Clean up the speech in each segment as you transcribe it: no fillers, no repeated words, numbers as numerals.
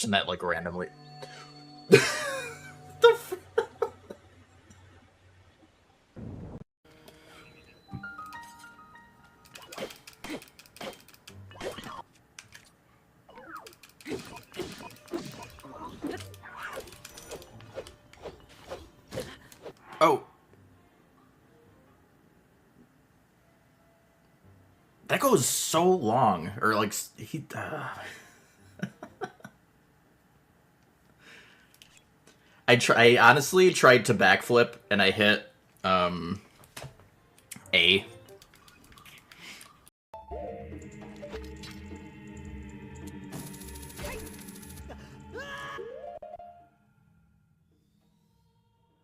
And that like randomly. Oh. That goes so long. Or like he I honestly tried to backflip and I hit A.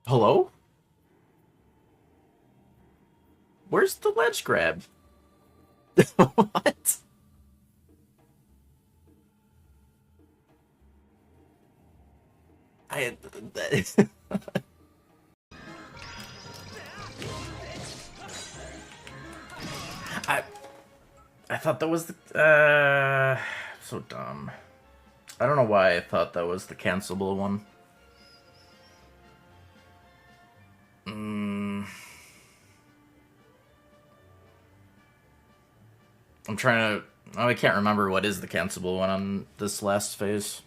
Hello? Where's the ledge grab? What? I I I thought that was the so dumb. I don't know why I thought that was the cancelable one. I'm trying to. Oh, I can't remember what is the cancelable one on this last phase.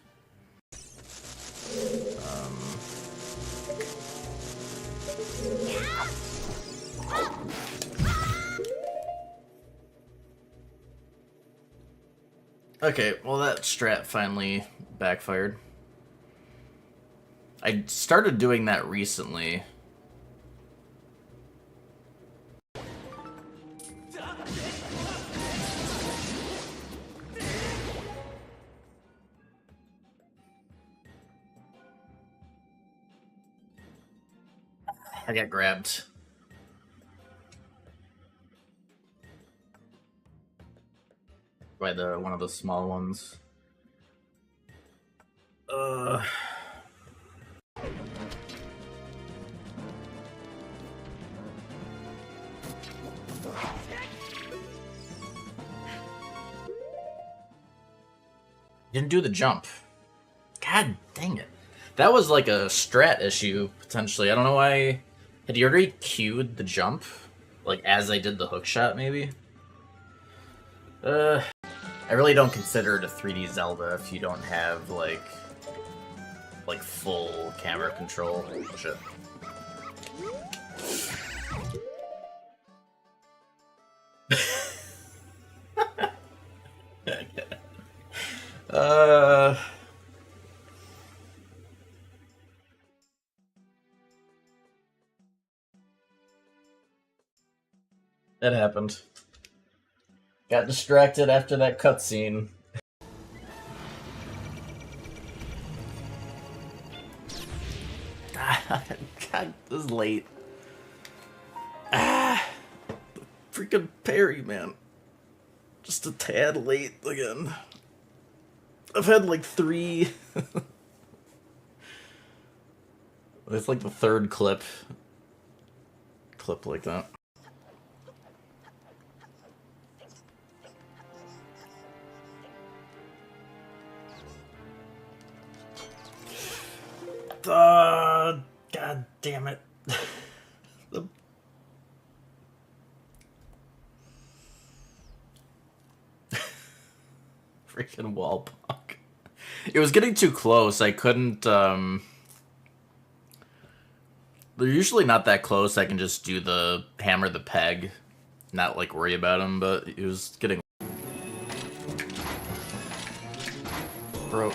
Okay, well that strat finally backfired. I started doing that recently. I got grabbed. By the one of the small ones. Didn't do the jump. God dang it. That was like a strat issue, potentially. I don't know why. Had you already queued the jump? Like, as I did the hook shot, maybe? I really don't consider it a 3D Zelda if you don't have, like full camera control. Oh, shit. That happened. Got distracted after that cutscene. God, this is late. Freaking parry, man. Just a tad late again. I've had like 3. It's like the 3rd clip like that. God damn it. The... Freaking wall punk. It was getting too close. I couldn't, They're usually not that close. I can just do the hammer the peg. Not, like, worry about him, but it was getting... Bro.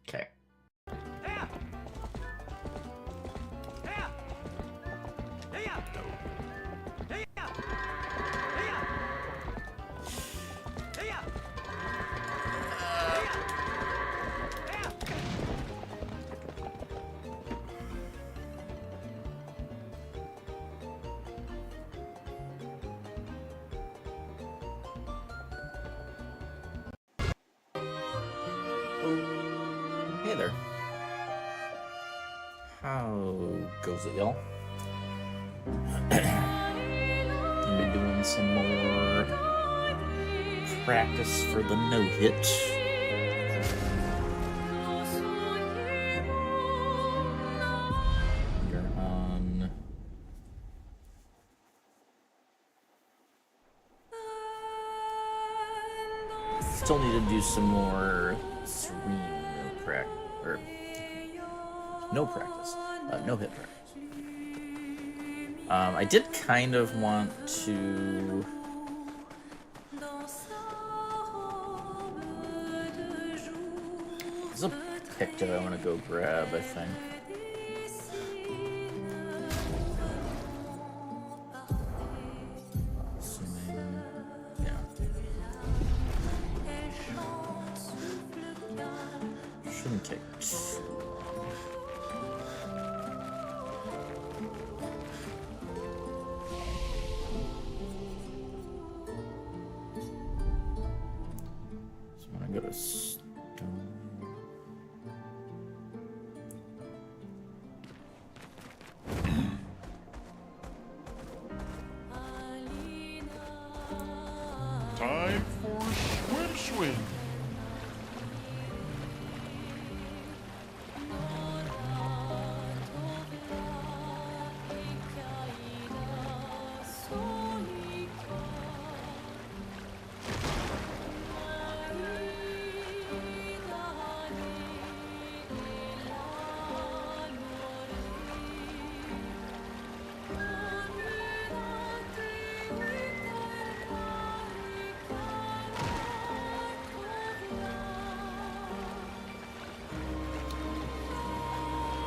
Okay. Hey there. How goes it, y'all? Gonna be doing some more practice for the no-hit. You're on... Still need to do some more serene practice, or no practice, no-hit practice. I did kind of want to... There's a pick that I want to go grab, I think. Assuming... Yeah. Shouldn't take too go to stone. Time for swim.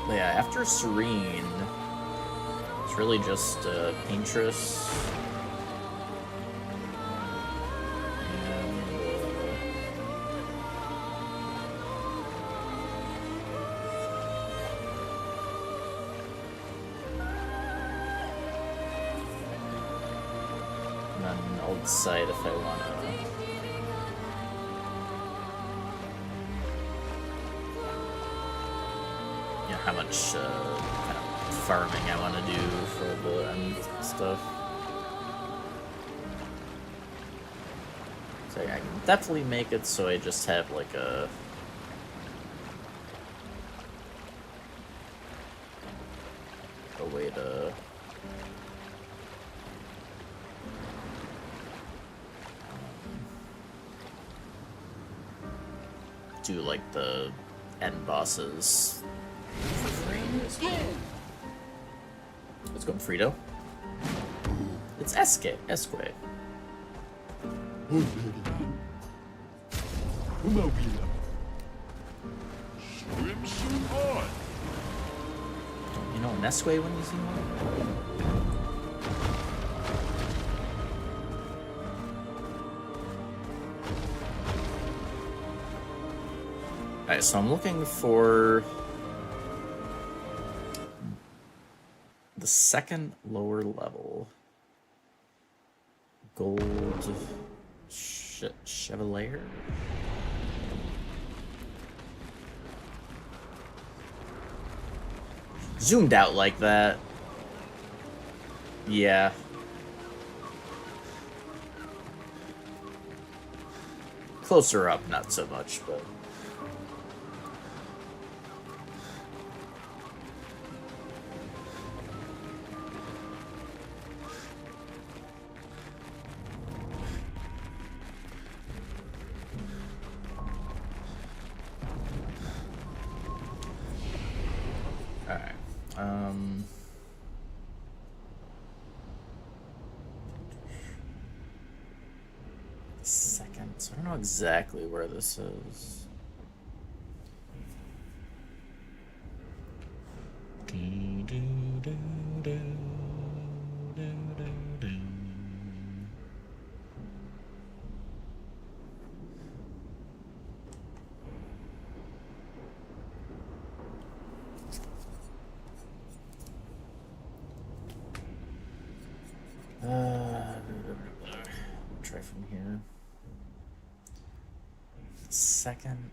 But yeah, after Serene, it's really just Paintress. And then I'll decide if I want to... how much kind of farming I want to do for the end stuff. So yeah, I can definitely make it so I just have like a... way to... do like the end bosses for free. Let's go, Frito. It's Esque. Swimsuit on. You know Nesque when you see one? Alright, so I'm looking for the second lower level. Gold Chevalier? Zoomed out like that. Yeah. Closer up, not so much, but... Second, so I don't know exactly where this is. Try from here. Second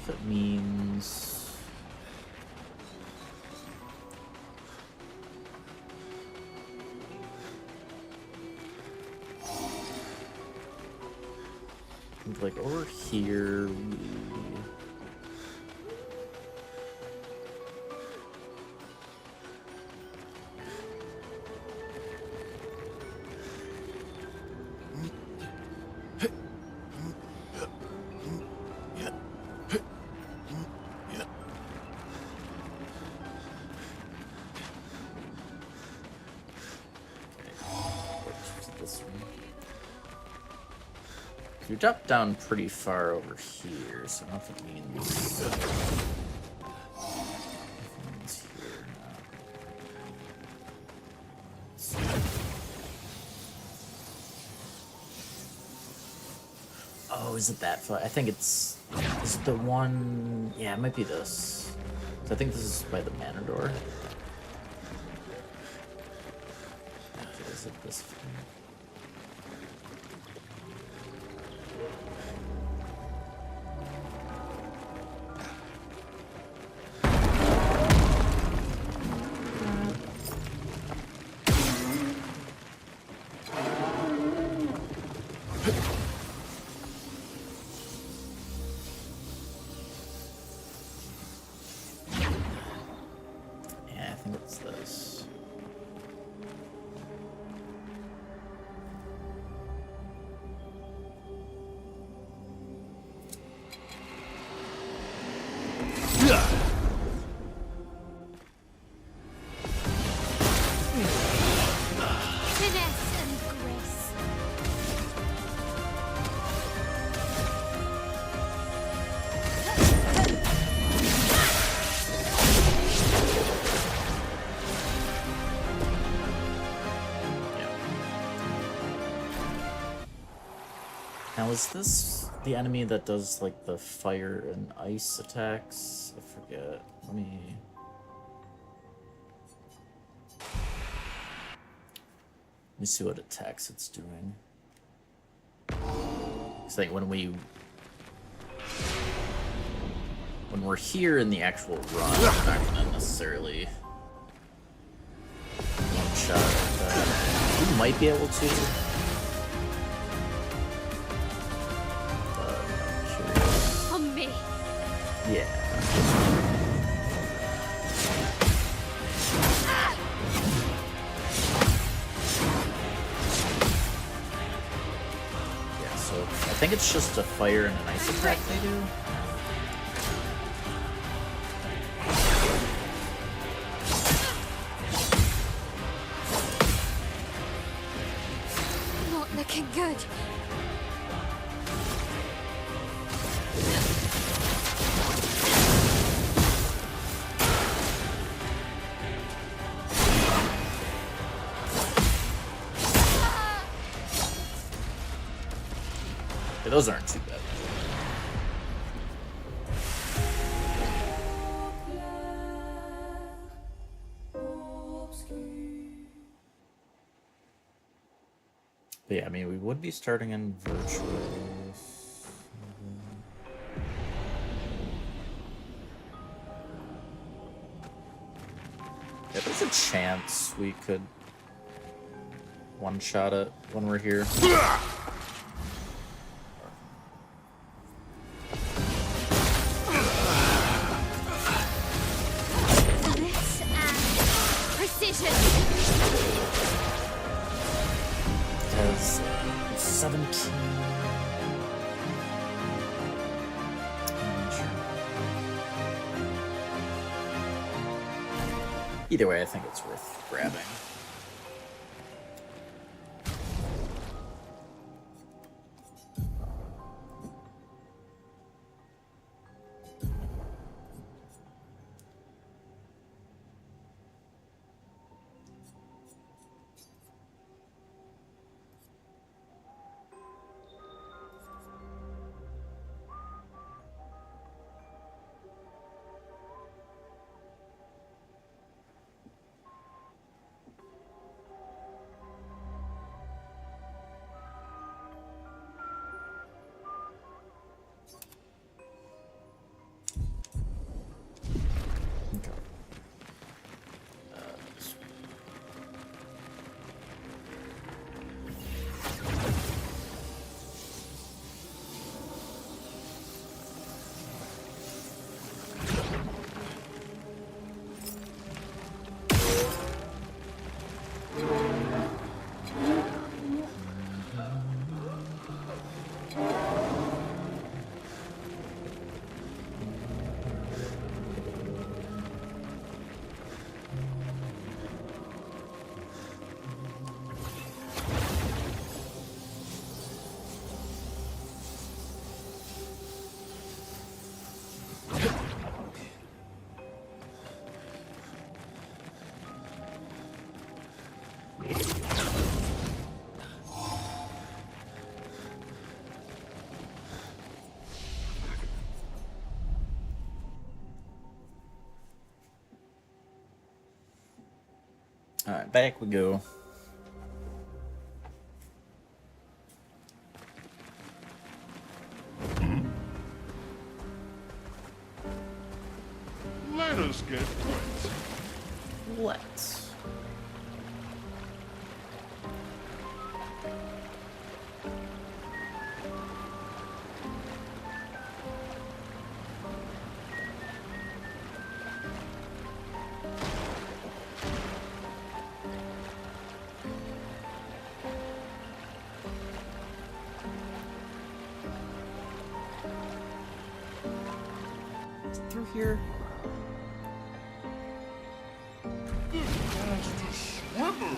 if it means... like over here, you drop down pretty far over here, so I don't know if it means here or not. Oh, is it that far? I think it's... Is it the one... Yeah, it might be this. So I think this is by the Manor Door. Is it this far? Now, is this the enemy that does, like, the fire and ice attacks? I forget. Let me see what attacks it's doing. It's like when we're here in the actual run, we're not gonna necessarily one-shot that. We might be able to. Yeah. Yeah, so I think it's just a fire and an ice attack they do. Not looking good. Those aren't too bad. But yeah, I mean, we would be starting in virtual. Yeah, there's a chance we could one-shot it when we're here. Has 17. Either way, I think it's worth grabbing. Alright, back we go. Let us get wet. Let's. Through here. The master swimmer?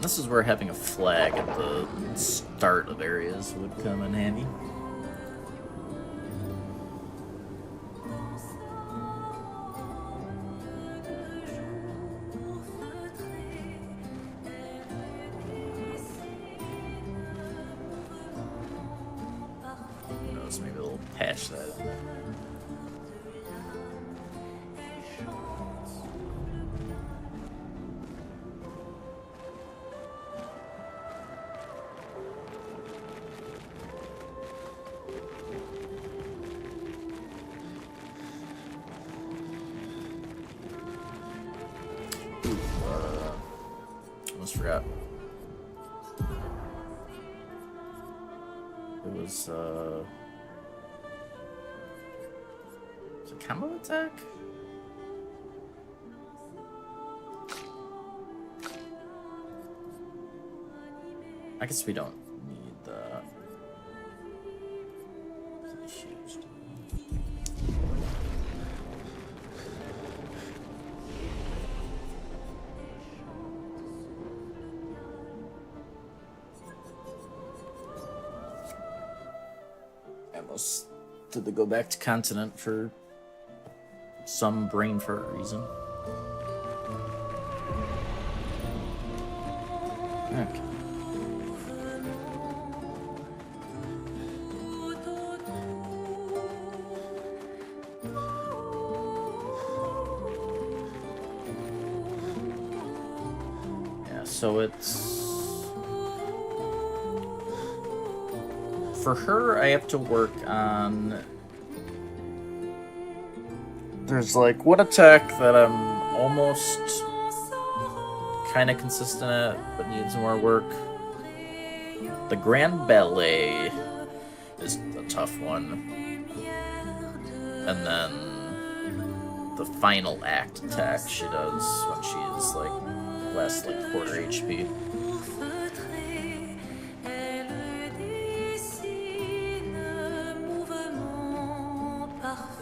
This is where having a flag at the start of areas would come in handy. Who knows, maybe they'll patch that in. Almost forgot. It was a combo attack? I guess we don't need that. Almost did they go back to continent for some brain fart reason. Okay. Yeah, so it's for her, I have to work on. There's like one attack that I'm almost kind of consistent at, but needs more work. The Grand Ballet is a tough one. And then the final act attack she does when she's like less like quarter HP.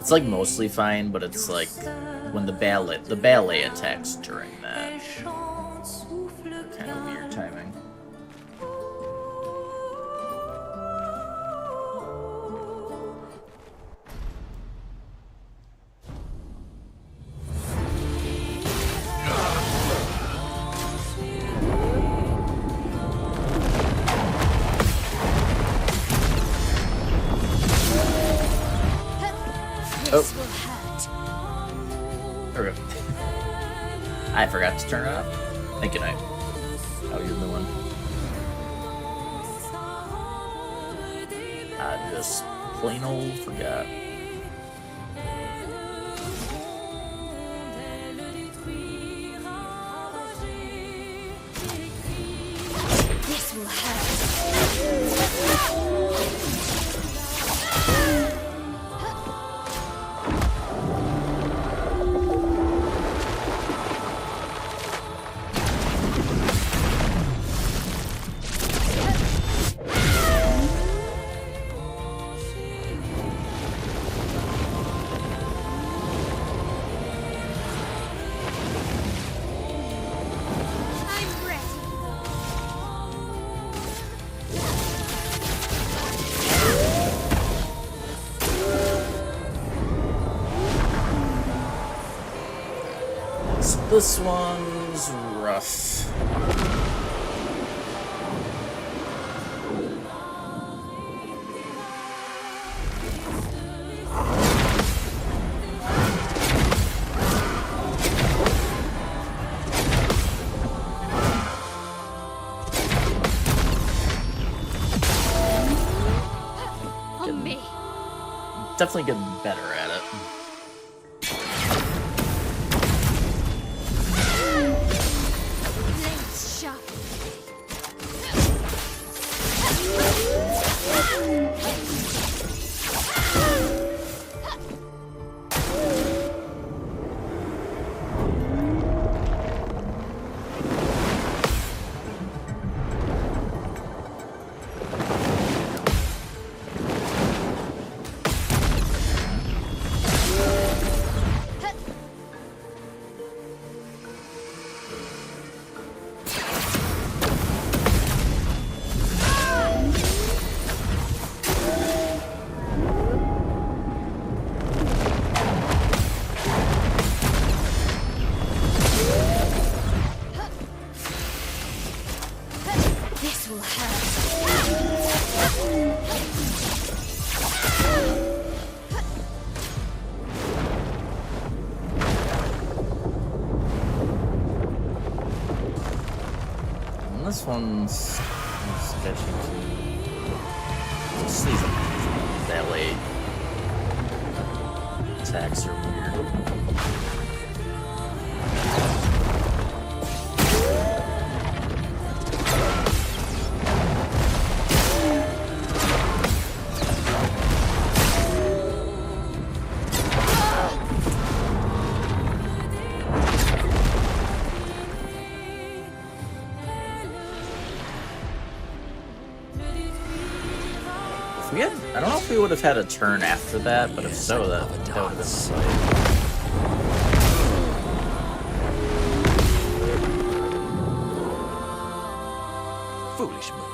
It's like mostly fine, but it's like when the ballet attacks during that. Kind of weird timing. This will hurt. There we go. I forgot to turn it off. Thank you, Knight. Oh, you're the one. I just plain old forgot. This will hurt. I'm ready. So this one's rough. On me. Definitely getting better at it. Blades sharp. This will hurt. And this one's sketchy too. Just these ballet attacks are weird. If we had, I don't know if we would have had a turn after that, but if so, that would have been sick. Foolish move.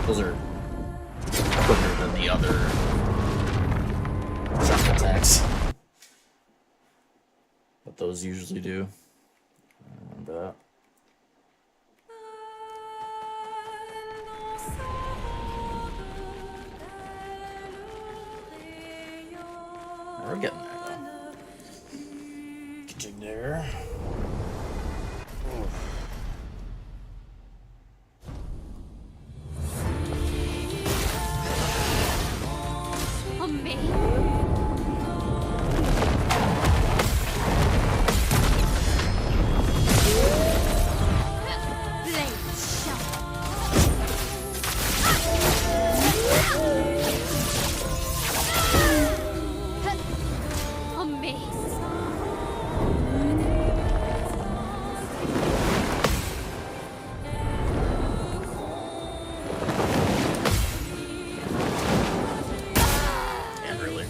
Those are quicker than the other jump attacks. What those usually do. I remember that. We're getting there, though. Getting there. On me. Blades sharp. On me. And really.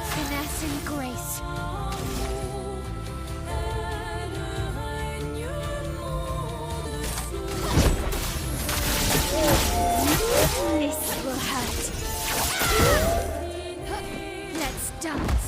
Finesse and grace. This will hurt. Let's dance.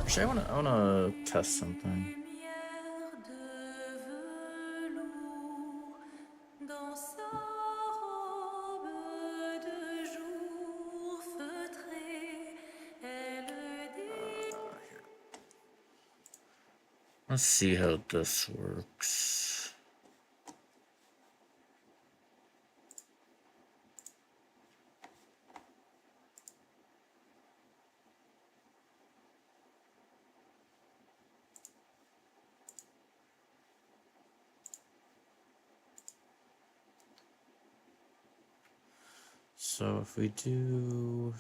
Actually, I wanna test something. Let's see how this works. So if we do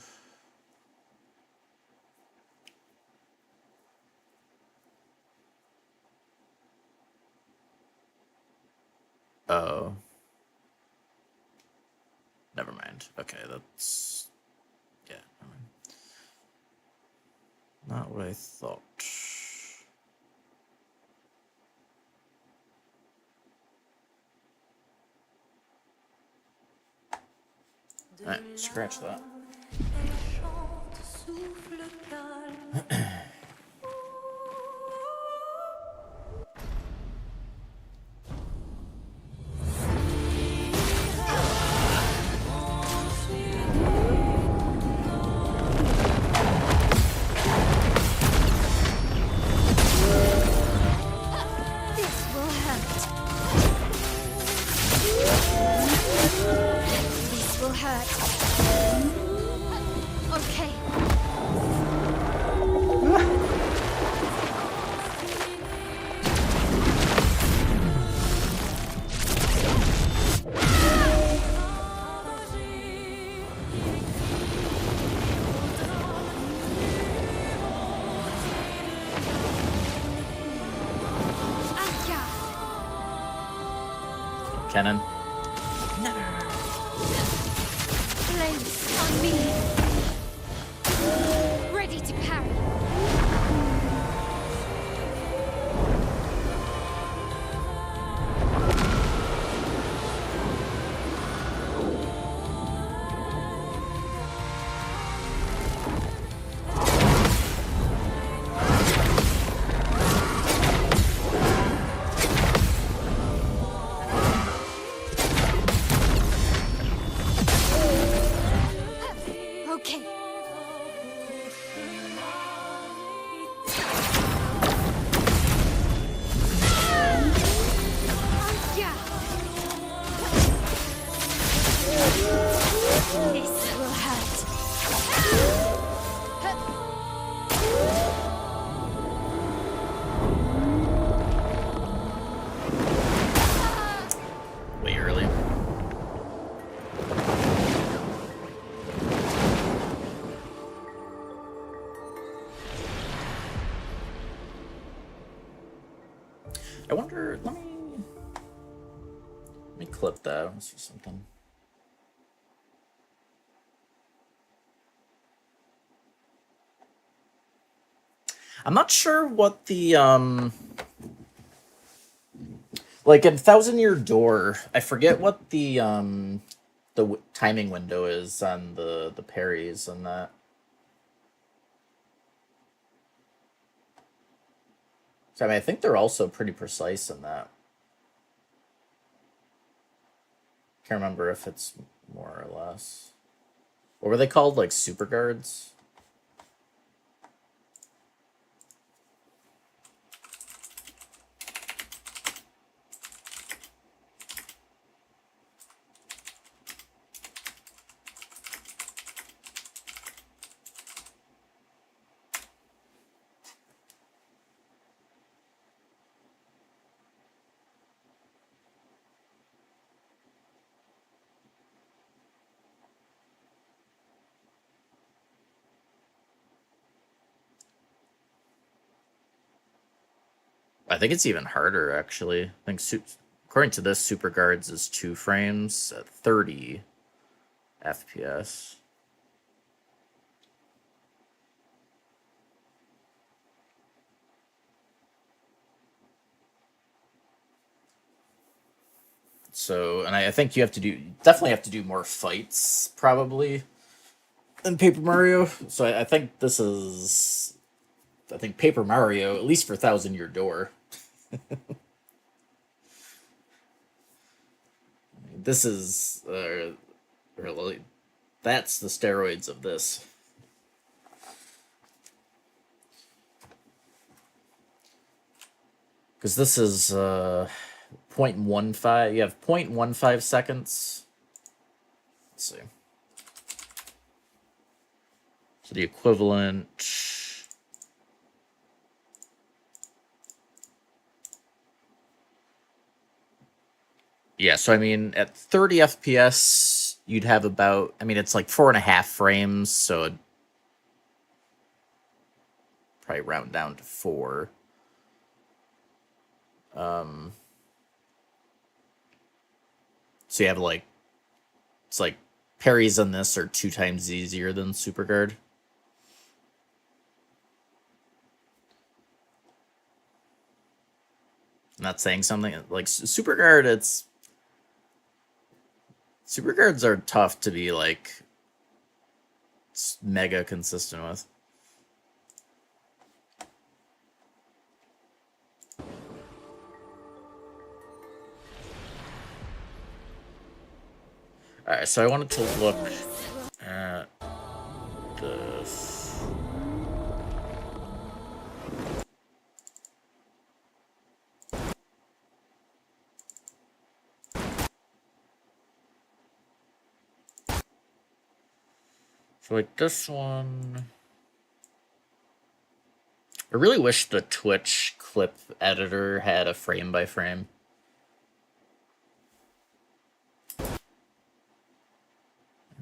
oh, never mind. Okay, that's yeah, never mind. Not what I thought. Alright, scratch that. This will hurt. This will hurt. cannon. Flames on me. Ready to parry. Okay. Yeah. This will hurt. Way early. I wonder. Let me clip that. Let's do something. I'm not sure what the like in Thousand Year Door. I forget what the timing window is on the parries and that. So I mean, I think they're also pretty precise in that. Can't remember if it's more or less. What were they called? Like super guards? I think it's even harder, actually. I think, according to this, Super Guards is 2 frames at 30 FPS. So, and I think you have to definitely have to do more fights, probably, than Paper Mario. So I think this is, I think Paper Mario, at least for Thousand Year Door. This is, really, that's the steroids of this. Because this is, 0.15, you have 0.15 seconds. Let's see. So the equivalent... Yeah, so I mean, at 30 FPS, you'd have about, I mean, it's like 4.5 frames, so it'd probably round down to 4. So you have like, it's like parries on this are 2 times easier than Super Guard. I'm not saying something like Super Guard, Super Guards are tough to be like mega consistent with. Alright, so I wanted to look at this. So like this one, I really wish the Twitch clip editor had a frame by frame. I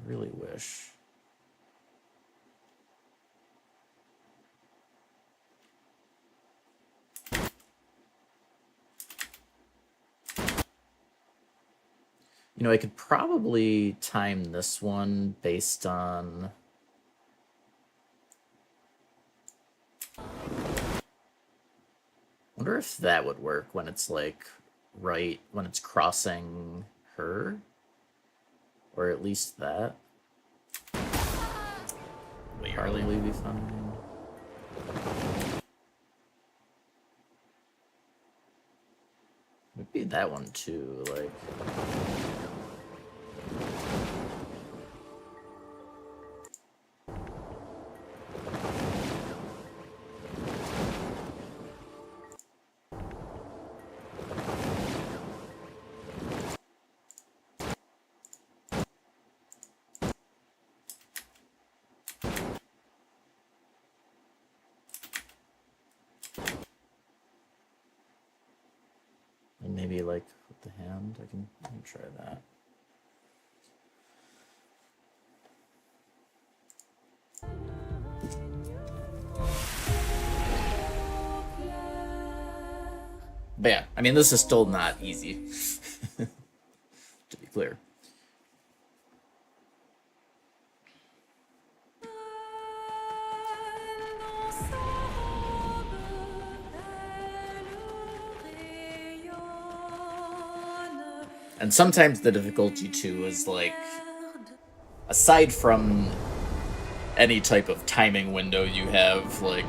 really wish. You know, I could probably time this one based on... wonder if that would work when it's like right when it's crossing her, or at least that. Probably be fine. Maybe that one too, like. And maybe like with the hand, I can try that. But yeah, I mean, this is still not easy, to be clear. And sometimes the difficulty too is like, aside from any type of timing window you have, like,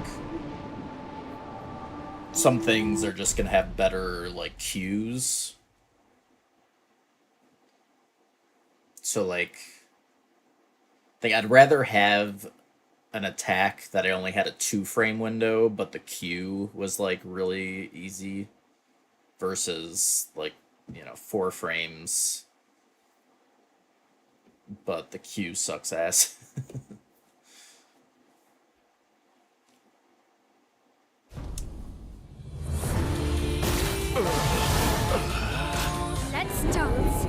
some things are just gonna have better like cues. So like, I think I'd rather have an attack that I only had a 2-frame window, but the cue was like really easy, versus like, you know, 4 frames, but the cue sucks ass. Let's dance.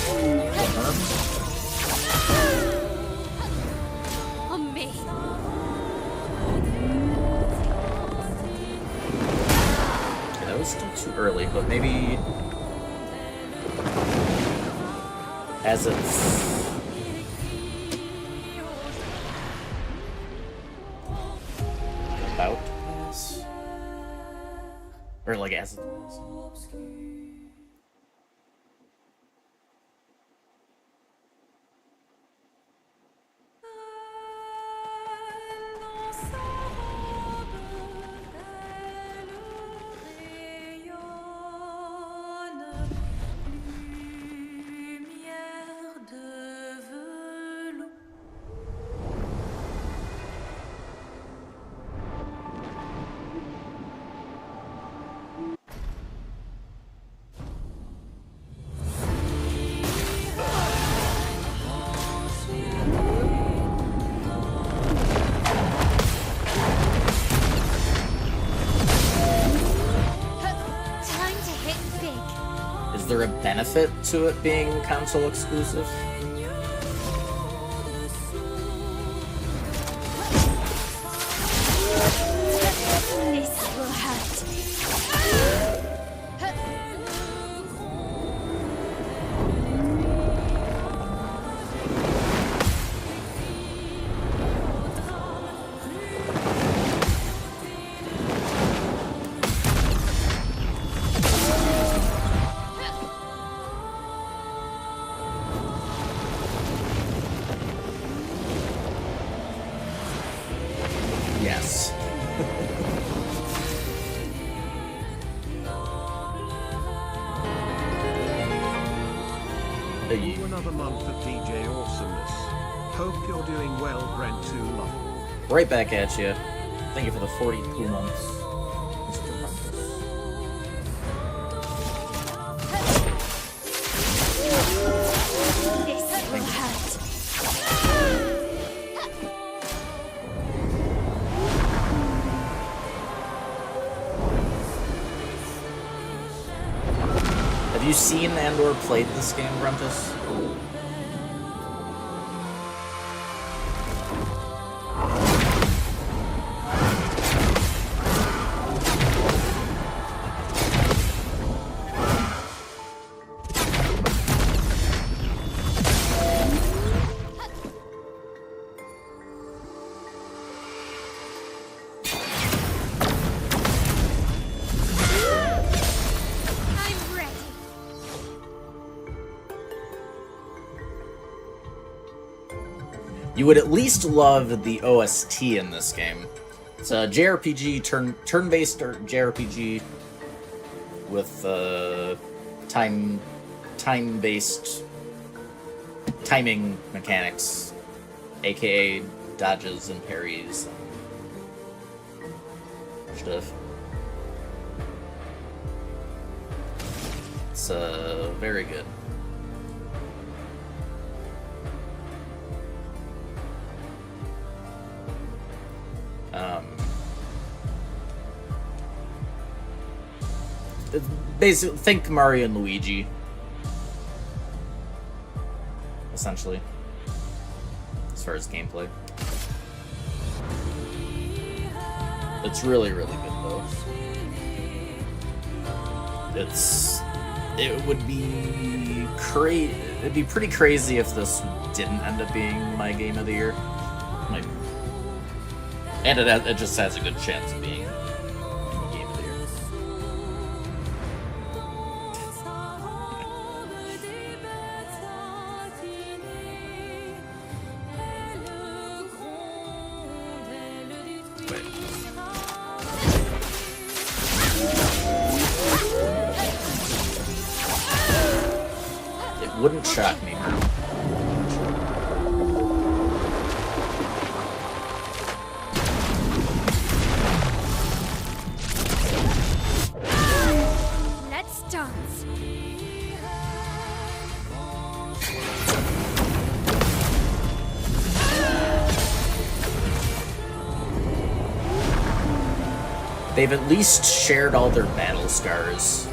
Flames on me. Okay, that was still too early, but maybe as it's about to pass, or like as it is. Time to hit big. Is there a benefit to it being console exclusive? This will hurt. Yes. Hey. Another month of DJ awesomeness. Hope you're doing well, Brent too long. Right back at you. Thank you for the 42 months, Mr. Rumpus. This will hurt. Have you seen and/or played this game, Bruntus? you would at least love the OST in this game. It's a JRPG, turn-based JRPG with time-based timing mechanics, aka dodges and parries and stuff. It's very good. Basically, think Mario and Luigi, essentially, as far as gameplay. It's really, really good, though. It would be it'd be pretty crazy if this didn't end up being my game of the year. And it just has a good chance of being game of the year. Wait. It wouldn't shock me. Let's dance. They've at least shared all their battle scars.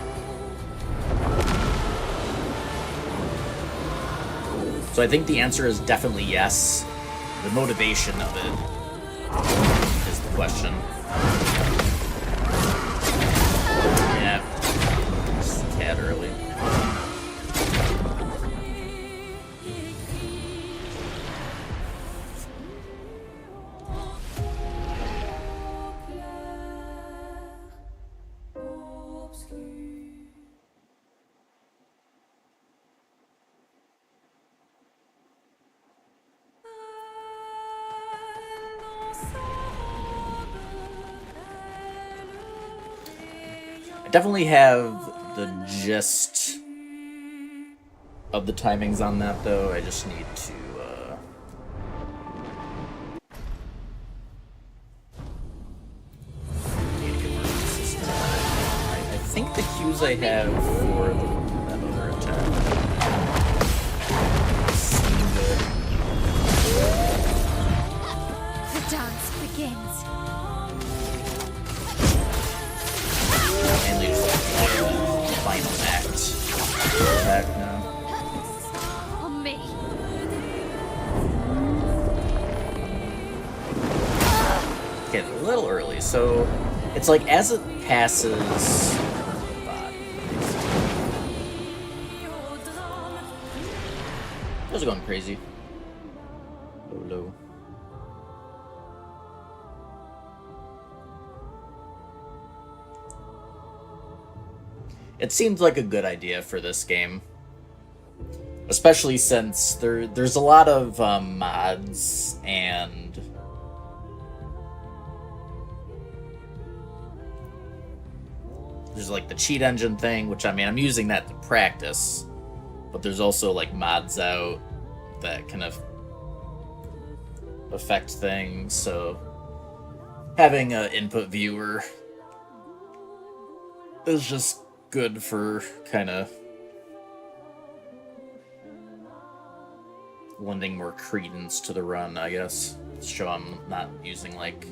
So I think the answer is definitely yes. The motivation of it is the question. Yeah, just a tad early. I definitely have the gist of the timings on that, though. I just need to, get more consistent. I think the cues I have for that other attack seem good. The dance begins. Mainly just the final act now. On me. Okay, a little early, so it's like as it passes. Those are going crazy. Low, low. It seems like a good idea for this game, especially since there's a lot of mods and there's like the cheat engine thing, which I mean I'm using that to practice, but there's also like mods out that kind of affect things, so having an input viewer is just good for kind of lending more credence to the run, I guess. Show I'm not using like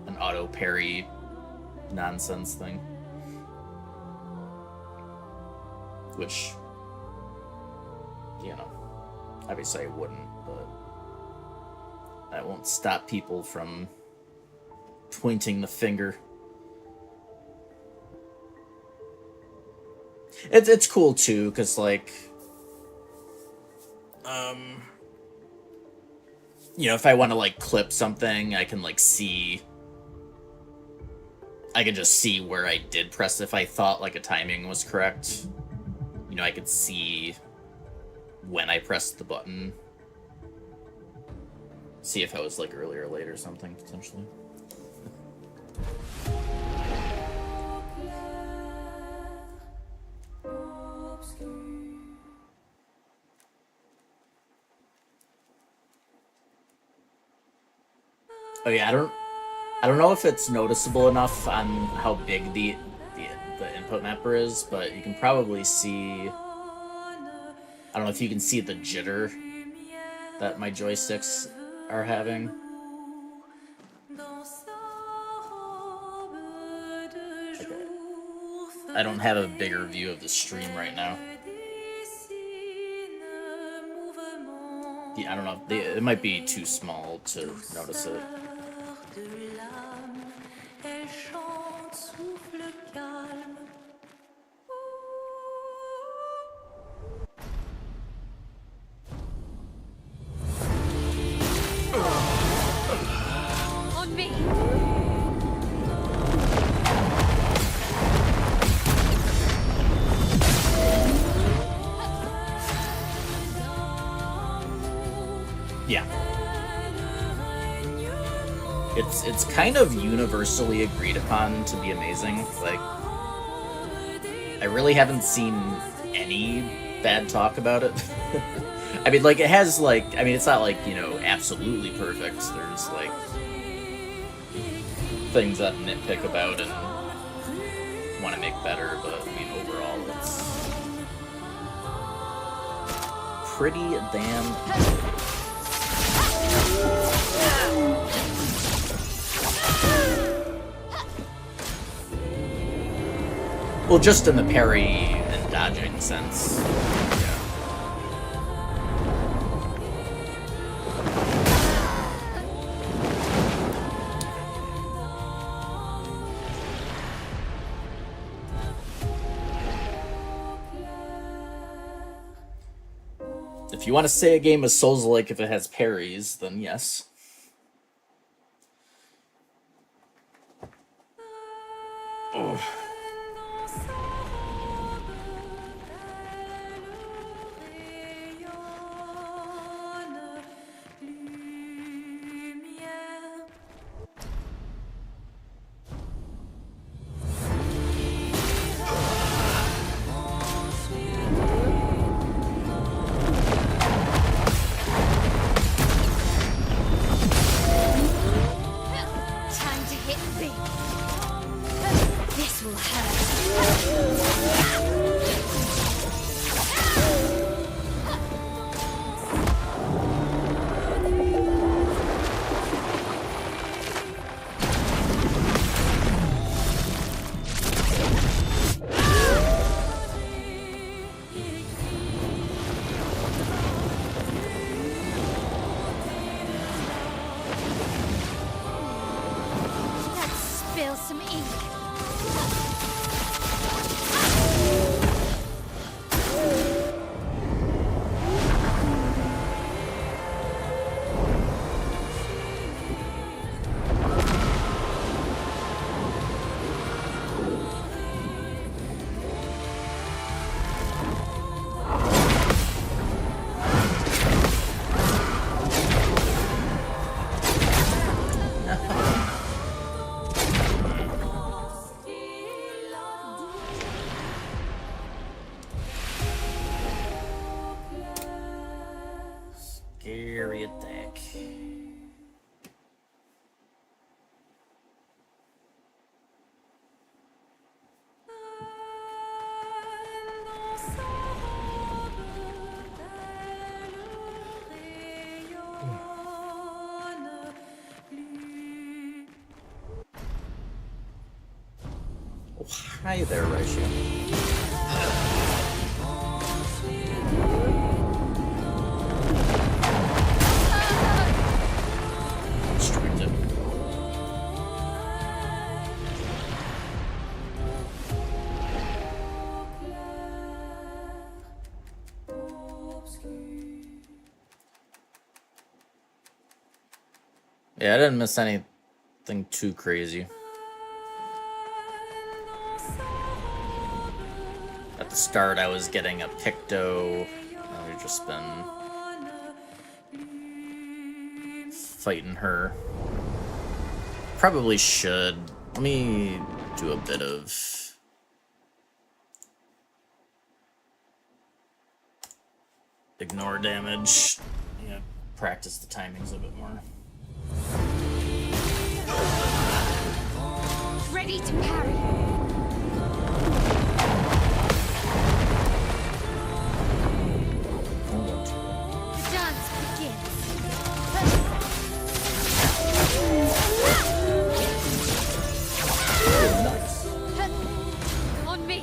an auto parry nonsense thing. Which, you know, obviously I wouldn't, but that won't stop people from pointing the finger. It's cool too, because like, you know, if I want to like clip something, I can like see. I can just see where I did press if I thought like a timing was correct. You know, I could see when I pressed the button. See if I was like early or late or something, potentially. Oh yeah, I don't know if it's noticeable enough on how big the input mapper is, but you can probably see. I don't know if you can see the jitter that my joysticks are having. Okay. I don't have a bigger view of the stream right now. Yeah, I don't know. It might be too small to notice it. On me. Yeah. It's kind of universally agreed upon to be amazing. Like, I really haven't seen any bad talk about it. I mean, like, it has, like, I mean, it's not, like, you know, absolutely perfect. There's, like, things that nitpick about and want to make better, but, I mean, overall, it's pretty damn... Well, just in the parry and dodging sense. Yeah. If you want to say a game is Souls-like if it has parries, then yes. Oh. Time to hit big. This will hurt. Let's spill some ink. Scary attack. Oh, hi there, Ratio. Distracted. Yeah, I didn't miss anything too crazy. At the start, I was getting a Picto. Now we've just been fighting her. Probably should. Let me do a bit of... ignore damage. Yeah, practice the timings a bit more. Ready to parry. The dance begins. Nice. On me.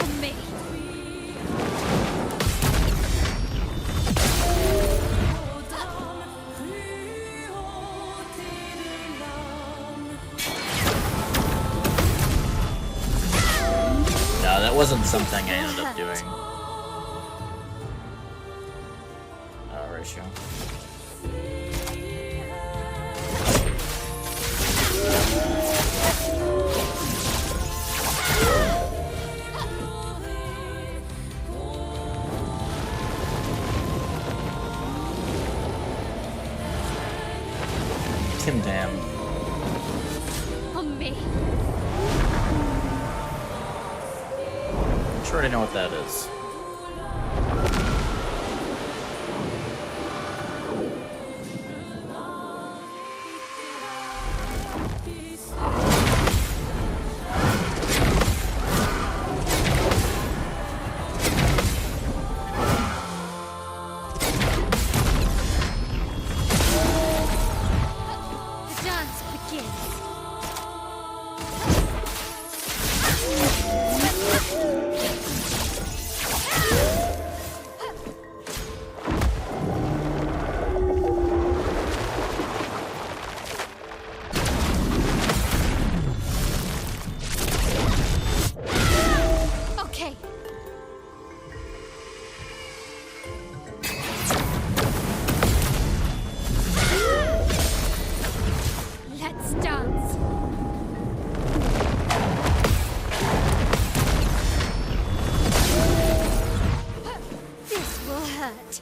On me. No, that wasn't something I ended up doing. Ratio. Kim Dam. On me. I'm sure I know what that is. The dance begins. Okay. Let's dance. This will hurt.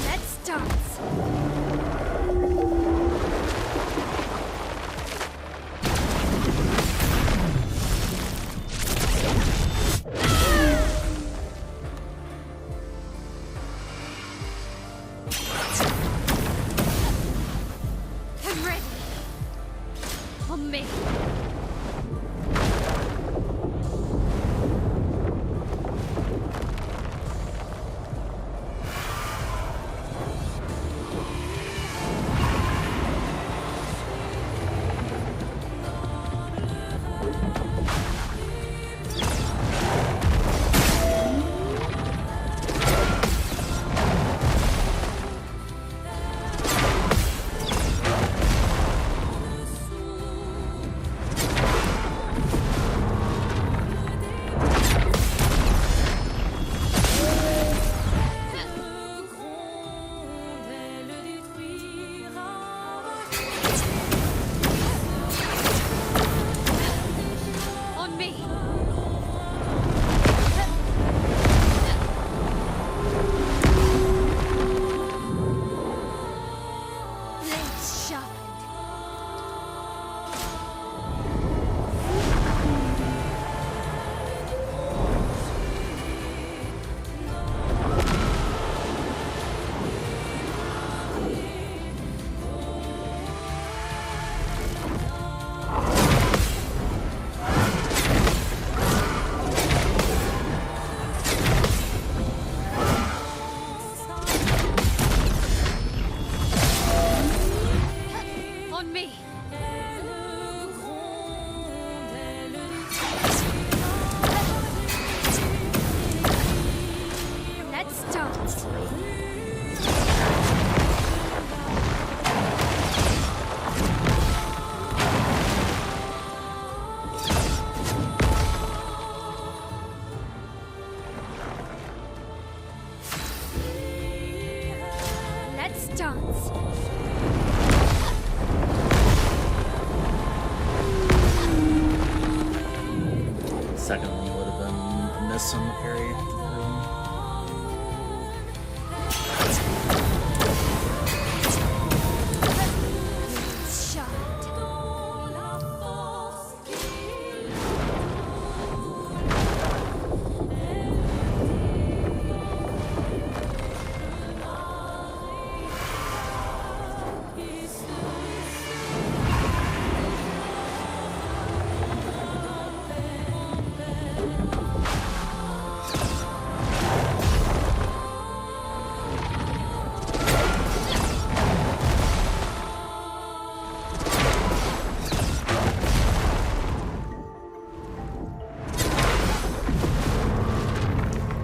Let's dance. miss on the parry. Shot.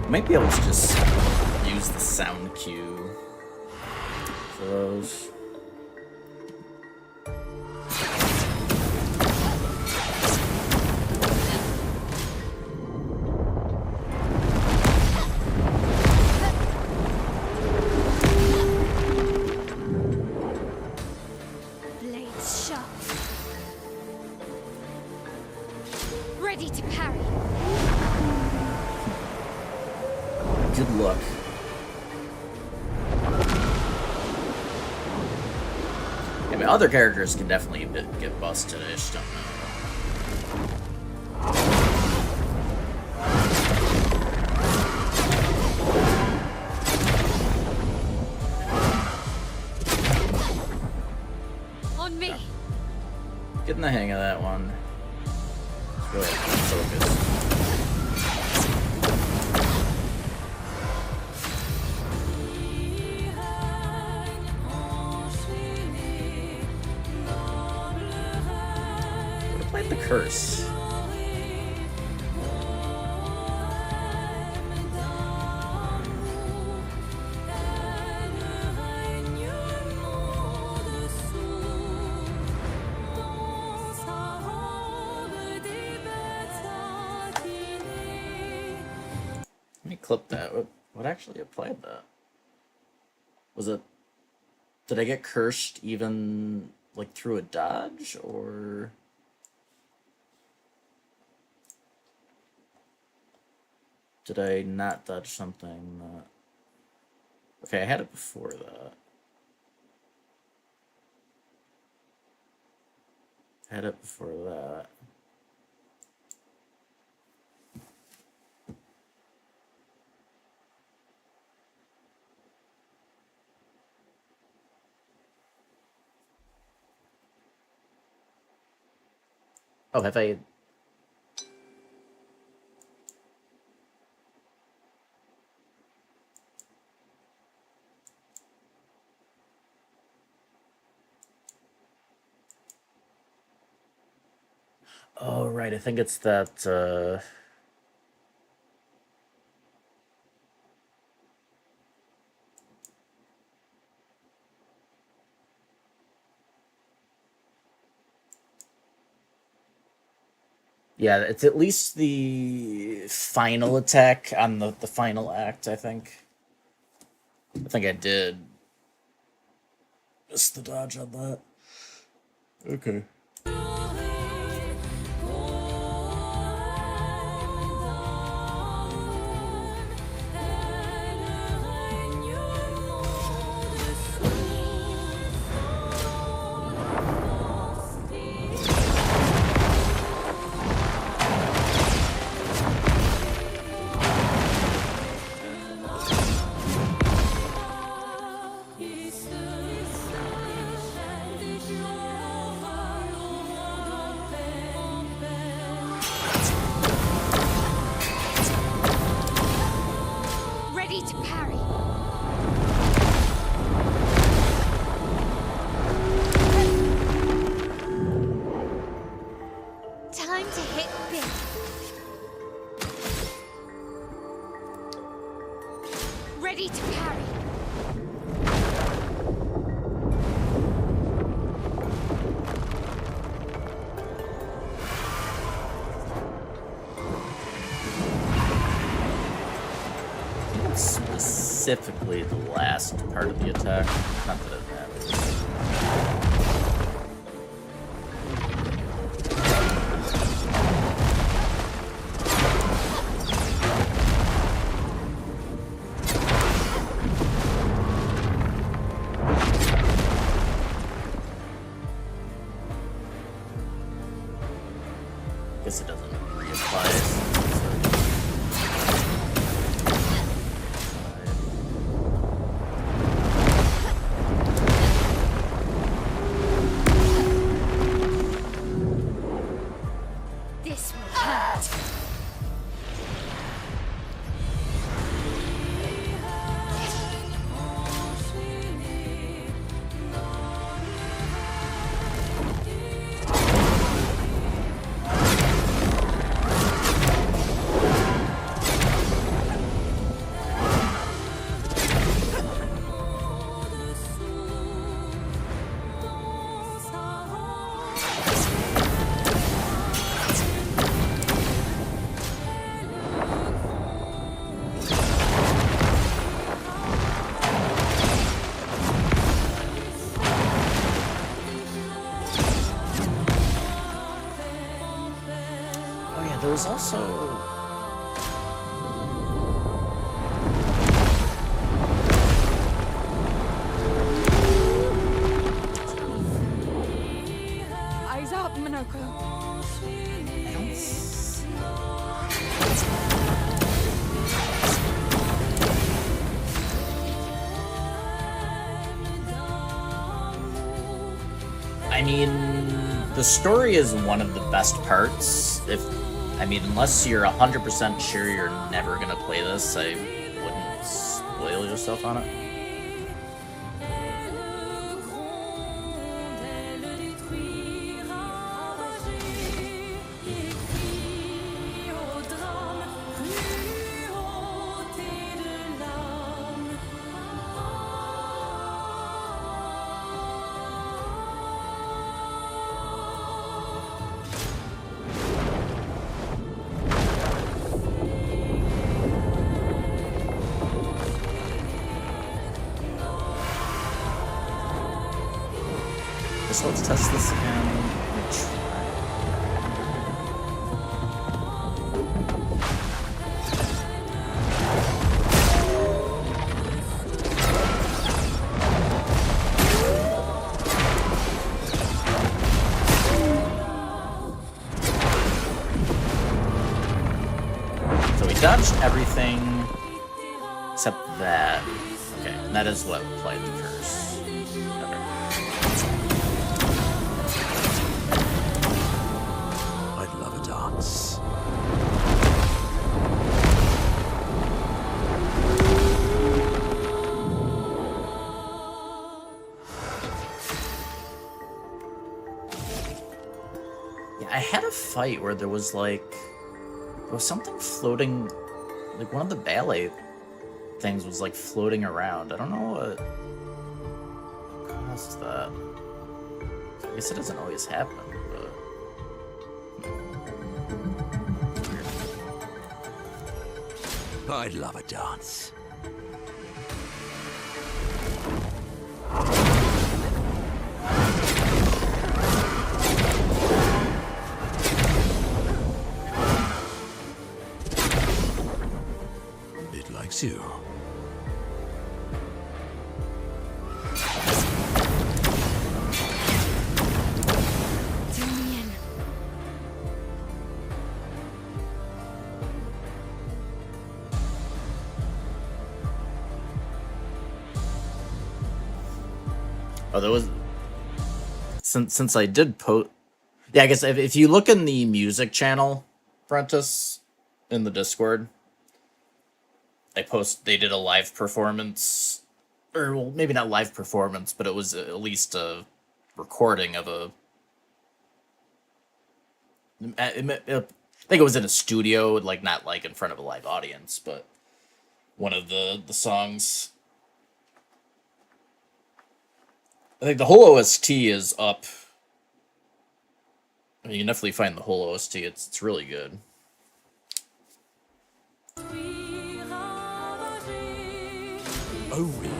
Might be able to just use the sound cue for those. Blades sharp. Ready to parry. Good luck. I mean, other characters can definitely get busted. I just don't know. On me. Getting the hang of that one. Let's go ahead and focus. Played the curse. Let me clip that. What actually applied that? Was it? Did I get cursed even like through a dodge or? Did I not dodge something that... Okay, I had it before that. Had it before that. Oh, have I... Oh, right, I think it's that, Yeah, it's at least the final attack on the final act, I think. I think I did. Just the dodge on that. Okay. Ready to parry. Time to hit big. Ready to parry. Specifically the last part of the attack. Not that it matters. was also... Eyes up, Minoko. I mean, the story is one of the best parts. Unless you're 100% sure you're never gonna play this, I wouldn't spoil yourself on it. So let's test this again. So we dodged everything except that. Okay, and that is what applied the curse. Okay. I'd love a dance. Yeah, I had a fight where there was something floating, like one of the ballet things was like floating around. I don't know what caused that. I guess it doesn't always happen, but... I'd love a dance. It likes you. Do me in. Oh, there was... Since I did post... Yeah, I guess if you look in the music channel, Frontis, in the Discord, they did a live performance, or well, maybe not live performance, but it was at least a recording of a... I think it was in a studio, like not like in front of a live audience, but one of the songs... I think the whole OST is up. I mean, you can definitely find the whole OST. It's really good. Oh, really?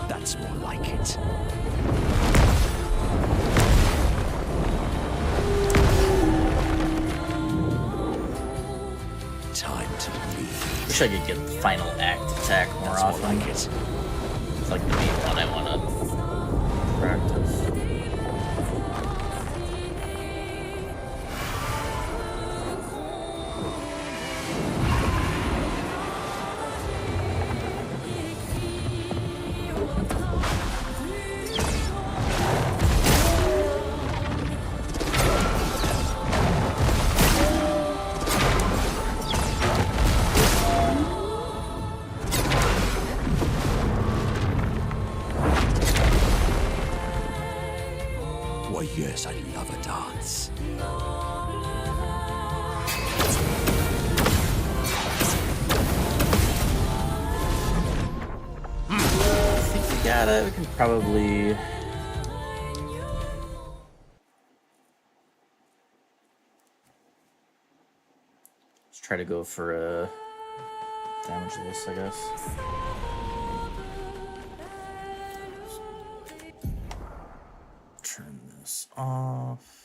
That's more like it. Time to leave. Wish I could get the final act attack more That's more often. like it. It's like the main one I want to practice. Why, yes, I love a dance. I think we got it. We can probably... Let's try to go for a damage this, I guess. Turn this off.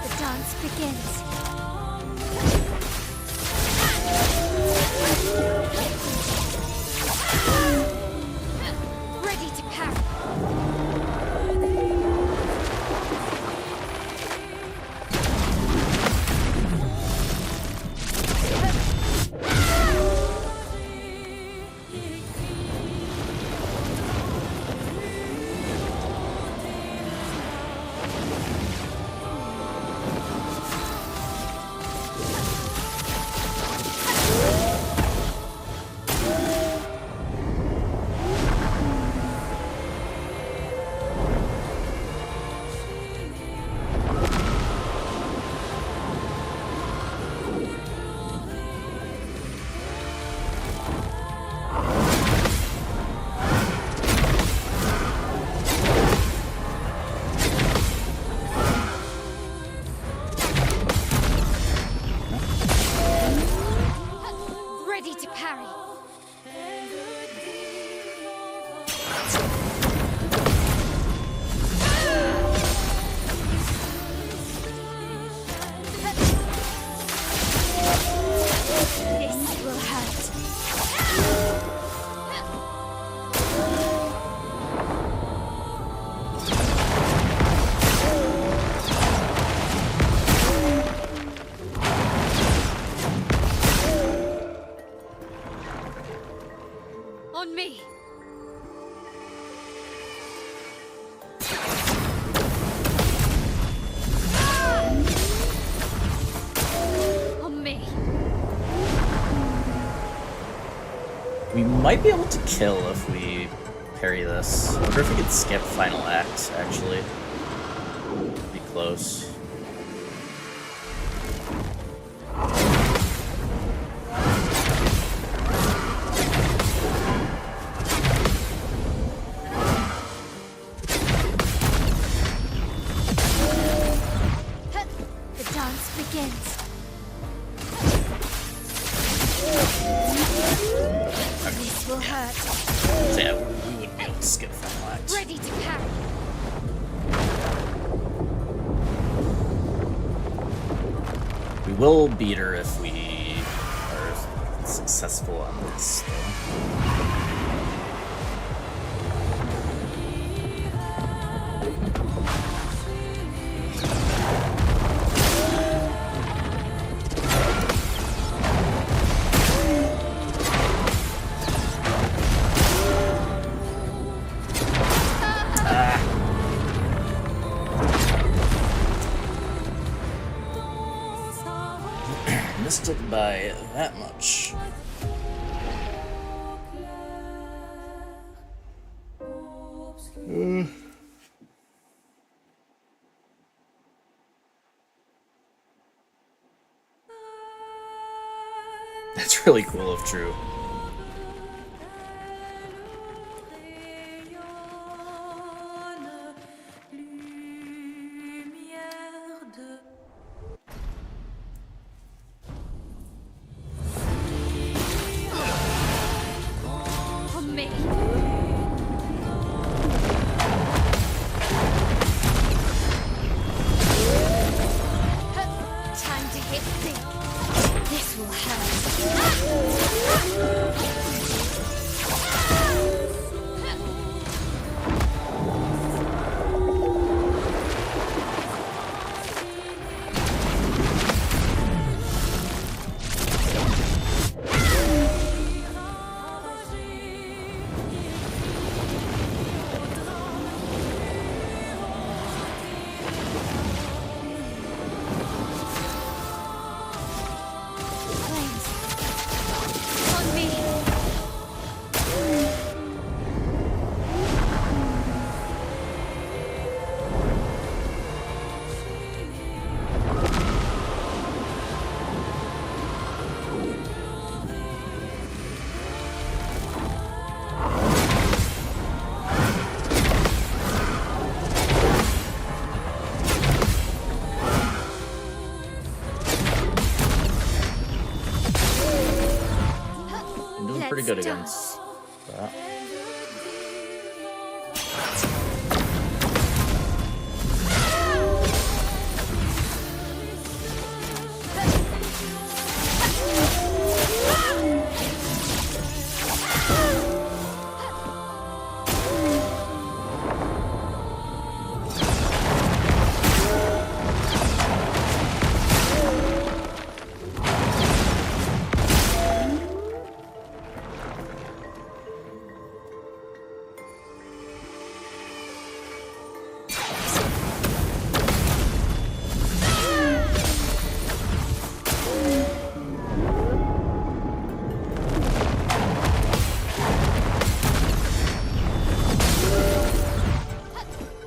The dance begins. Ready to parry. Ready to parry. This will hurt. On me. On me. We might be able to kill if we parry this. I wonder if we could skip final act, actually. Be close. The dance begins. This will hurt. So yeah, we wouldn't be able to skip final act. Ready to parry. We will beat her if we are successful on this, though. Missed it by that much. That's really cool if true. On me. Time to hit big. This will hurt. good done. against that.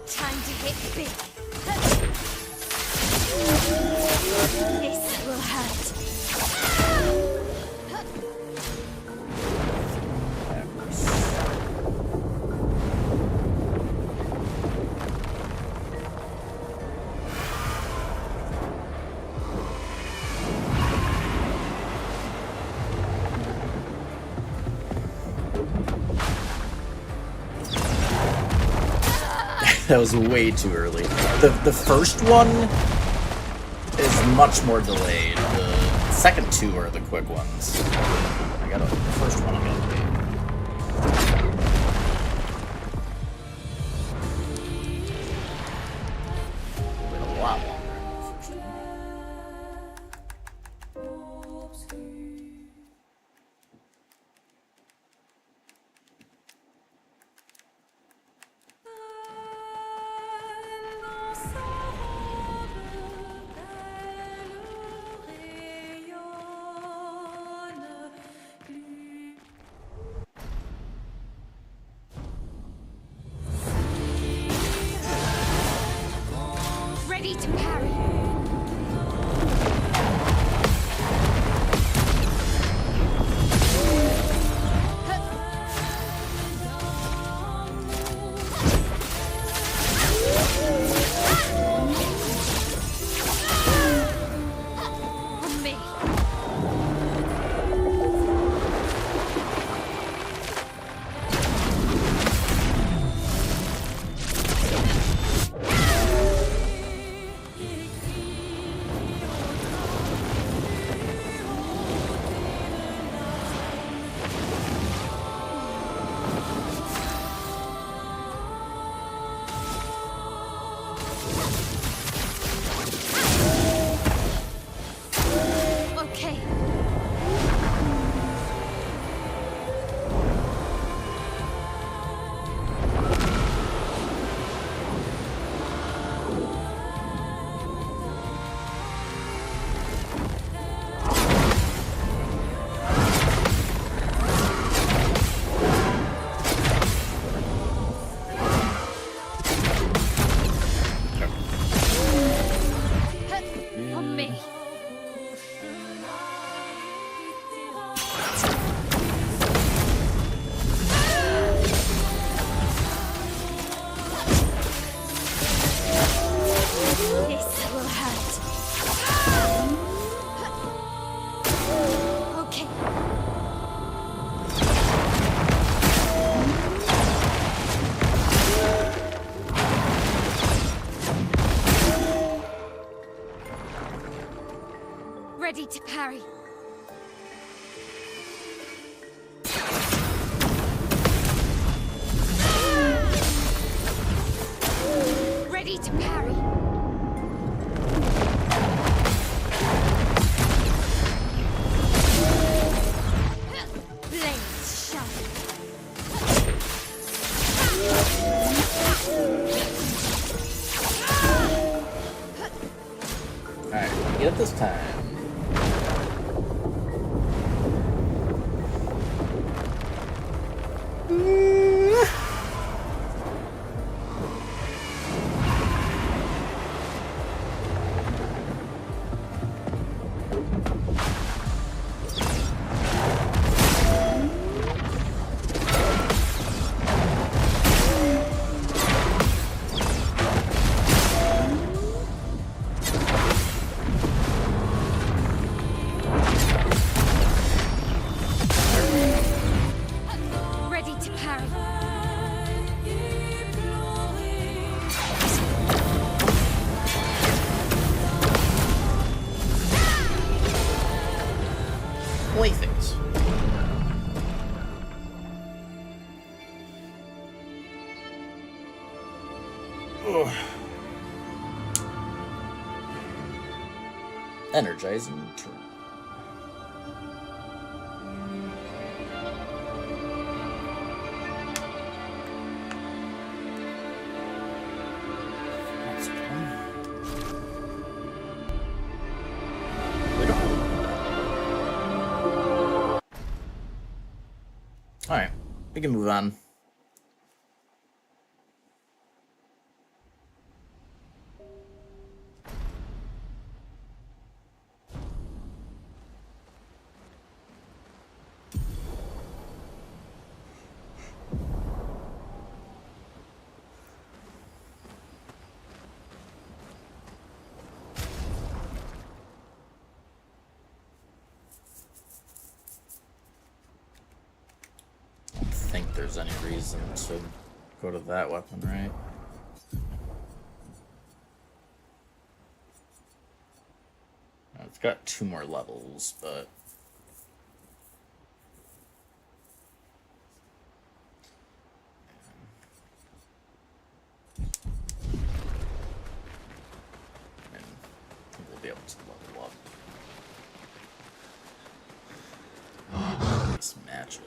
Time to hit big. This will hurt. That was way too early. The first one is much more delayed. The second two are the quick ones. The first one I'm gonna wait. Wait a lot longer. The first one. Ready to parry. On me. Okay. On me. This will hurt. Okay. Ready to parry. Ready to parry. Blades sharp. Alright, get it this time. Energizing turn. That's fun. We don't have one. Alright, we can move on. I don't think there's any reason to go to that weapon, right? It's got 2 more levels, but I think we'll be able to level up. This magic.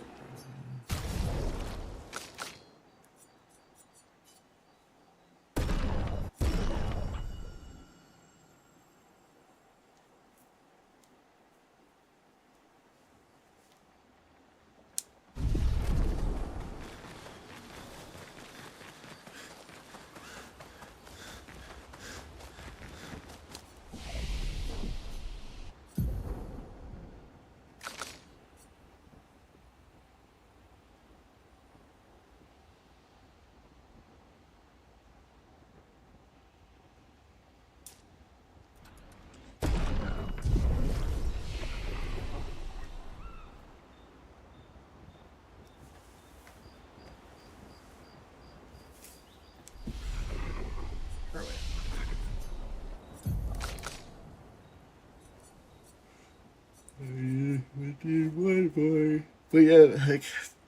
But yeah, like,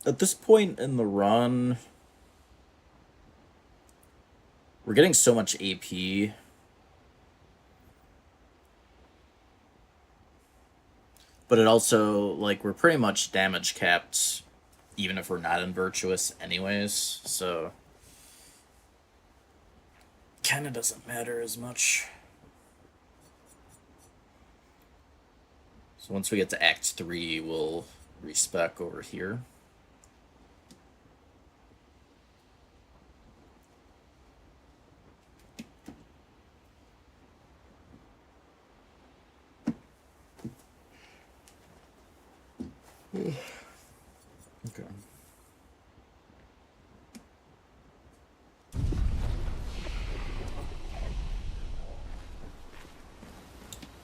at this point in the run, we're getting so much AP. But it also, like, we're pretty much damage capped, even if we're not in Virtuous anyways, so kinda doesn't matter as much. So once we get to Act 3, we'll respec over here. Okay.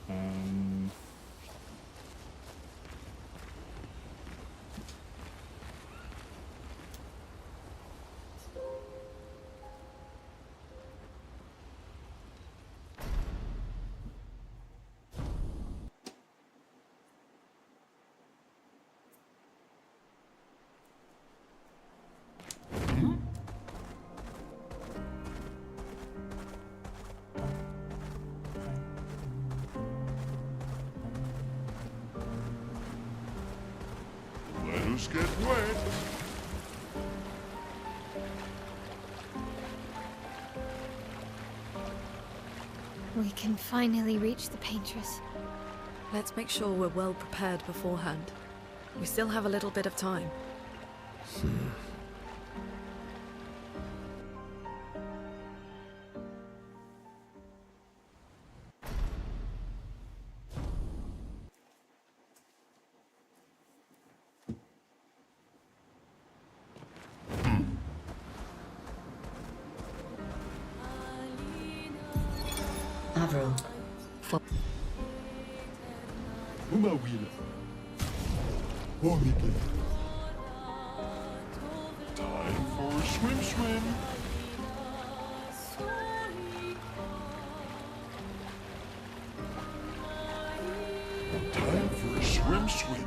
Um... Let us get wet. We can finally reach the paintress. Let's make sure we're well prepared beforehand. We still have a little bit of time. Avril. Umawila. Omega. Time for a swim. Time for a swim.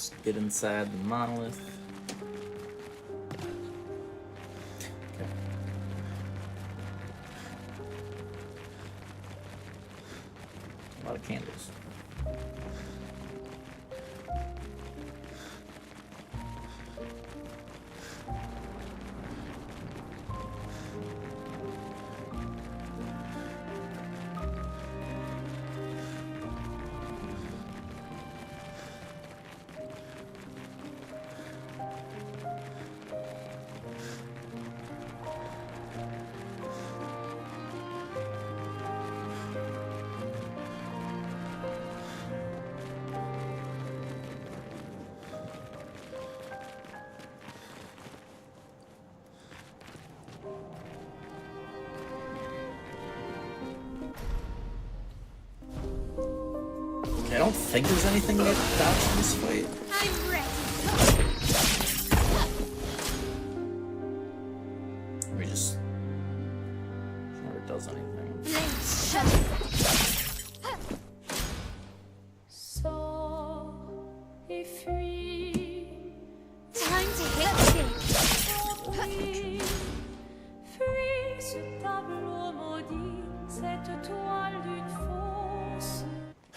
Let's get inside the monolith. Okay. A lot of candles. I don't think there's anything to get dodged in this fight. I'm ready. Let me just. Never does anything. Let's shut Time to hit big.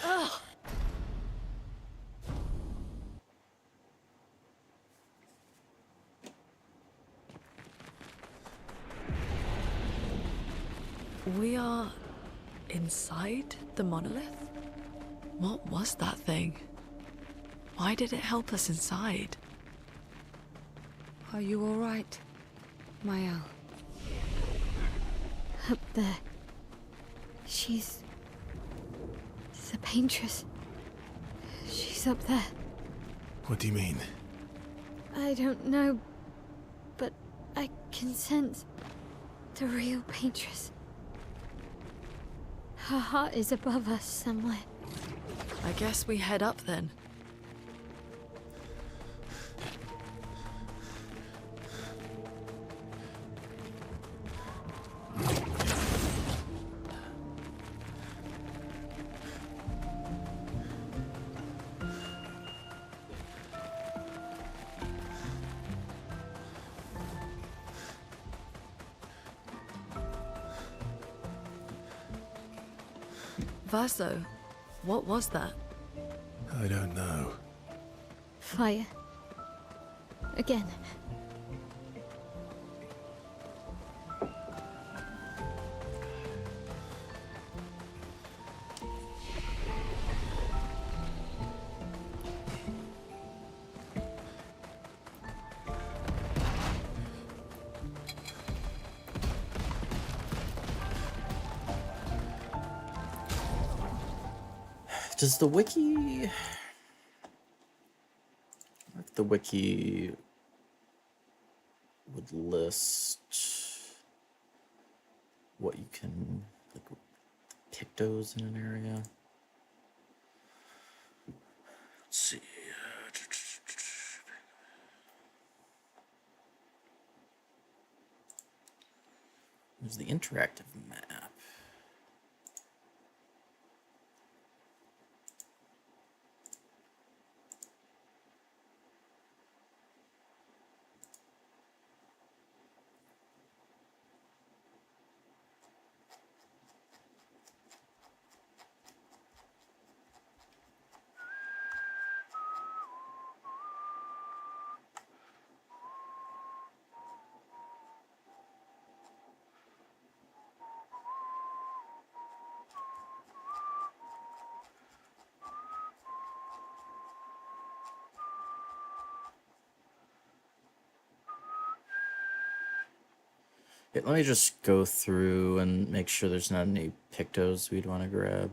Ugh. We are inside the monolith? What was that thing? Why did it help us inside? Are you all right, Mael? Up there. She's the paintress. She's up there. What do you mean? I don't know, but I can sense the real paintress. Her heart is above us somewhere. I guess we head up then. Vaso, what was that? I don't know. Fire. Again. Does the wiki... If the wiki would list what you can, like, pictos in an area. Let's see. There's the interactive map. Okay, let me just go through and make sure there's not any pictos we'd want to grab.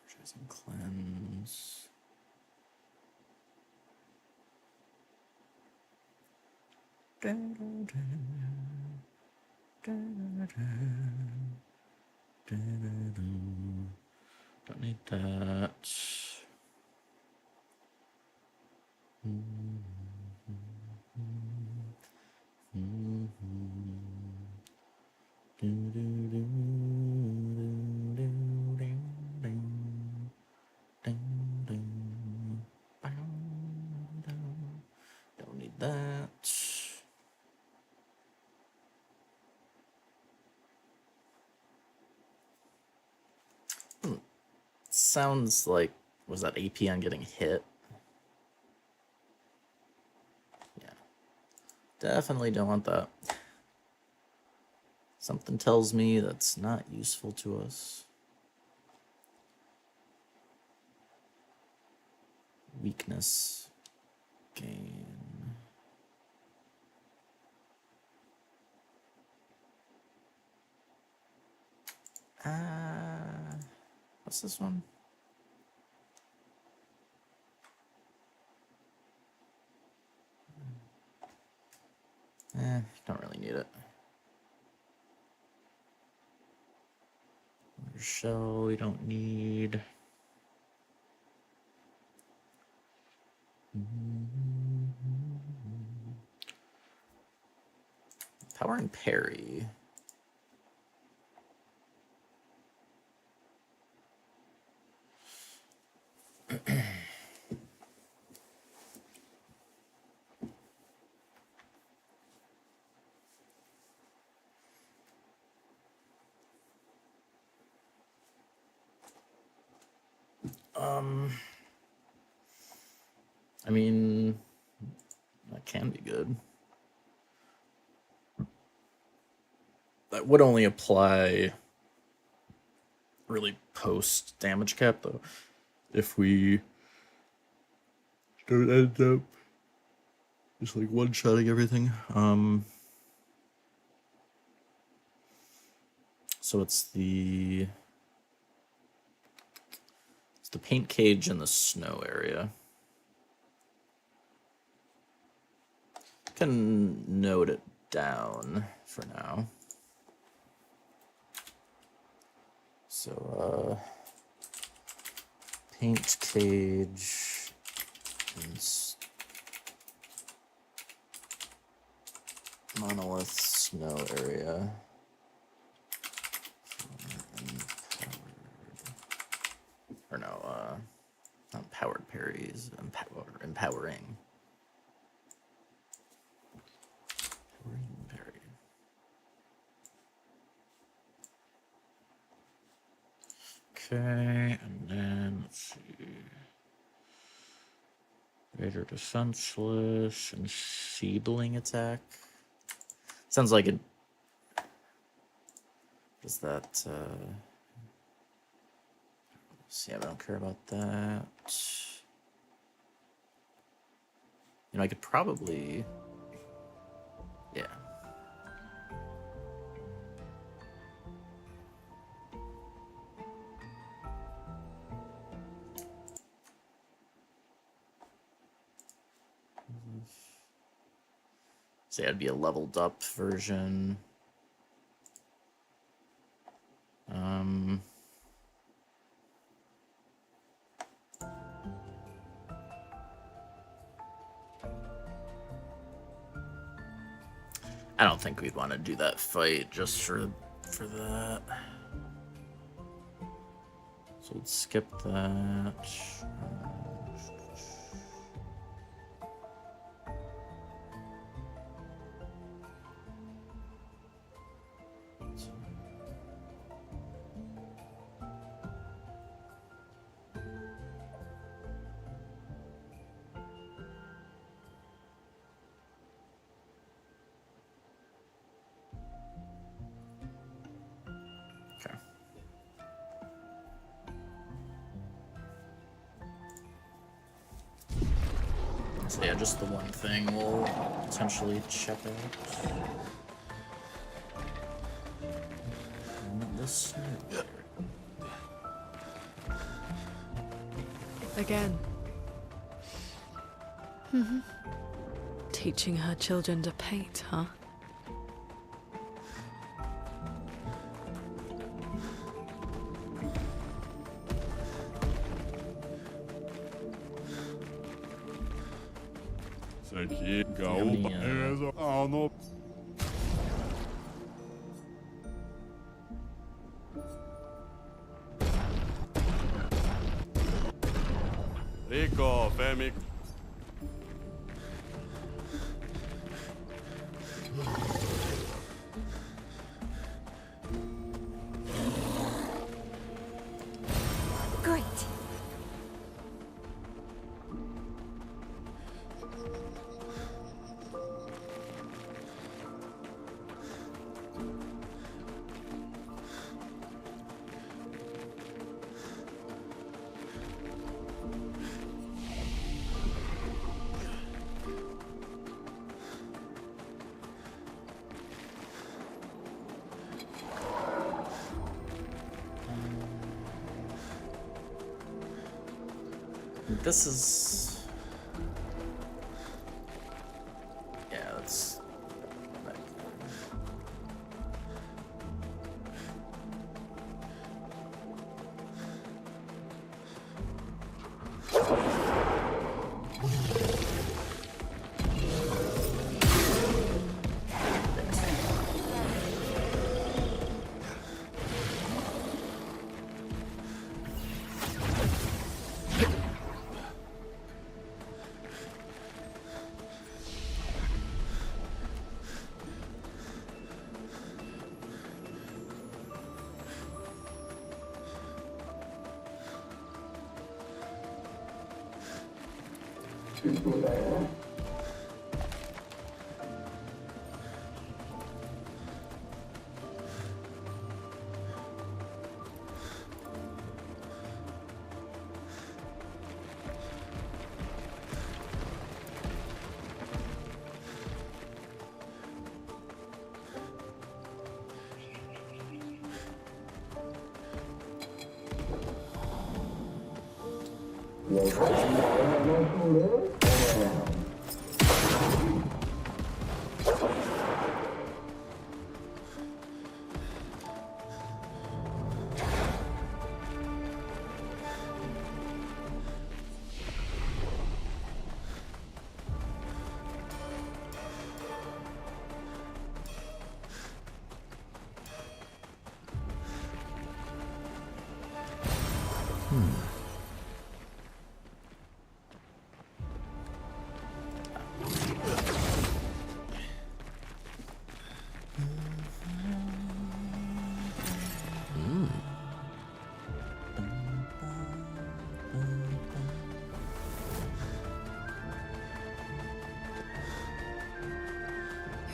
Choosing cleanse. Don't need that. Don't need that. Sounds like, was that AP on getting hit? Yeah. Definitely don't want that. Something tells me that's not useful to us. Weakness gain. What's this one? Don't really need it. Shell we don't need. Power and parry. I mean, that can be good. That would only apply really post damage cap though. If we don't end up just like one-shotting everything. So it's the paint cage in the snow area. Can note it down for now. So paint cage and monolith snow area. Or no, not powered parries, empowering. Empowering parry. Okay, and then let's see. Raider defenseless and seedling attack. Sounds like it. Does that? See, I don't care about that. You know, I could probably. Yeah. Say I'd be a leveled up version. I don't think we'd want to do that fight just for that. So let's skip that. So yeah, just the one thing we'll potentially check out. This Again. Teaching her children to paint, huh? Isso aqui, gaúba. Ah, não. Rico, Femi. Great. This is... Yeah, that's...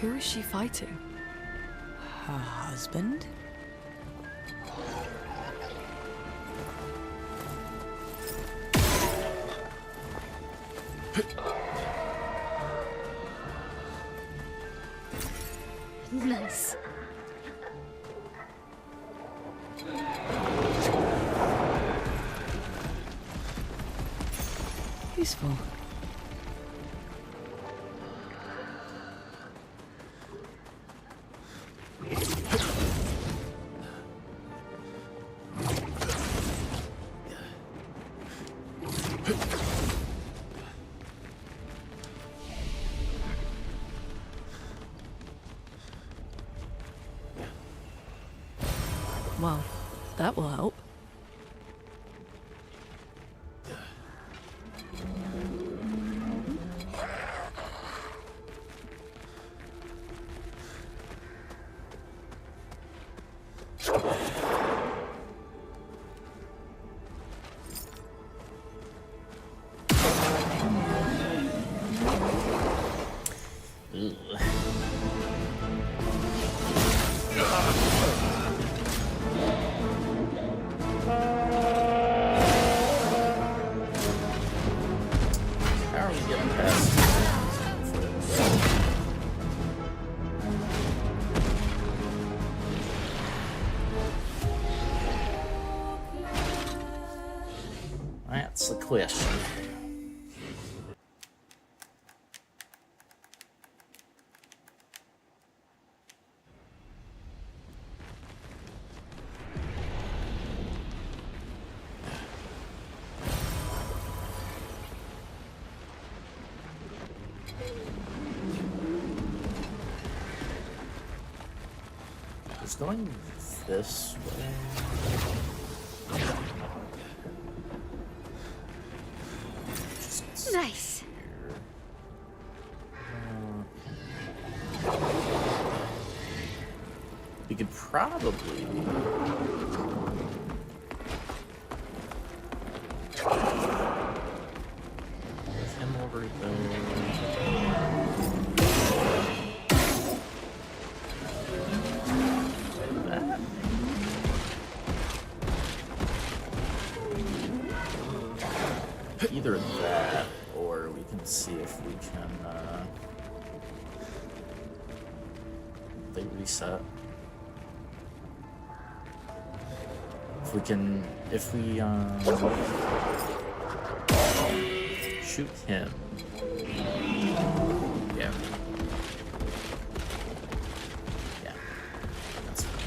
Who is she fighting? Her husband? Nice. Useful. Well, that will help. How are we getting past? That's the question. It's going this way. Nice. We could probably move him over there. Either that, or we can see if we can. They reset. If we shoot him. Yeah. Yeah. That's fine.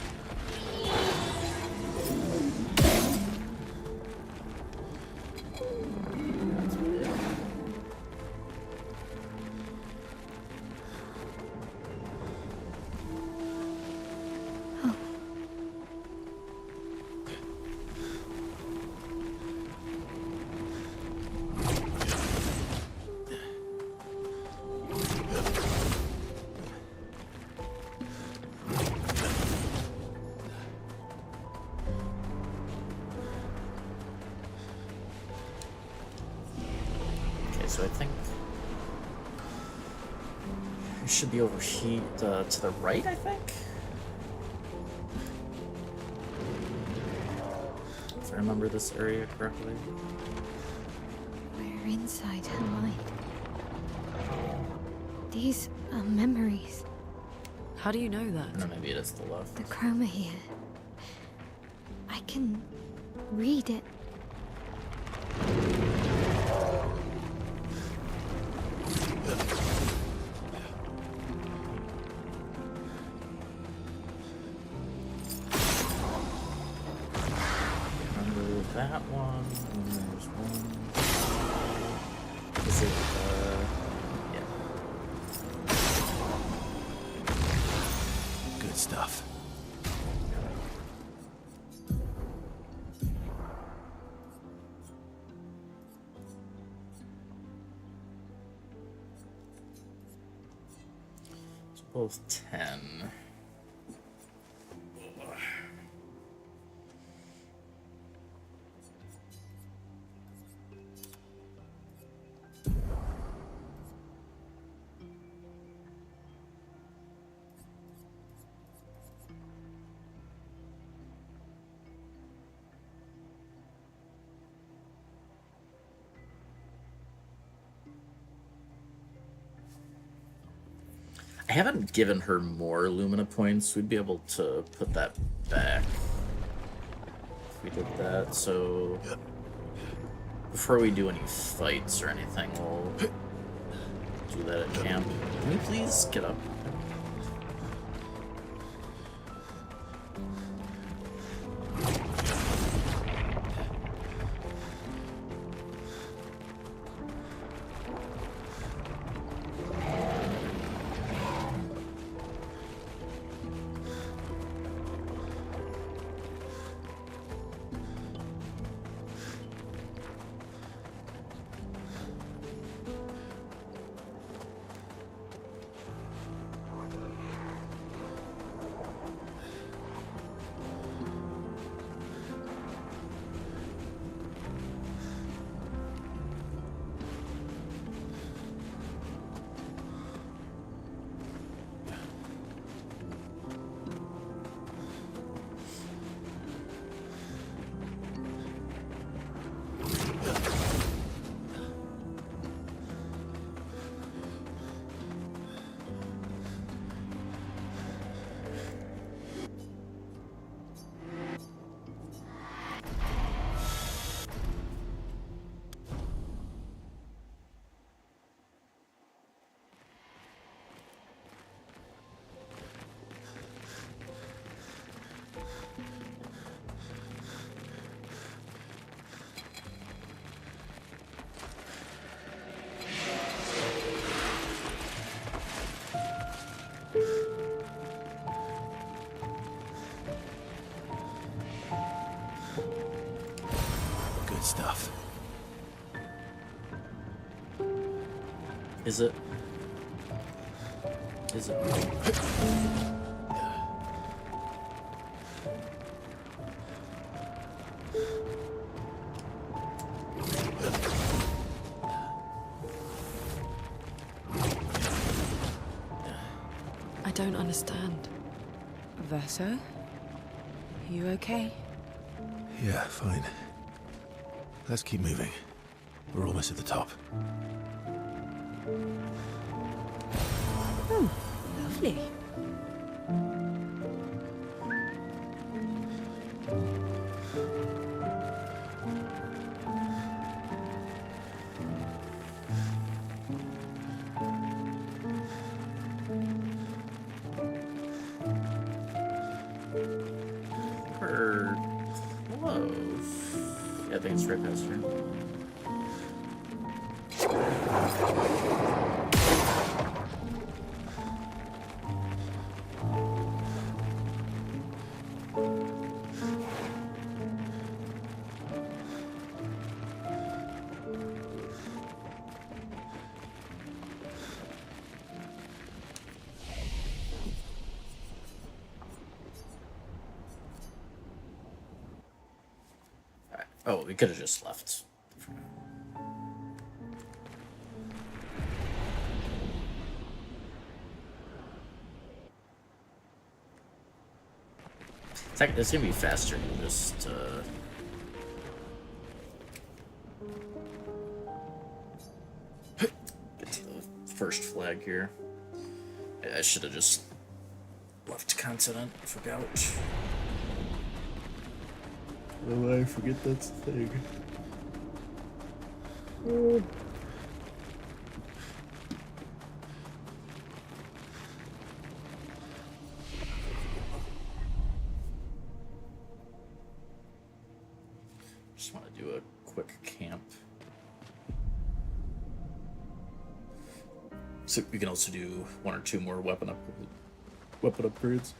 That's weird. So I think we should be overheat to the right, I think? If I remember this area correctly. We're inside Helllight. These are memories. How do you know that? No, maybe it is the left. The chroma here. I can read it. Remember that one, and there's one. Is it, yeah. Good stuff. It's both 10. I haven't given her more Lumina points. We'd be able to put that back if we did that. So before we do any fights or anything, we'll do that at camp. Can you please get up? Is it? Is it? I don't understand. Verso? You okay? Yeah, fine. Let's keep moving. We're almost at the top. Oh, lovely. Or close. Yeah, I think it's right past here. Alright. Oh, we could have just left. It's gonna be faster than just get to the first flag here. I should have just left continent. Forgot. Oh, I forget that's the thing. Just want to do a quick camp. So we can also do 1 or 2 more weapon upgrades.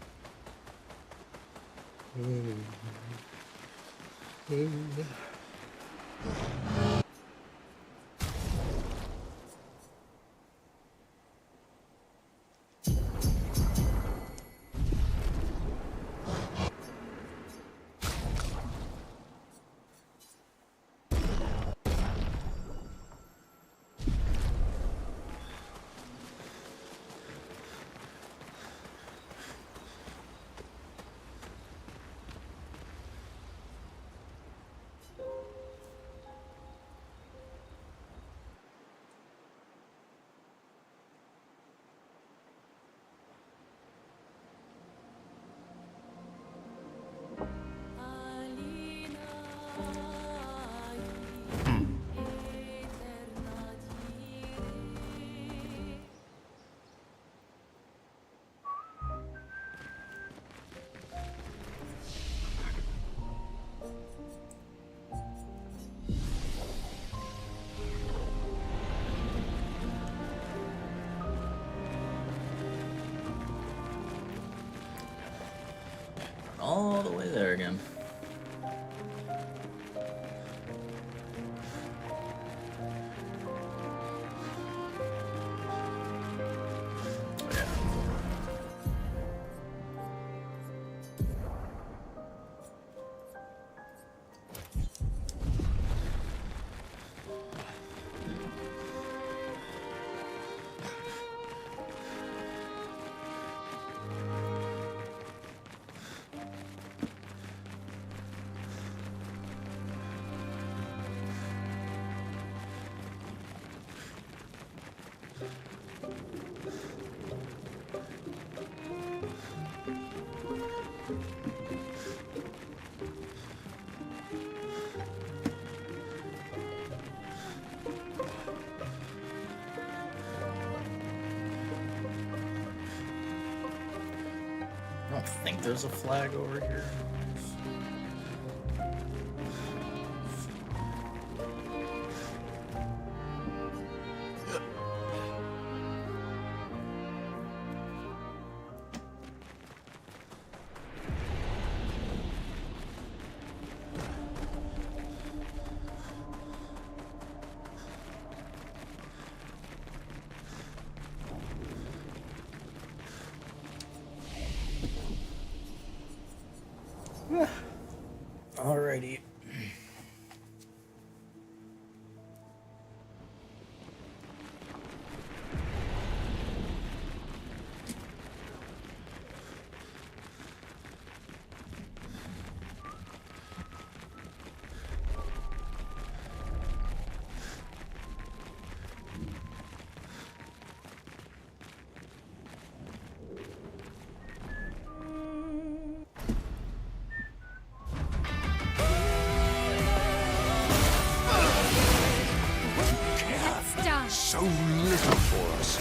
All the way there again. Oh, yeah. I don't think there's a flag over here. So little for us.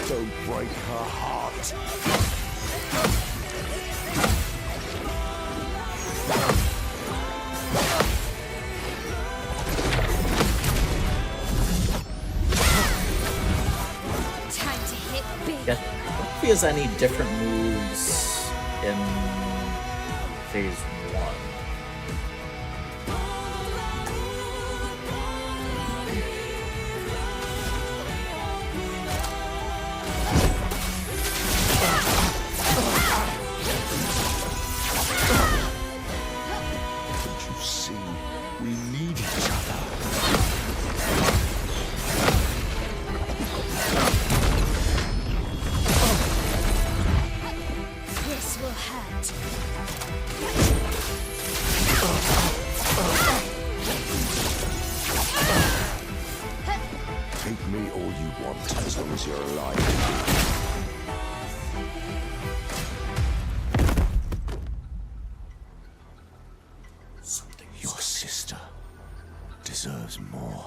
Don't break her heart. Time to hit big. Yeah. If he has any different moves in phase 1. Don't you see? We need each other. This will hurt. Take me all you want, as long as you're alive. Your sister deserves more.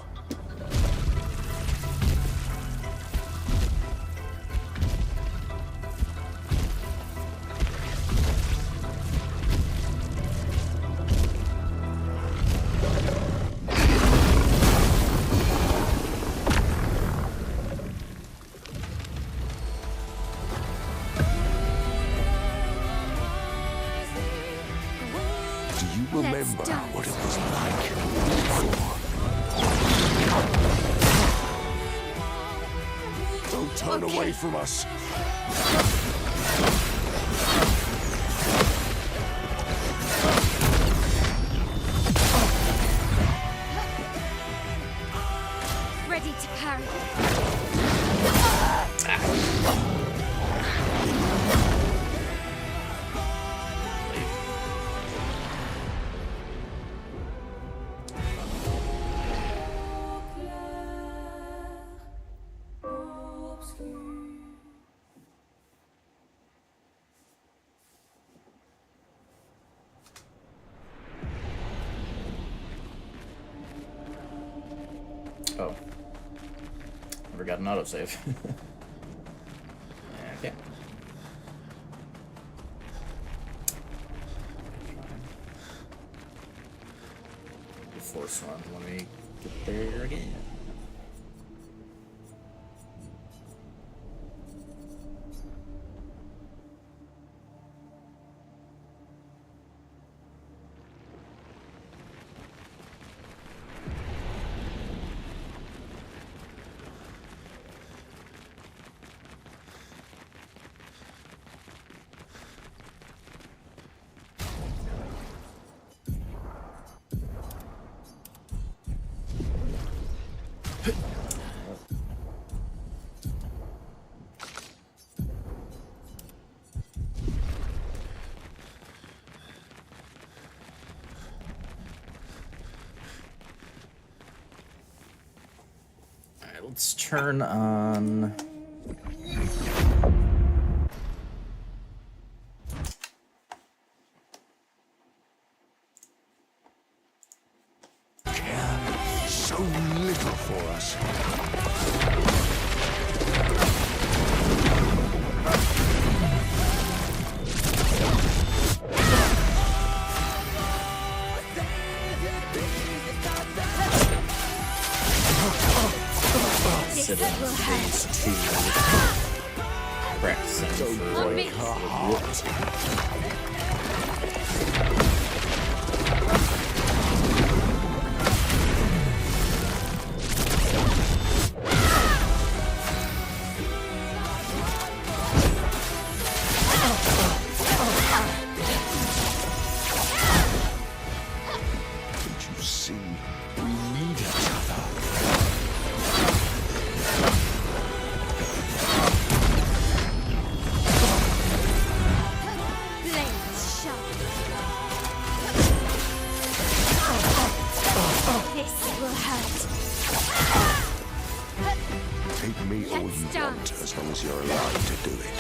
Do you remember dance. what it was like before? Don't turn away from us. Ready to parry. Oh. Never got an autosave. Okay. The force one. Let me get there again. Alright, let's turn on. So little for us. Sit in phase 2. Practicing for Break her heart. Don't you see? We need each other. Blades sharp. This will hurt. Hate me all Let's you dance. want, as long as you're allowed to do it.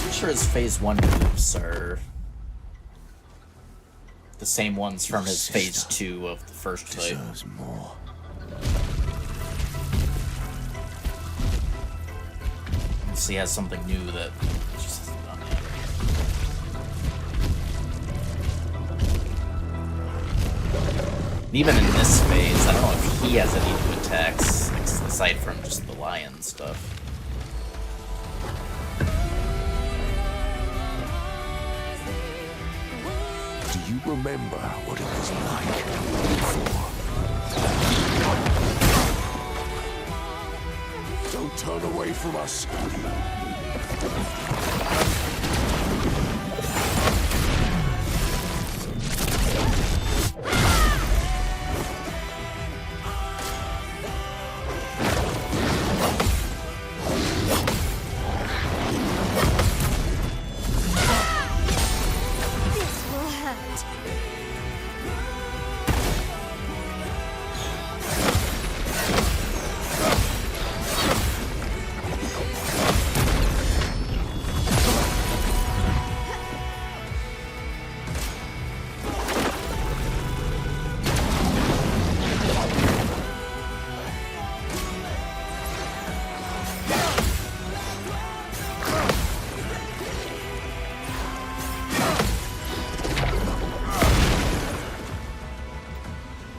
I'm sure his phase 1 moves are the same ones from his phase 2 of the first fight. Deserves more. Unless he has something new that just hasn't done yet. And even in this phase, I don't know if he has any new attacks aside from just the lion stuff. Do you remember what it was like before? Don't turn away from us. This will hurt.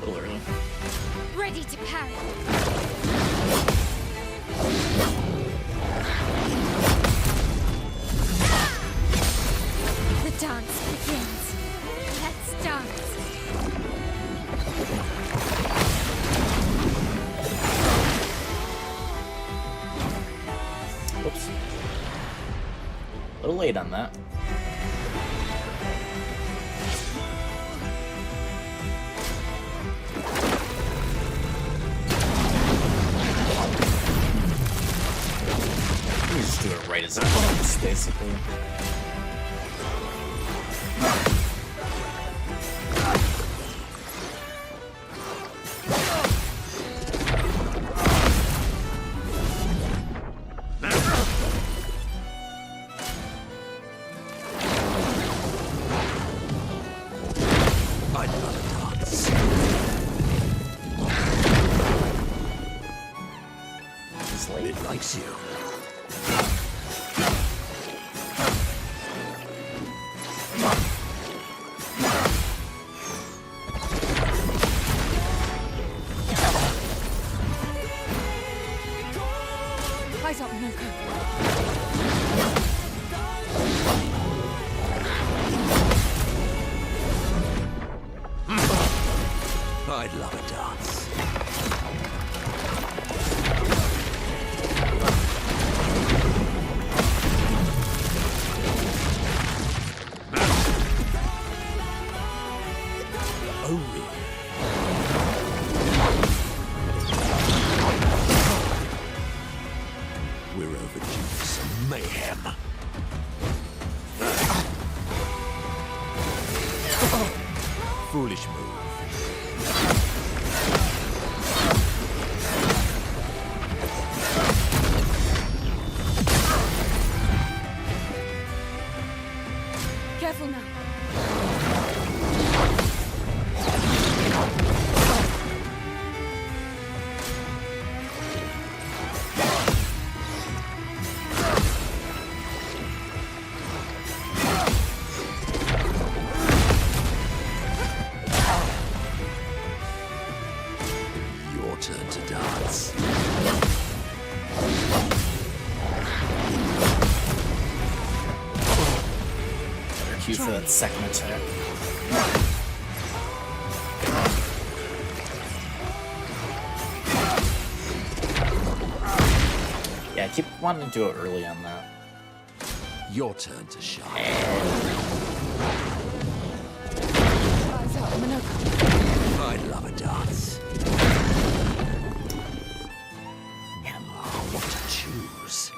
A little early. Ready to parry. The dance begins. Let's dance. Whoops. A little late on that. You just do it right as it comes, basically. I love dance. It's late. It likes you. Eyes up, Minoko. I'd love a dance. Oh, really? We're overdue for some mayhem. Foolish move. Careful now. Your turn to dance. Better cue for that second attack. Yeah, I keep wanting to do it early on that. Your turn to shine. Eyes up, Minoko. I'd love a dance. Man, What to choose?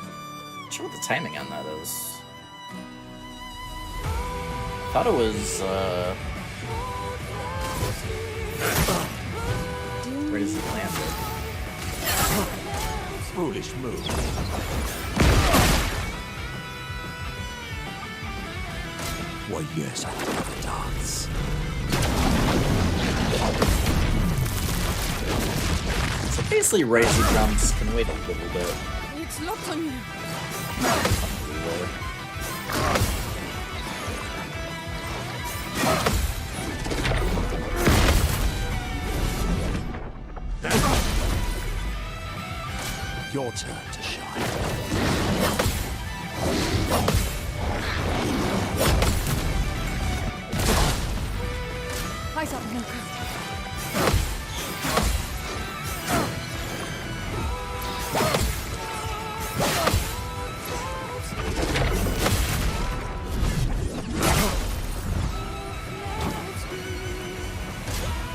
Not sure what the timing on that is. Thought it was right as it landed. Foolish move. Why, yes, I love the dance. So basically, right as he jumps, can wait a little bit. It's locked on you. Your turn to shine. Eyes up, Minoko.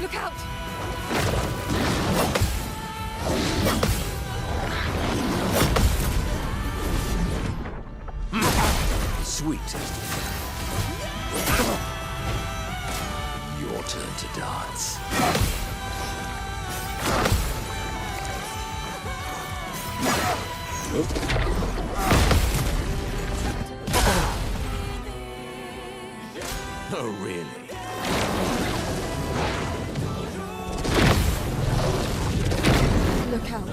Look out! Sweet. Your turn to dance. Oh, really? Look out.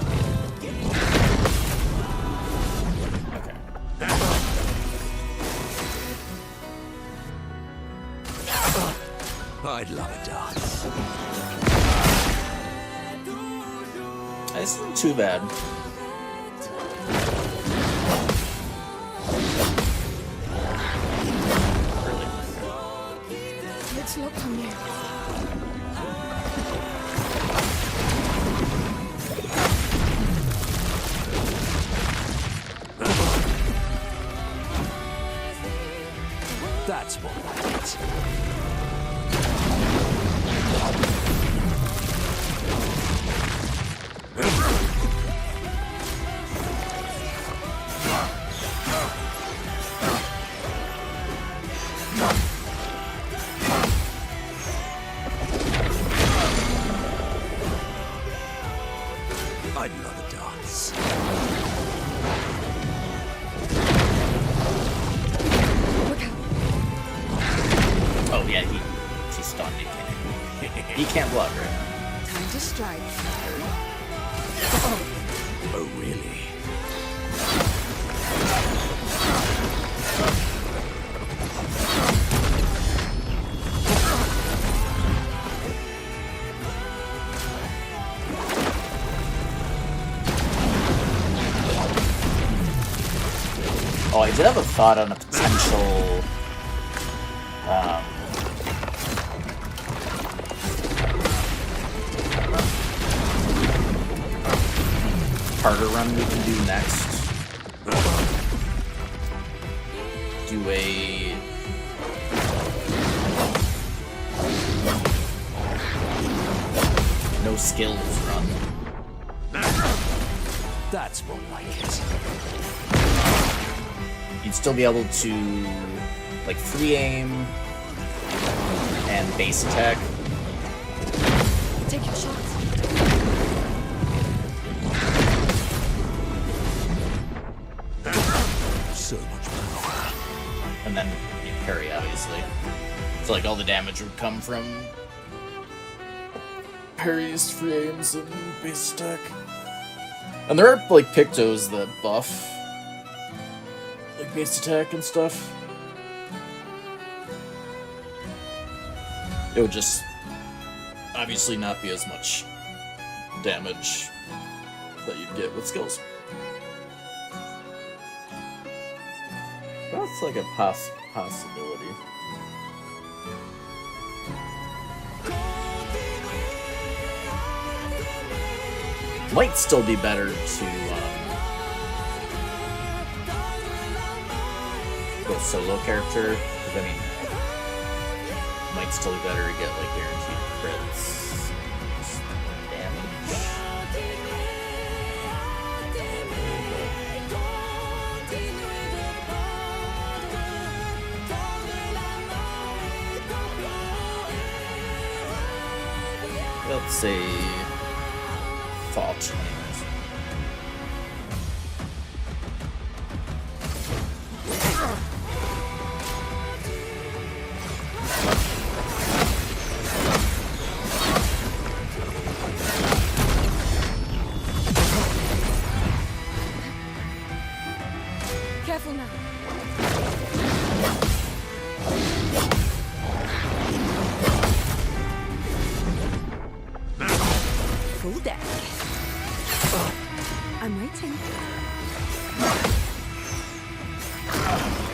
I'd love a dance. This isn't too bad. It's locked on you. That's more like it. I'd love a dance. Look out. Oh yeah, he's stunned. He can't block right now. Time to strike. Oh, really? Oh, I did have a thought on a potential harder run we can do next. Do a no skills run. That's more like it. You'd still be able to like free aim and base attack. Take your shots. So much power. And then you parry, obviously. So like all the damage would come from parries, free aims, and base attack. And there are like Pictos that buff like base attack and stuff. It would just obviously not be as much damage that you'd get with skills. That's like a possibility. Might still be better to go solo character, because I mean, might still be better to get like guaranteed crits, damage. That's a thought. Anyways. Careful now. Full deck. I'm waiting.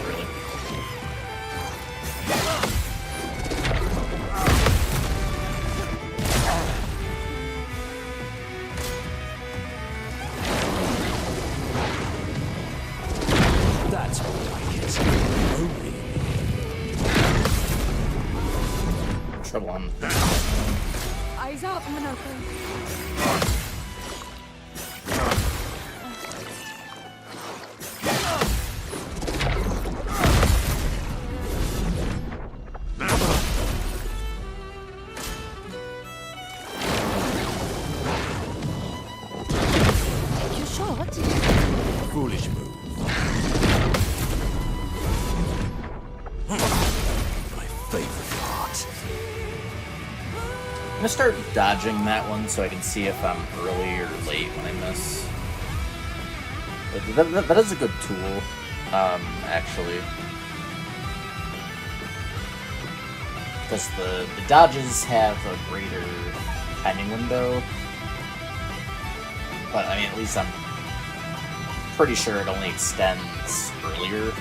Really. That's more like it. Only Trouble on. Eyes up, Minako. Take your shot. foolish move. My favorite part. I'm gonna start dodging that one so I can see if I'm early or late when I miss. That is a good tool, actually. Because the dodges have a greater timing window. But, I mean, at least I'm pretty sure it only extends earlier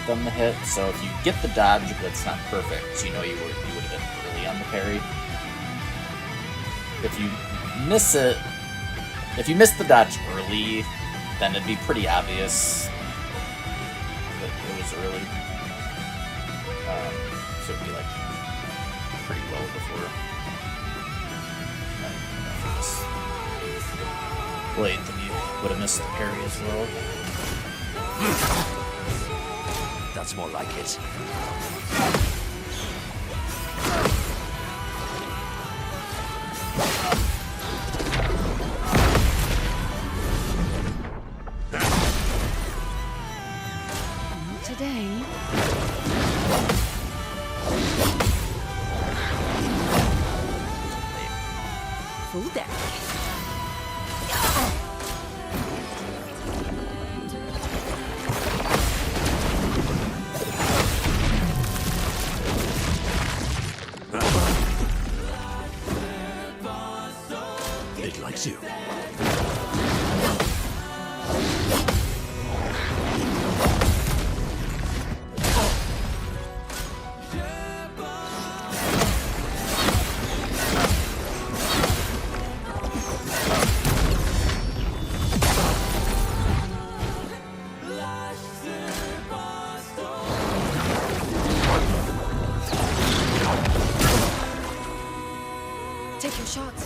than the hit. So if you get the dodge, but it's not perfect, you know you would have been early on the parry. If you miss it, if you miss the dodge early, then it'd be pretty obvious that it was early. So it'd be like pretty well before. If it was late, then you would have missed the parry as well. That's more like it. Not today. Full deck. It likes you. Take your shots.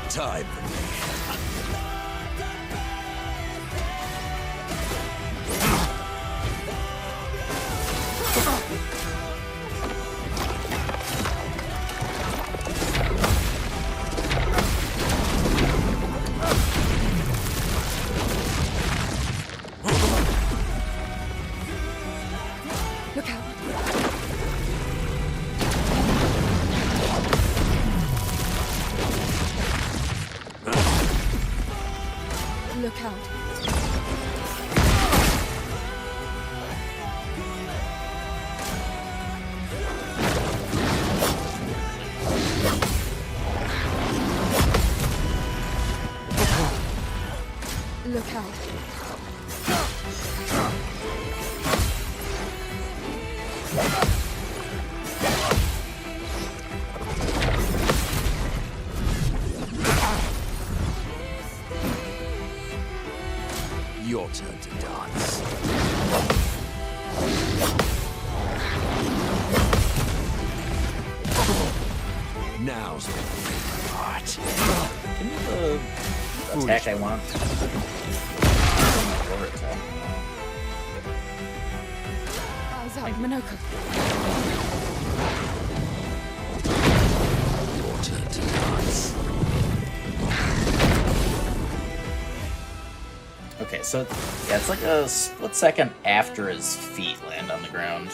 Time for me. Look out. Look out. Look out. Your turn to dance. Give me the attack I want. Or attack. Eyes out, Minoko. Okay, so yeah, it's like a split second after his feet land on the ground.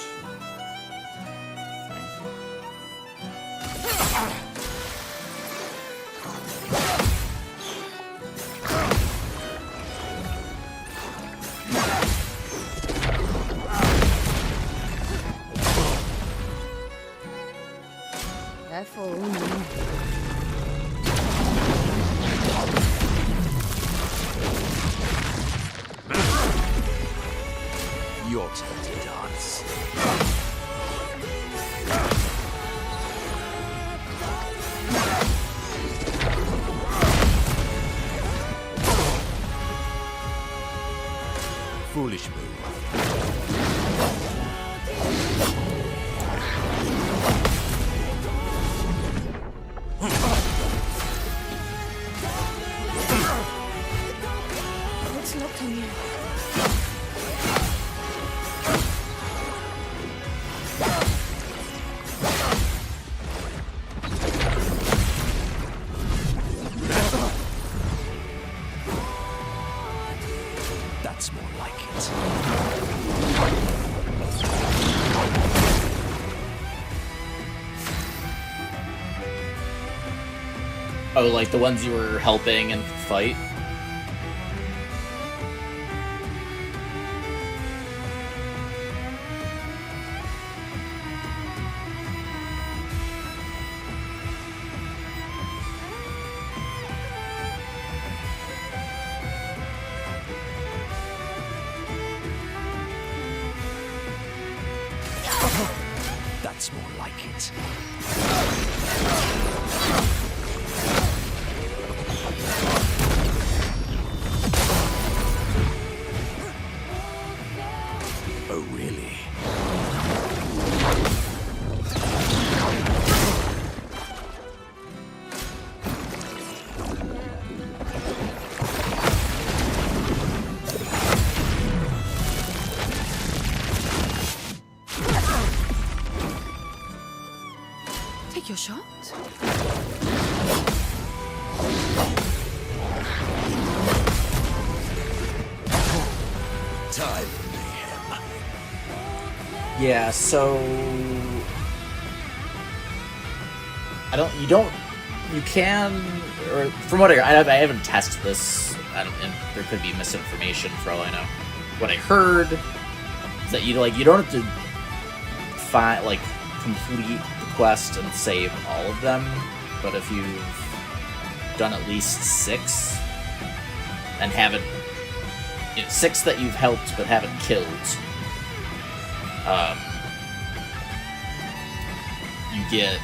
Careful. Your turn to dance. Foolish move. It's locked on you. That's more like it. Oh, like the ones you were helping and fight? That's more like it. Oh, really? Take your shot. Time for mayhem. Yeah, so you can, or from what I haven't tested this, and there could be misinformation for all I know. What I heard is that you don't have to complete the quest and save all of them, but if you've done at least 6 and haven't, 6 that you've helped but haven't killed, you get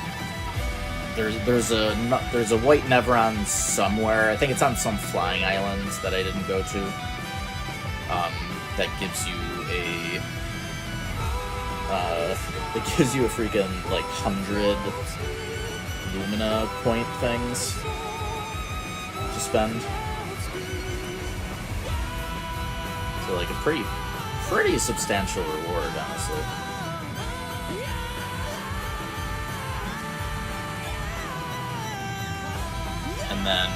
there's a white Nevron somewhere. I think it's on some flying islands that I didn't go to. That gives you a freaking like 100 Lumina point things to spend. So like a pretty substantial reward, honestly. And then,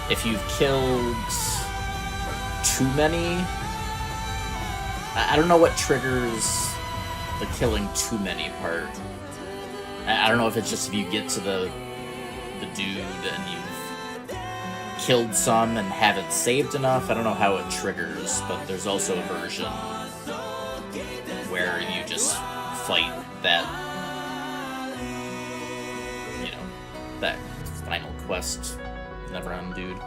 if you've killed too many, I don't know what triggers the killing too many part. I don't know if it's just if you get to the dude and you've killed some and haven't saved enough. I don't know how it triggers, but there's also a version where you just fight that, that final quest Neverend dude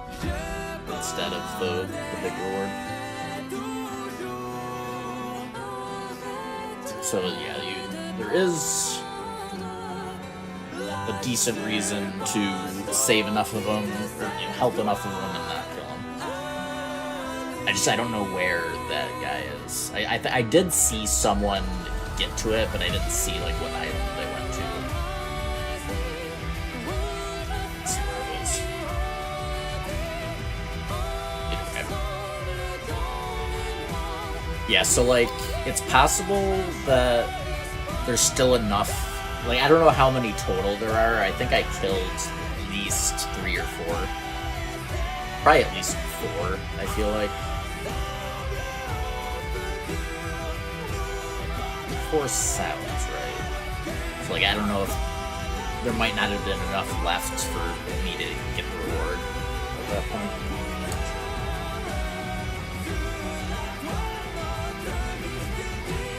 instead of the big reward. So yeah, there is a decent reason to save enough of them, or help enough of them and not kill them. I don't know where that guy is. I did see someone get to it, but I didn't see like what item they went to. Yeah, so like it's possible that there's still enough. Like I don't know how many total there are. I think I killed at least 3 or 4. Probably at least 4. I feel like 4 sounds right. So like I don't know if there might not have been enough left for me to get the reward at that point.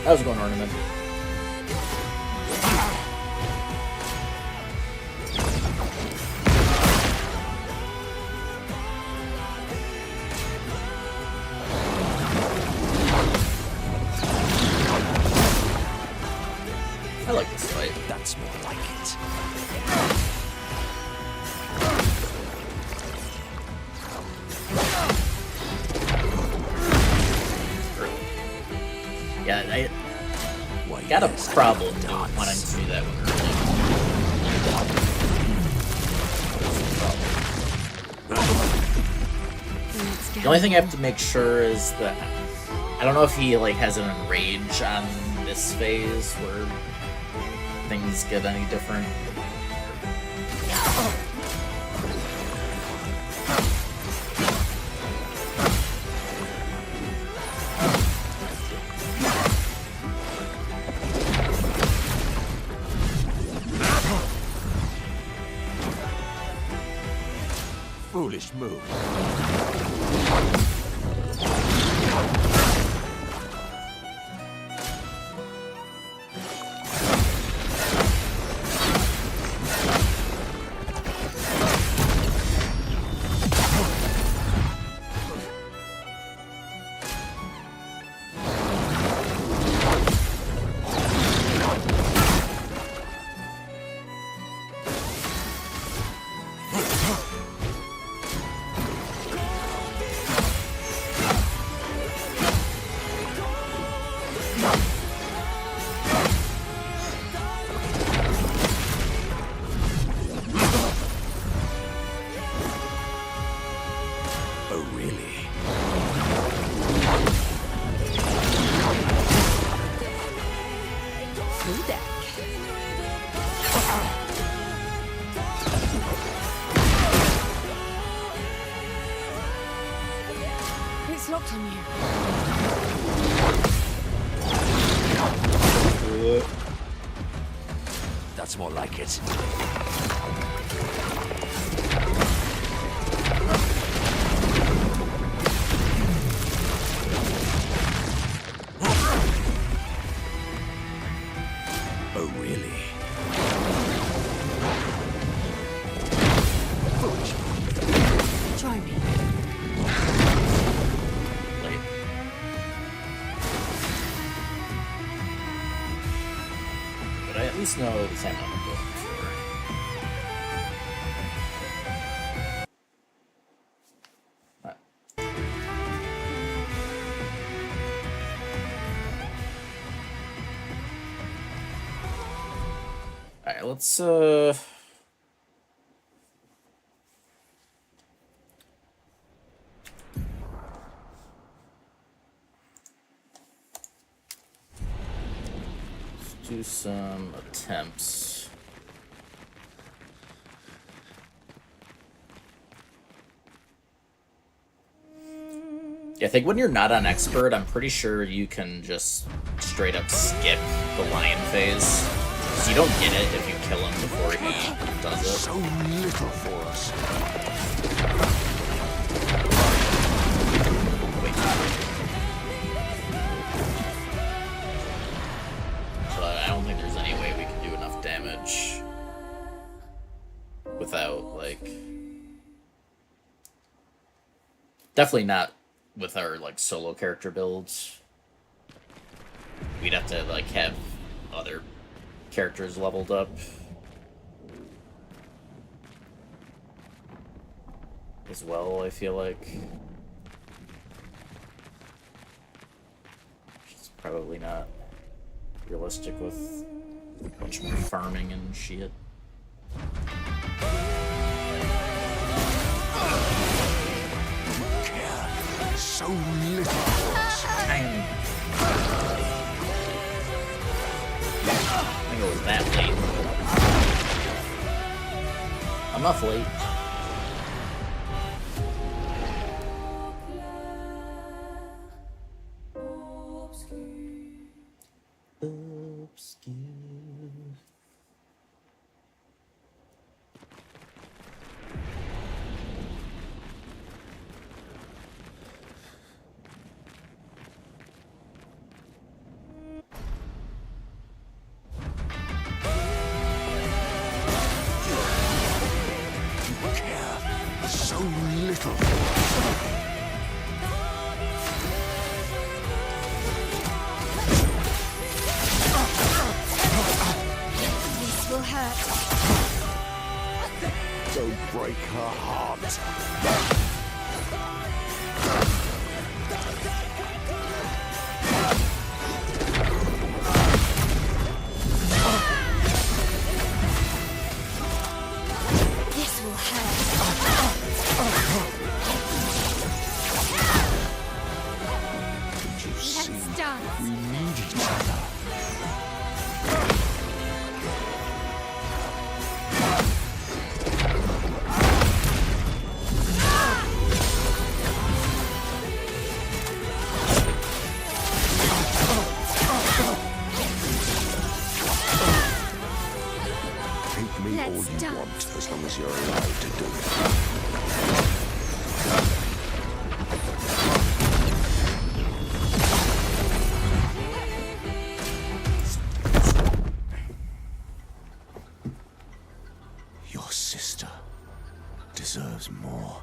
How's it going, Ornament? I like this fight. That's more like it. Yeah, I got a problem wanting to do that one early. The only thing I have to make sure is that I don't know if he like has an enrage on this phase where things get any different. Foolish move. Oh, really? Full deck. It's locked on you. That's more like it. Oh, really? Try me. Late. But I at least know the same number going for. Alright, let's do some attempts. Yeah, I think when you're not on expert, I'm pretty sure you can just straight up skip the lion phase. Because you don't get it if you kill him before he does it. So little for us. Wait. But I don't think there's any way we can do enough damage without, like... Definitely not with our, like, solo character builds. We'd have to, like, have other characters leveled up as well, I feel like. It's probably not realistic with a bunch more farming and shit. So little for us. Enough late. So little. This will hurt. Don't break her heart. This will hurt. Don't you see? Let's dance. We need each other. Take me all Let's you dance. want, as long as you're alive to do it. Your sister deserves more.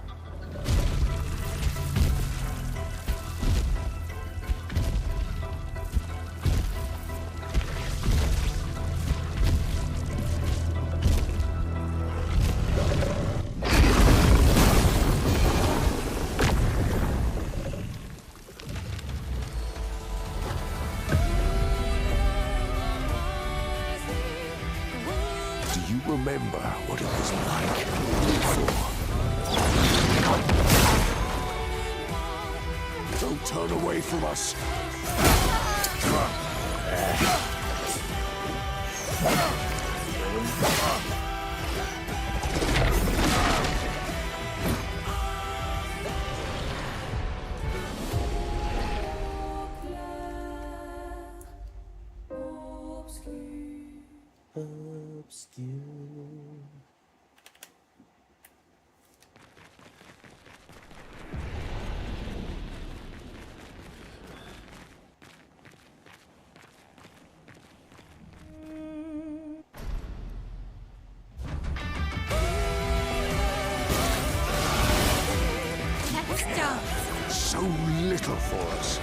Do you remember what it was like before? Don't turn away from us. Let's dance. So little for us.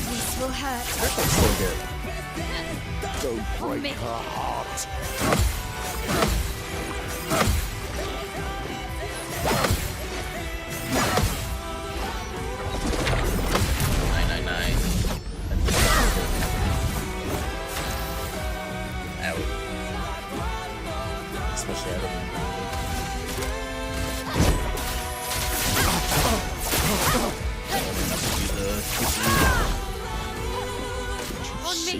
This will hurt. So good. Don't break me. her heart. Nine, nine, nine. Out. Especially out of On me.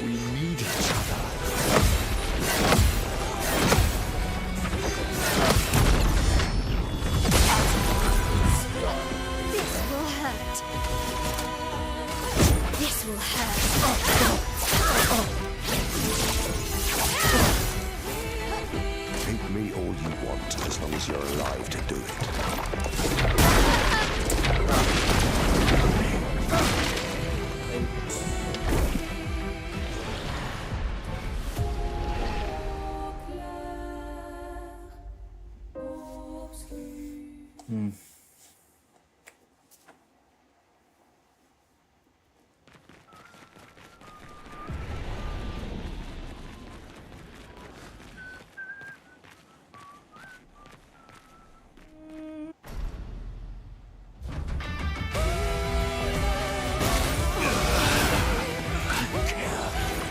We need each other. This will hurt. This will hurt. Take me all you want, as long as you're alive to do it.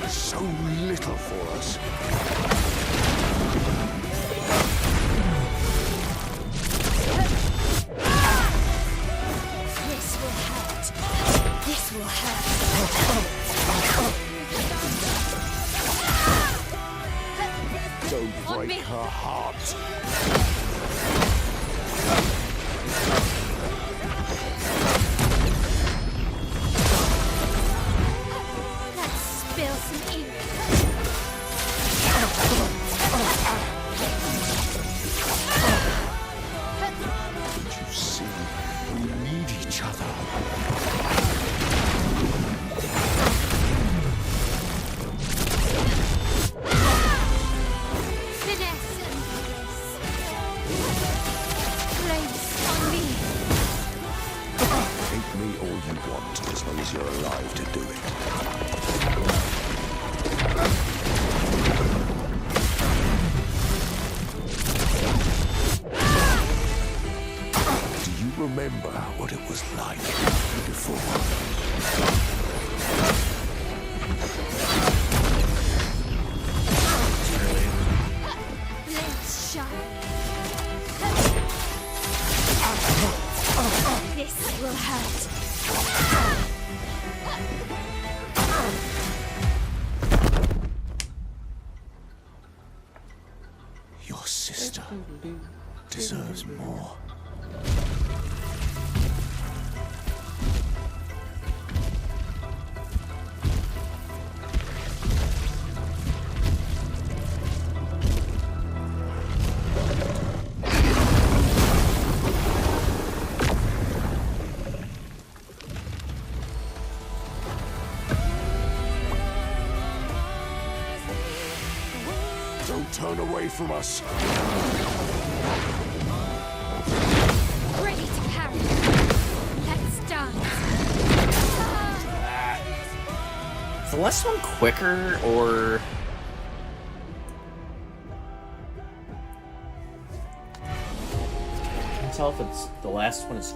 So little for us. heart. Let's spill some ink. Don't you see? We need each other. Finesse and grace. Place on me. Hate me all you want, as long as you're alive to do it. Do you remember what it was like before? Blades sharp. This will hurt. Your sister deserves more. Don't turn away from us. Ready to carry. Let's dance. Is the last one quicker, or... I can tell if it's the last one is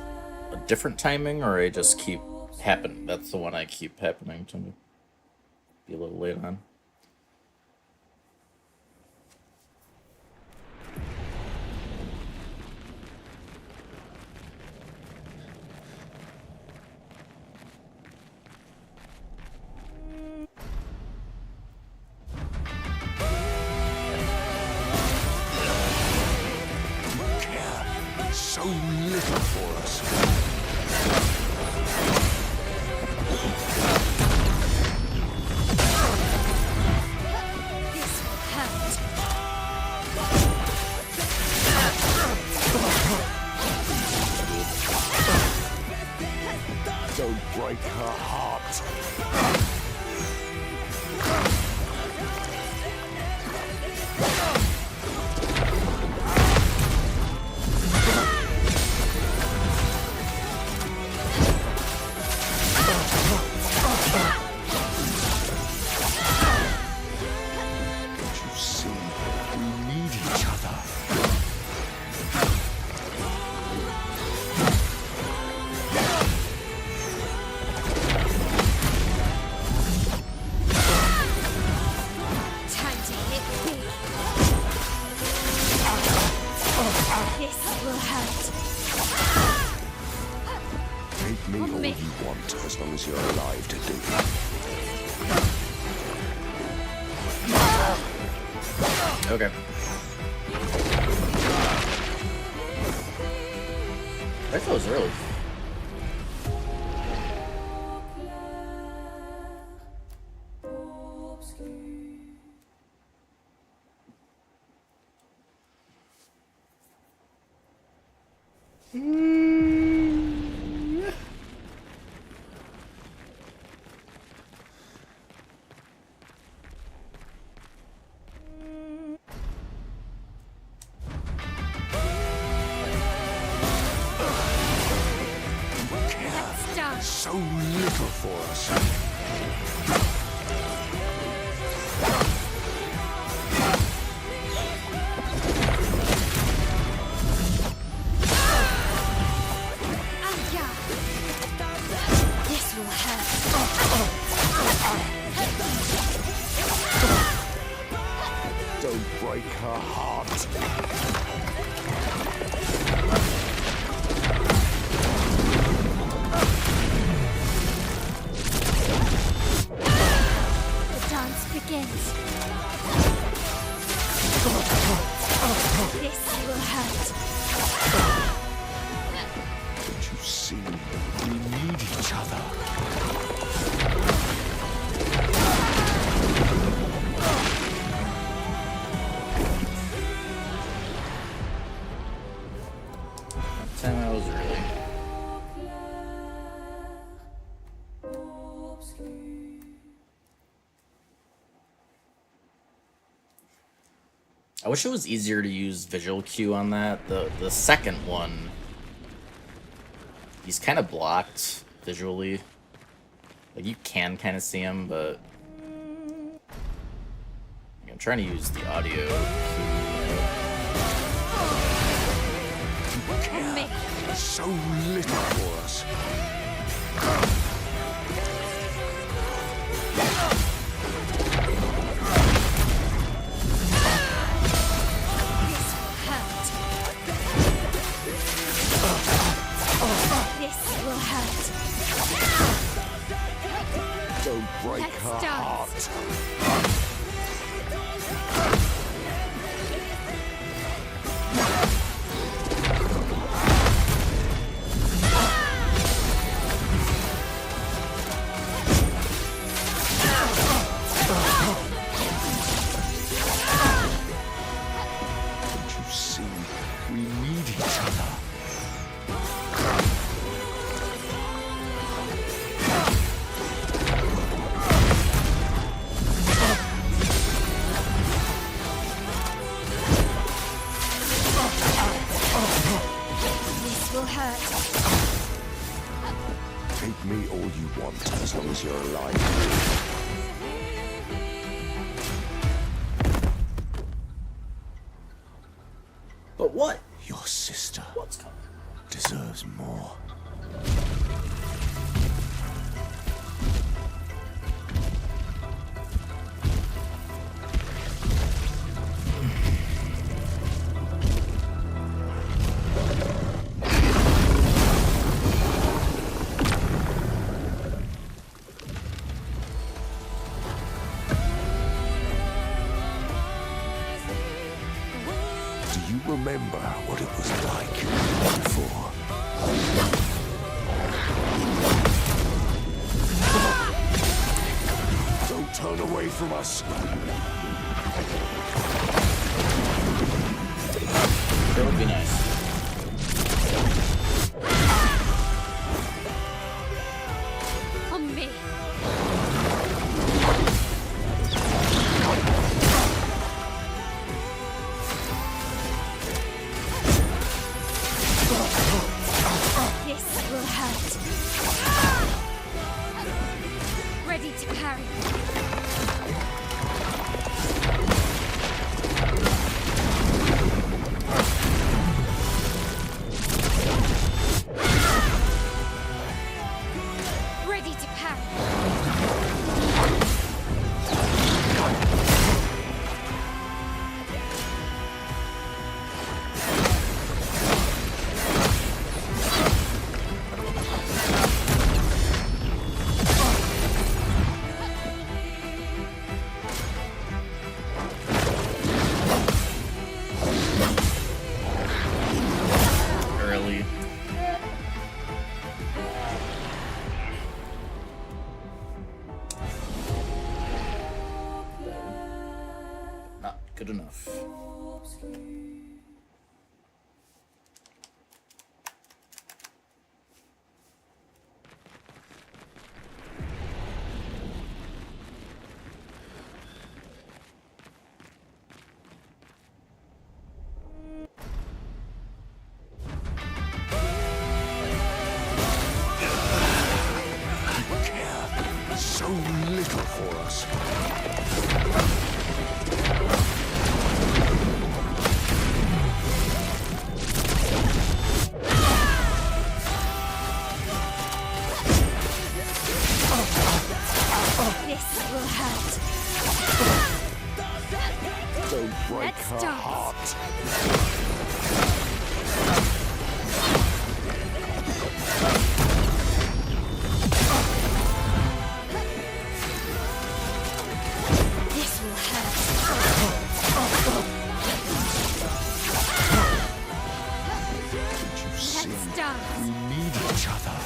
a different timing, or I just keep happening. That's the one I keep happening to me. Be a little late on. So little for us. This will hurt. Don't break her heart. Don't you see? We need each other. Time to hit big. This will hurt. Take me all me. you want, as long as you're alive to do it. Okay. I thought it was early. Let's dance. So little for us. Aya. This will hurt. Don't break her heart. time I was early. I wish it was easier to use visual cue on that. The second one, he's kind of blocked visually. Like you can kind of see him, but I'm trying to use the audio. So little for us. This will hurt. Don't break her heart. Don't you see? We need each other. This will hurt. Take me all you want, as long as you're alive. But what? Your sister What's coming? deserves more. Do you remember what it was like before? Don't turn away from us. That would be nice. On me. This will hurt. Ready to carry. Ready to carry. Early. Not good enough. So little for us. This will hurt. Don't break Let's her dance. heart. This will hurt. Don't you see? Let's dance. We need each other.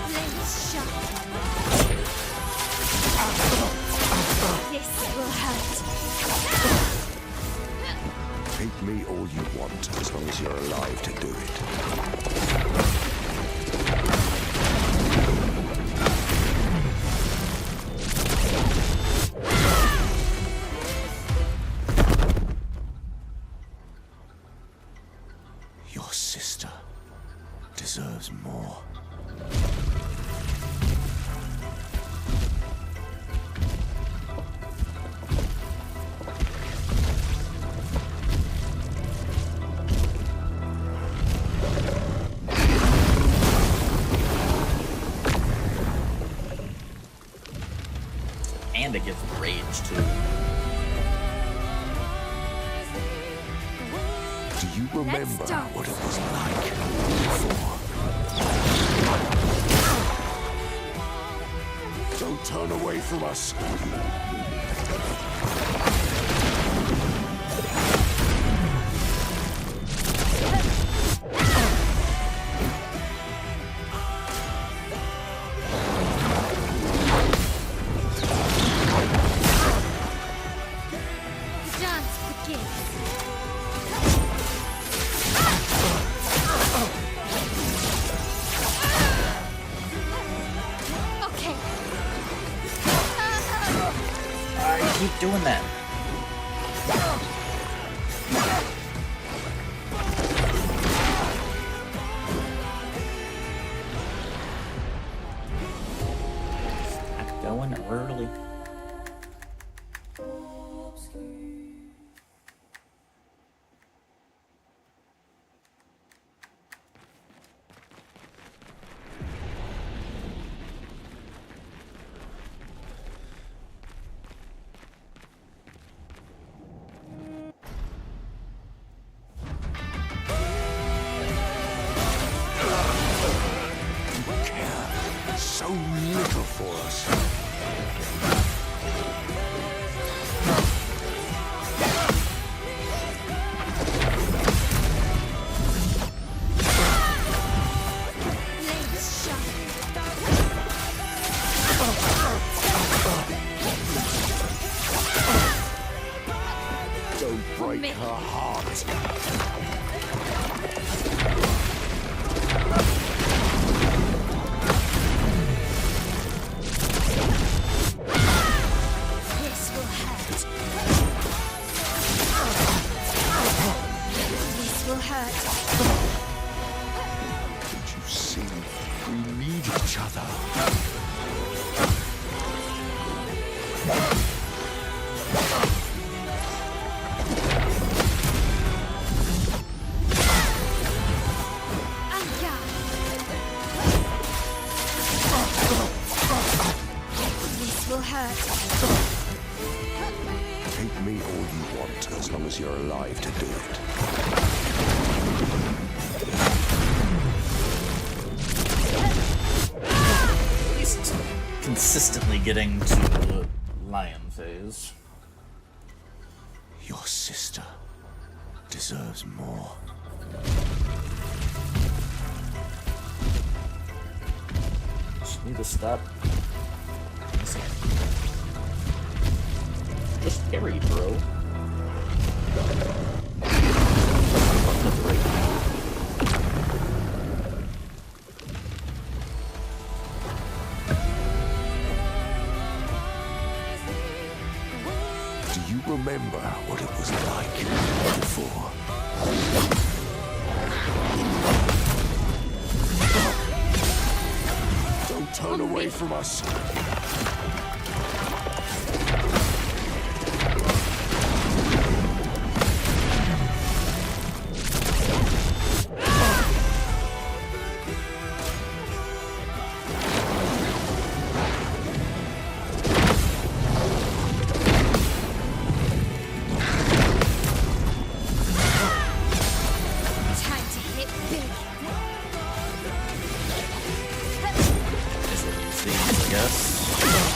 Flames shut. will hurt. Hate me all you want, as long as you're alive to do it. Your sister deserves more. And it gives rage too. Do you remember start. what it was like before? Don't turn away from us. The dance begins. Okay. I keep doing that. Stop going early. So little for us. Flames shine. Don't break Me. her heart. This will hurt. This will hurt. Don't you see? We need each other. Aya. This will hurt. Hate me all you want, as long as you're alive to do it. At least consistently getting to the lion phase. Your sister deserves more. Just need to stop. Just scary, bro. Do you remember what it was like before? Don't turn away from us. Time to hit big. These, I guess.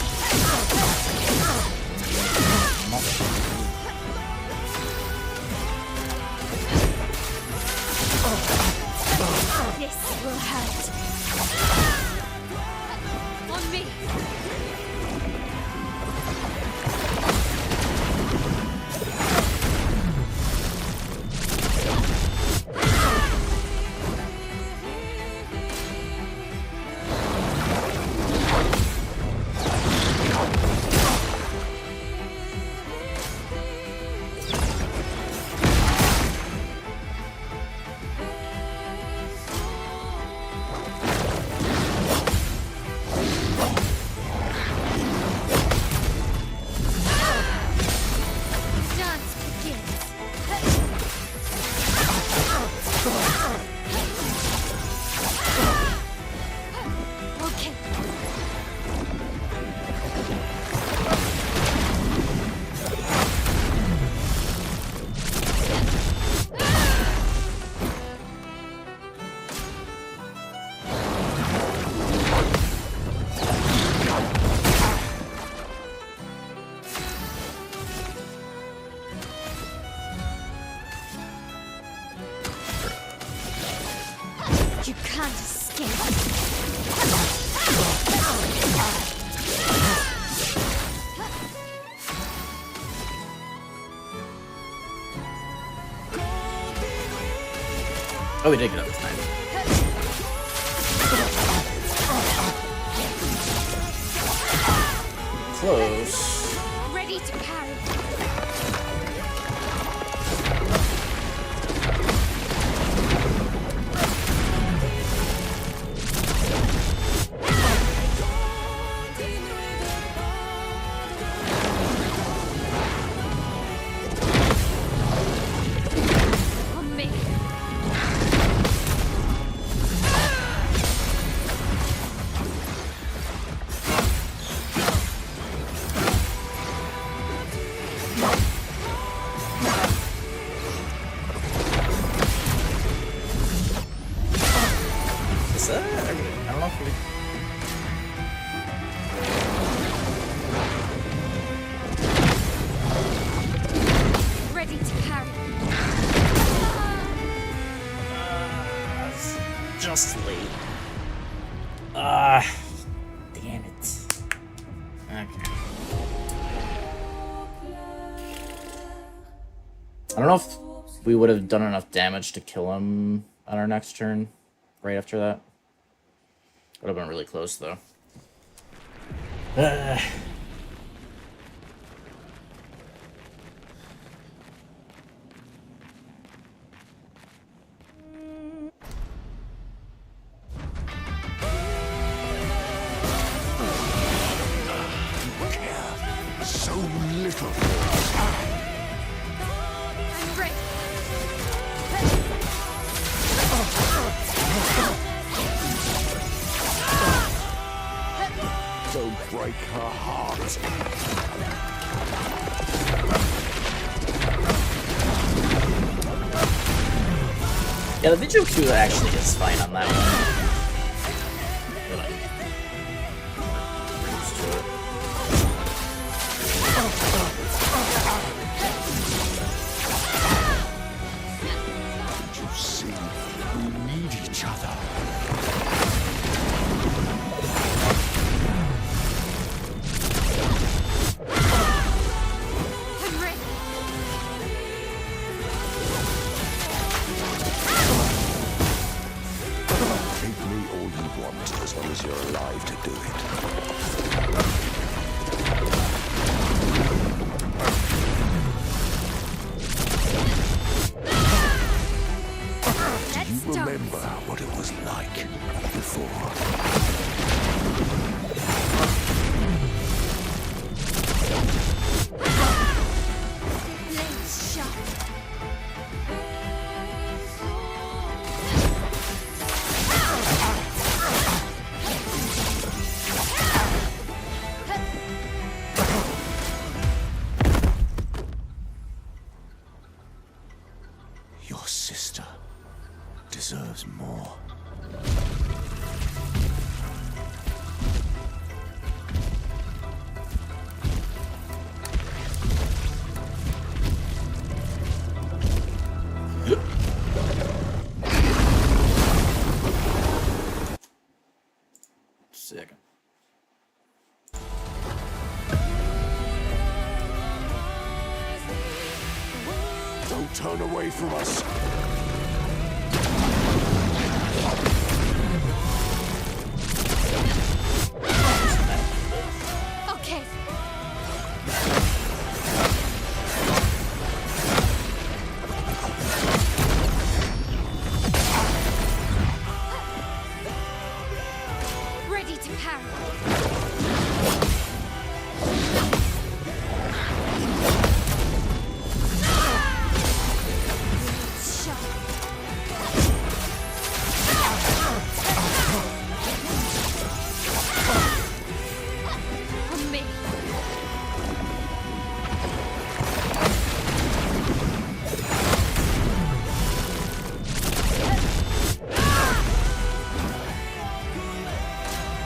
Oh, we did get up this time. Close. Ready to carry. On me. Is that? I don't know if we. Ready to carry. Just late. Damn it. Okay. I don't know if we would have done enough damage to kill him on our next turn. Right after that. Would have been really close though. So little. I'm ready. Don't break her heart. Yeah, the Vigil Q actually is fine on that one. Used to it. Don't you see? We need each other. I'm ready. Take me all you want, as long as you're alive to do it. Let's You start. remember what it was like before. Blades sharp. Your sister deserves more. Sick. Don't turn away from us. Okay. Ready to carry. Sharp. On me.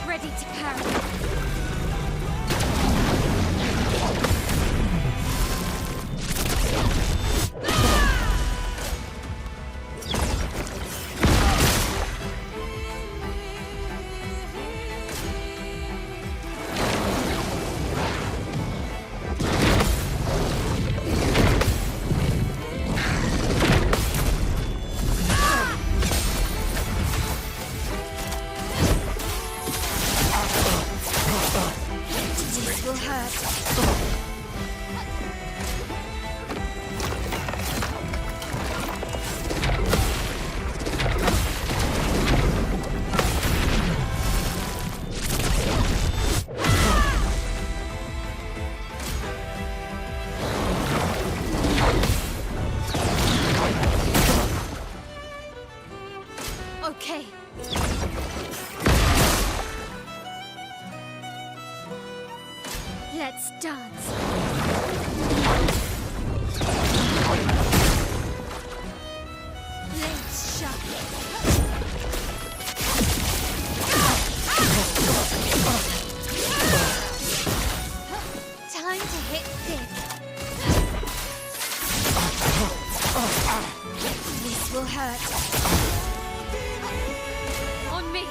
Ready to carry. Let's dance. Blades sharp. Time to hit big. This will hurt. On me.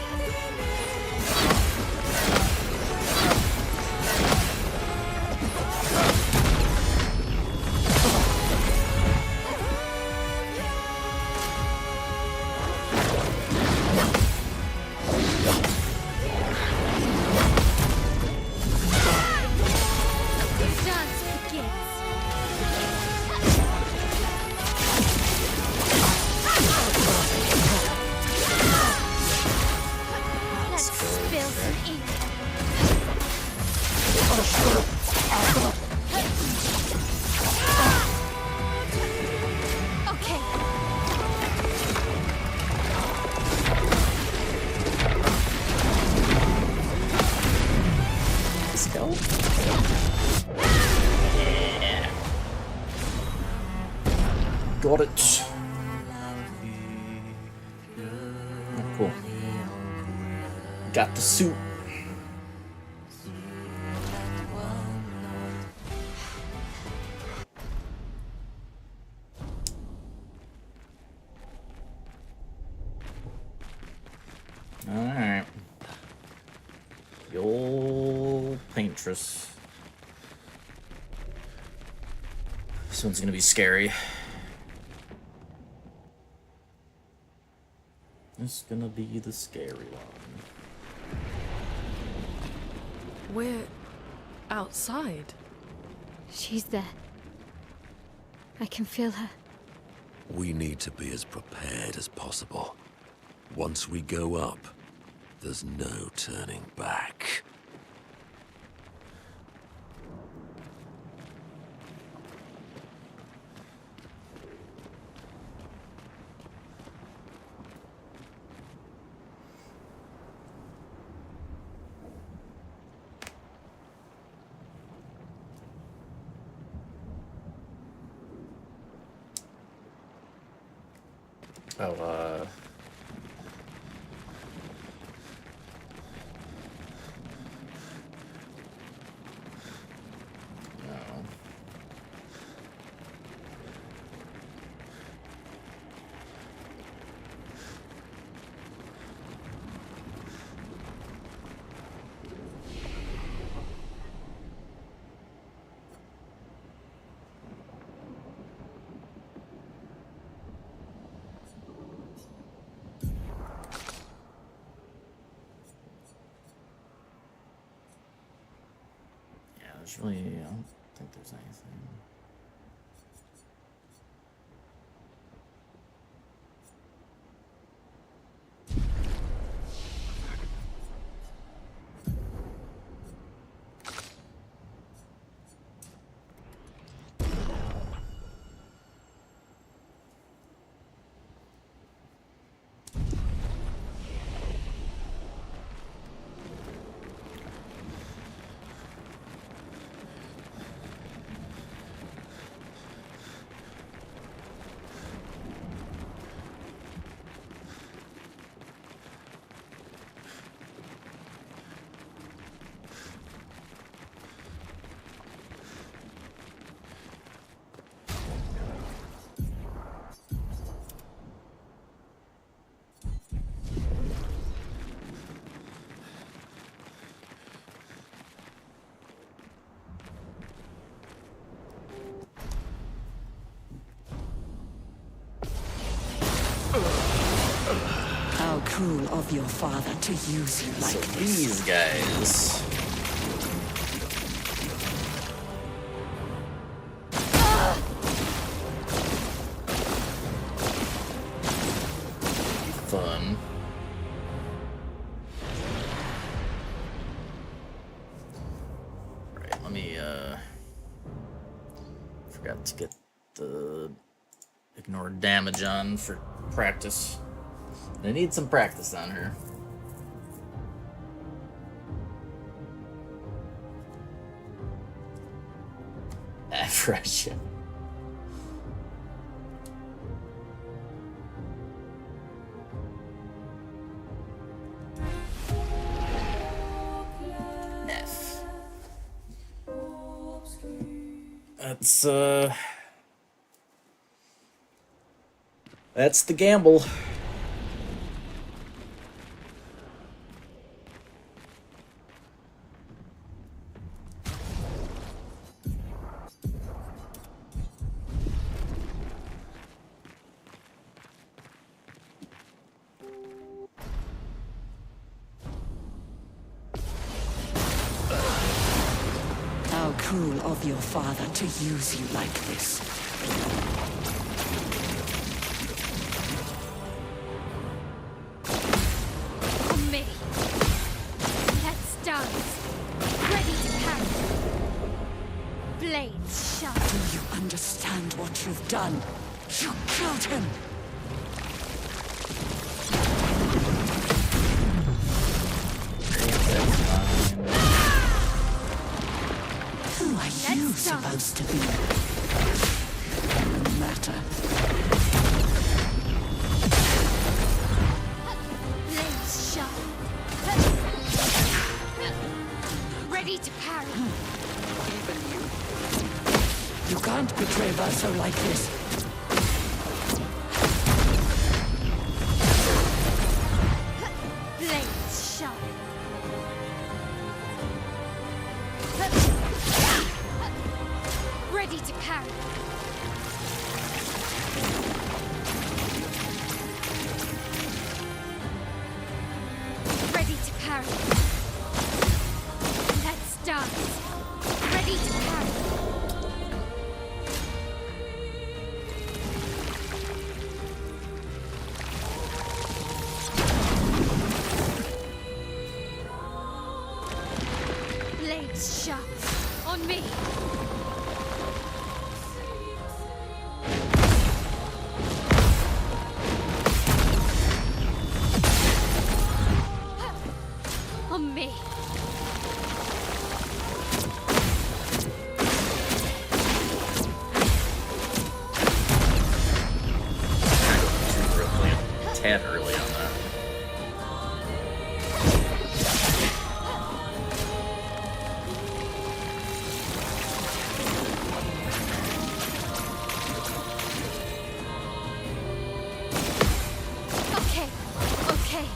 Got it. Oh, cool. Got the suit. Alright. The old paintress. This one's gonna be scary. This is gonna be the scary one. We're outside. She's there. I can feel her. We need to be as prepared as possible. Once we go up, there's no turning back. Oh, no. There's really, I don't think there's anything. How cruel of your father to use you like So this. these guys. Fun. Right, let me forgot to get the ignore damage on for practice. I need some practice on her. after I ship. F. That's the gamble. How cruel of your father to use you like this. On me. Let's dance. Ready to parry. Blades sharp. Do you understand what you've done? You killed him! Who are you supposed to be? No matter. Blades sharp. Ready to parry. Even you. You can't betray Verso like this. Blades sharp. Ready to parry. Ready to parry. Let's dance. Ready to parry. Blades sharp. On me. On me. Too early, a tad early on that. Okay. Okay.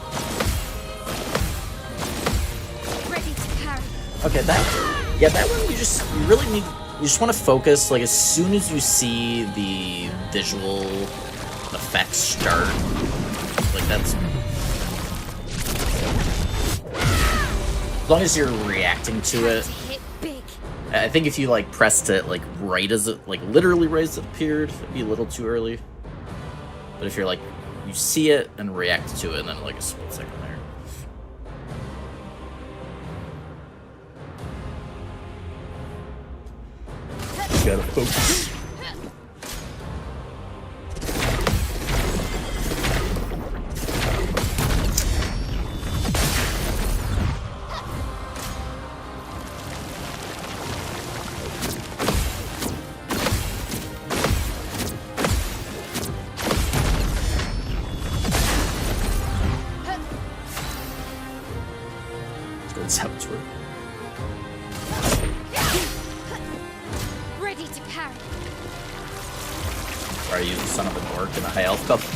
Ready to parry. Okay, that one you really need, you just want to focus, like, as soon as you see the visual effects start, like, that's, as long as you're reacting to it. To hit big. I think if you, like, pressed it, like, right as it, like, literally right as it appeared, it'd be a little too early. But if you're, like, you see it and react to it, and then, like, a split second there. You gotta focus. That's how it's working. Ready to parry. Are you the son of an orc in a high elf couple?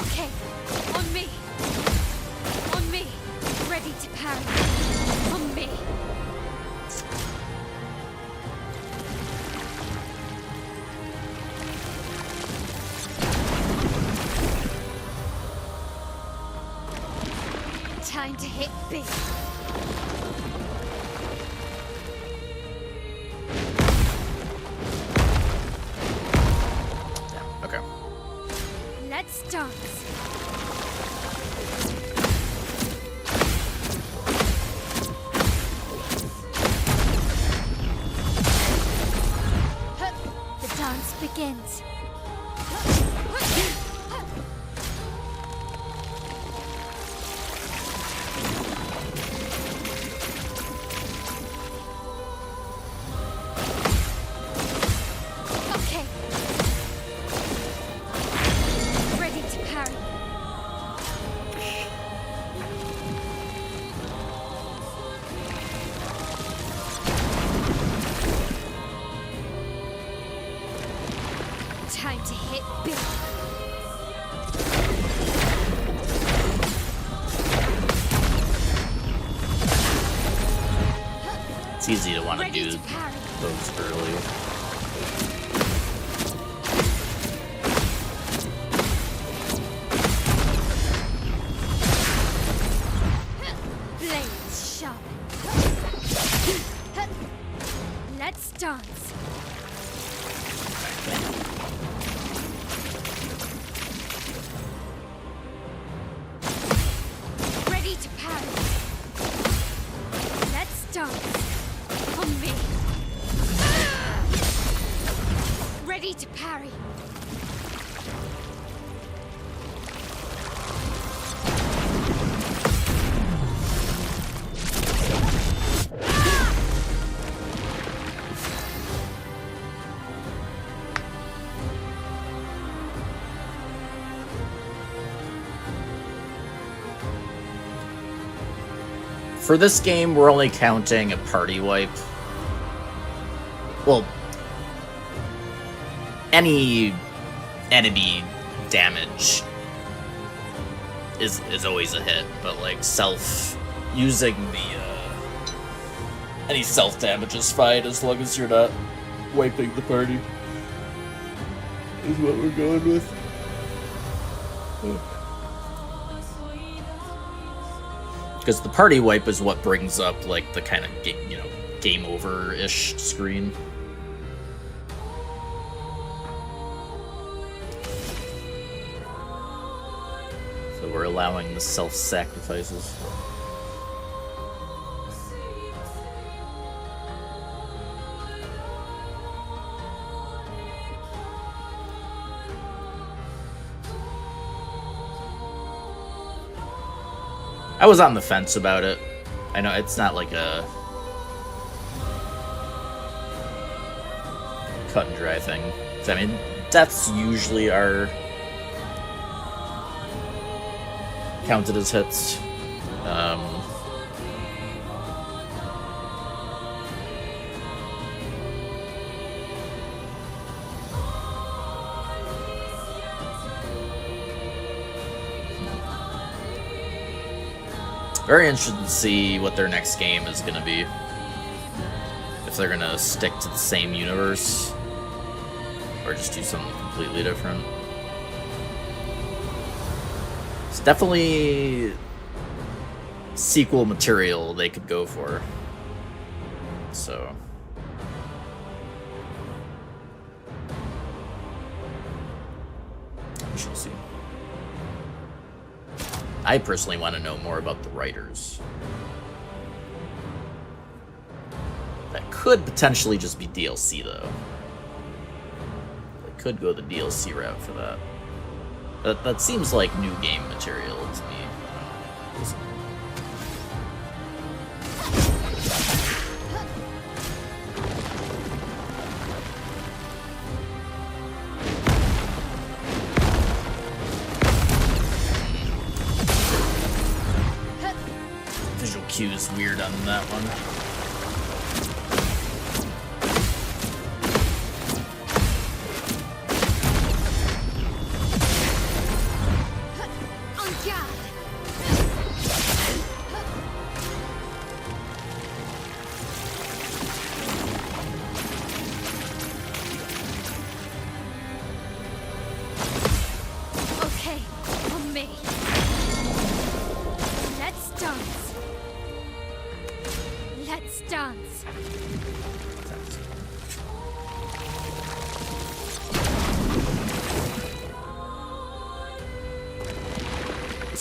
Okay. On me. On me. Ready to parry. On me. Time to hit big. Okay. Let's dance. The dance begins. Time to hit big. It's easy to want to Ready do to parry. those early. Blades sharp. Let's dance. Ready to parry. Let's dance. On me. Ready to parry. For this game, we're only counting a party wipe. Well, any enemy damage is always a hit, but like using the any self damage is fine as long as you're not wiping the party. Is what we're going with. Because the party wipe is what brings up like the kind of game over-ish screen. So we're allowing the self-sacrifices. I was on the fence about it. I know it's not like a cut and dry thing. I mean, deaths usually are counted as hits. Very interested to see what their next game is going to be. If they're going to stick to the same universe, or just do something completely different. It's definitely sequel material they could go for. So we shall see. I personally want to know more about the writers. That could potentially just be DLC, though. They could go the DLC route for that. That seems like new game material to me. Listen. Visual cue is weird on that one. Okay, on me. Let's dance. Let's dance.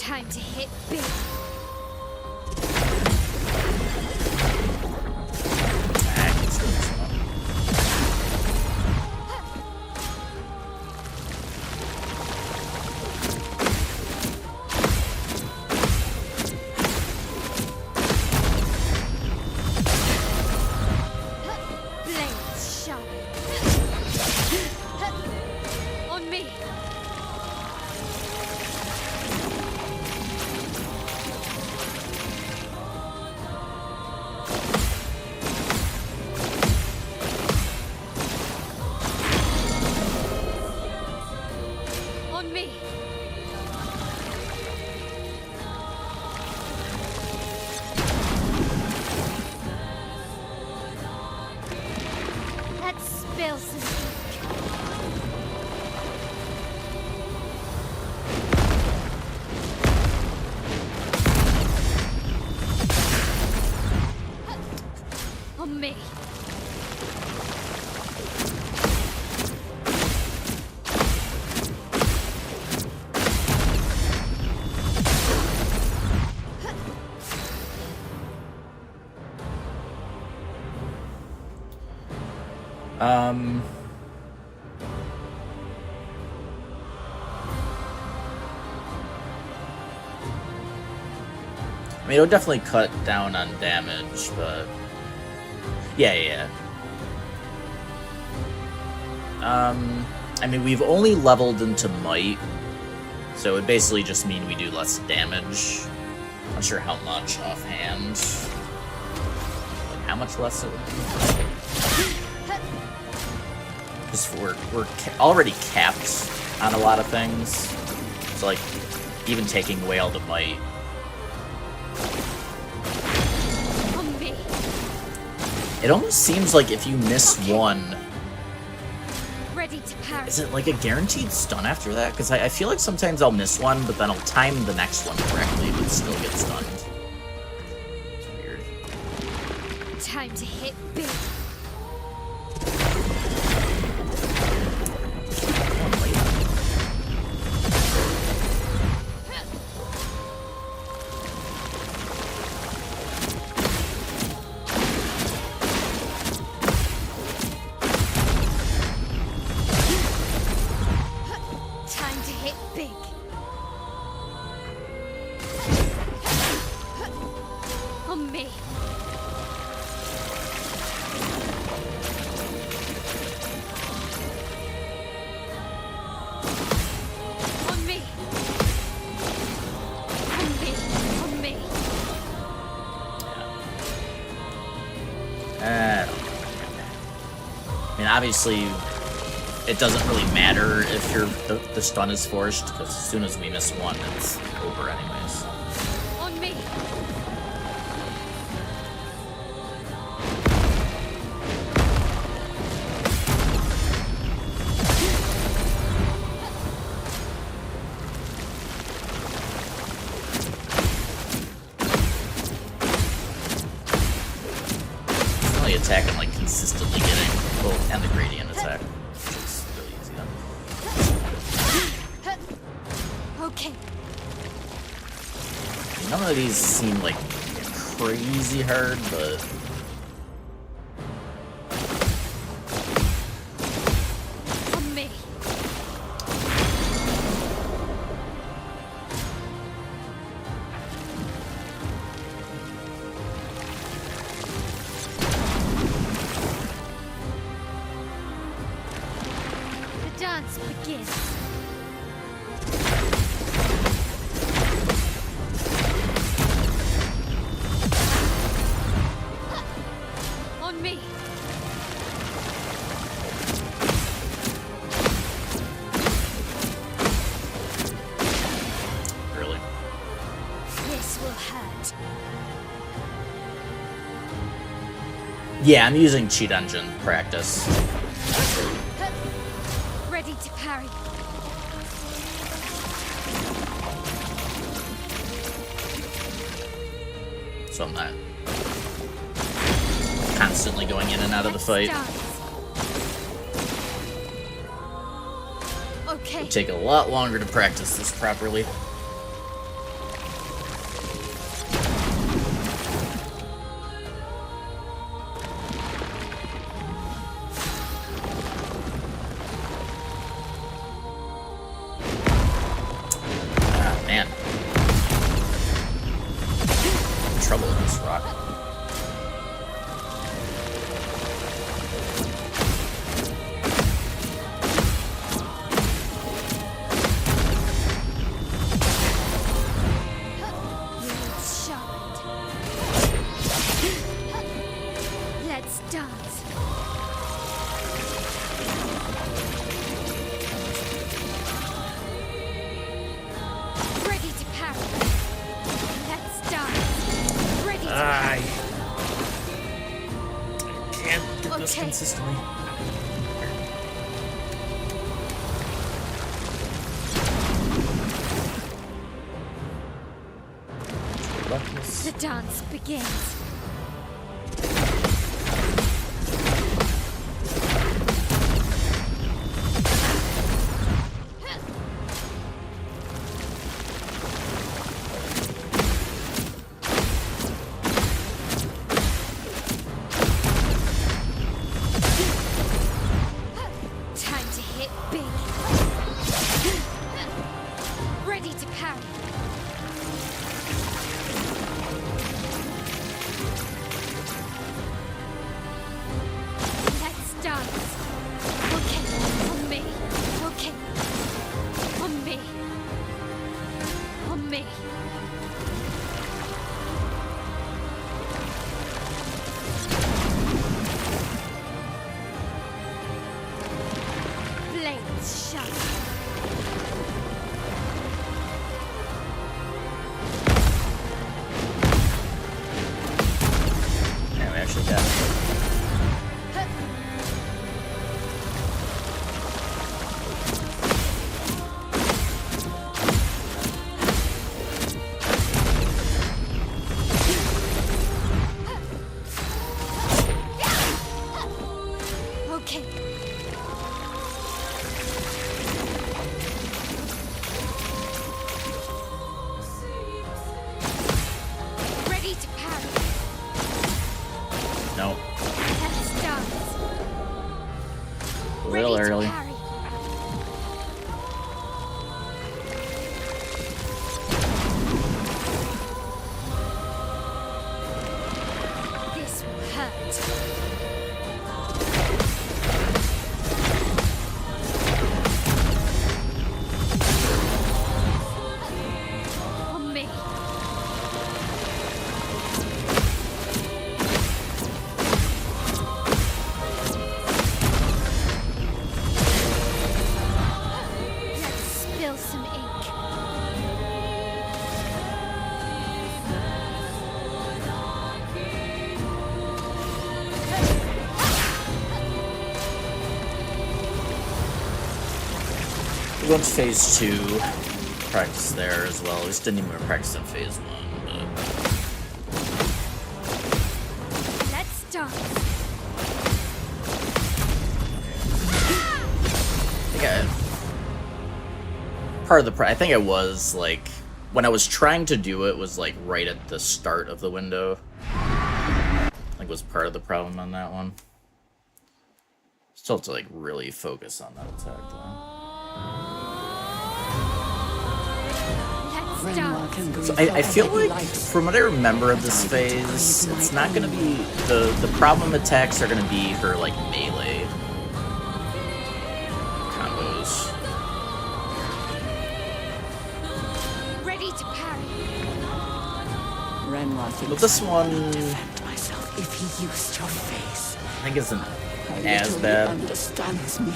Time to hit big. Blades sharp. I mean, it'll definitely cut down on damage, but yeah. I mean, we've only leveled into Might, so it would basically just mean we do less damage. Not sure how much offhand. Like, how much less it would be? Just we're already capped on a lot of things, so like even taking away all the might. On me. It almost seems like if you miss one, Ready to parry. is it like a guaranteed stun after that? Because I feel like sometimes I'll miss one, but then I'll time the next one correctly, but still get stunned. It's weird. Time to hit big. Oh, wait. Time to hit big. On me. On me. On me. On me. I mean, obviously, it doesn't really matter if the stun is forced, because as soon as we miss one, it's over anyways. On me. It's only attack I'm like consistently getting, well, and the gradient attack, which is really easy then. Okay. None of these seem like crazy hard, but On me. The dance begins. On me. really. This will hurt. Yeah, I'm using Cheat Engine practice. Ready to parry. So I'm not constantly going in and out of the fight. Let's dance. Okay. It'd take a lot longer to practice this properly. Ah, man. I'm in trouble with this rock. It's sharpened. Let's dance. Ready to parry. Let's dance. Ready to I can't get this Okay. consistently. The dance begins. early. parry. This will hurt. On me. Let's spill some ink. We went to phase 2. Practice there as well. We just didn't even practice in phase 1. Let's dance. I think I was like, when I was trying to do it was like right at the start of the window. I think was part of the problem on that one. Still have to like really focus on that attack though. Let's dance. So I feel like, from what I remember of this phase, it's not gonna be, the problem attacks are gonna be her like melee combos. Ready to parry. Renoir thinks But this I would one, not defend myself if he used your face. I think isn't How as little he bad. understands me.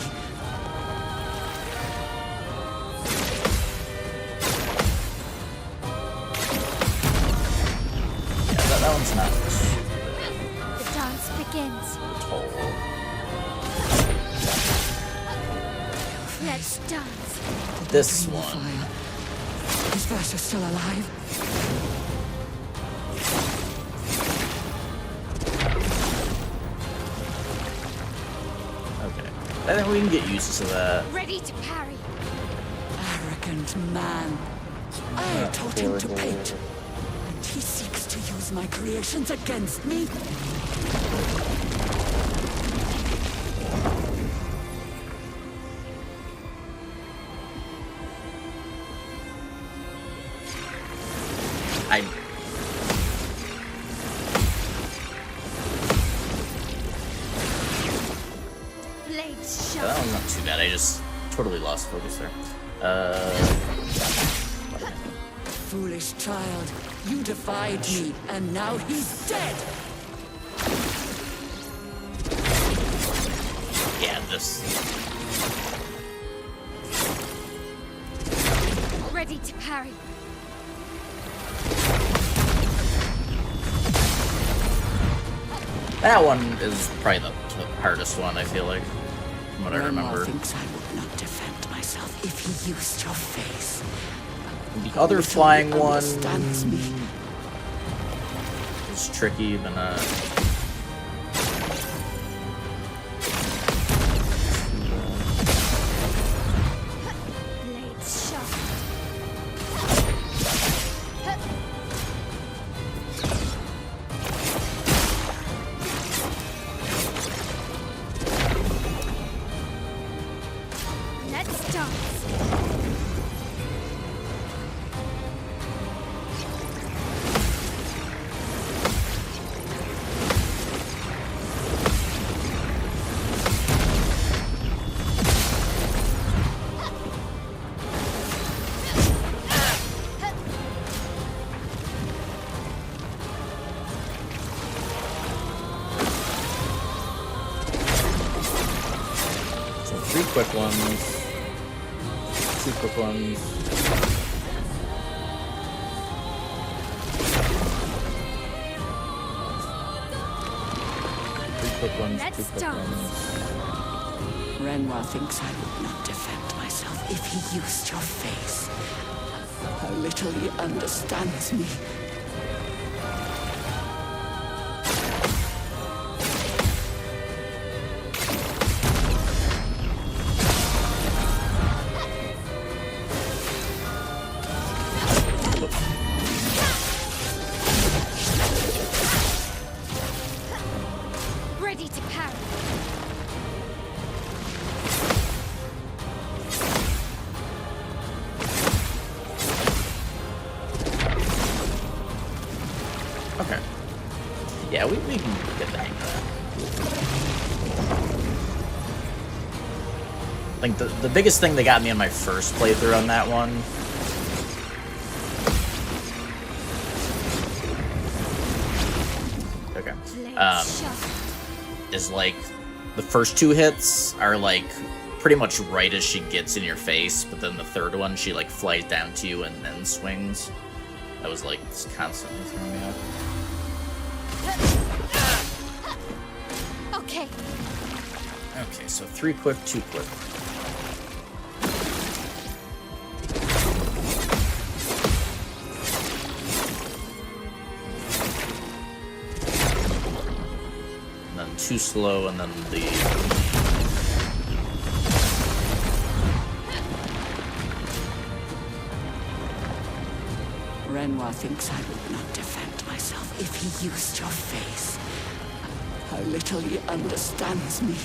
Yeah, that one's not The dance begins. total. Let's dance. This Bring the one, fire. Is Vasha still alive? okay. I think we can get used to that. Ready to parry. Arrogant man. I taught him to paint. And he seeks to use my creations against me? I Blades that sharp. one's not too bad. I just totally lost focus there. Foolish child, you defied me, and now he's dead! Yeah, this. Ready to parry. That one is probably the hardest one, I feel like, from what I Renoir remember. thinks I would not defend myself if he used your face. The other Little flying he one understands me. is tricky than Blades sharp. Let's dance. so 3 quick ones, 2 quick ones. Quick ones, Let's 2 quick dance. ones. Renoir thinks I would not defend myself if he used your face. How little he understands me. Ready to parry. Alright. Yeah, we can get the hang of that. I think the biggest thing that got me on my first playthrough on that one is like the first 2 hits are like pretty much right as she gets in your face, but then the third one she like flies down to you and then swings. That was like just constantly throwing me off. Okay. Okay, so 3 quick, 2 quick. And then 2 slow, and then the... Renoir thinks I would not defend myself if he used your face. How little he understands me.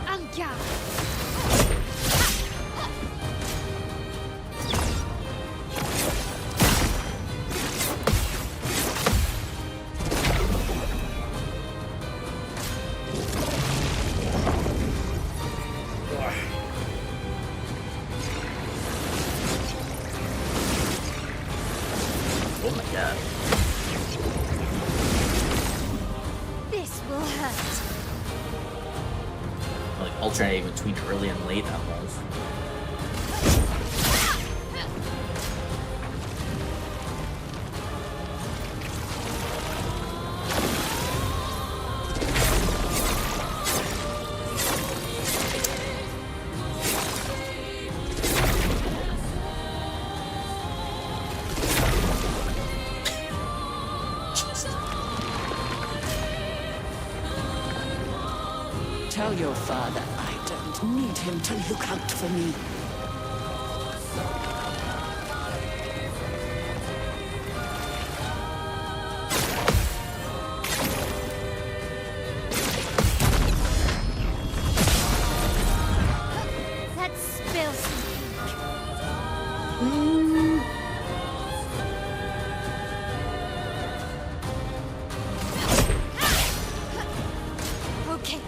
Anga. Oh my god. This will hurt. Like alternating between early and late almost. Tell your father I don't need him to look out for me. Let's spill some ink. Okay.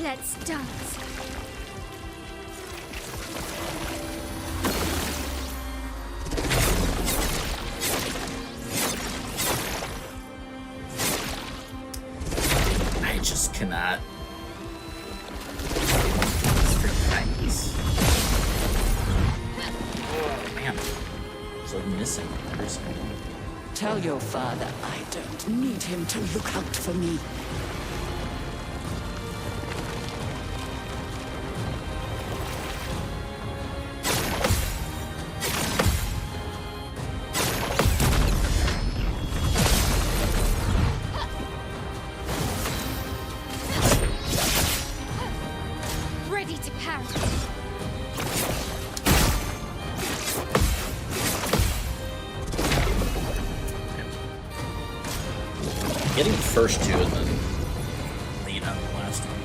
Let's dance. I just cannot. It's freaking nice. Oh man. It's like missing every single one. Tell your father I don't need him to look out for me. Ready to parry. Getting the first 2 and then lead on the last one.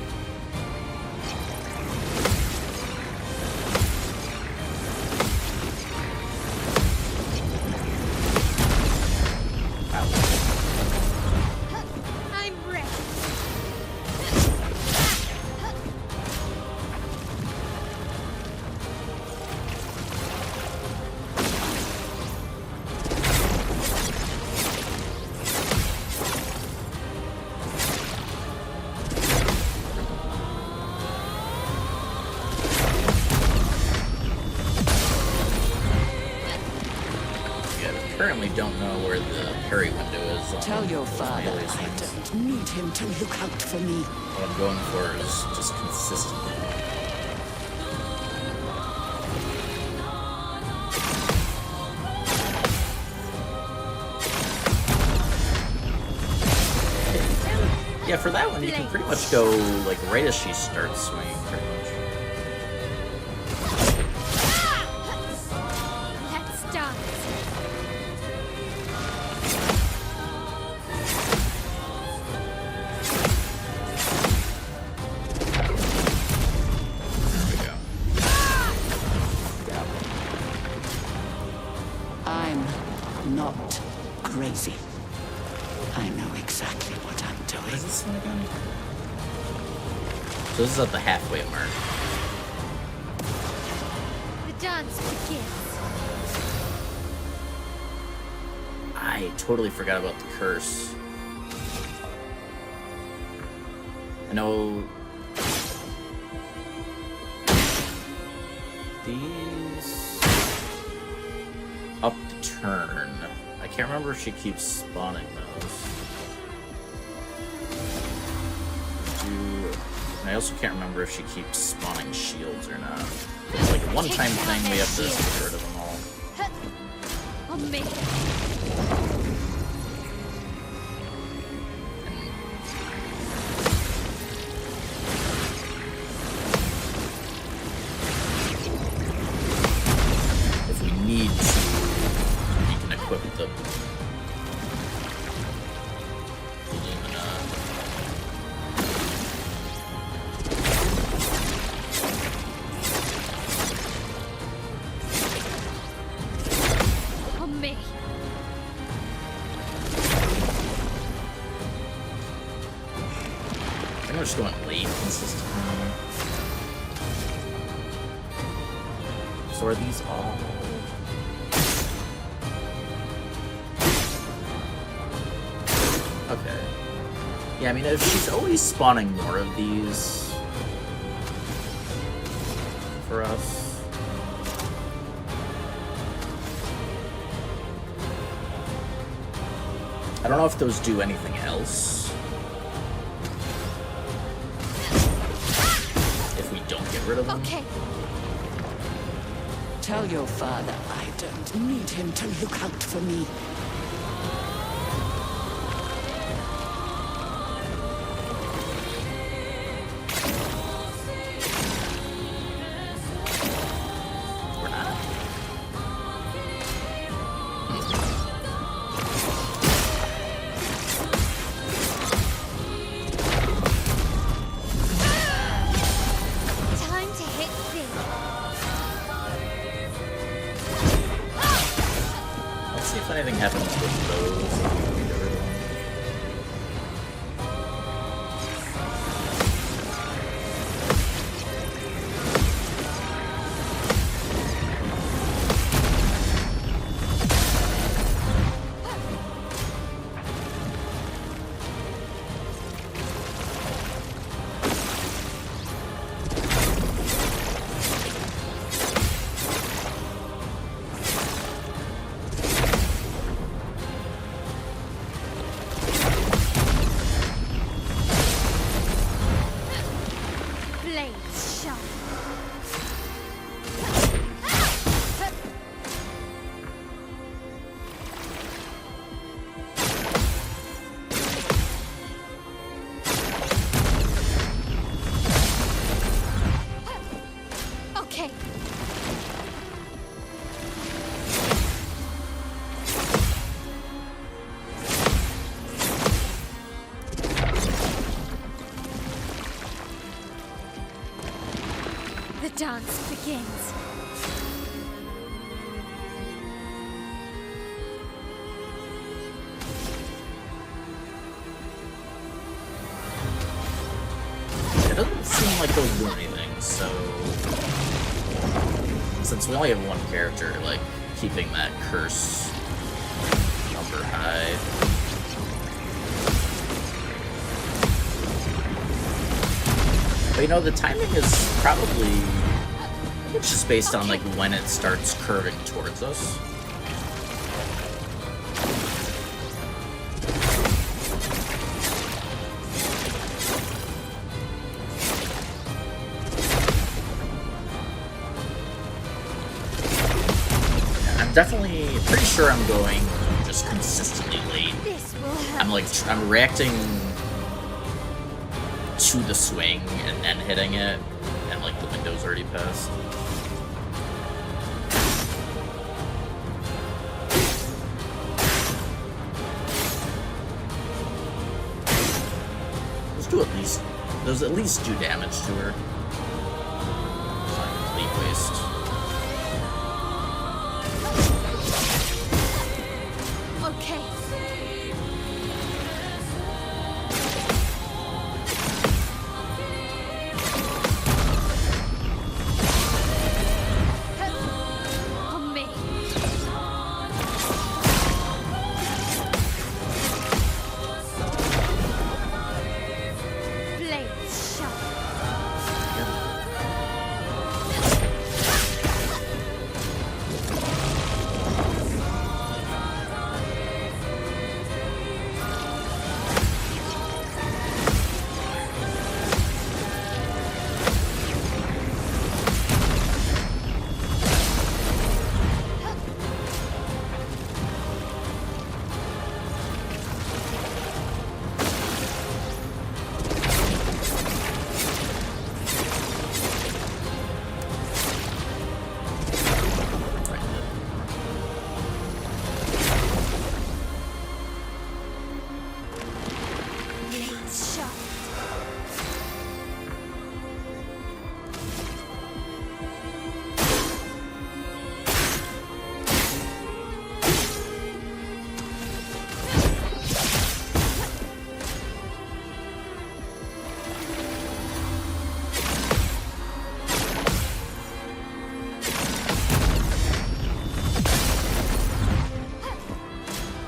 I'm ready. Yeah, I currently don't know where the parry window is. Tell your father melee I swings. don't need him to look out for me. What I'm going for is just consistently. Yeah, for that one, you can pretty much go like right as she starts swinging, pretty much. Let's dance. There we go. I'm not crazy. I know exactly what I'm What doing. is this one again? So this is at the halfway mark. The dance begins. I totally forgot about the curse. I know these up to turn. I can't remember if she keeps spawning those. And I also can't remember if she keeps spawning shields or not. It's like a one-time thing, we have to get rid of them all. On me. If we need to, we can equip the Lumina. On me. I think we're just going late consistently. So are these all? Okay. Yeah, I mean, if she's always spawning more of these for us. I don't know if those do anything else. If we don't get rid of them. Okay. Tell your father I don't need him to look out for me. We're not. Time to hit big. Let's see if anything happens with those. Get rid of them. Blades sharp. Okay. The dance begins. It doesn't seem like those do anything, so since we only have one character, like keeping that curse number high. But you know, the timing is probably, it's just based on like when it starts curving towards us. definitely pretty sure I'm going just consistently late. This will hurt. I'm like I'm reacting to the swing and then hitting it, and like the window's already passed. Those at least do damage to her. It's not a complete waste. Okay. On me. Blades sharp. Blades sharp.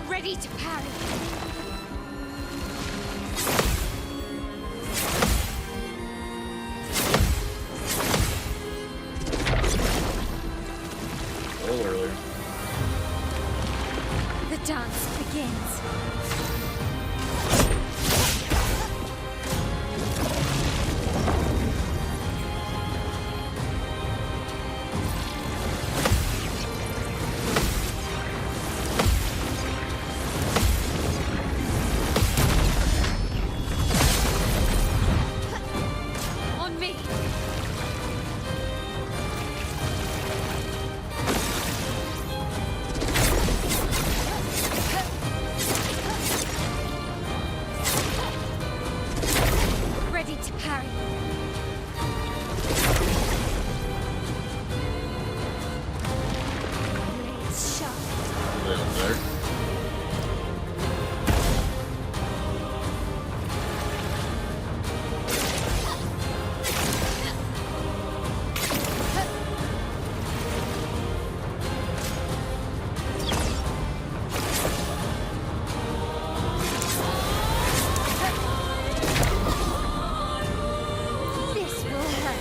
Ready to parry. A little earlier. The dance begins. On me. Ready to parry. Blades sharp. A little better. This will hurt.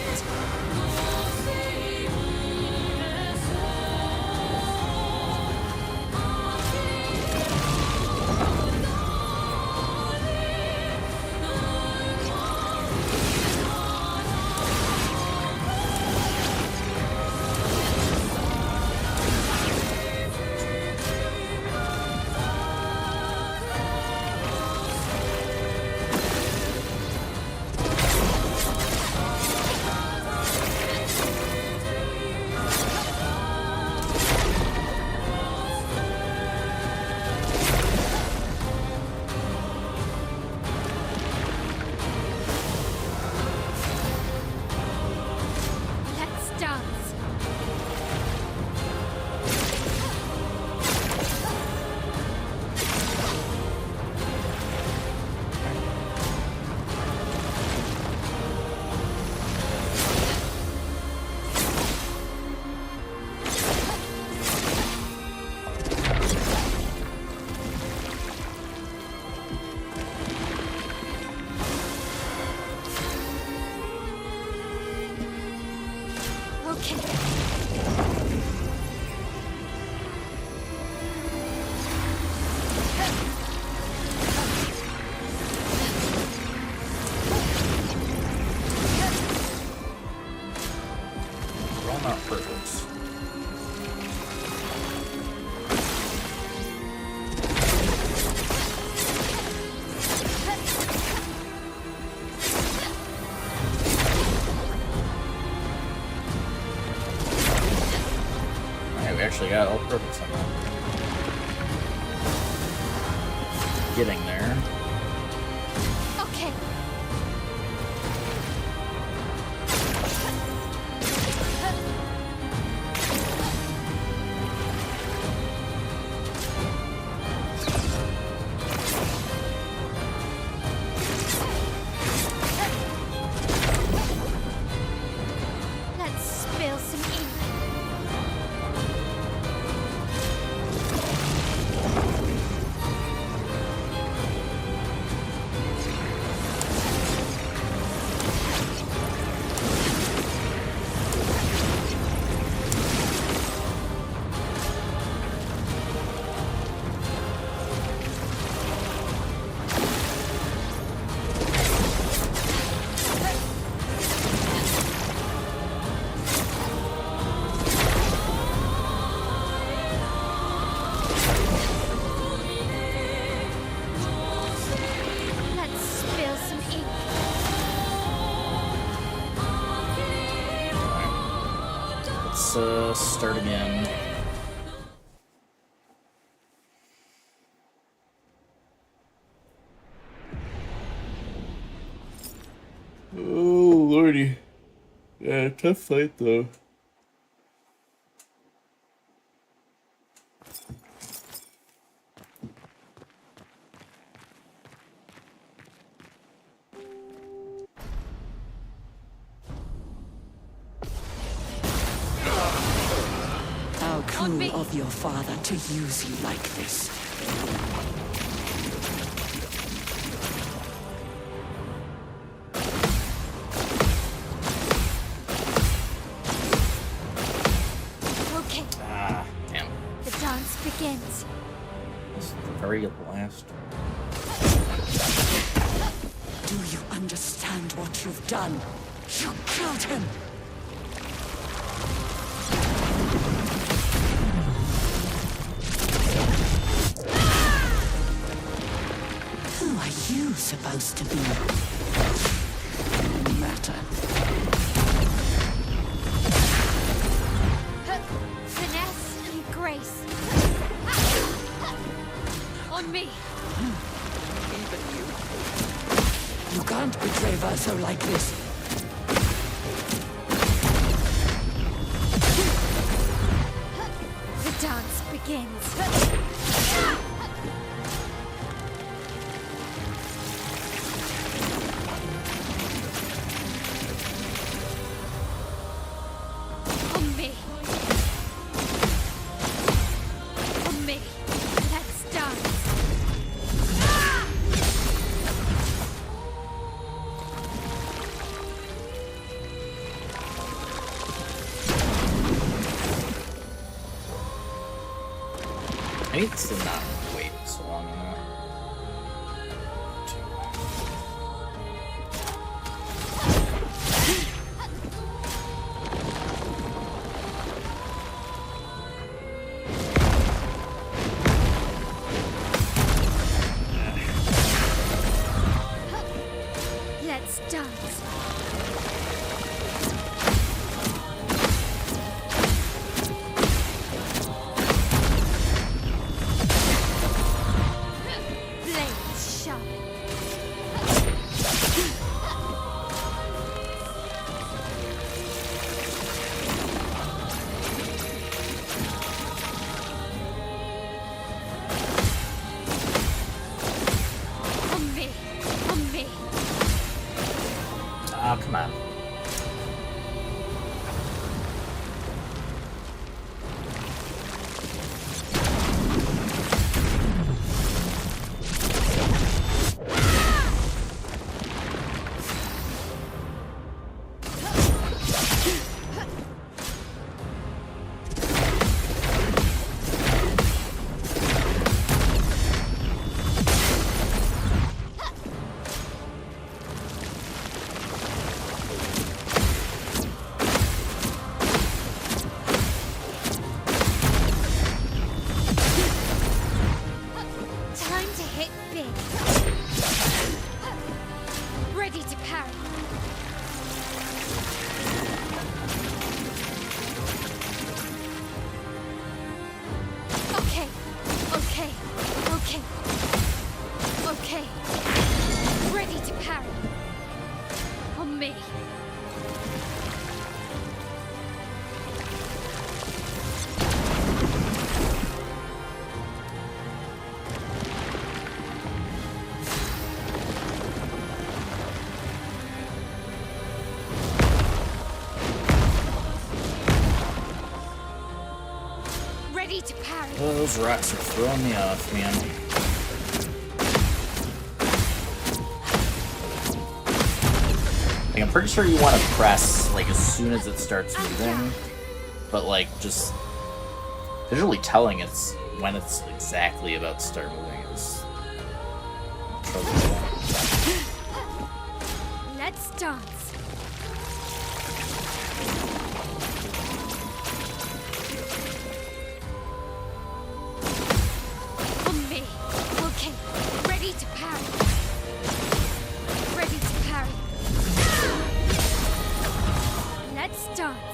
Let's dance. Okay. We're all not perfect. we got all perfect somehow. Getting there. Okay. Let's spill some ink. Let's spill some ink. Let's start again. Oh lordy. Yeah, tough fight though. How On me. cruel of your father to use you like this. Okay, Ah, damn. the dance begins. This is the very last. Do you understand what you've done? You killed him! Who are you supposed to be? No matter. Finesse and grace. On me. Even you. You can't betray Verso like this. The dance begins. On me. On me. Let's dance. I need to not wait so long on that. Let's dance. Blades sharp. On me. On me. Ah, come on. Those rocks are throwing me off, man. Like, I'm pretty sure you want to press like as soon as it starts moving, but like just visually telling it's when it's exactly about to start moving is trouble. Let's dance. On me. Okay. Ready to parry. Ready to parry. Let's dance.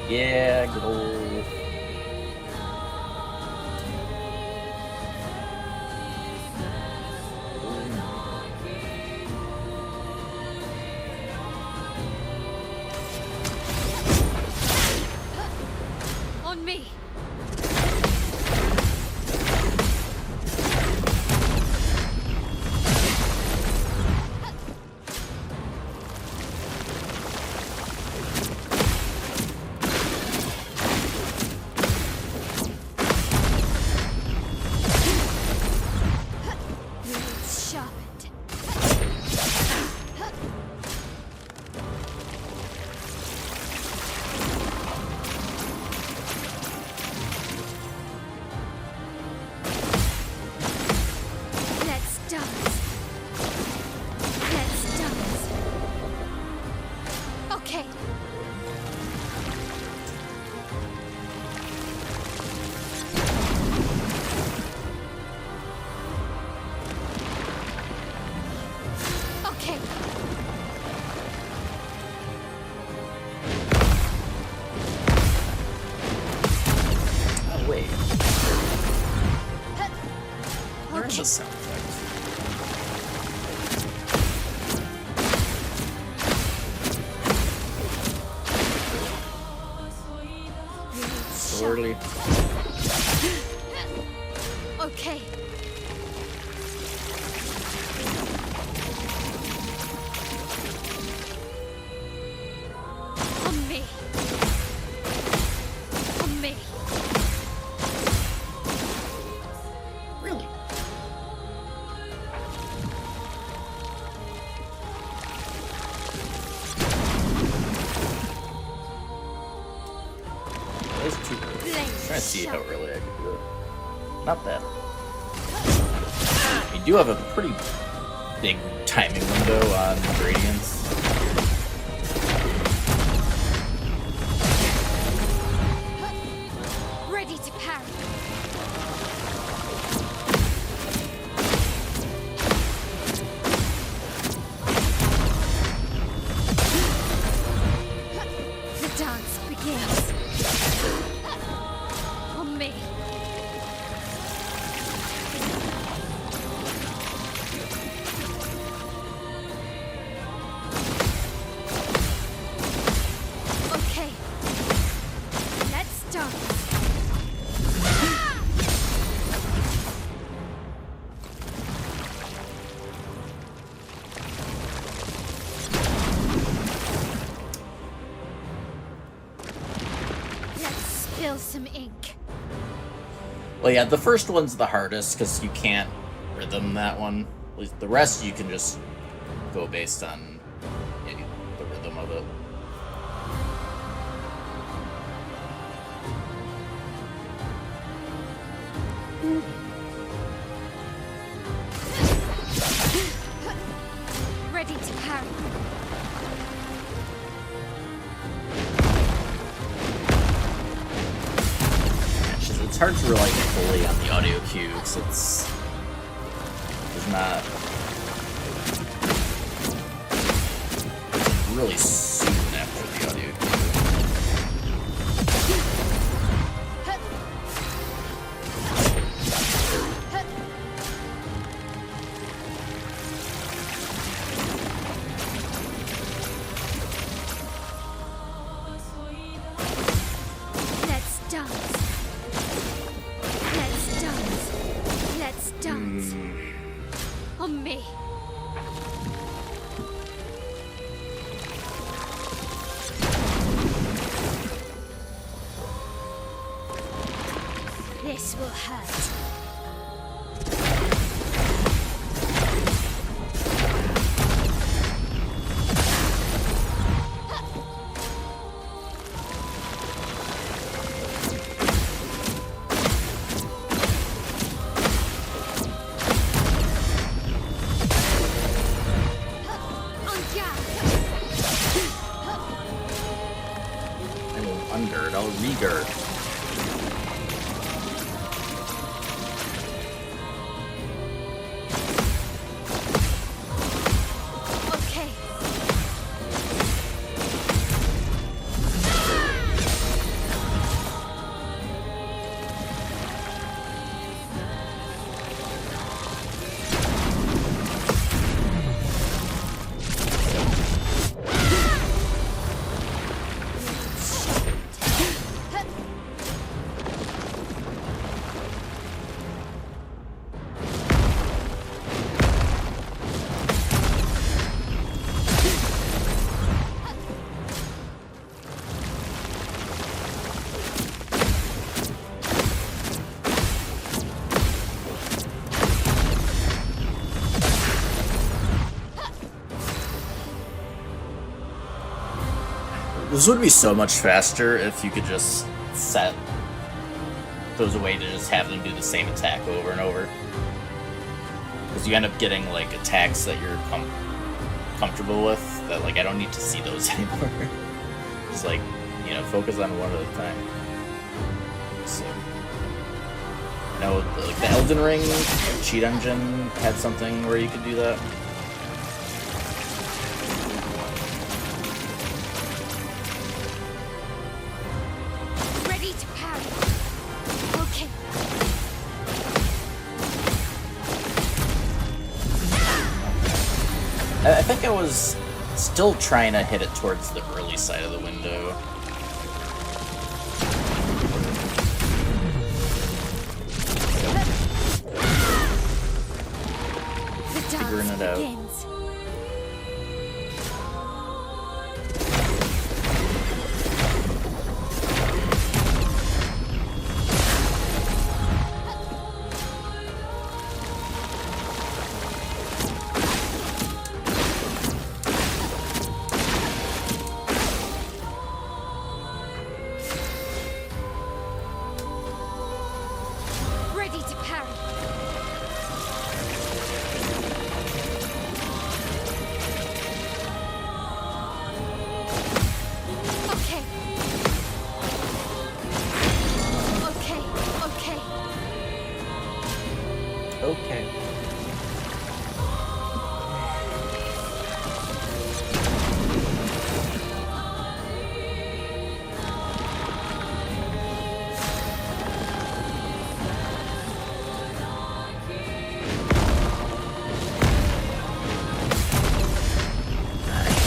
Yeah, good old. On me. Blades sharpened. Let's dance. Let's dance. Okay. Okay. Oh wait, where's Okay. the sound effect? Blades Sorely. Okay. On me. On me. Really? Those two. Blades Trying to see how sharpened. early I can do it. Not bad. You do have a pretty big timing window on gradients. Ready to parry. The dance begins. On me. Okay. Let's dance. Let's spill some ink. Well, yeah, the first one's the hardest because you can't rhythm that one. At least the rest you can just go based on the rhythm of it. Ready to parry. It's hard to rely fully on the audio cue because there's not really soon after the audio cue. Let's dance. Let's dance. This will hurt. I'll regird. Okay. This would be so much faster if you could just set those away to just have them do the same attack over and over. Because you end up getting like attacks that you're comfortable with that like I don't need to see those anymore. Just like, you know, focus on one at a time. So, you know, like the Elden Ring cheat engine had something where you could do that. Ready to parry. Okay. I think I was still trying to hit it towards the early side of the window. The Figuring dance it out. begins. Ready to parry. Okay. Okay, okay. Okay.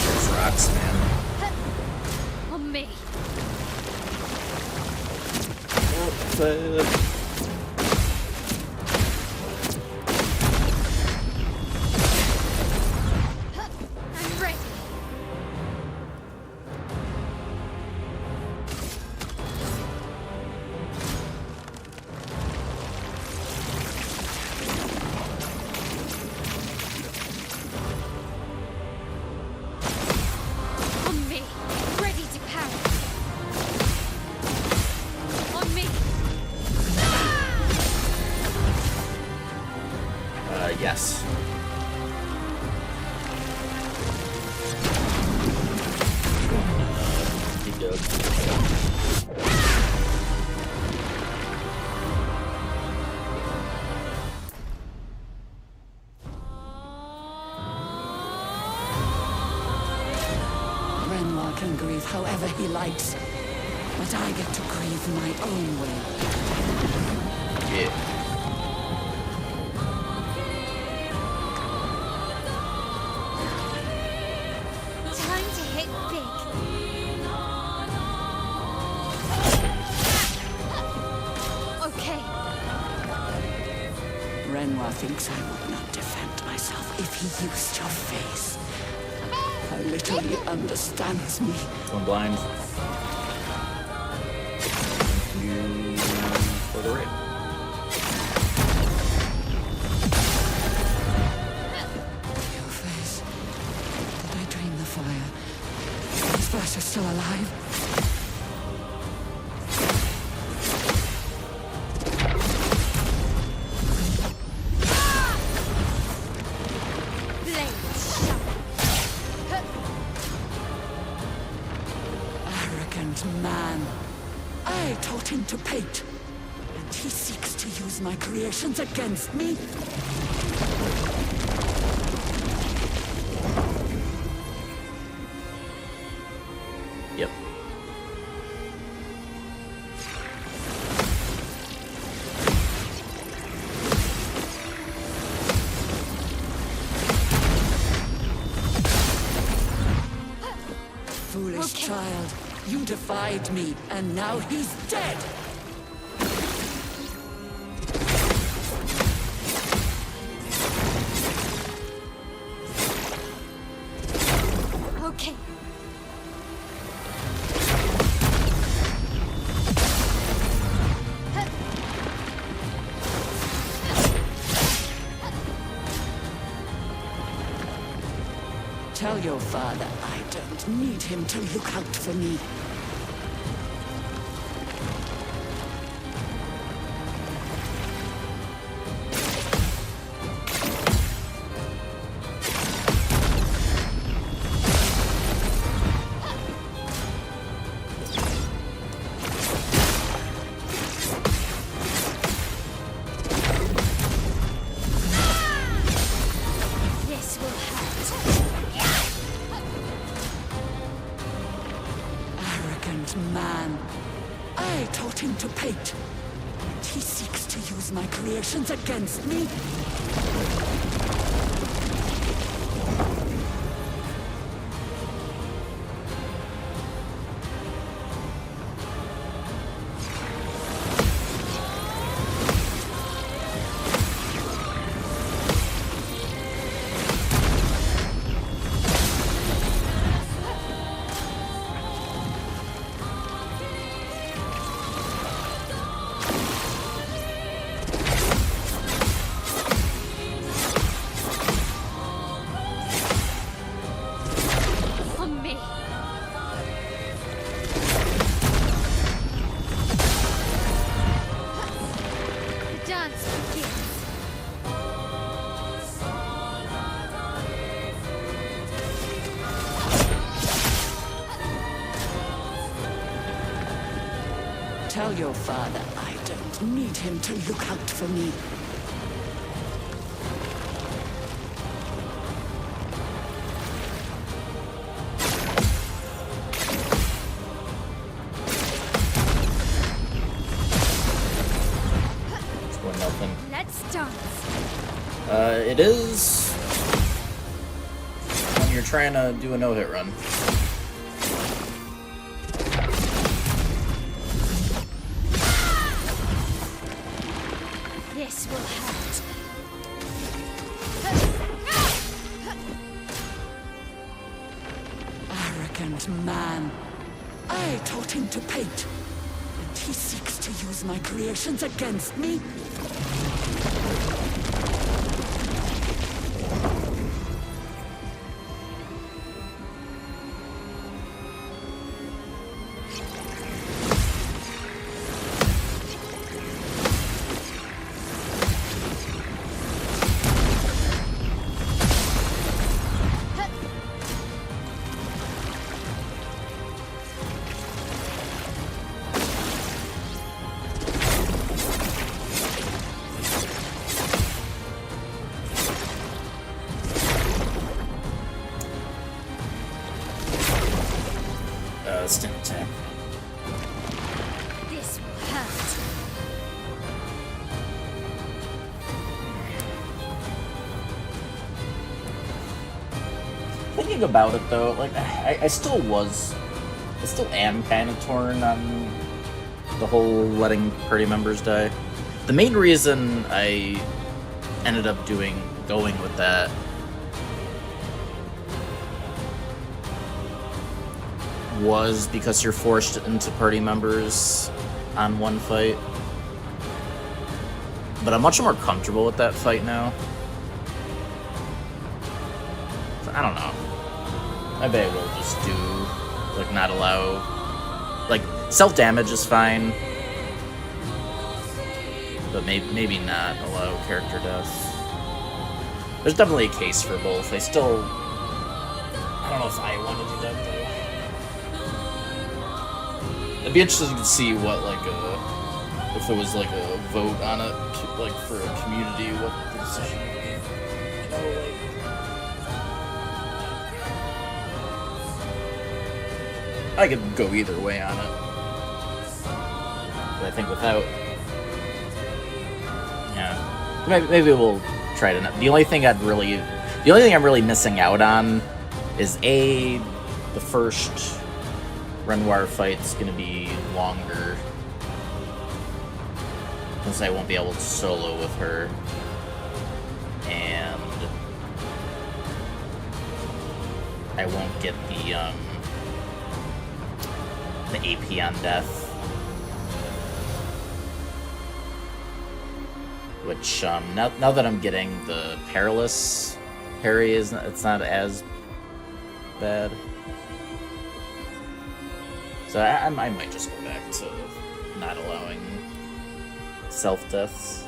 Those rocks, man. On me. I'm ready. On me. Ready to parry. On me. Yes. He goes. Renoir can grieve however he likes, but I get to grieve my own way. Yeah. Time to hit big. Okay. Renoir thinks I would not defend myself if he used your face. How little he understands me. Going blind. You for the raid. fire. Is Versa still alive? Arrogant man. I taught him to paint, and he seeks to use my creations against me? Yep. Foolish child, you defied me, and now he's dead! Okay. Tell your father I don't need him to look out for me. This will hurt. Arrogant man. I taught him to paint, and he seeks to use my creations against me? On me. The dance begins. Tell your father I don't need him to look out for me. It's going nothing. Let's dance. It is when you're trying to do a no-hit run. This will hurt. Arrogant man. I taught him to paint, and he seeks to use my creations against me? Stim attack. This will hurt. Thinking about it though, like I still am kind of torn on the whole letting party members die. The main reason I ended up going with that was because you're forced into party members on one fight. But I'm much more comfortable with that fight now. So, I don't know. Maybe I will just do, like, not allow, like, self-damage is fine, but maybe not allow character death. There's definitely a case for both. I don't know if I want to do that, though. It'd be interesting to see what, like, if there was, like, a vote on it, like, for a community, what the decision would be. You know, like... I could go either way on it. But I think without... Yeah. Maybe we'll try to... The only thing I'm really missing out on is the first Renoir fight's gonna be longer. Since I won't be able to solo with her. And I won't get the AP on death. Which, now that I'm getting the Perilous parry, it's not as bad. So I might just go back to not allowing self-deaths.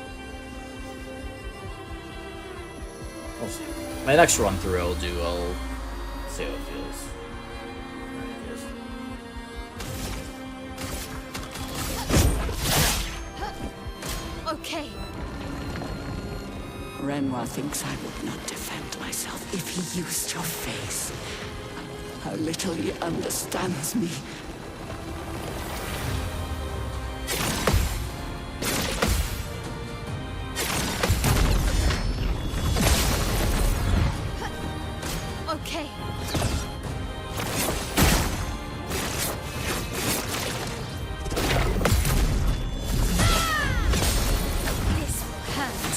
We'll see. My next run through I'll see how it feels. Okay. Renoir thinks I would not defend myself if he used your face. How little he understands me. Okay. This will hurt.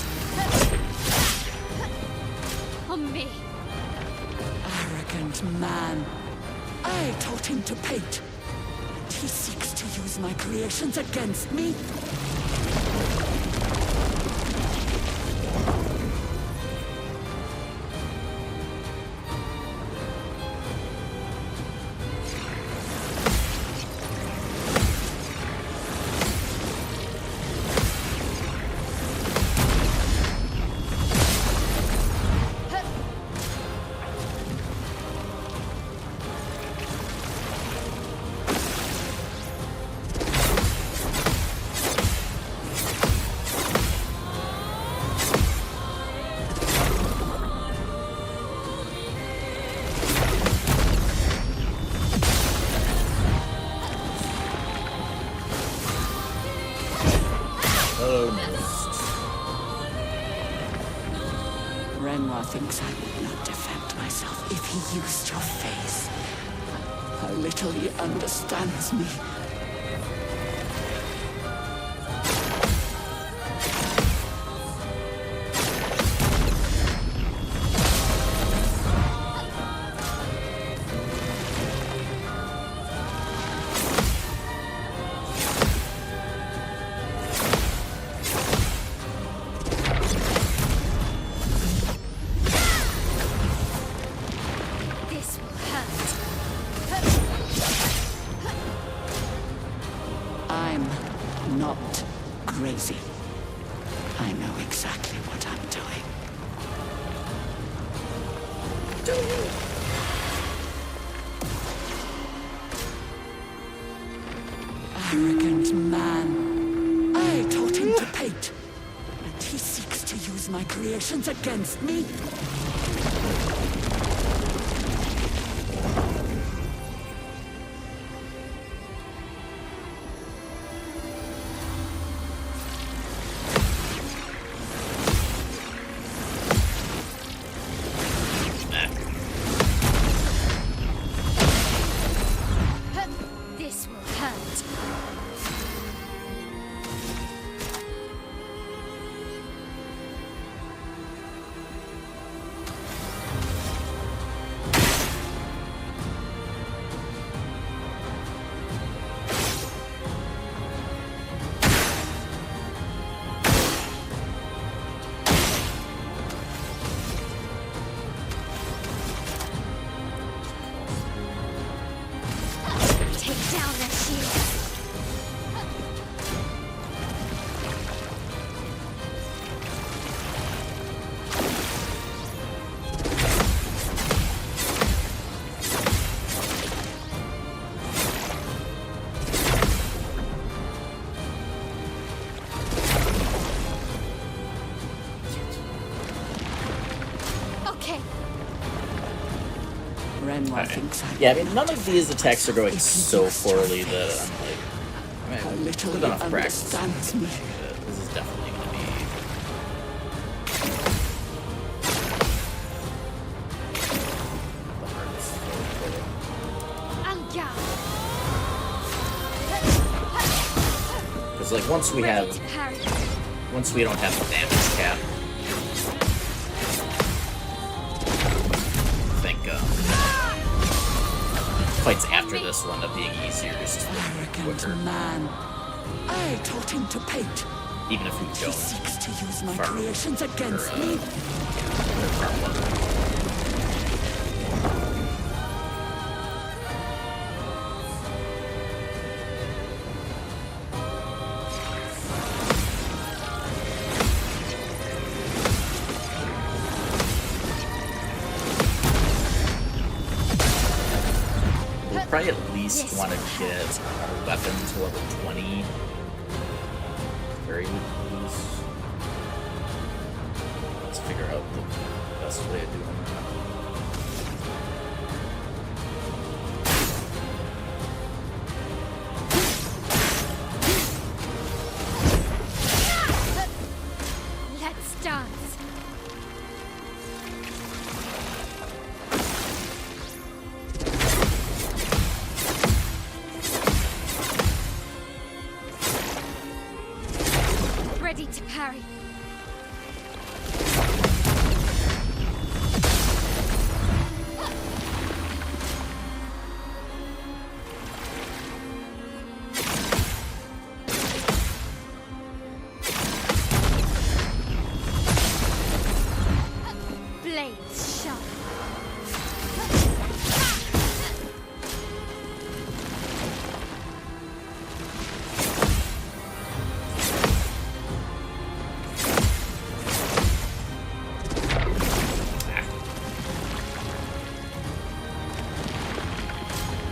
On me. Arrogant man. I taught him to paint. And he seeks to use my creations against me. Renoir thinks I would not defend myself if he used your face. How little he understands me. This will hurt. I'm not crazy. I know exactly what I'm doing. Arrogant man. I taught him to paint. And he seeks to use my creations against me. This will hurt. Shinra thinks I Yeah, I mean, none of these attacks are going so poorly that I'm like, man, little with he enough practice. understands me. This is definitely going to be. the hardest. Anga! Because like once we Ready have, to parry. once we don't have the damage cap, I think fights after this will end up being easier, just Arrogant quicker, man. I taught him to paint. even if we He don't. seeks to use my Farm. creations against Or, me. farm one. We'll probably at least Yes. want to get our weapon to level 20. Very least. Let's figure out the best way of doing that. Let's dance. Ready to parry. Blades sharp.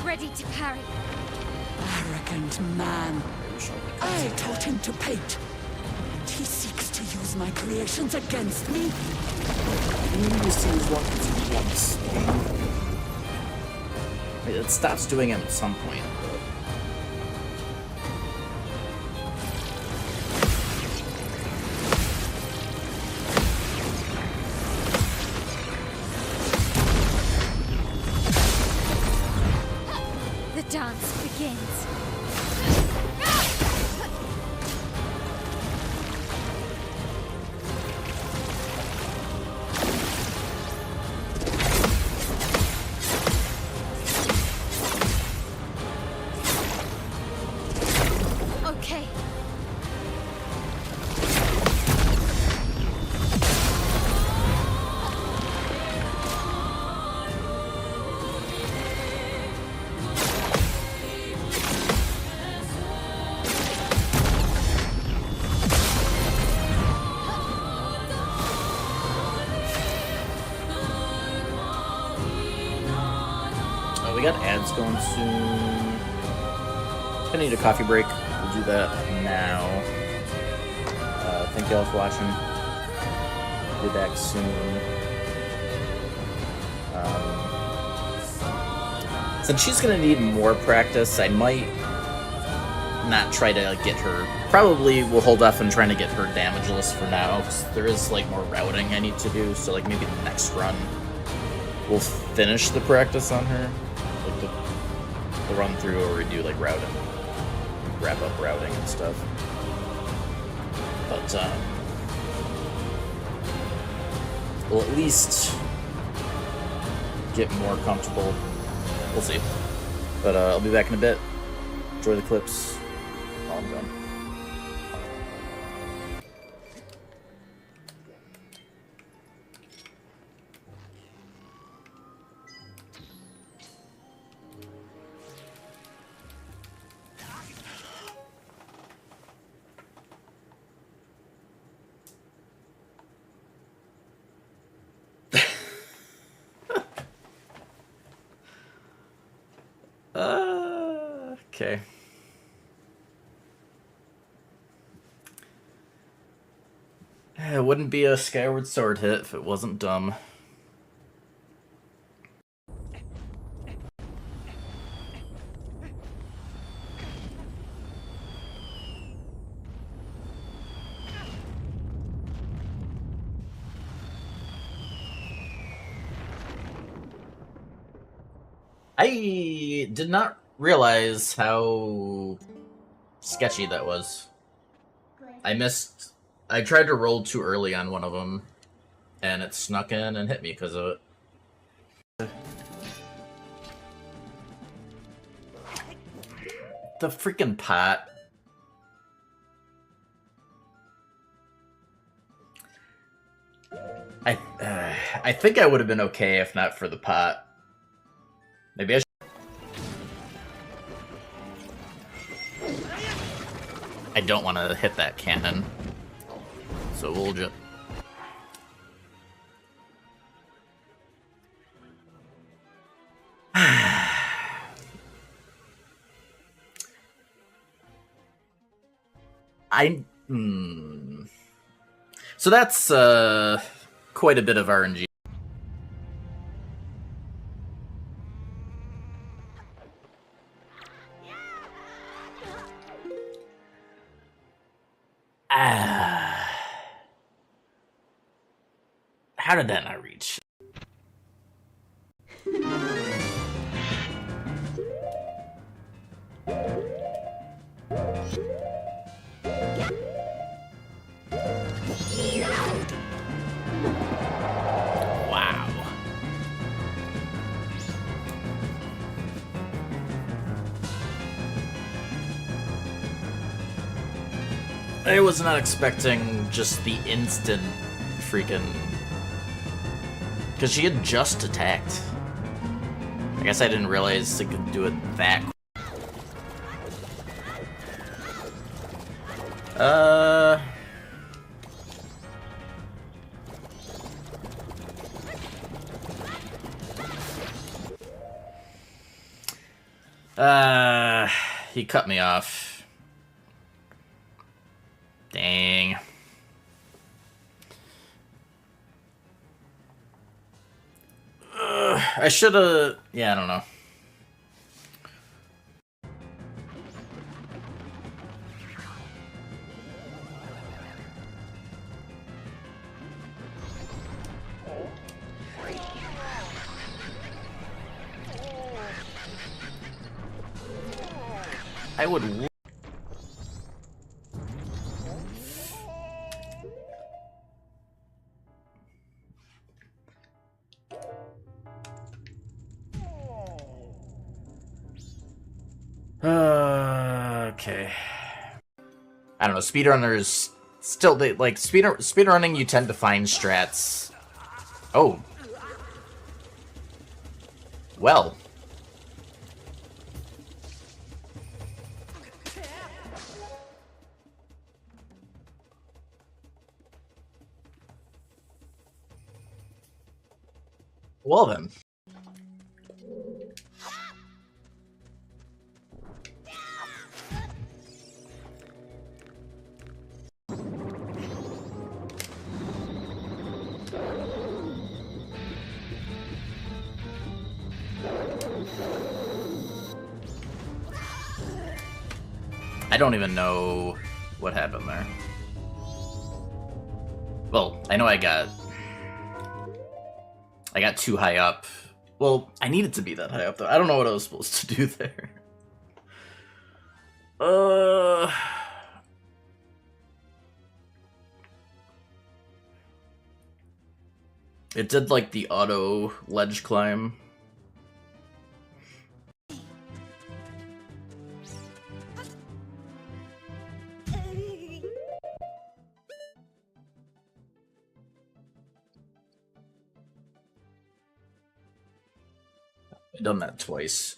Ready to parry. Arrogant man. I taught him to paint. And he seeks to use my creations against me. Once. It stops doing it at some point. The dance begins. Okay. Oh, we got ads going soon. I need a coffee break. We'll do that now. Thank you all for watching. Be back soon. Since she's gonna need more practice, I might not try to get her. Probably we'll hold off on trying to get her damageless for now, because there is like more routing I need to do. So like maybe the next run we'll finish the practice on her, like the run through where we do like routing, wrap up routing and stuff. But we'll at least get more comfortable. We'll see. But I'll be back in a bit. Enjoy the clips while I'm done. Okay. It wouldn't be a Skyward Sword hit if it wasn't dumb. I did not realize how sketchy that was. I tried to roll too early on one of them, and it snuck in and hit me because of it. The freaking pot. I think I would have been okay if not for the pot. Maybe I should. I don't want to hit that cannon, so we'll just. So that's quite a bit of RNG. How did that not reach? Wow. I was not expecting just the instant freaking... Because she had just attacked. I guess I didn't realize it could do it that quick. He cut me off. Dang. I should've... Yeah, I don't know. I would... Okay. I don't know, speedrunners still, they like speedrunning, you tend to find strats. Oh. Well. Well then. I don't even know what happened there. Well, I know I got too high up. Well, I needed to be that high up though. I don't know what I was supposed to do there. It did like the auto ledge climb. I've done that twice.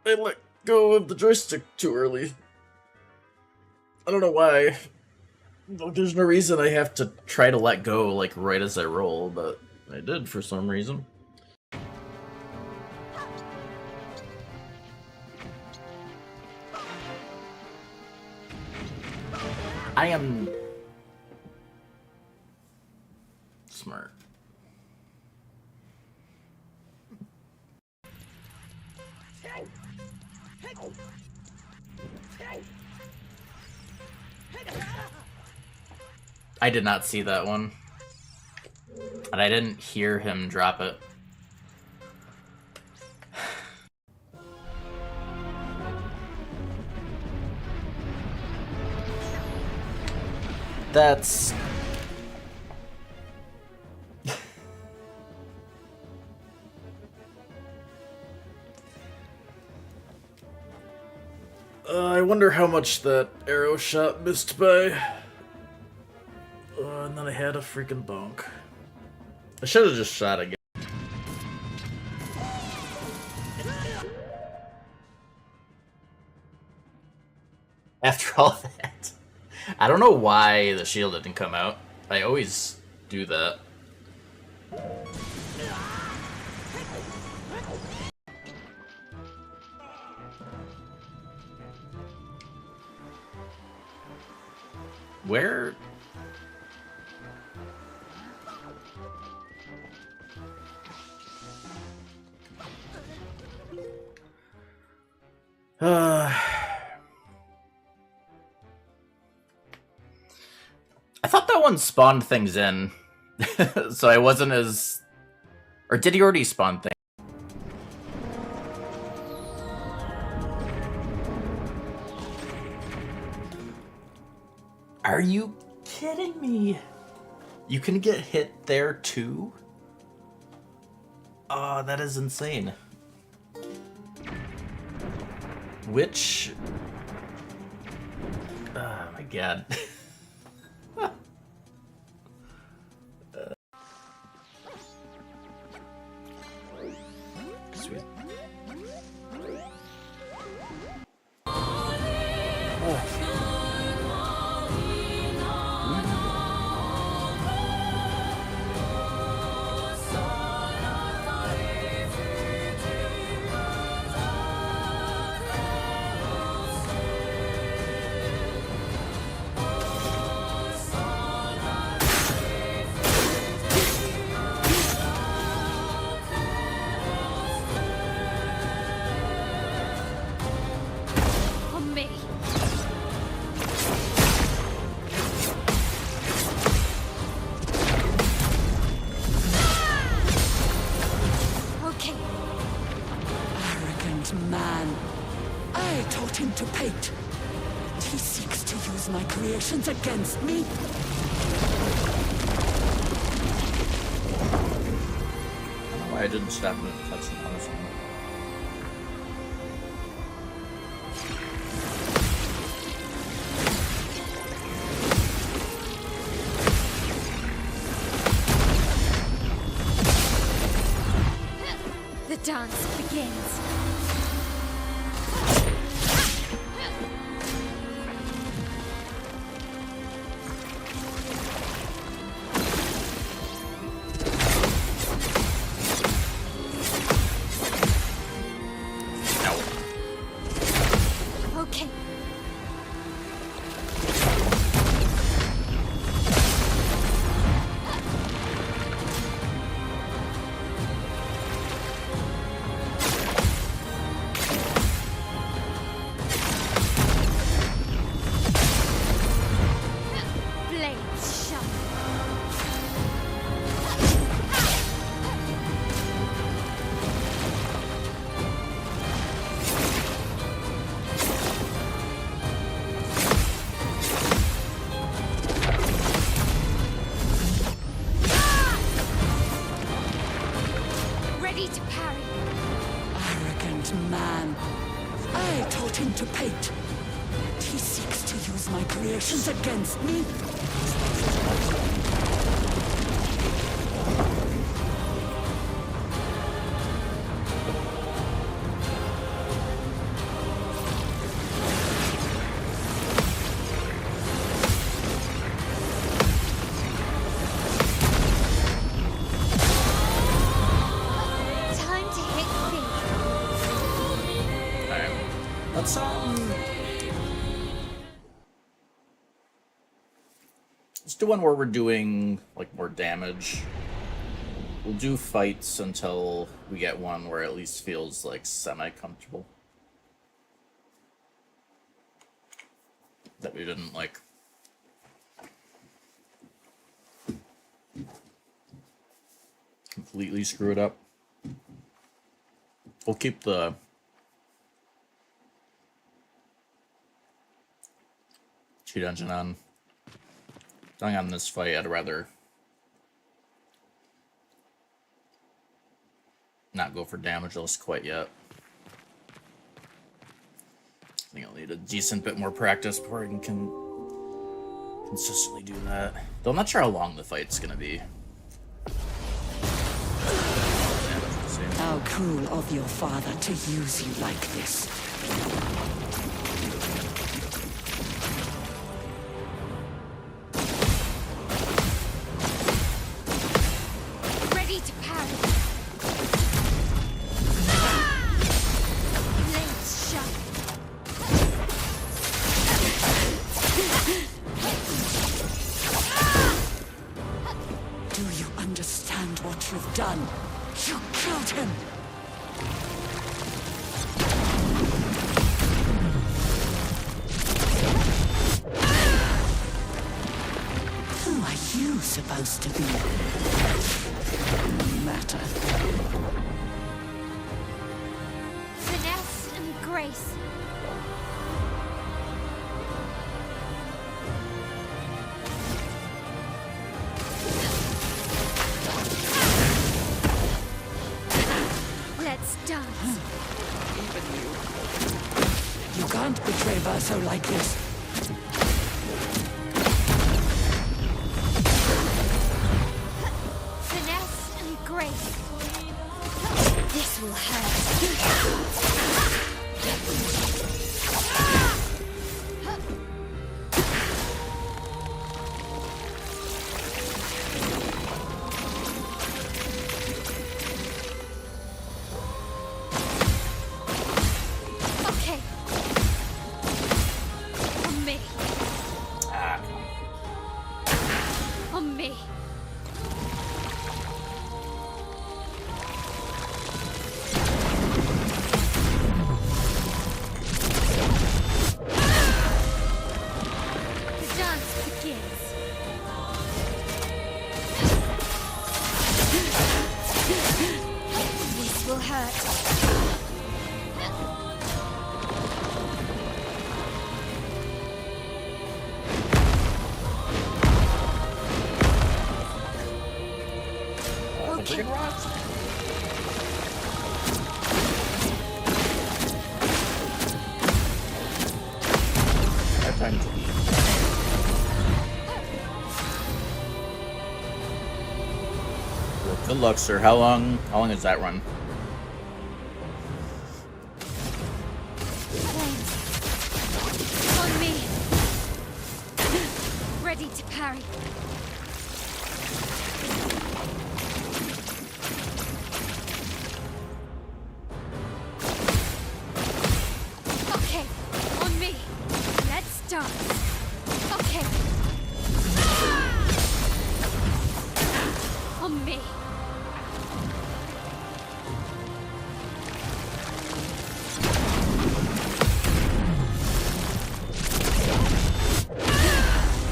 I let go of the joystick too early. I don't know why. There's no reason I have to try to let go like right as I roll, but I did for some reason. I am smart. I did not see that one. And I didn't hear him drop it. That's... I wonder how much that arrow shot missed by. And then I had a freaking bonk. I should have just shot again. After all that. I don't know why the shield didn't come out. I always do that. Where? I thought that one spawned things in, so I wasn't as... Or did he already spawn things? Are you kidding me? You can get hit there too? Oh, that is insane. Which... Oh my god. Sweet. On me. Okay. Arrogant man. I taught him to paint. And he seeks to use my creations against me. I don't know why I didn't stop him at the cutscene, honestly. The dance begins. Okay. Blades sharp. Ready to parry. Arrogant man. I taught him to paint. And he seeks to use my creations against me. Time to hit big. Alright. Let's do one where we're doing like more damage. We'll do fights until we get one where it at least feels like semi-comfortable. That we didn't like completely screw it up. We'll keep the cheat engine on. Going on this fight, I'd rather not go for damageless quite yet. I think I'll need a decent bit more practice before I can consistently do that. Though I'm not sure how long the fight's gonna be. How cruel of your father to use you like this. Ready to parry. Blades sharp. Do you understand what you've done? You killed him! Who are you supposed to be? No matter. Finesse and grace. Let's dance. Even you. You can't betray Verso like this. Finesse and grace. This will hurt. Okay. On me. On me. The dance begins. This will hurt. Okay. That time to eat. Well, good luck, sir. How long is that run? Flames. On me. Ready to parry. Okay, on me. Let's dance. Okay. On me.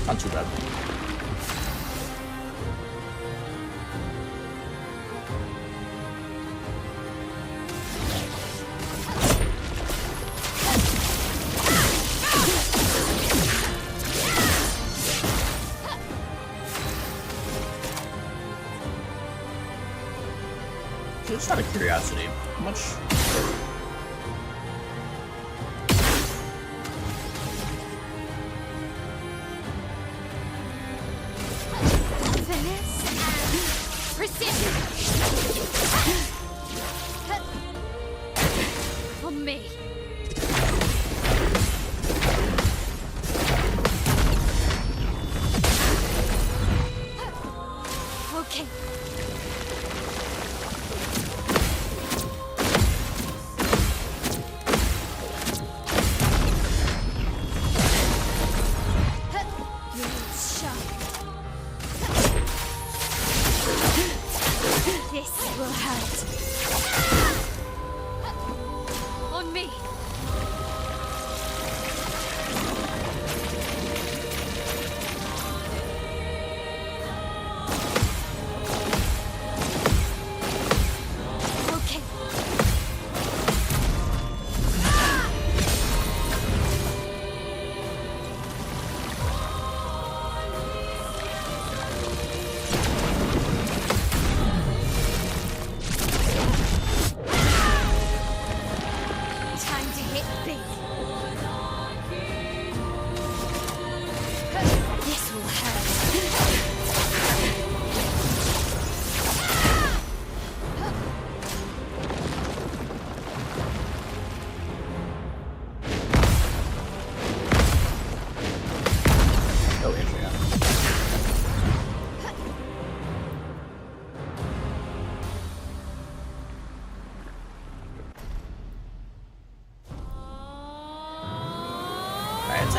Not too bad. Just out of curiosity, how much? Finesse and precision. On me. Okay.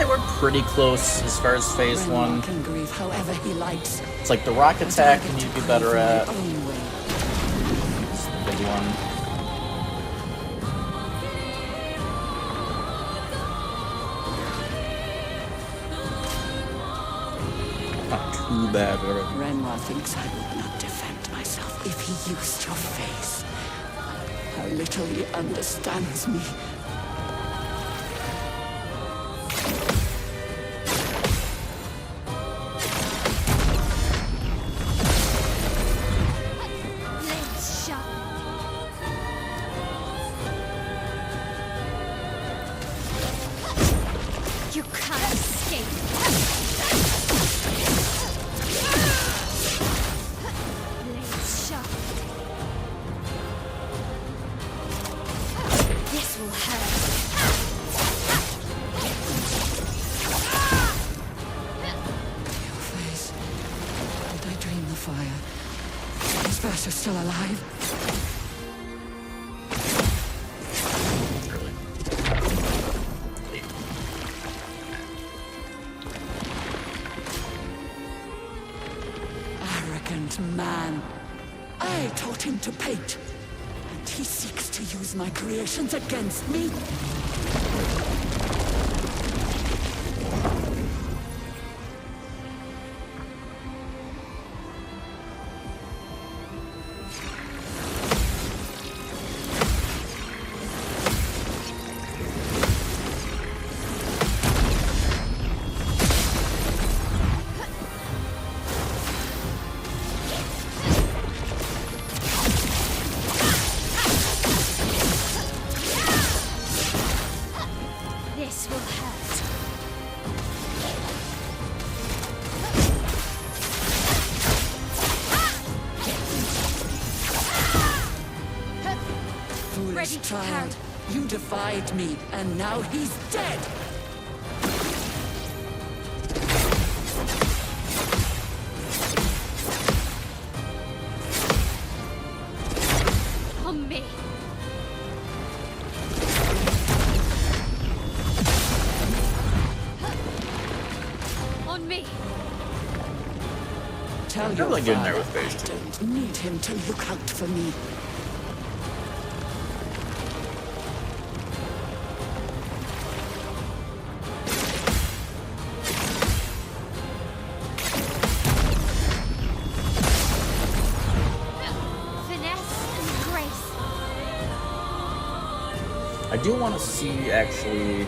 say we're pretty close as far as phase Renmar one. can grieve however he likes. It's like the rock attack you need to be better at. My own way. It's the big one. Not too bad. Renmar thinks I would not defend myself if he used your face. How little he understands me. Blades sharp. You can't escape. Blades sharp. This will hurt. Your face. Did I dream the fire? Is Versa still alive? Arrogant man. I taught him to paint. And he seeks to use my creations against me? This will hurt. Foolish Ready to child. You defied me, and now he's dead! On me. On me. Tell You're your really good in there father with phase two. I don't need him to look out for me. Finesse and grace. I do want to see actually.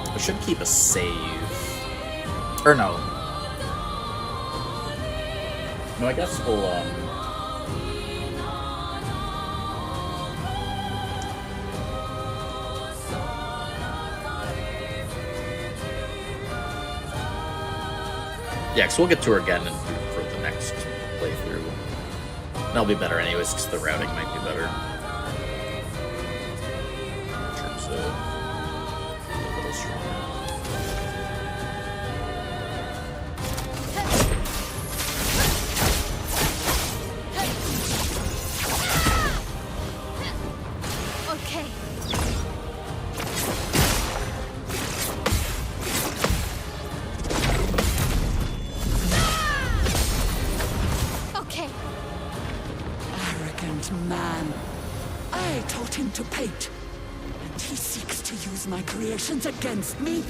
I should keep a save. Or no. No, I guess we'll yeah, because we'll get to her again and for the next playthrough. That'll be better anyways, because the routing might be better. In terms of a little stronger. Okay. Okay. Arrogant man. I taught him to paint. And he seeks to use my creations against me?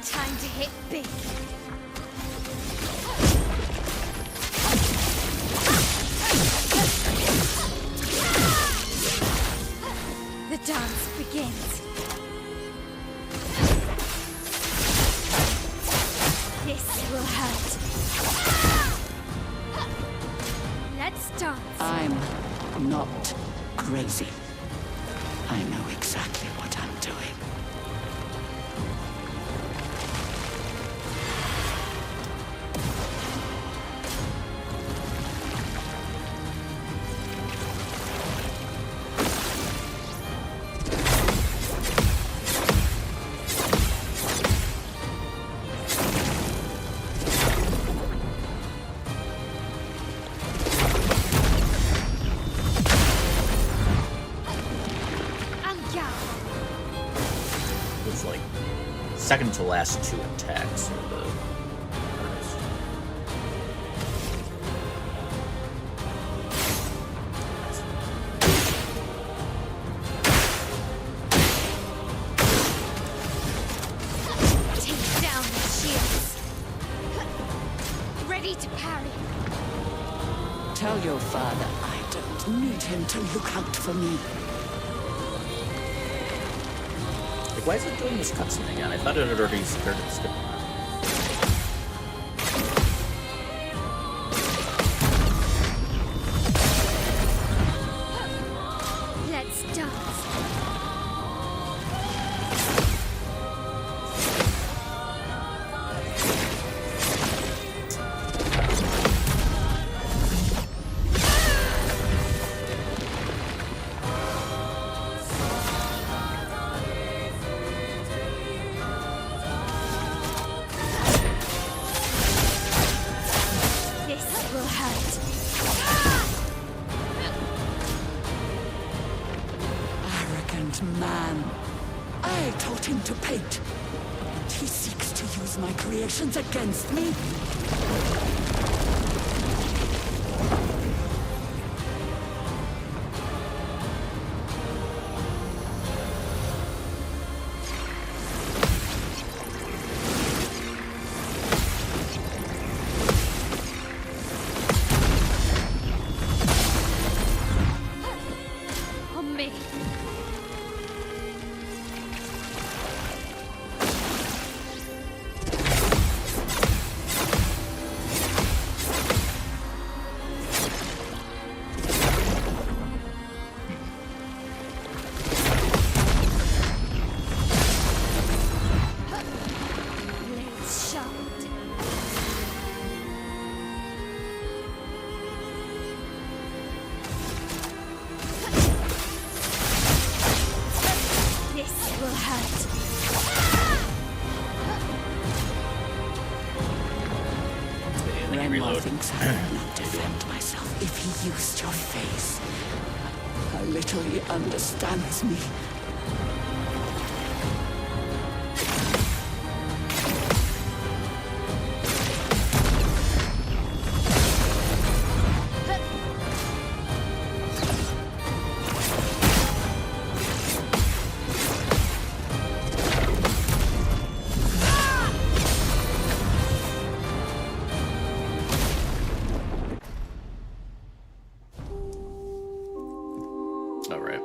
Time to hit big. The dance begins. This will hurt. Let's dance. I'm not crazy. I know exactly what I'm doing. second to last 2 attacks are the hardest. Take down the shields. Ready to parry. Tell your father I don't need him to look out for me. Like, why is it doing this cutscene again? I thought it had already started skipping that. Let's dance. This will hurt. Arrogant man. I taught him to paint. And he seeks to use my creations against me. On me. Blades sharpened. This will hurt. Renoir thinks I will not defend myself if he used your face. How little he understands me. All right.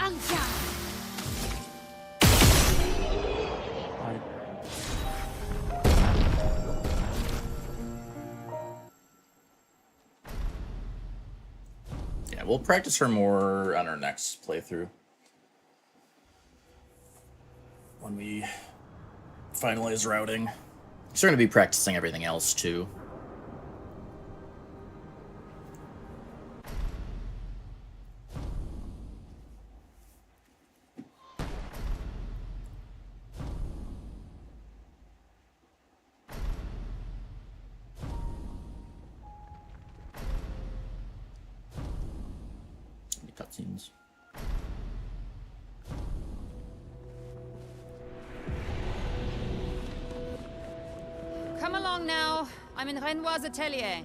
Anga. Yeah, we'll practice her more on our next playthrough. When we finalize routing. She's going to be practicing everything else too. Cutscenes. Come along now. I'm in Renoir's atelier.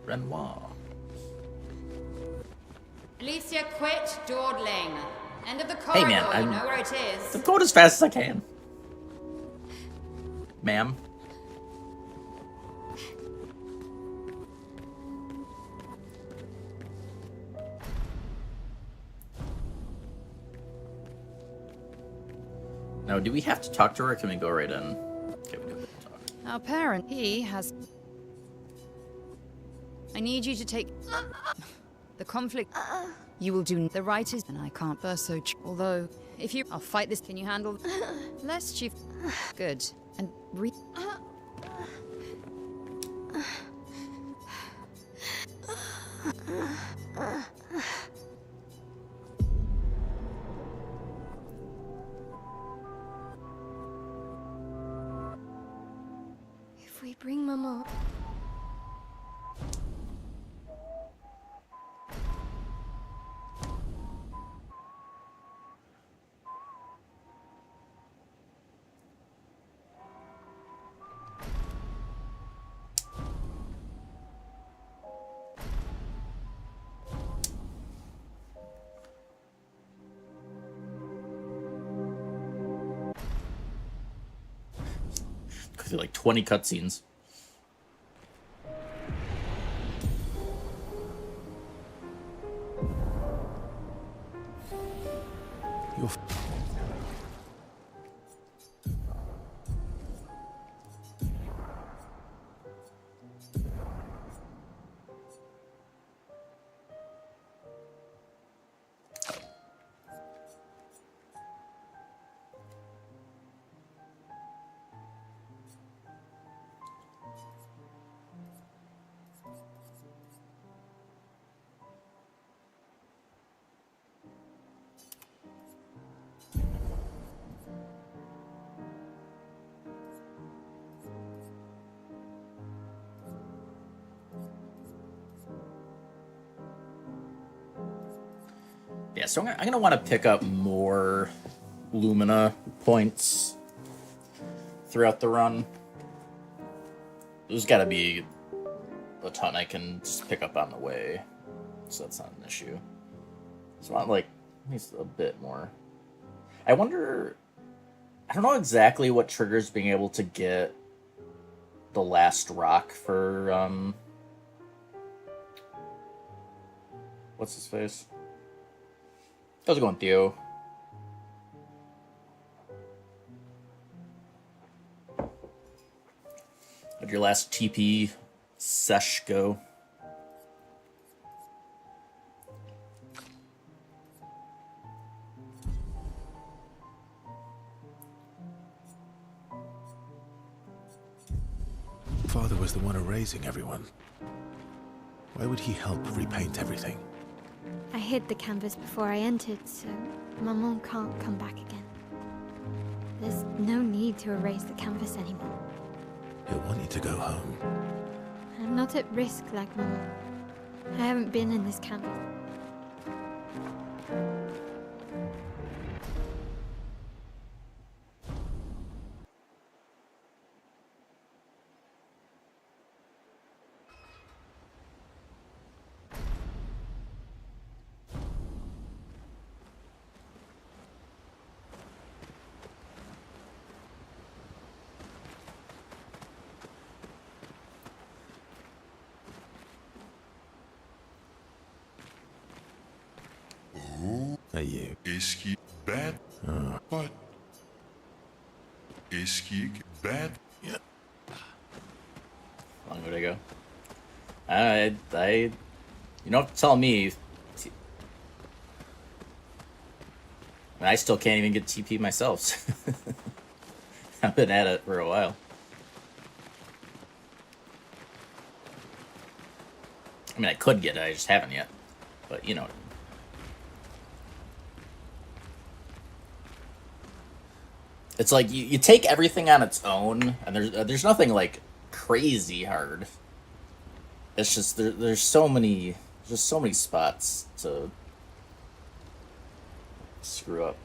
Renoir. Alicia, quit dawdling. End of the Hey, corridor. man, You know where it is. I'm going as fast as I can. Ma'am. Now, do we have to talk to her, or can we go right in? Okay, we do have to talk. Our parent, he has... I need you to take... the conflict... You will do the right is, and I can't burst so... Although, if you... I'll fight this. Can you handle... Lest you... Good. and If we bring Mama... Could be like 20 cutscenes. Your Yeah, so I'm gonna want to pick up more Lumina points throughout the run. There's got to be a ton I can just pick up on the way, so that's not an issue. So I want like at least a bit more. I wonder. I don't know exactly what triggers being able to get the last rock for what's his face? How's it going, Theo? How'd your last TP sesh go? father was the one erasing everyone. Why would he help repaint everything? I hid the canvas before I entered, so Maman can't come back again. There's no need to erase the canvas anymore. He'll want you to go home. I'm not at risk like Maman. I haven't been in this canvas. Are you? Is he bad? What? Is he bad? Yeah. How long would I go? You don't have to tell me. I still can't even get TP myself. I've been at it for a while. I mean, I could get it, I just haven't yet. But you know. It's like you take everything on its own, and there's nothing like crazy hard. It's just there's so many spots to screw up.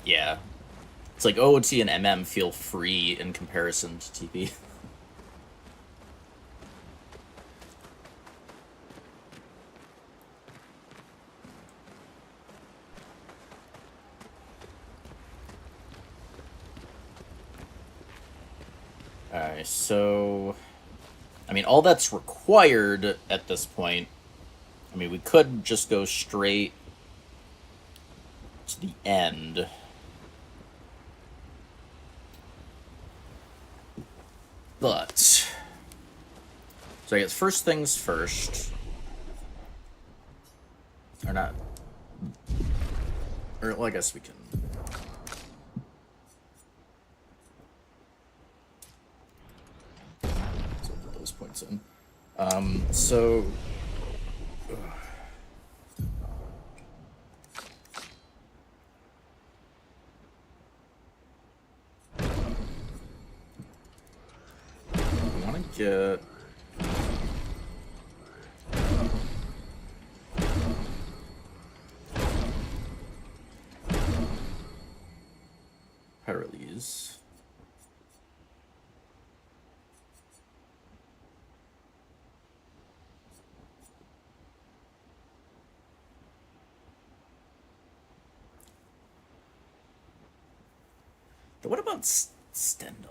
Yeah. It's like OOT and MM feel free in comparison to TP. Alright, so... I mean, all that's required at this point... I mean, we could just go straight to the end. But... So I guess first things first... Or not... Or, well, I guess we can... So put those points in. So... I want to get... Pyrolese. But what about Stendhal?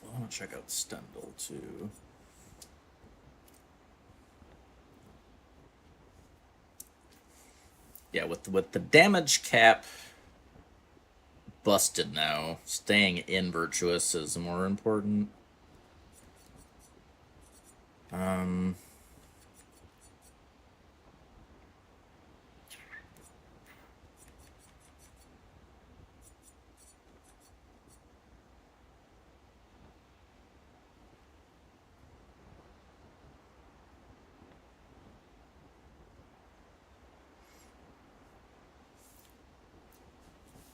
I want to check out Stendhal too. Yeah, with the damage cap busted now, staying in Virtuous is more important.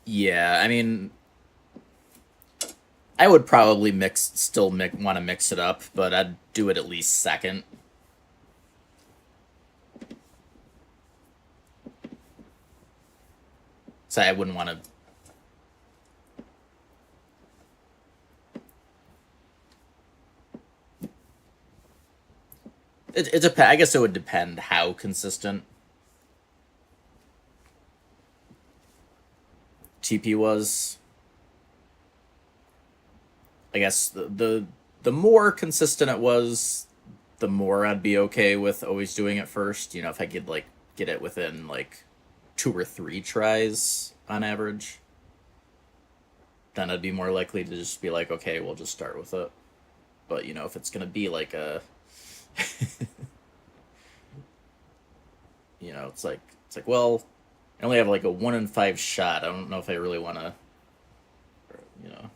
Yeah, I mean, I would probably want to mix it up, but I'd do it at least second. So I wouldn't want to... I guess it would depend how consistent TP was. I guess the more consistent it was, the more I'd be okay with always doing it first. You know, if I could like get it within like 2 or 3 tries on average, then I'd be more likely to just be like, okay, we'll just start with it. But you know, if it's gonna be like a you know, it's like well, I only have like a 1 in 5 shot. I don't know if I really want to, you know.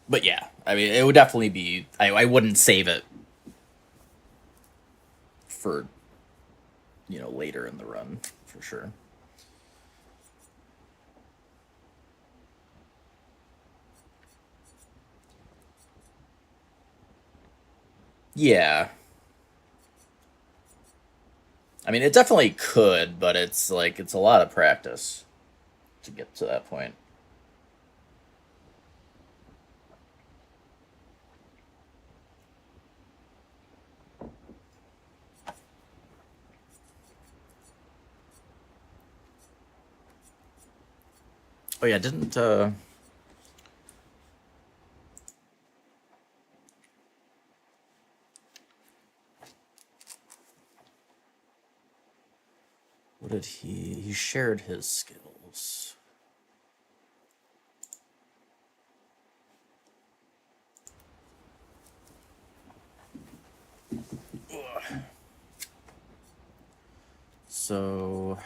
But yeah, I mean, it would definitely be... I wouldn't save it for, you know, later in the run, for sure. Yeah. I mean, it definitely could, but it's like, it's a lot of practice to get to that point. Oh yeah, didn't what did he shared his skills. Ugh. So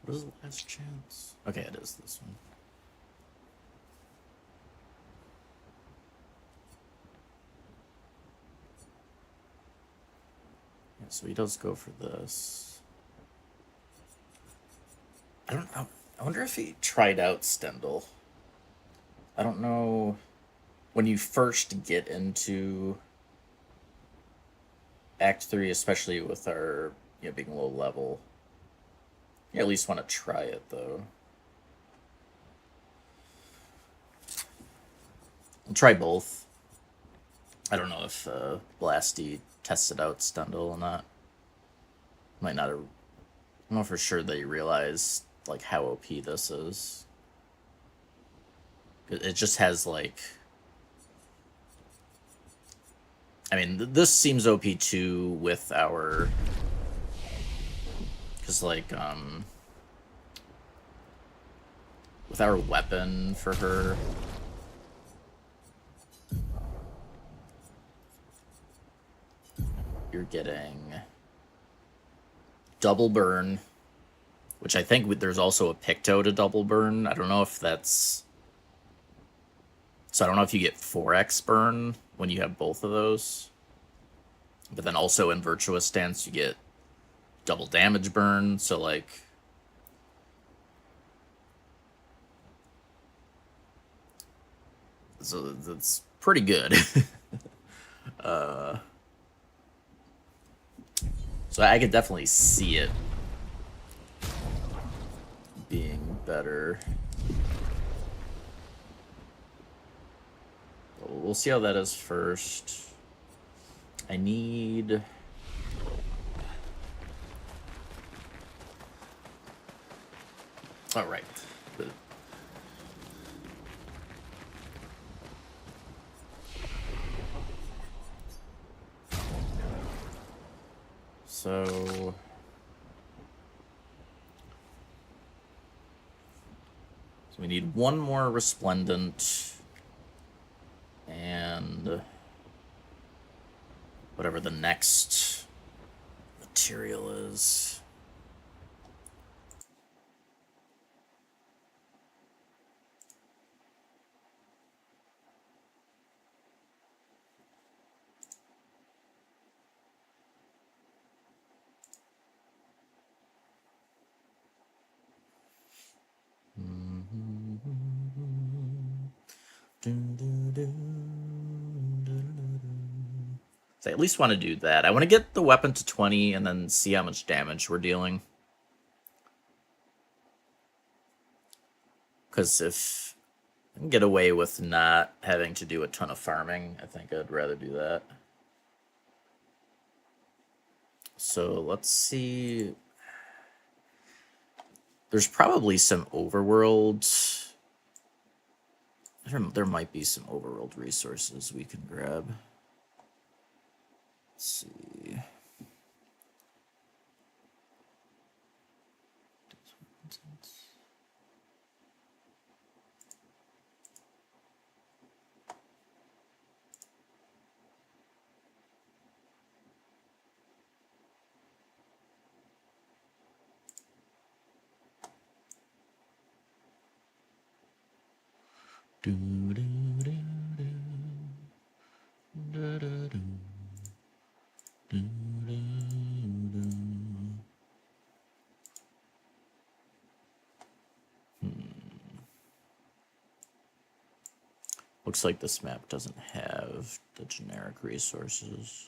What is the last chance? Okay, it is this one. Yeah, so he does go for this. I don't know. I wonder if he tried out Stendhal. I don't know. When you first get into Act 3, especially with our being low level, you at least want to try it, though. I'll try both. I don't know if Blasty tested out Stendhal or not. Might not have. I don't know for sure that you realize like how OP this is. It just has like. I mean, this seems OP too with our. Because like with our weapon for her. You're getting double burn, which I think there's also a Picto to double burn. I don't know if that's... So I don't know if you get 4x burn when you have both of those. But then also in Virtuous Stance, you get double damage burn. So like... So that's pretty good. So I could definitely see it being better. We'll see how that is first. I need... All right. So we need one more Resplendent and whatever the next material is. So I at least want to do that. I want to get the weapon to 20 and then see how much damage we're dealing. Because if I can get away with not having to do a ton of farming, I think I'd rather do that. So let's see. There's probably some overworld. There might be some overworld resources we can grab. Let's see. Looks like this map doesn't have the generic resources.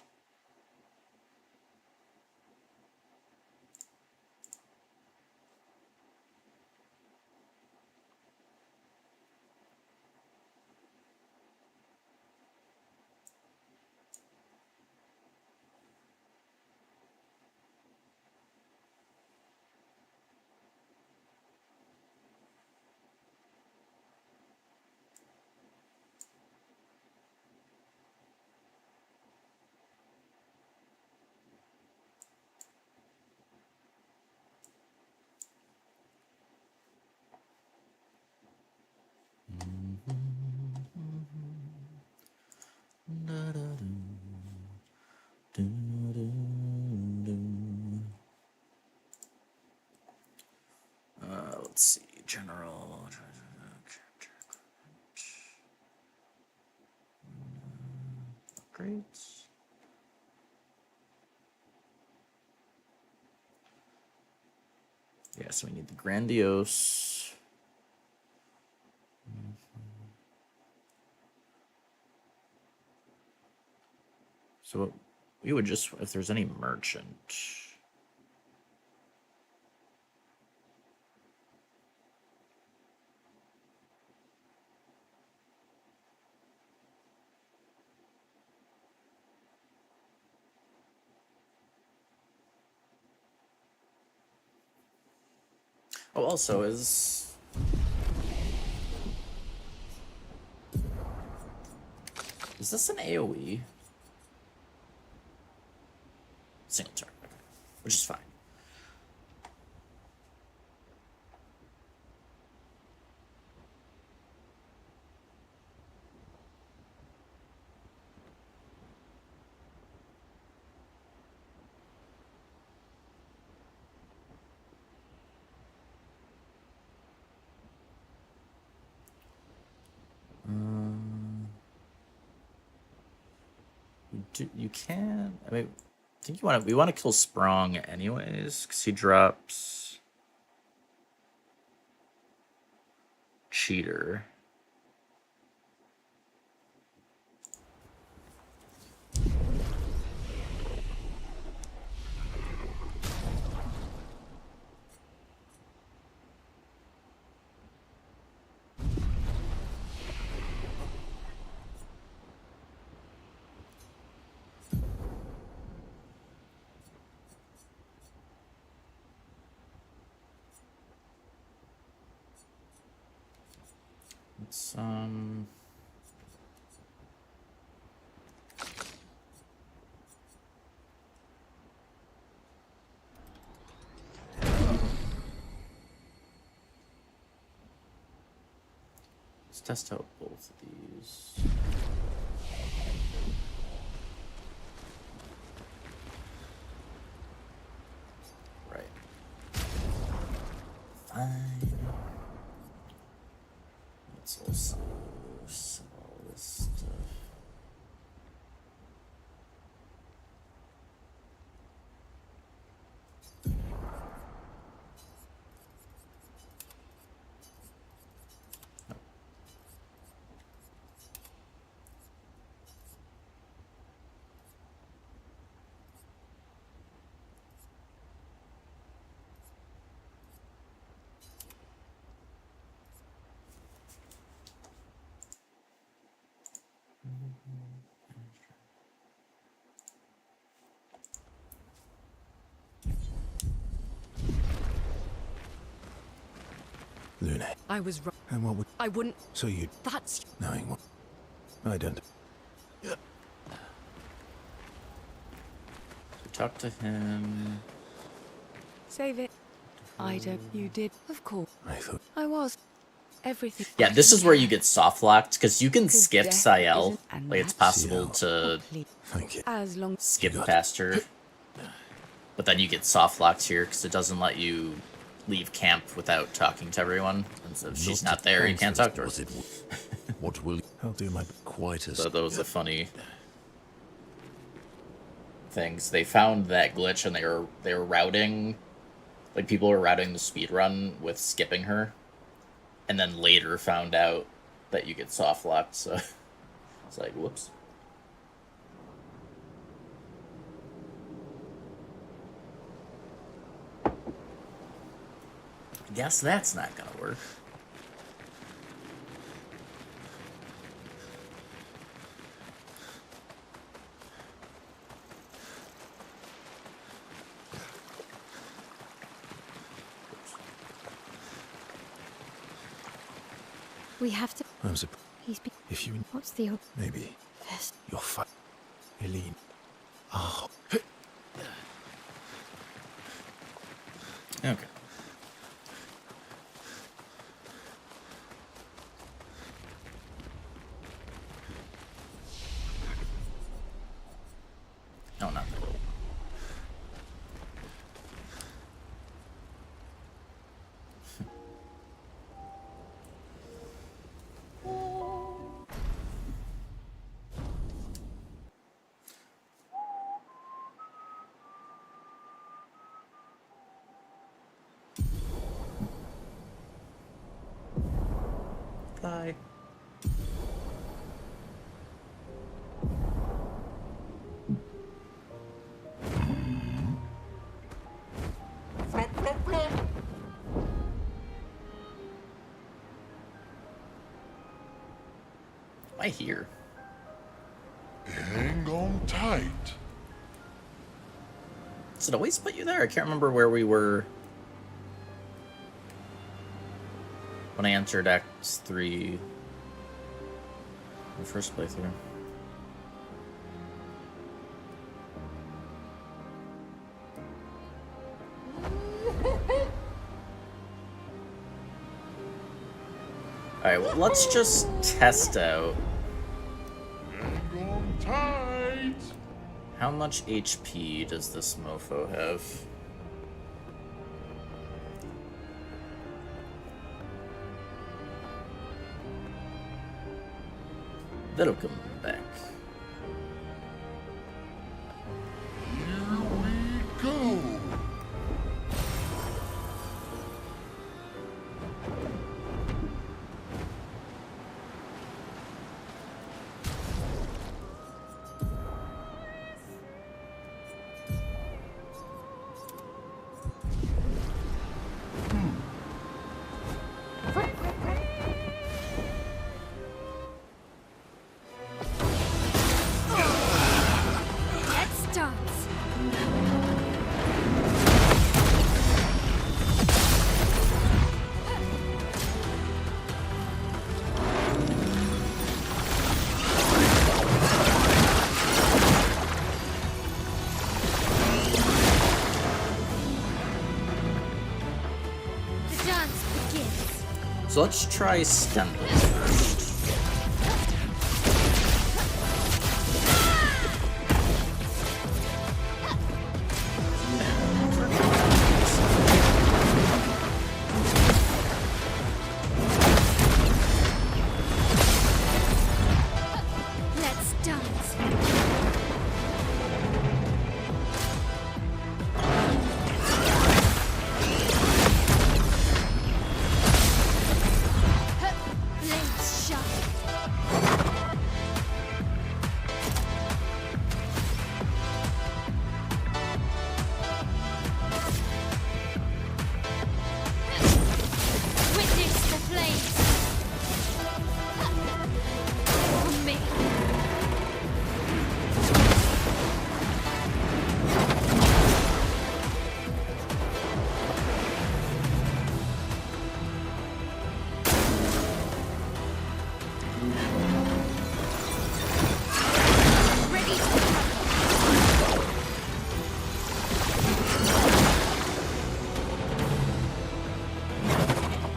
General. Great. Yeah, so we need the grandiose. So we would just, if there's any merchant. Oh, also is this an AoE? Single turn, okay. Which is fine. You can. I mean, I think we want to kill Sprong anyways, because he drops Cheater. Let's test out both of these. Right. Fine. Let's also sell this stuff. Lune. I was wrong. And what would... I wouldn't. So you... That's. Knowing what... I don't... Talk to him. Save it. I don't. You did. Of course. I thought... I was. Everything. Yeah, this is where you get soft locked, because you can Because skip death Sayel. isn't- and Like, it's that's possible to complete. Thank you. As long. skip You got it. past her. But then you get soft locked here, because it doesn't let you leave camp without talking to everyone. And so if she's not there, you can't talk to her. Was it? What will I'll do my... quite as So that was the funny things. They found that glitch and they were routing, like people were routing the speed run with skipping her, and then later found out that you get soft locked. So it's like, whoops. I guess that's not gonna work. We have to. I'm surprised. He's been. If you... What's the other? Maybe... This. You're fine. Eileen. Oh. Okay. No, not that. I here? Hang on tight. Does it always put you there? I can't remember where we were when I entered Act 3 in the first playthrough. Alright, well, let's just test out Hang on tight. how much HP does this mofo have. Welcome back. Here we go. Let's dance. The dance begins. So let's try Stendhal first. Let's dance. Blades shine. Witness the flames. On me. Ready to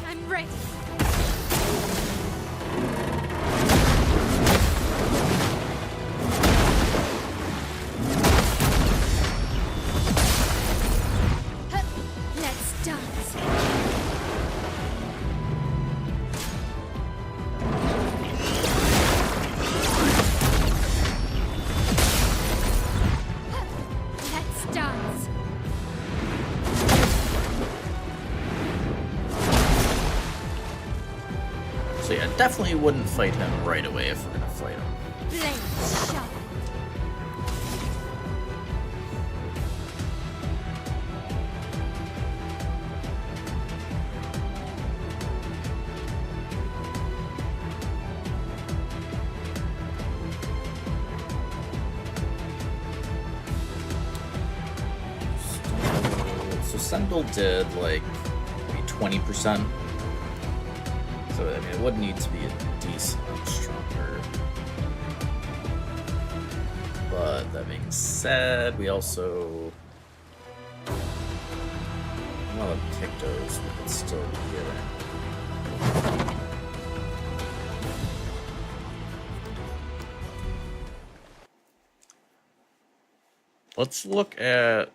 I'm ready. Let's dance. Let's dance. So yeah, definitely wouldn't fight him right away if we're gonna fight him. Blades shine. So Stendhal did like maybe 20%. So I mean, it would need to be a decent amount stronger. But that being said, we also one of the Pictos we could still be getting. Let's look at.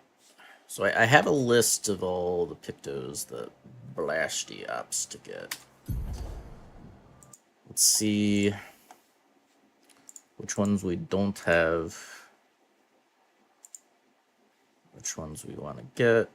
So I have a list of all the Pictos that Blasty opts to get. Let's see which ones we don't have, which ones we want to get.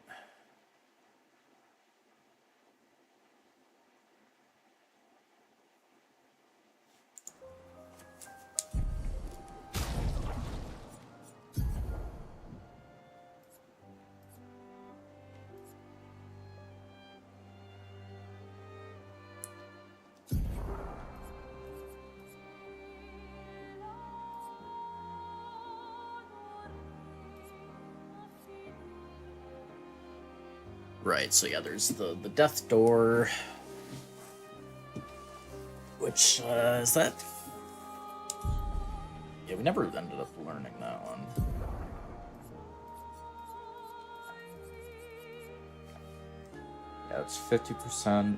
Right, so yeah, there's the death door. Which, is that... Yeah, we never ended up learning that one. Yeah, it's 50%.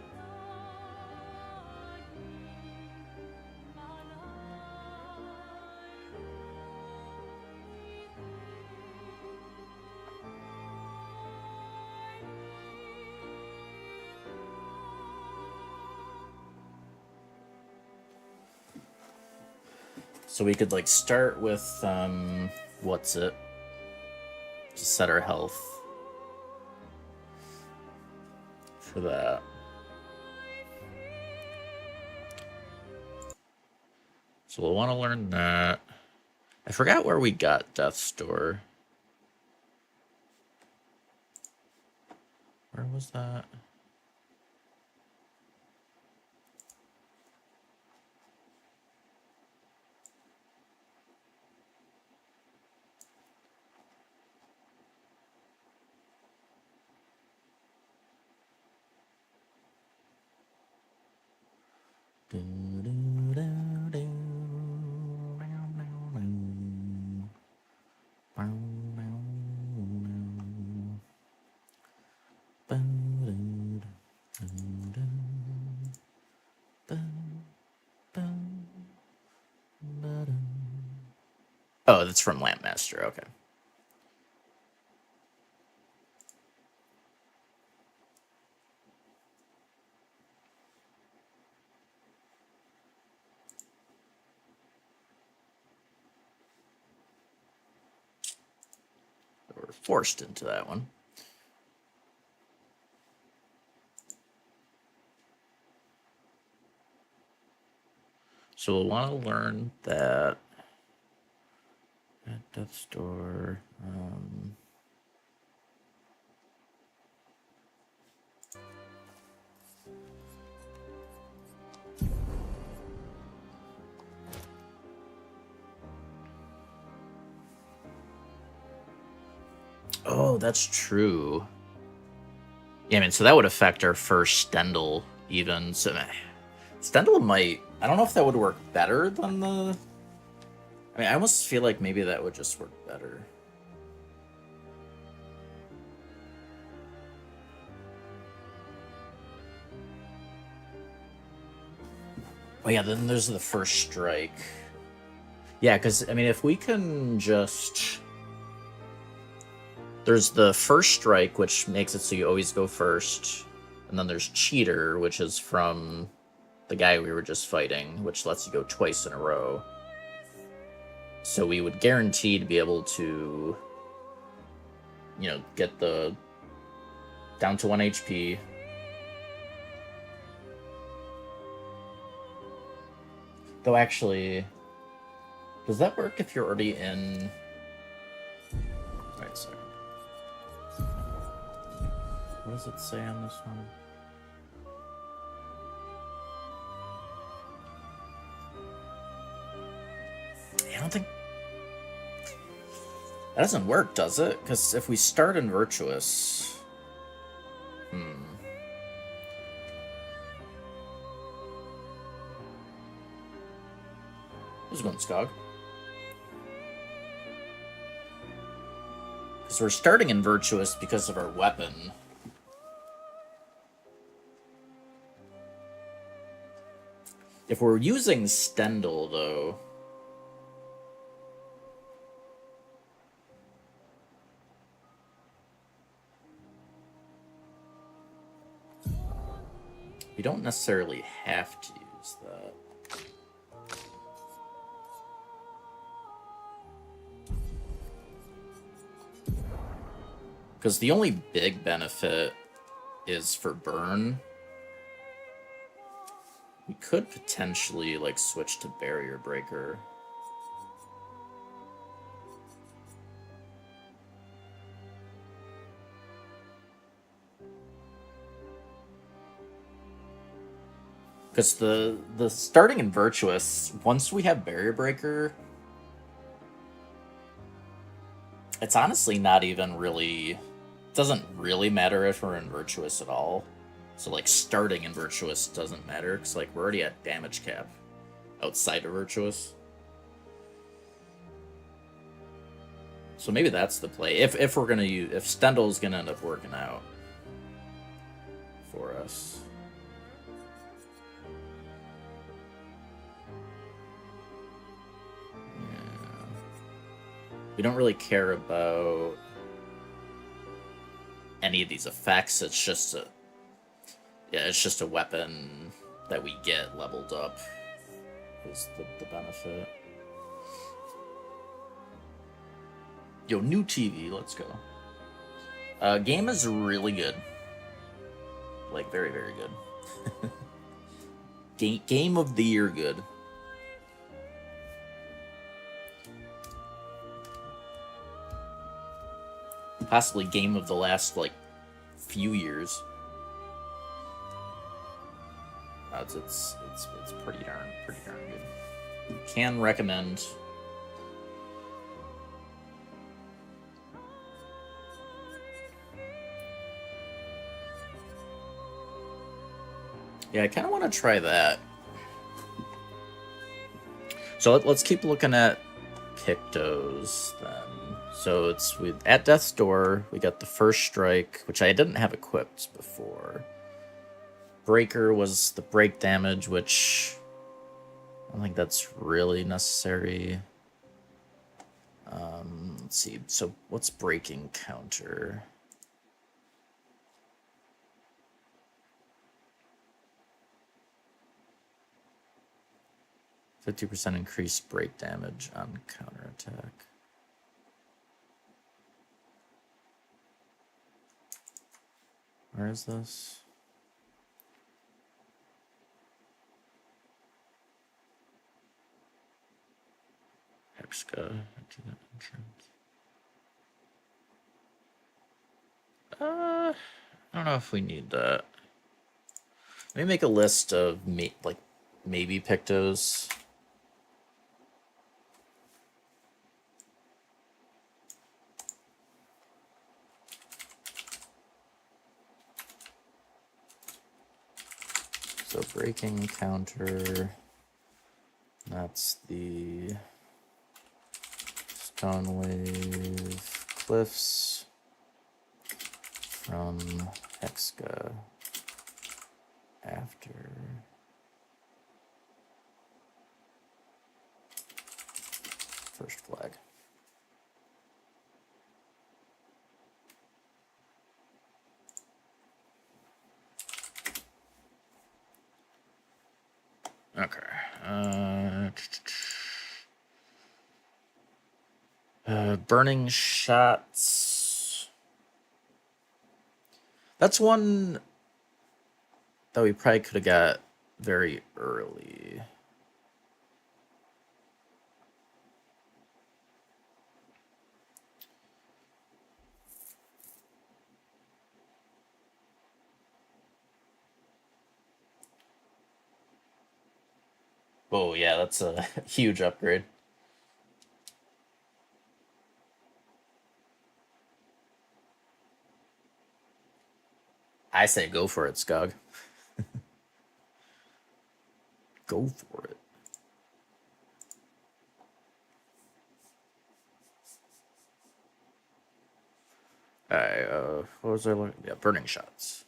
So we could, like, start with, what's it? To set our health. For that. So we'll want to learn that. I forgot where we got Death's Door. Where was that? Oh, that's from Lampmaster, okay. We're forced into that one. So we'll want to learn that at Death's Door. Oh, that's true. Yeah, I mean, so that would affect our first Stendhal even. So Stendhal might... I don't know if that would work better than the... I mean, I almost feel like maybe that would just work better. Oh yeah, then there's the first strike. Yeah, because, I mean, if we can just... There's the first strike, which makes it so you always go first. And then there's Cheater, which is from the guy we were just fighting, which lets you go twice in a row. So we would guarantee to be able to, you know, get the down to 1 HP. Though actually, does that work if you're already in... Wait a second. What does it say on this one? I don't think... That doesn't work, does it? Because if we start in Virtuous... Who's going Skog? Because we're starting in Virtuous because of our weapon. If we're using Stendhal, though... We don't necessarily have to use that. Because the only big benefit is for burn. We could potentially, like, switch to Barrier Breaker. Because the starting in Virtuous, once we have Barrier Breaker, it's honestly not even really... doesn't really matter if we're in Virtuous at all. So, like, starting in Virtuous doesn't matter, because, like, we're already at damage cap outside of Virtuous. So maybe that's the play. If we're gonna use, if Stendel's gonna end up working out for us. Yeah. We don't really care about any of these effects. It's just a, yeah, it's just a weapon that we get leveled up is the benefit. Yo, new TV, let's go. Game is really good. Like, very, very good. Game of the year good. Possibly game of the last, like, few years. It's pretty darn good. Can recommend. Yeah, I kind of want to try that. So let's keep looking at Pictos then. So it's at Death's Door, we got the First Strike, which I didn't have equipped before. Breaker was the break damage, which I don't think that's really necessary. Let's see. So what's breaking counter? %50 increased break damage on counterattack. Where is this? Hexka. I don't know if we need that. Let me make a list of maybe Pictos. So breaking counter, that's the Stone Wave Cliffs from Hexka after First Flag. Okay. Burning Shots. That's one that we probably could have got very early. Oh yeah, that's a huge upgrade. I say go for it, Skog. Go for it. Alright, what was I looking? Yeah, Burning Shots.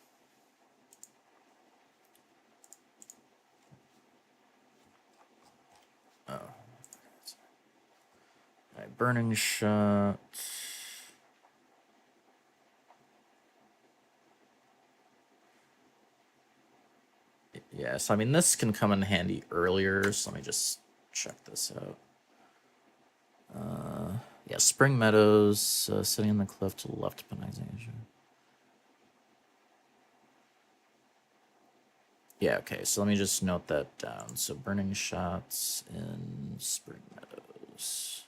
Oh. Alright, Burning Shots. Yeah, so I mean, this can come in handy earlier, so let me just check this out. Yeah, Spring Meadows, sitting on the cliff to the left of Penization. Yeah, okay, so let me just note that down. So Burning Shots in Spring Meadows.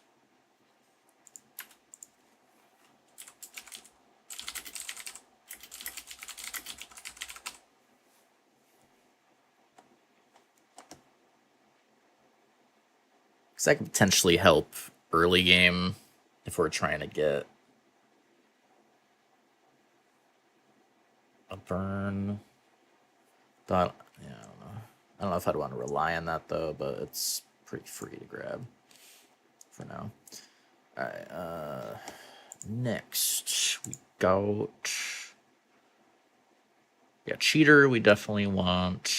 Because that could potentially help early game if we're trying to get a burn. Thought, yeah, I don't know. I don't know if I'd want to rely on that though, but it's pretty free to grab for now. All right. Next we got, yeah, cheater. We definitely want.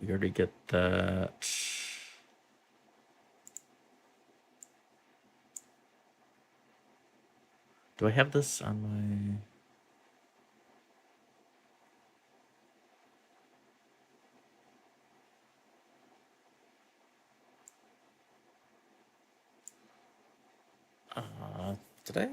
We already get that. Do I have this on my... Did I?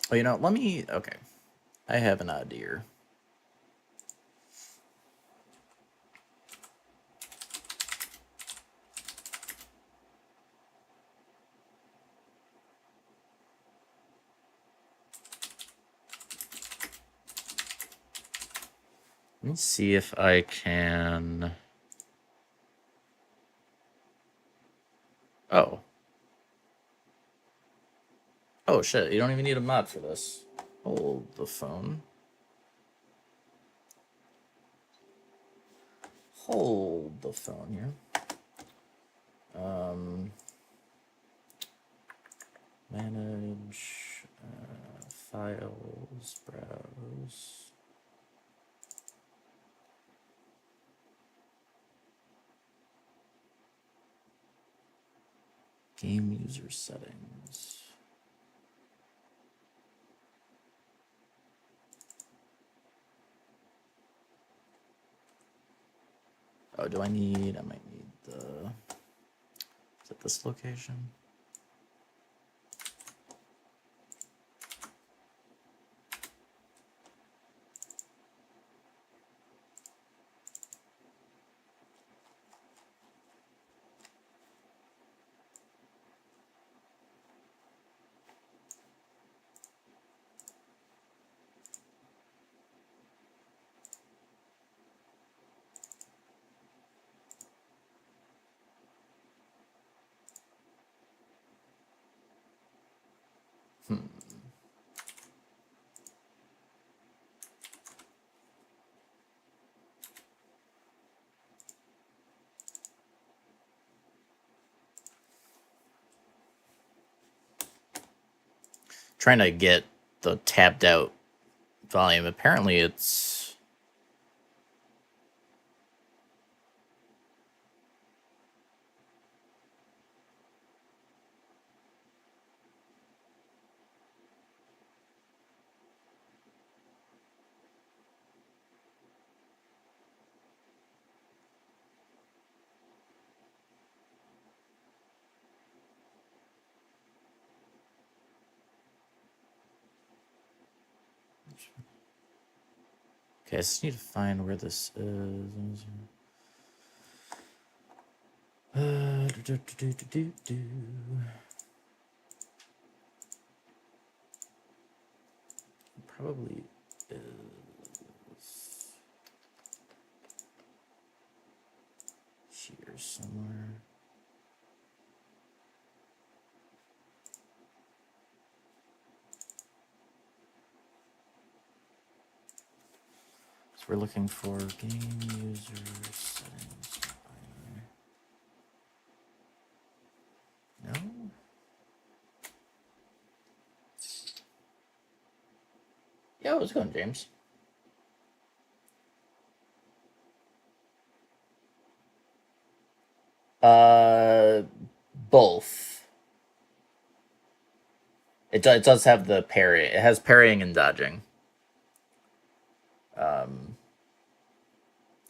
Oh, you know, let me, okay. I have an idea. Let me see if I can... Oh. Oh shit, you don't even need a mod for this. Hold the phone. Hold the phone here. Manage files, browse. Game user settings. Oh, do I need, I might need the, is it this location? Trying to get the tabbed out volume. Apparently it's... Okay, I just need to find where this is. Probably is here somewhere. So we're looking for game user settings. No? Yeah, how's it going, James? Both. It does have the parry. It has parrying and dodging.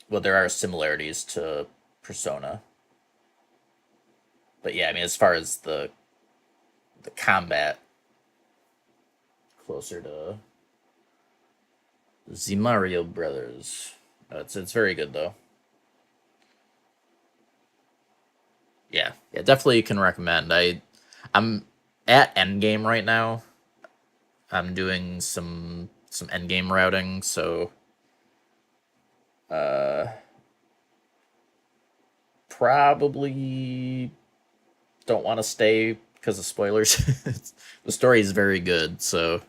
Well, there are similarities to Persona. But yeah, I mean, as far as the combat, closer to the Mario Brothers. It's very good though. Yeah, definitely can recommend. I'm at endgame right now. I'm doing some endgame routing, so probably don't want to stay because of spoilers. The story is very good, so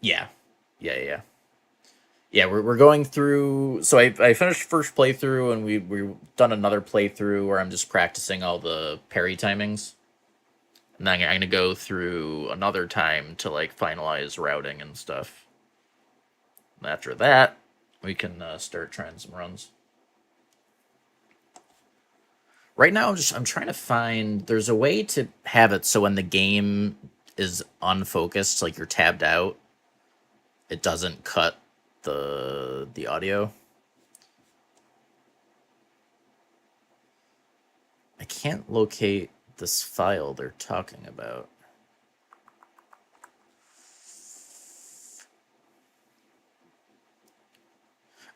yeah. We're going through. So I finished first playthrough, and we've done another playthrough where I'm just practicing all the parry timings. And then I'm gonna go through another time to like finalize routing and stuff. And after that, we can start trying some runs. Right now, I'm trying to find. There's a way to have it so when the game is unfocused, like you're tabbed out, it doesn't cut the audio. I can't locate this file they're talking about.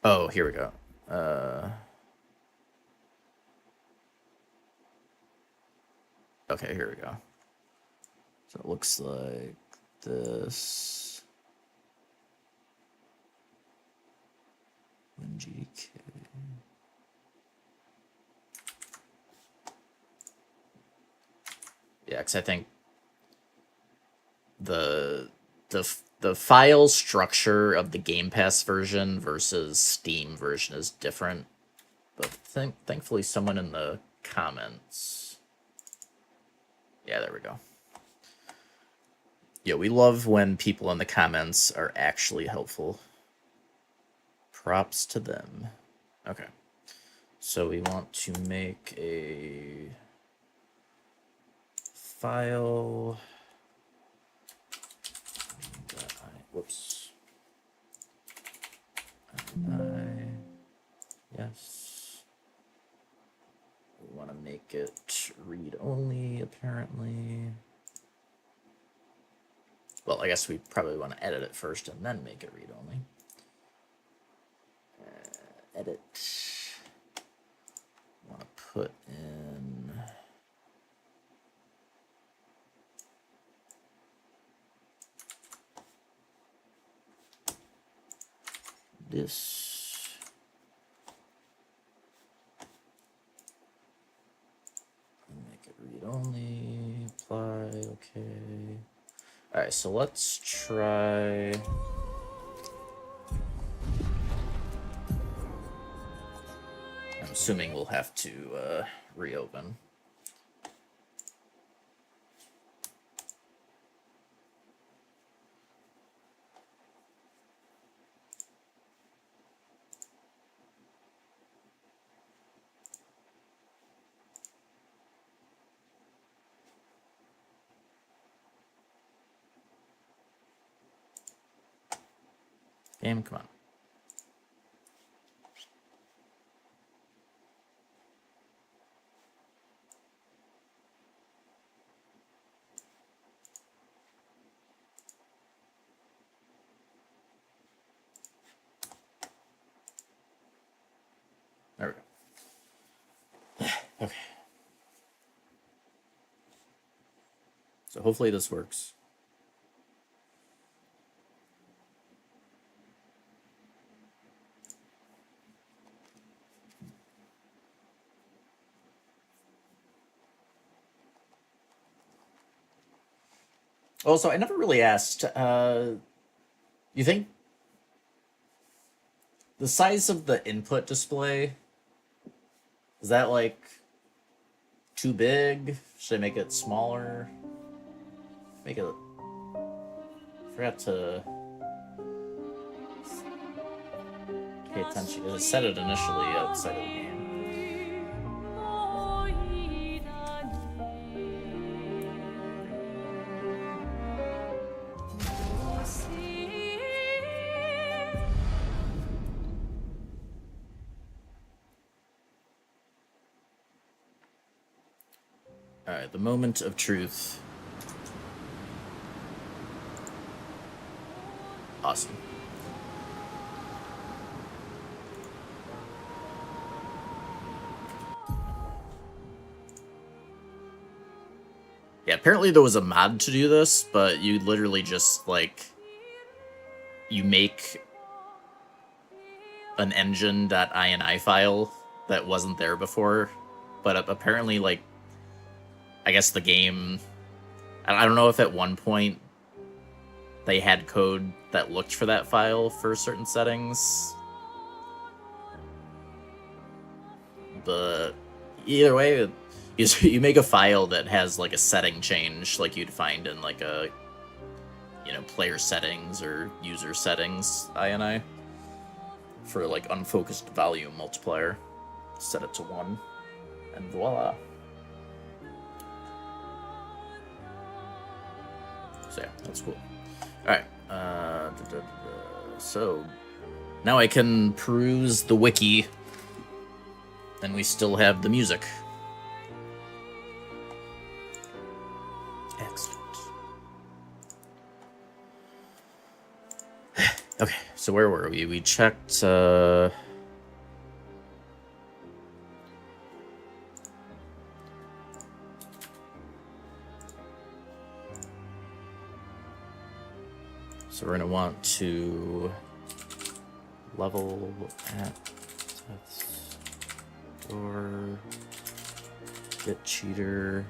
Oh, here we go. Okay, here we go. So it looks like this. WinGK. Yeah, because I think the file structure of the Game Pass version versus Steam version is different. But thankfully someone in the comments... Yeah, there we go. Yeah, we love when people in the comments are actually helpful. Props to them. Okay. So we want to make a file. Whoops. Yes. We want to make it read only, apparently. Well, I guess we probably want to edit it first and then make it read only. Edit. Want to put in this. Make it read only. Apply. Okay. All right. So let's try. I'm assuming we'll have to reopen. Game, come on. There we go. Okay. So hopefully this works. Also, I never really asked, you think the size of the input display, is that like too big? Should I make it smaller? Make it, forgot to pay attention because I set it initially outside of the game. Alright, the moment of truth. Awesome. apparently there was a mod to do this, but you literally just, like, you make an engine.ini file that wasn't there before, but apparently, like, I guess the game, I don't know if at one point they had code that looked for that file for certain settings, but either way, you make a file that has like a setting change like you'd find in like a, you know, player settings or user settings ini for like unfocused volume multiplier. Set it to 1 and voila. So yeah, that's cool. Alright, so now I can peruse the wiki and we still have the music. Excellent. Okay, so where were we? We checked, So we're going to want to level at or get cheater.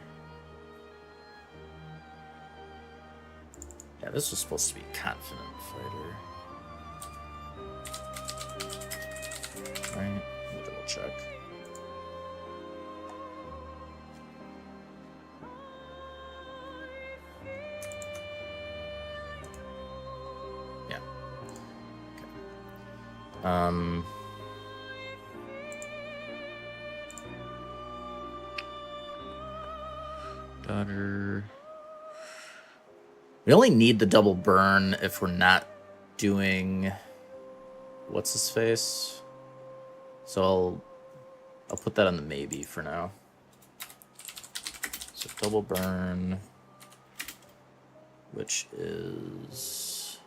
Yeah, this was supposed to be confident fighter. Right, let me double check. Yeah. Okay. Daughter. We only need the double burn if we're not doing what's his face. So I'll put that on the maybe for now. So double burn, which is,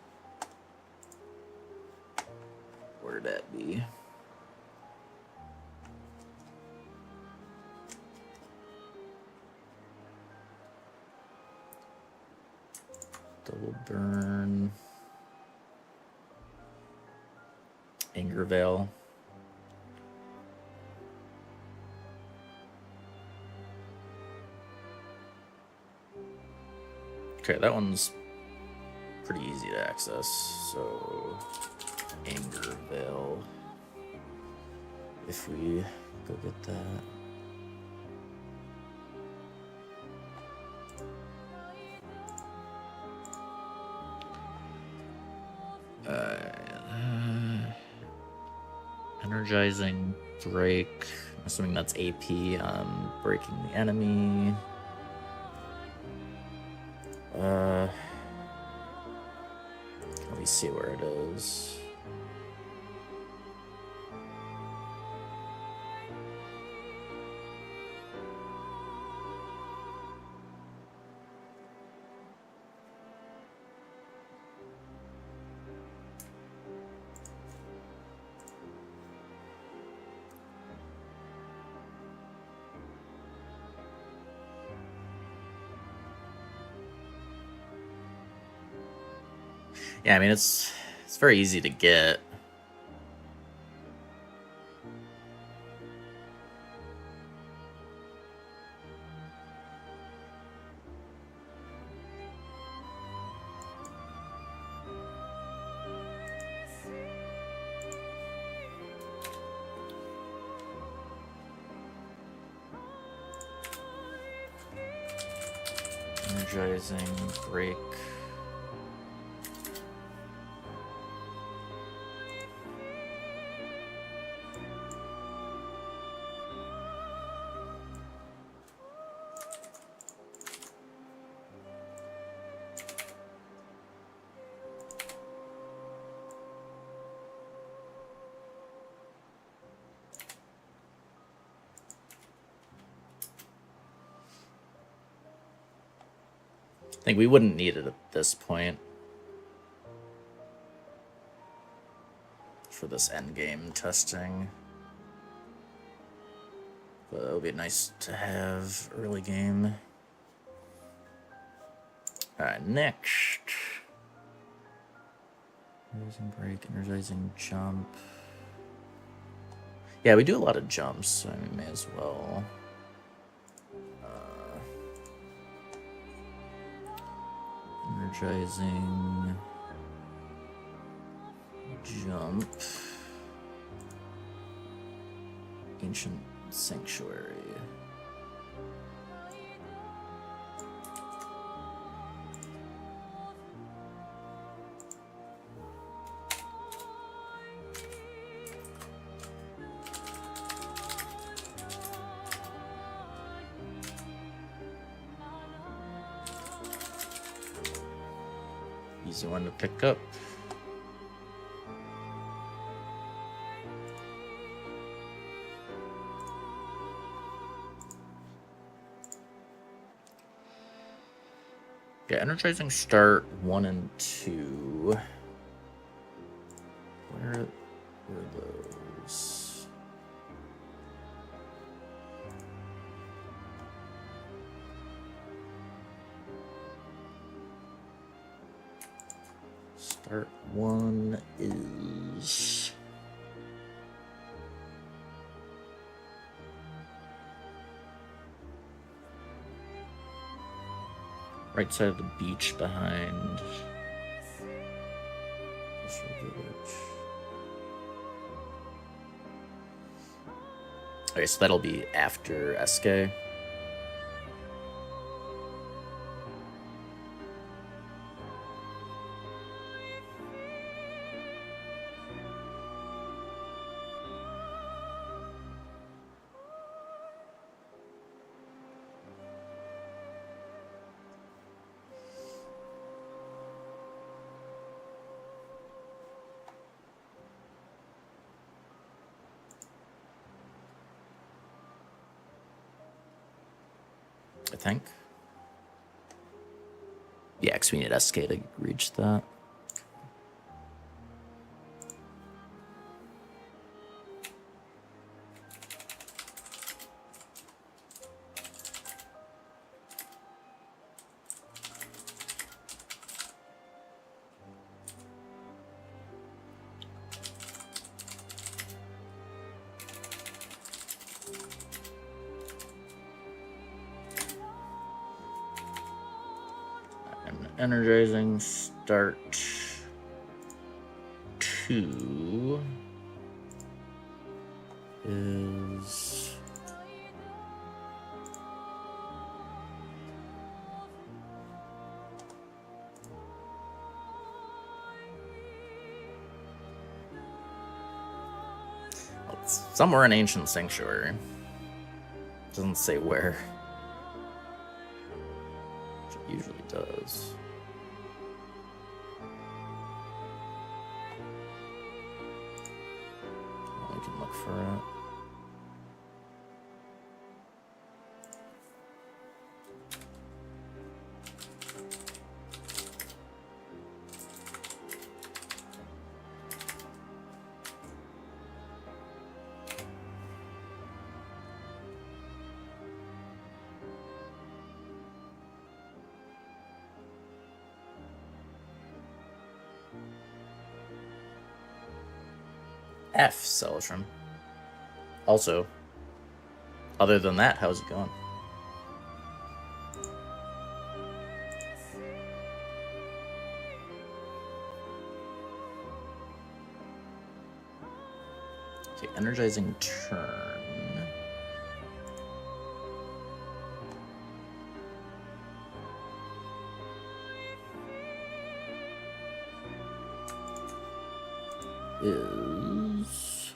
where'd that be? Double burn, Anger Veil. Okay, that one's pretty easy to access. So Anger Veil. If we go get that. Energizing break. I'm assuming that's AP on breaking the enemy. Let me see where it is. Yeah, I mean, it's very easy to get. Energizing break. I think we wouldn't need it at this point for this end game testing, but it would be nice to have early game. Alright, next. Energizing break, energizing jump. Yeah, we do a lot of jumps, so we may as well. Energizing jump. Ancient Sanctuary. Easy one to pick up. Yeah, energizing start 1 and 2. Where were those? Start 1 is right side of the beach behind this village. Okay, so that'll be after SK. I think. Yeah, because we need SK to reach that. Energizing start 2 is it's somewhere in Ancient Sanctuary. Doesn't say where. Which it usually does. We can look for it. F, Celestrum. Also, other than that, how's it going? Okay, energizing turn. Is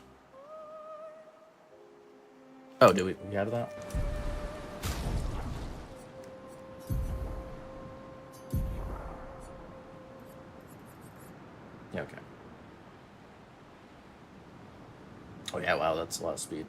oh, do we have that? Yeah, okay. Oh yeah, wow, that's a lot of speed.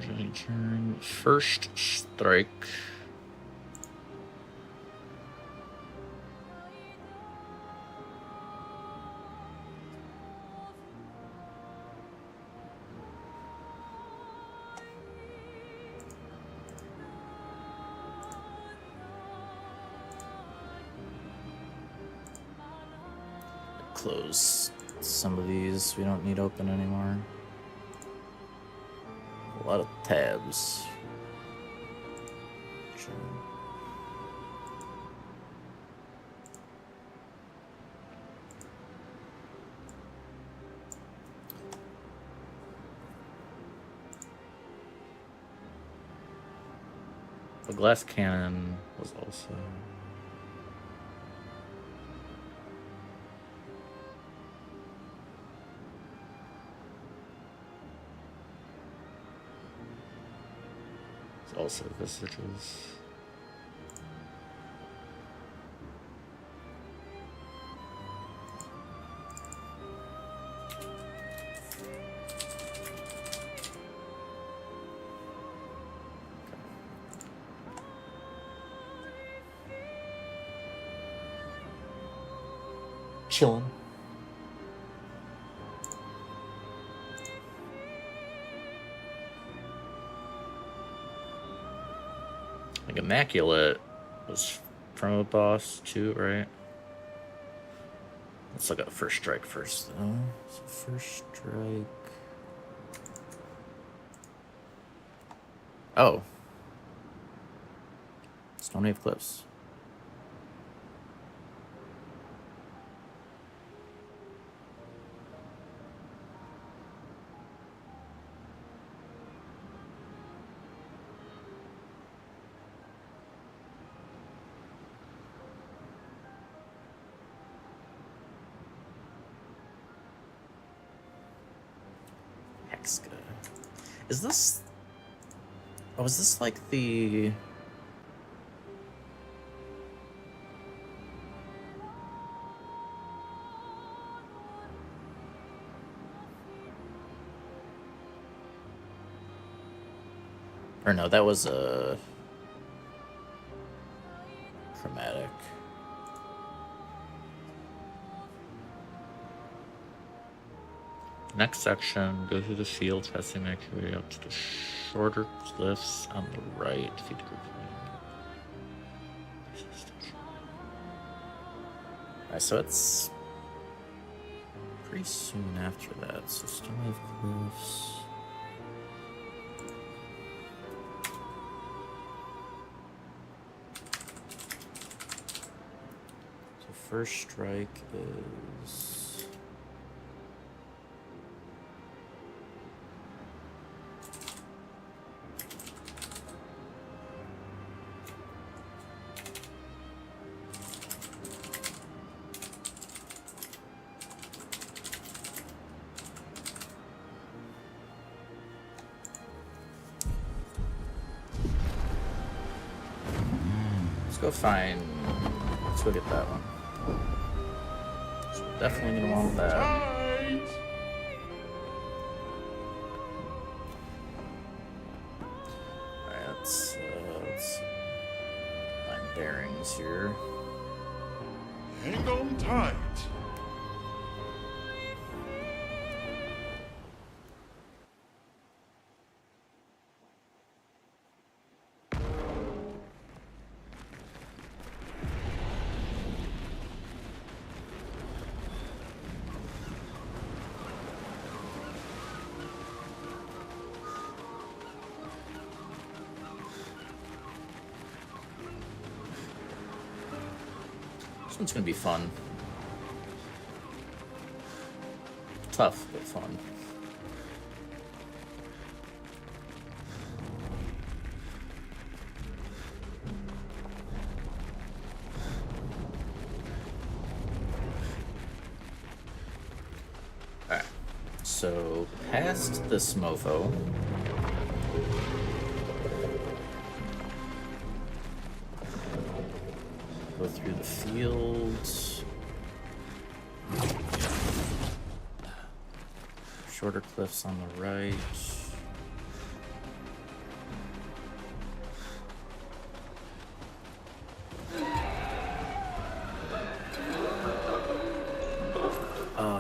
Turn. First strike. Close some of these. We don't need open anymore. A lot of tabs. The glass cannon was also. Also visages. Chilling. Like Immaculate was from a boss too, right? Let's look at first strike first though. So first strike. Oh. Stonewave Cliffs. Is this... Oh, is this like the... Or no, that was a... Chromatic. Next section, go through the field, testing activity up to the shorter cliffs on the right. Feed the group. Alright, so it's pretty soon after that. So Stonewave Cliffs. So first strike is... Go find. Let's go get that one. So we're definitely gonna want that. Alright, let's find bearings here. Hang on tight. It's gonna be fun. Tough, but fun. Alright. So, past this mofo. Go through the fields. Shorter cliffs on the right.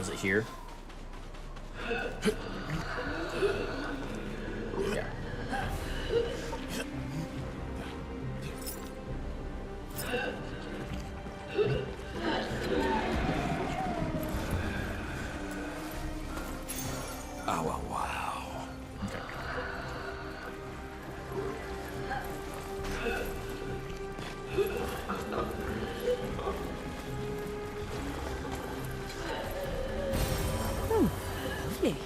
is it here? Yeah. Oh, wow. Lovely.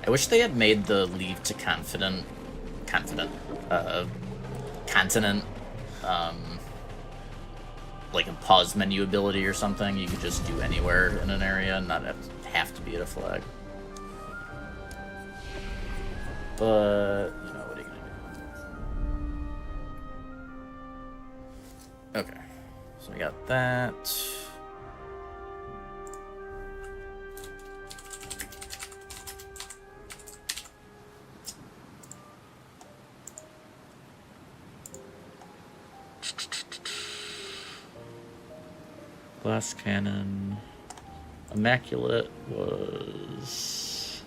I wish they had made the leave to continent, like a pause menu ability or something. You could just do anywhere in an area and not have to be at a flag. But, you know, what are you gonna do? Okay, so we got that. Glass cannon. Immaculate was...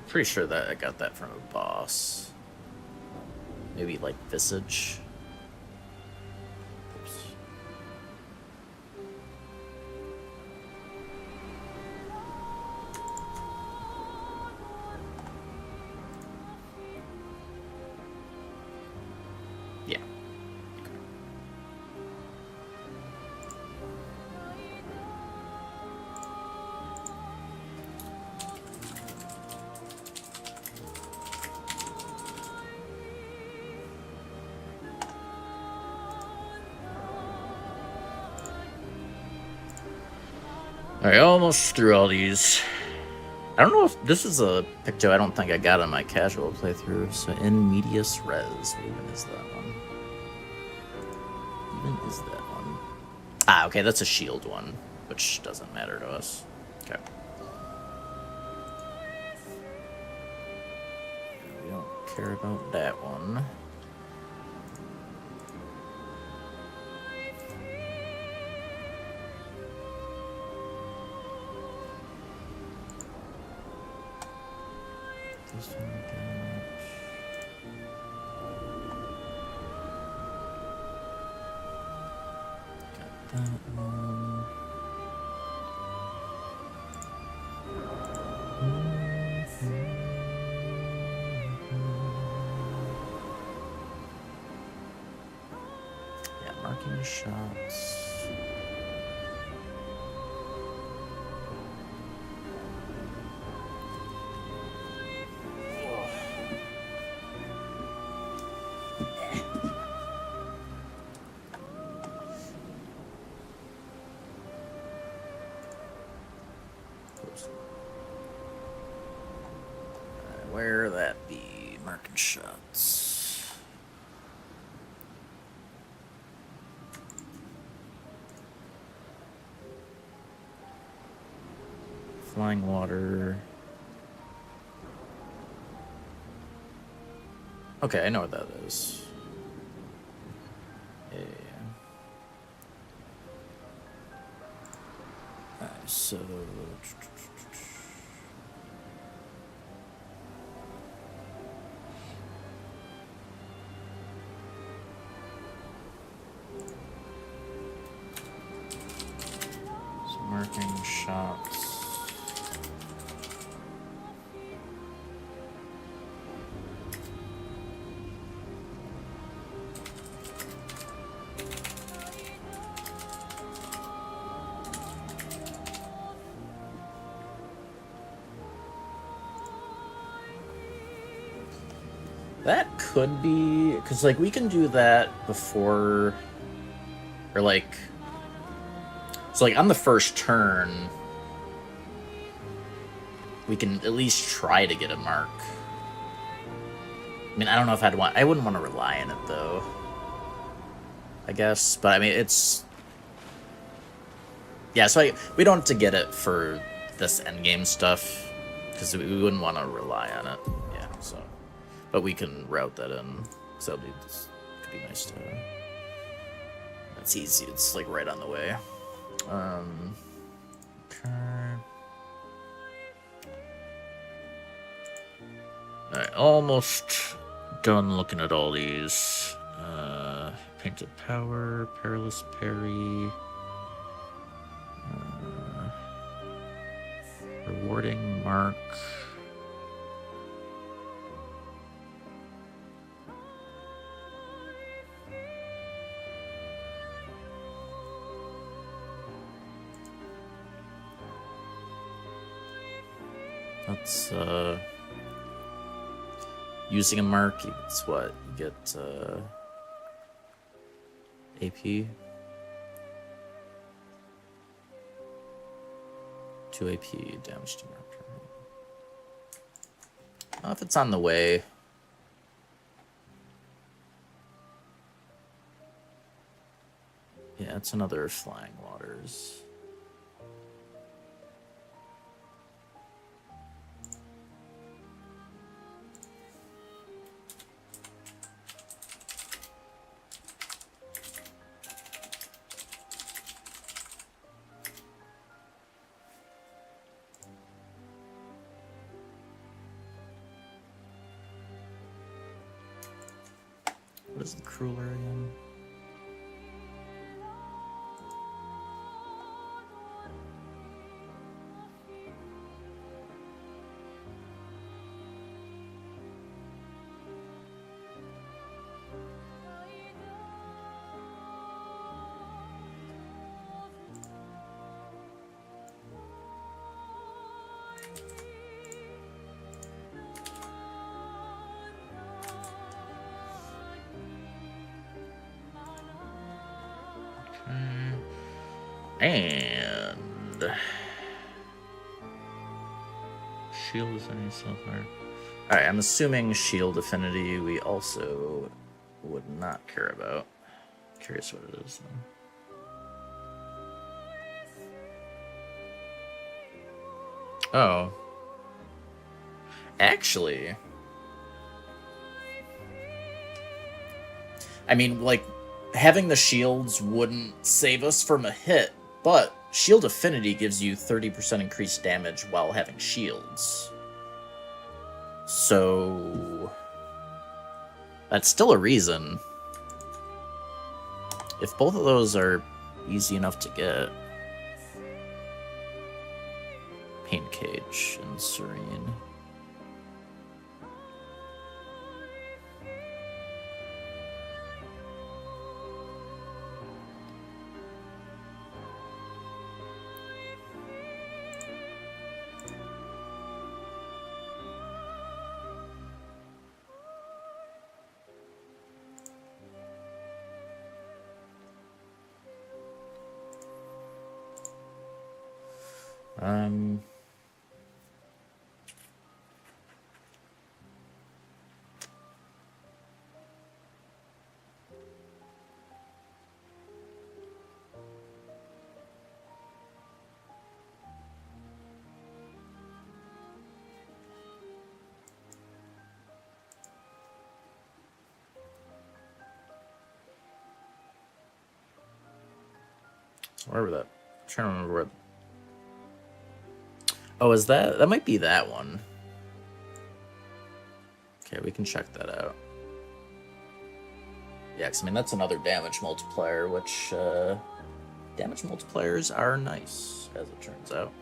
Pretty sure that I got that from a boss. Maybe like Visage. Oops. Yeah. Alright, almost through all these. I don't know if this is a picture I don't think I got on my casual playthrough. So, in medias res. What even is that one? Even is that one? Ah, okay, that's a shield one, which doesn't matter to us. Okay. We don't care about that one. This one we got that one. Yeah, marking shots. Where that be? Marking shots. Flying water. Okay, I know what that is. Yeah. Alright, so... Marking shots. That could be, because like we can do that before, or like, so like on the first turn, we can at least try to get a mark. I mean, I don't know if I wouldn't want to rely on it though, I guess, but I mean, it's, yeah, so we don't have to get it for this endgame stuff, because we wouldn't want to rely on it, yeah, so, but we can route that in, so could be nice to, it's easy, it's like right on the way. Okay. Alright, almost done looking at all these. Painted Power, Perilous Parry, Rewarding Mark. That's, using a mark, it's what? You get, AP. 2 AP damage to marker. Well, if it's on the way. Yeah, it's another Flying Waters. What is the crueler again? And shield is any self-fire. Alright, I'm assuming shield affinity we also would not care about. Curious what it is then. Oh. Actually, I mean, like, having the shields wouldn't save us from a hit, but shield affinity gives you 30% increased damage while having shields. So that's still a reason. If both of those are easy enough to get. Pain Cage and Serene. Where was that? I'm trying to remember where. Oh, is that? That might be that one. Okay, we can check that out. Yeah, because I mean, that's another damage multiplier, which damage multipliers are nice, as it turns out.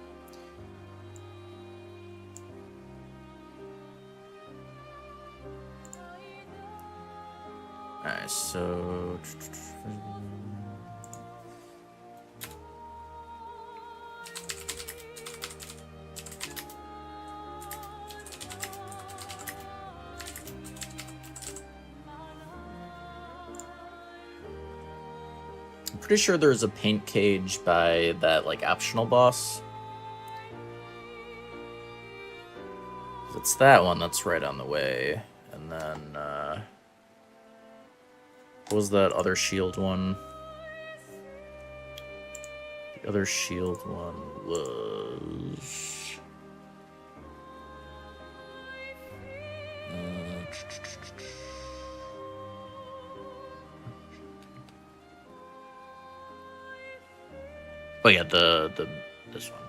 Alright, so. Pretty sure there's a paint cage by that like optional boss. it's that one that's right on the way. And then, what was that other shield one? The other shield one was... oh yeah, this one.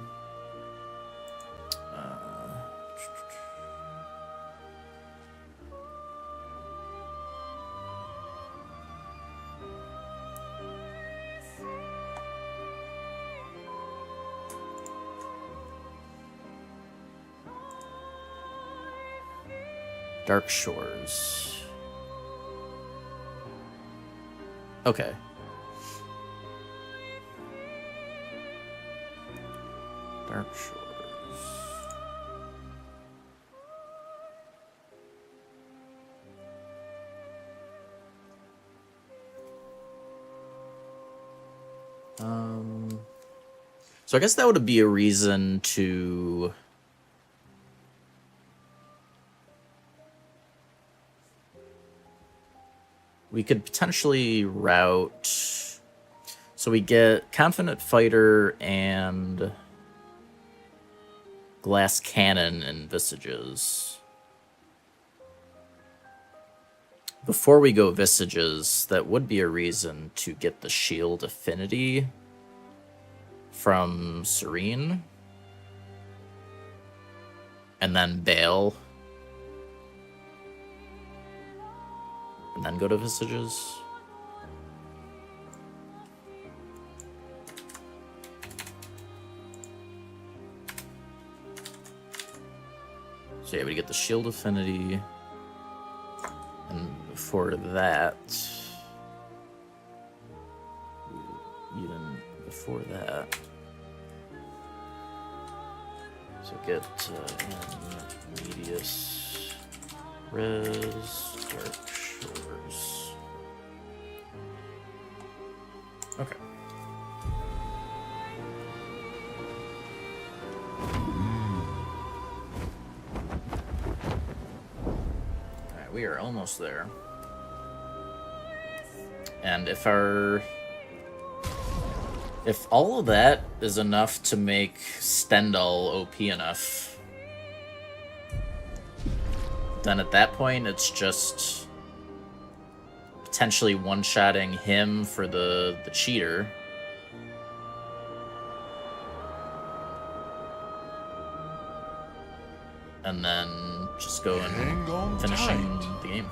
Dark Shores. Okay. Dark Shores. So I guess that would be a reason to... we could potentially route... so we get Confident Fighter and Glass Cannon and Visages. Before we go Visages, that would be a reason to get the Shield Affinity from Serene. And then Bale. And then go to Visages. So yeah, we get the Shield Affinity. And before that... even before that... so get in Medius Res Dark Shores. Okay. Alright, we are almost there. And if all of that is enough to make Stendhal OP enough, then at that point it's just potentially one-shotting him for the cheater. And then just go and finishing the game.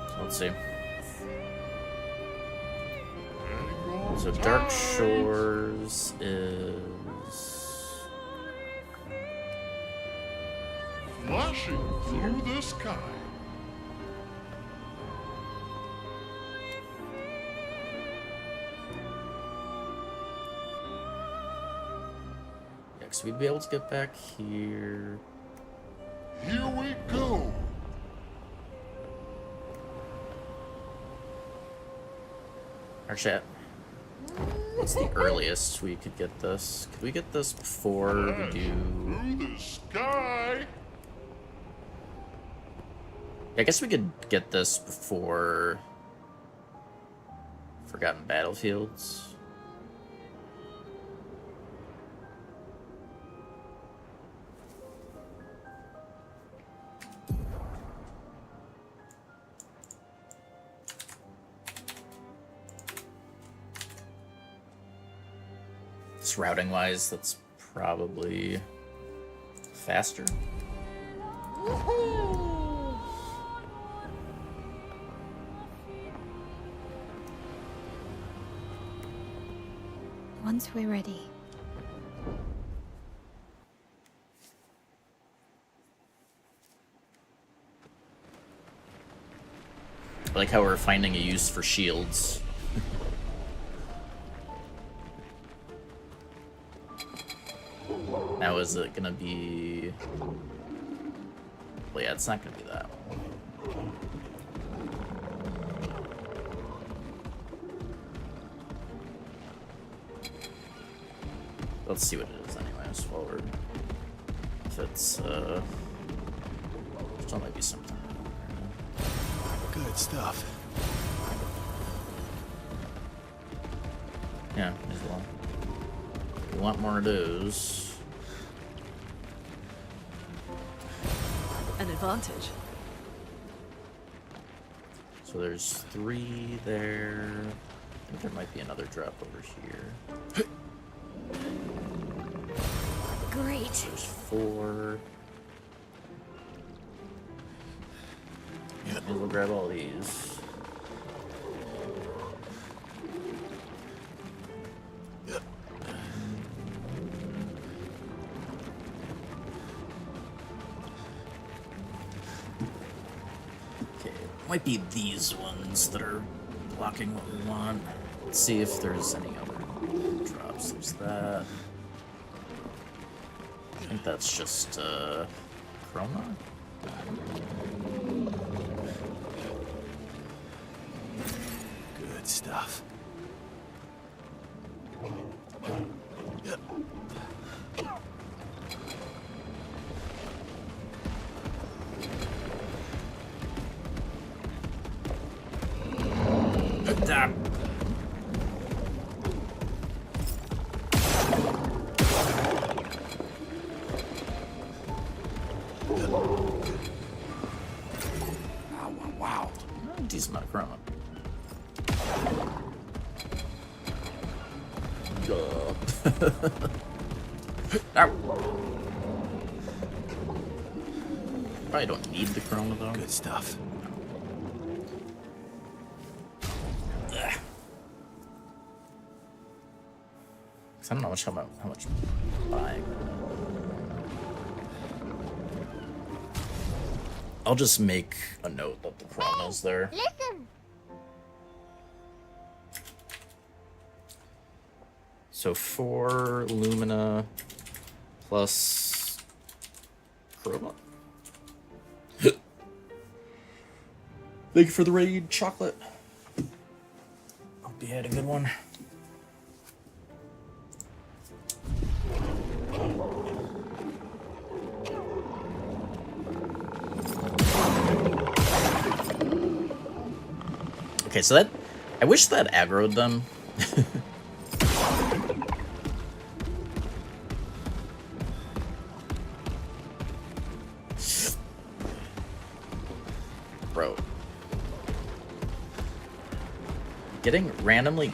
So let's see. So Dark Shores is... flashing through the sky. Yeah, because we'd be able to get back here. Here we go. Actually, what's the earliest we could get this? Could we get this before we do... through the sky. I guess we could get this before Forgotten Battlefields. Routing wise, that's probably faster. Once we're ready. I like how we're finding a use for shields. Now is it gonna be... well, yeah, it's not gonna be that one. Let's see what it is anyways while we're if it's still might be something. Good stuff. Yeah, as well. We want more of those. An advantage. So there's 3 there. I think there might be another drop over here. Great. There's 4. Yeah, we'll grab all these. Might be these ones that are blocking what we want. Let's see if there's any other drops. There's that. I think that's just Chroma. Good stuff. Wow. Decent amount of chroma. Probably don't need the chroma though. Good stuff. I don't know how much I'm buying. I'll just make a note that the chroma's there. Listen. So 4 Lumina plus chroma. Thank you for the raid, chocolate. Hope you had a good one. Okay, so that... I wish that aggroed them. Bro. Getting randomly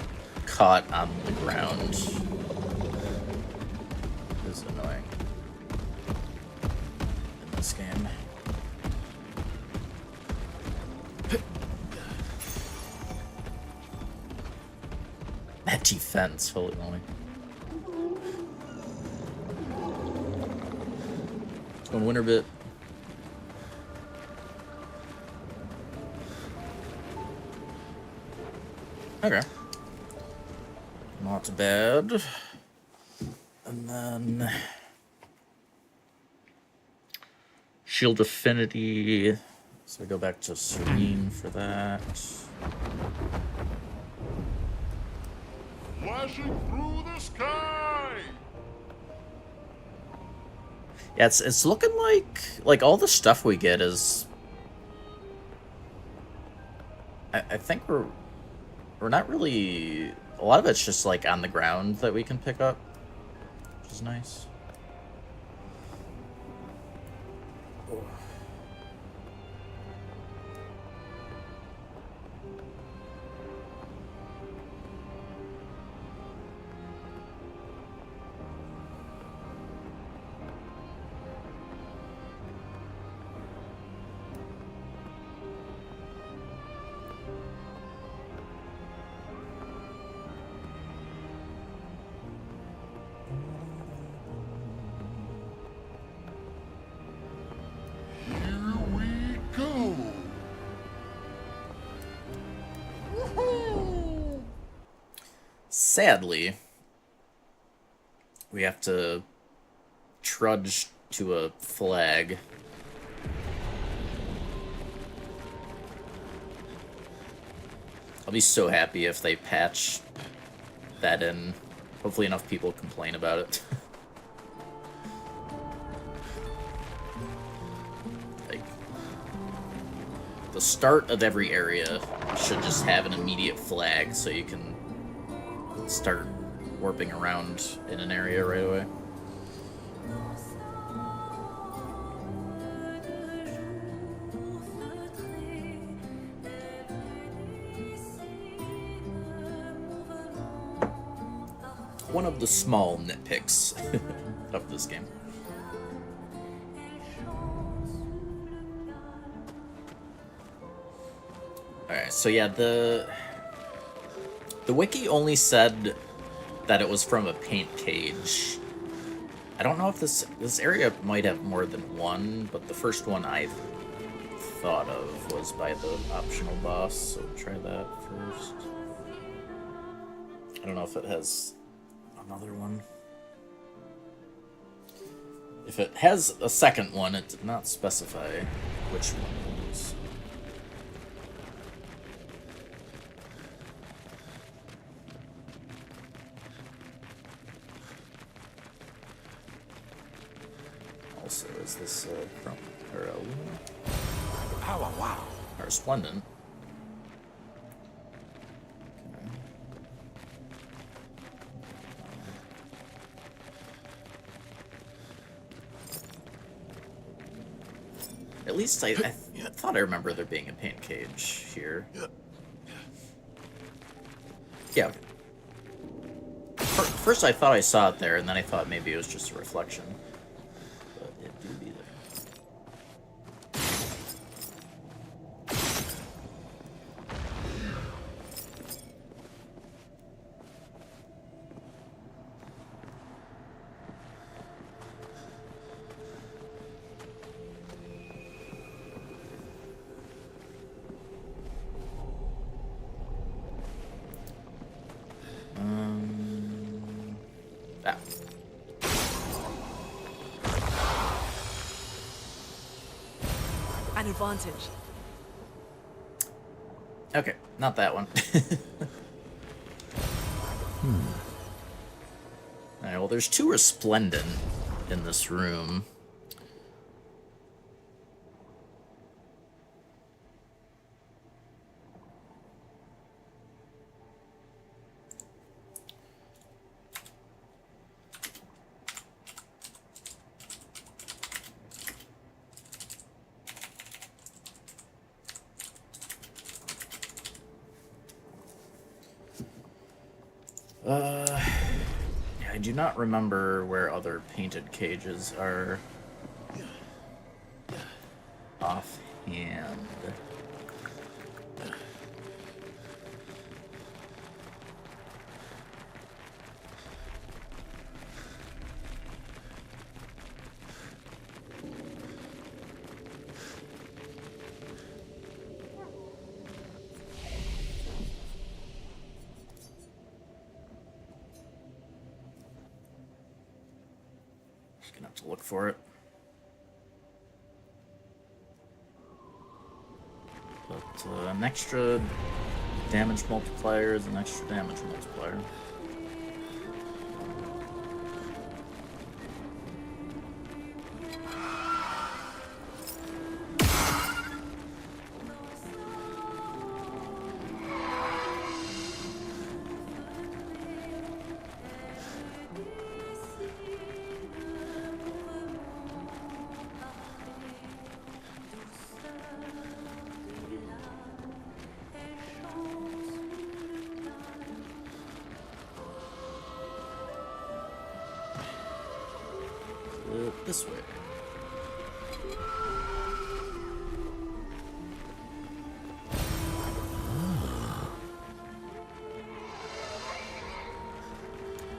caught on the ground is annoying in this game. That defense, holy moly. It's going winter bit. Okay. Not bad. And then Shield Affinity. So we go back to Serene for that. Flashing through the sky! Yeah, it's looking like all the stuff we get is... I think we're not really... A lot of it's just like on the ground that we can pick up, which is nice. Sadly, we have to trudge to a flag. I'll be so happy if they patch that in. Hopefully enough people complain about it. the start of every area should just have an immediate flag so you can start warping around in an area right away. One of the small nitpicks of this game. Alright, so yeah, the wiki only said that it was from a paint cage. I don't know if this area might have more than one, but the first one I thought of was by the optional boss, so try that first. I don't know if it has another one. If it has a second one, it did not specify which one it was. Also, is this Chrome or Aluminum? Power, wow. Or Splendent? At least I thought I remember there being a paint cage here. Yeah. First I thought I saw it there, and then I thought maybe it was just a reflection. But it do be there. An advantage. Okay, not that one. Alright, well, there's two Resplendent in this room. Yeah, I do not remember where other painted cages are offhand. Gonna have to look for it. But an extra damage multiplier is an extra damage multiplier. This way.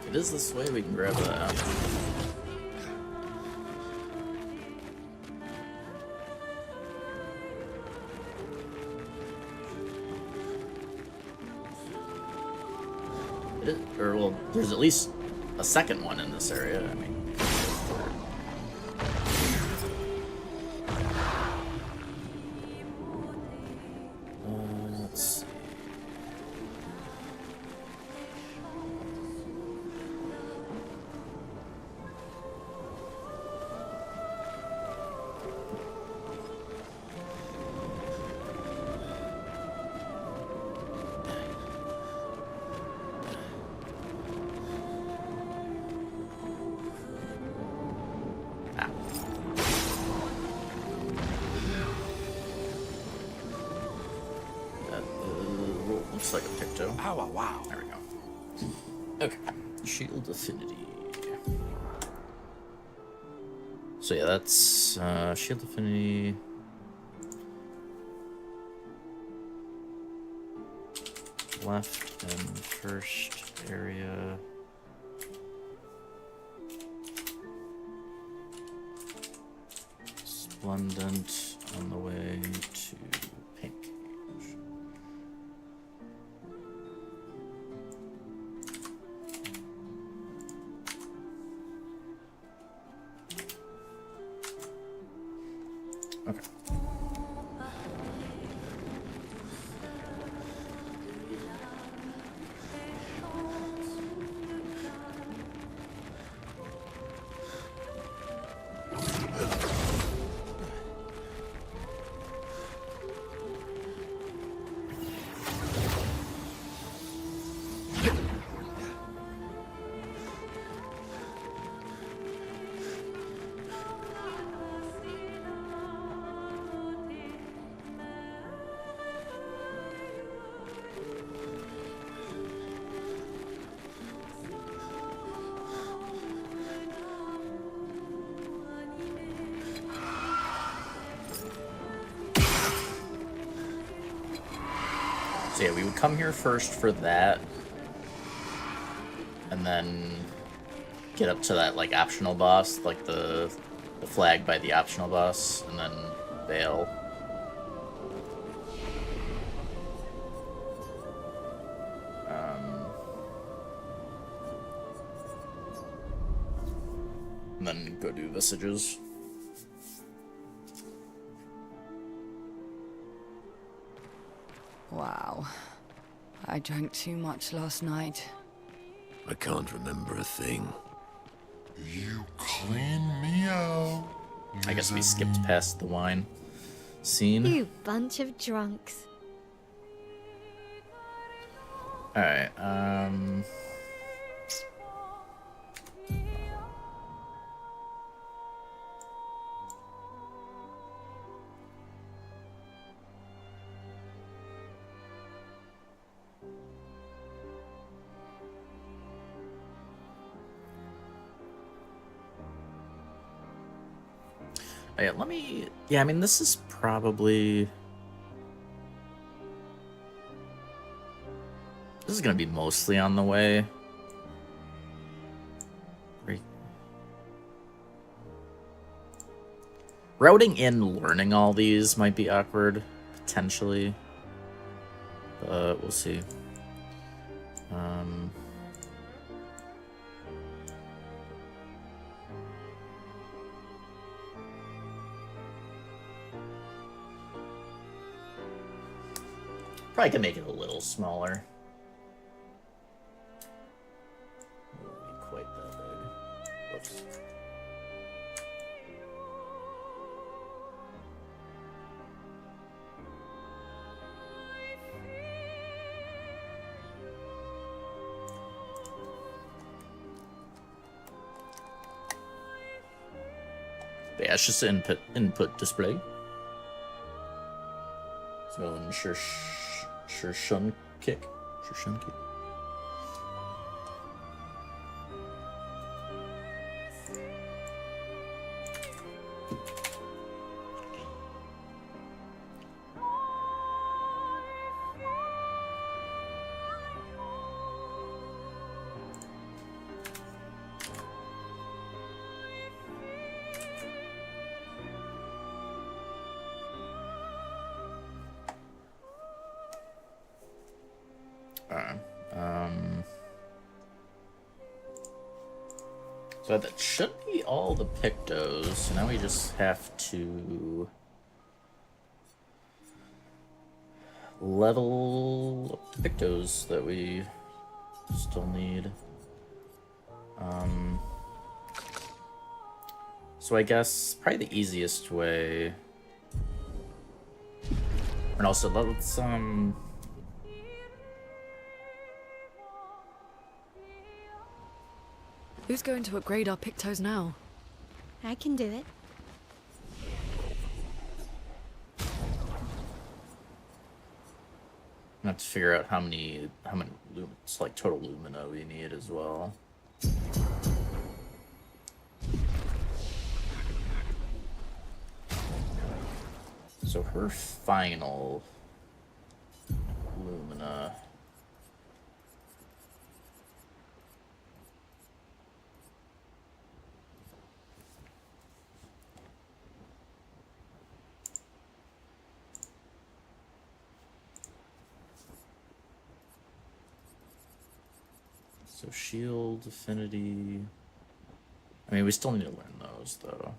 If it is this way, we can grab that. Or, well, there's at least a second one in this area, I mean. Let's see. looks like a Picto. Oh, wow. There we go. Okay. Shield Affinity. So yeah, that's Shield Affinity. Left and first area. Splendent on the way to Pink. Okay. So yeah, we would come here first for that, and then get up to that like optional boss, like the flag by the optional boss, and then bail. And then go do Visages. Wow. I drank too much last night. I can't remember a thing. You clean me out. I guess we skipped past the wine scene. You bunch of drunks. Alright, yeah, let me... Yeah, I mean, this is probably... This is gonna be mostly on the way. Routing in, learning all these might be awkward, potentially. But we'll see. Probably can make it a little smaller. Won't be quite that big. Whoops. But yeah, it's just an input display. So ensure Shun kick. Shun kick. So that should be all the Pictos. So now we just have to level up the Pictos that we still need. So I guess probably the easiest way, and also let's Who's going to upgrade our Pictos now? I can do it. have to figure out how many like total lumina we need as well. So her final lumina. So shield, affinity. I mean, we still need to learn those though,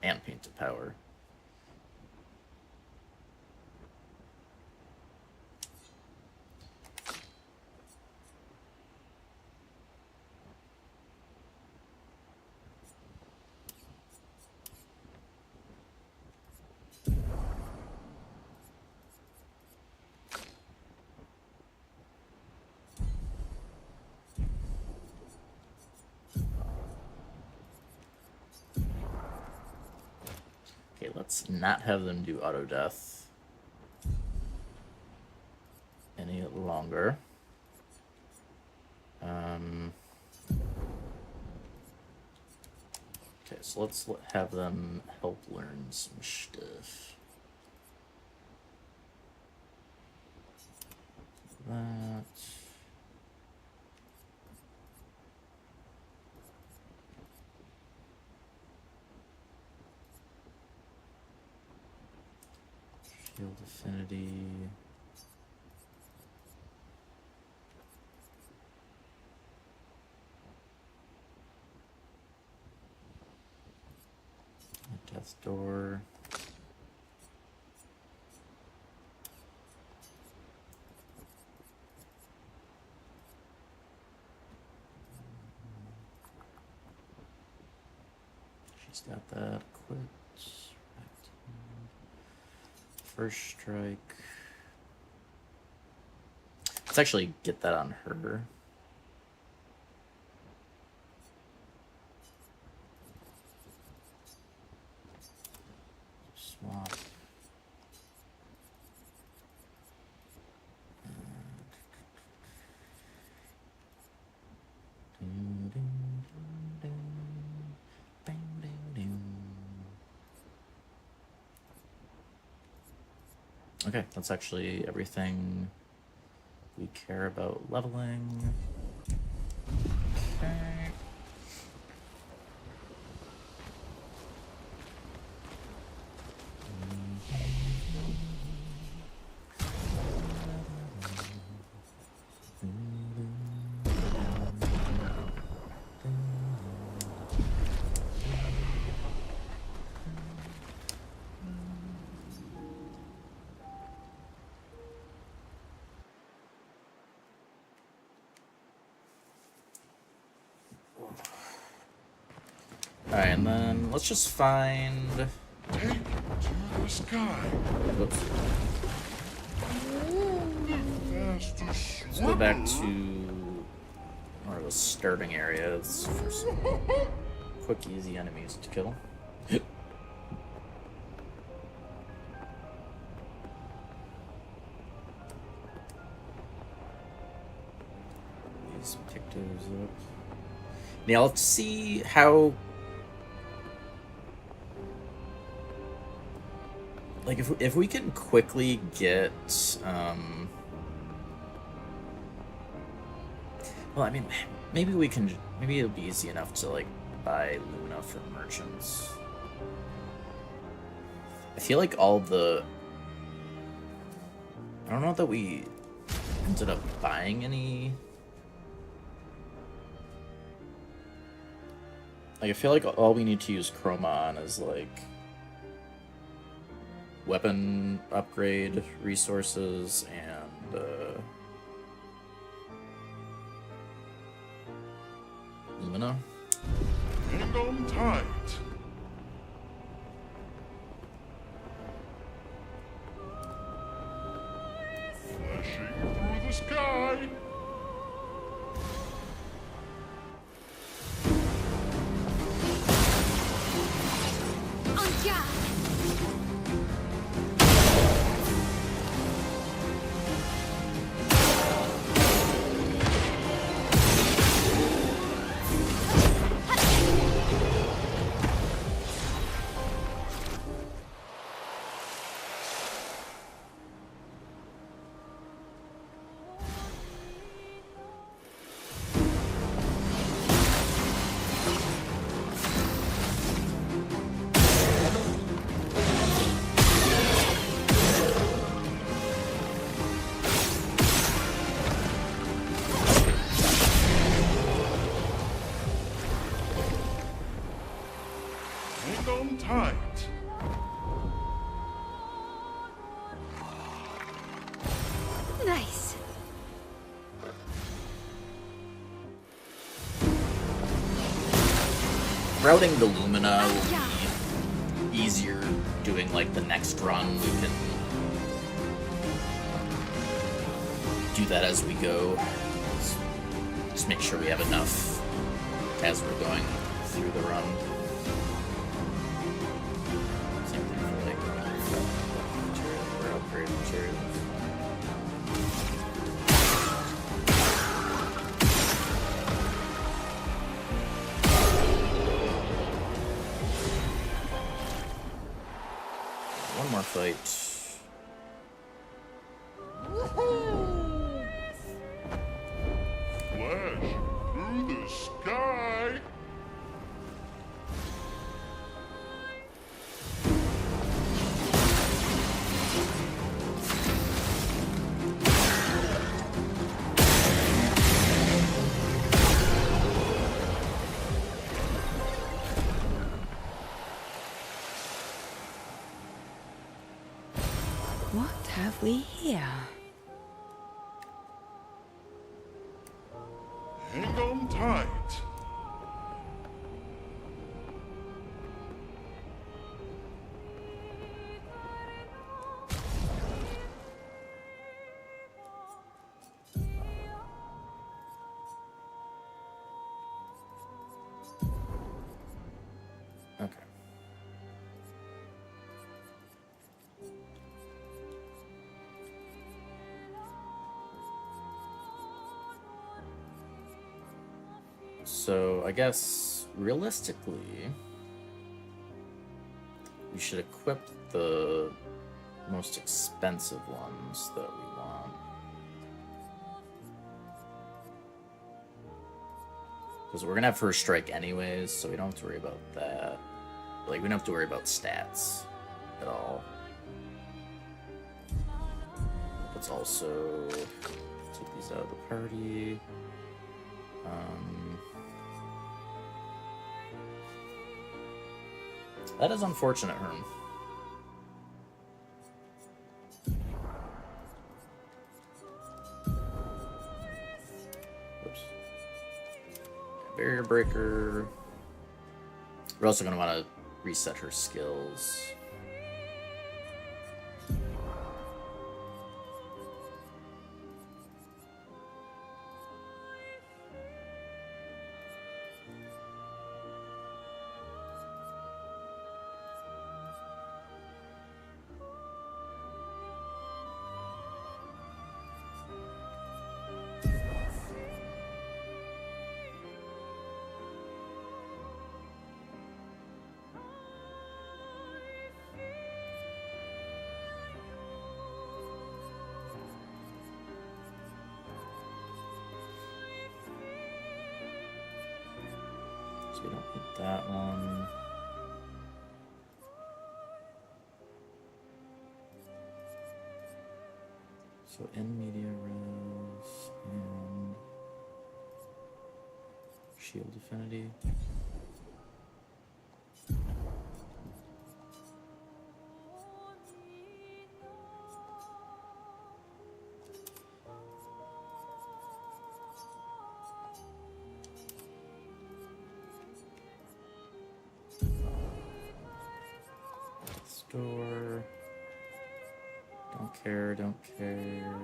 and painted power. Okay, let's not have them do auto death any longer. Okay, so let's have them help learn some stuff. That. Shield affinity. Death door. She's got that. Quit. First strike. Let's actually get that on her. Swap. Okay, that's actually everything we care about leveling. Okay. Alright, and then let's just find... Take it to the sky. Whoops. Let's go back to more of a starting area for some quick, easy enemies to kill. Let's pick those up. Now let's see how... Like, if we can quickly get, well, I mean, maybe we can, maybe it'll be easy enough to, like, buy Luna from merchants. I feel like all the, I don't know that we ended up buying any. Like, I feel like all we need to use Chroma on is, like, weapon upgrade resources and Lumina. Hang on tight. Flashing through the sky. tight. Nice. Routing the Lumina will be easier doing like the next run. We can do that as we go. Just make sure we have enough as we're going through the run. Same thing for like material or upgrade materials. One more fight. Flash through the sky. What have we here? Hang on tight. Okay. So I guess realistically, we should equip the most expensive ones that we want. Because we're gonna have first strike anyways, so we don't have to worry about that. Like, we don't have to worry about stats at all. Let's also take these out of the party. That is unfortunate, Herm. Oops. Barrier breaker. We're also going to want to reset her skills. So we don't need that one. So in media res and shield affinity. Store. Don't care, don't care.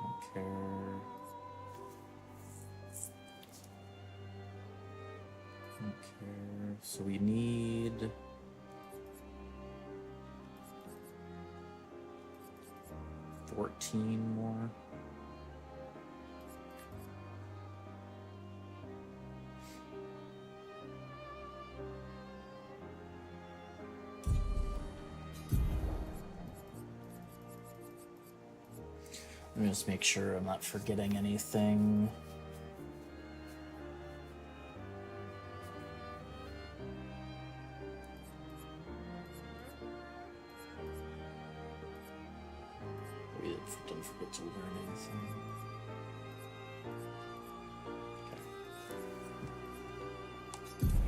Don't care. Don't care. So we need 14 more. Let me just make sure I'm not forgetting anything. Maybe I didn't forget to learn anything. Okay.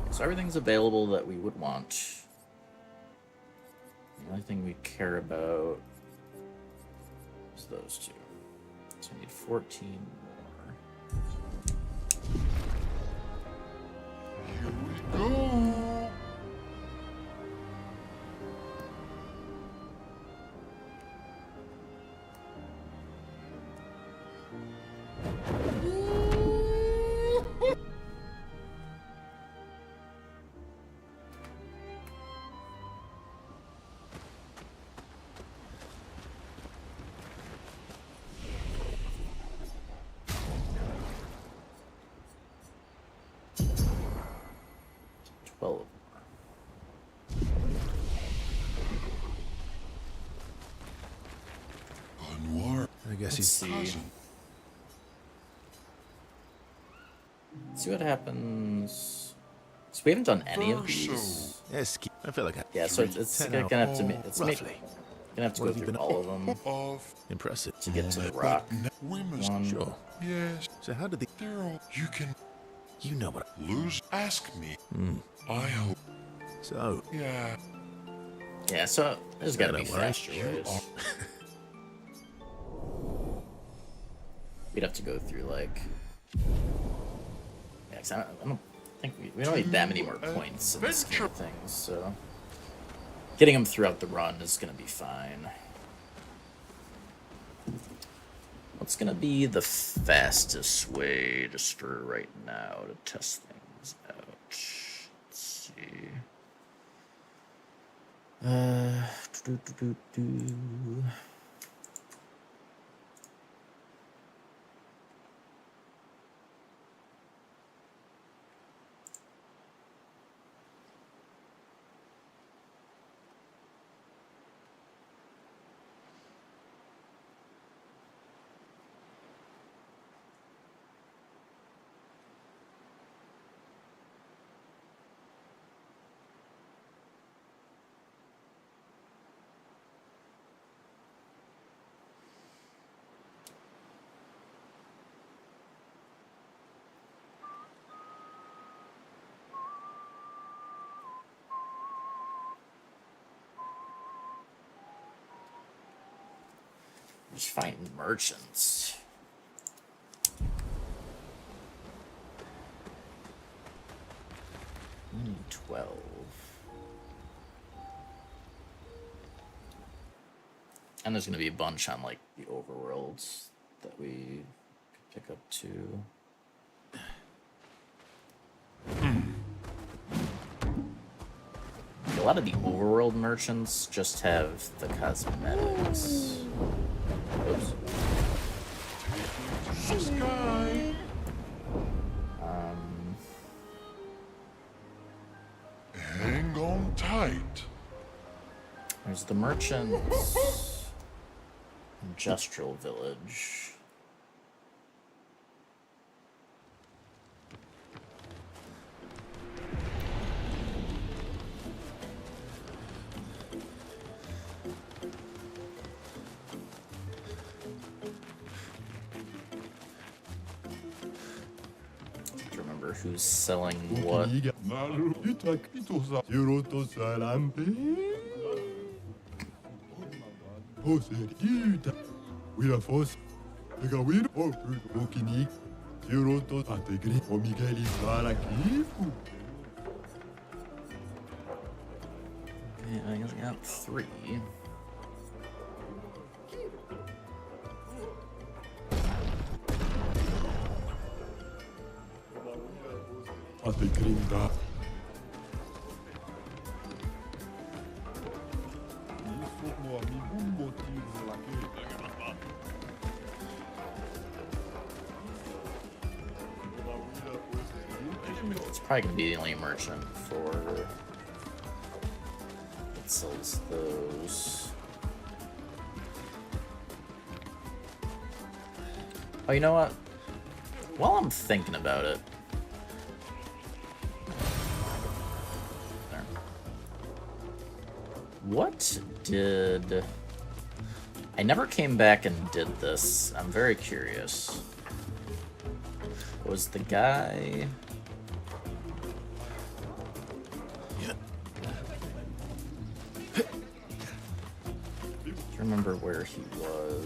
So So everything's available that we would want. The only thing we care about is those two. So we need 14 more. Here we go. I guess Let's he's see. See what happens. So we haven't done any of these. Yes, I feel like Yeah, so it's gonna have to gonna have to go through all of them impressive to get to the rock. One. Sure. Yes, So how did the Daryl, you can you know what? lose. Ask me. I hope. So Yeah. Yeah, so there's gotta be Don't worry. faster ways. We'd have to go through like. Yeah, 'cause I don't think we don't need that many more points in this kind of things, so getting them throughout the run is gonna be fine. What's gonna be the fastest way, just for right now, to test things out? Let's see. Do. Just fighting merchants. We need 12. And there's gonna be a bunch on like the overworlds that we could pick up too. A lot of the overworld merchants just have the cosmetics. Oops. Sky. Hang on tight. There's the merchants. Industrial village. Remember who's selling what. Yeah, I only got 3. It's probably gonna be the only merchant for that sells those. Oh, you know what? While I'm thinking about it, there. What did I never came back and did this? I'm very curious. Was the guy? remember where he was.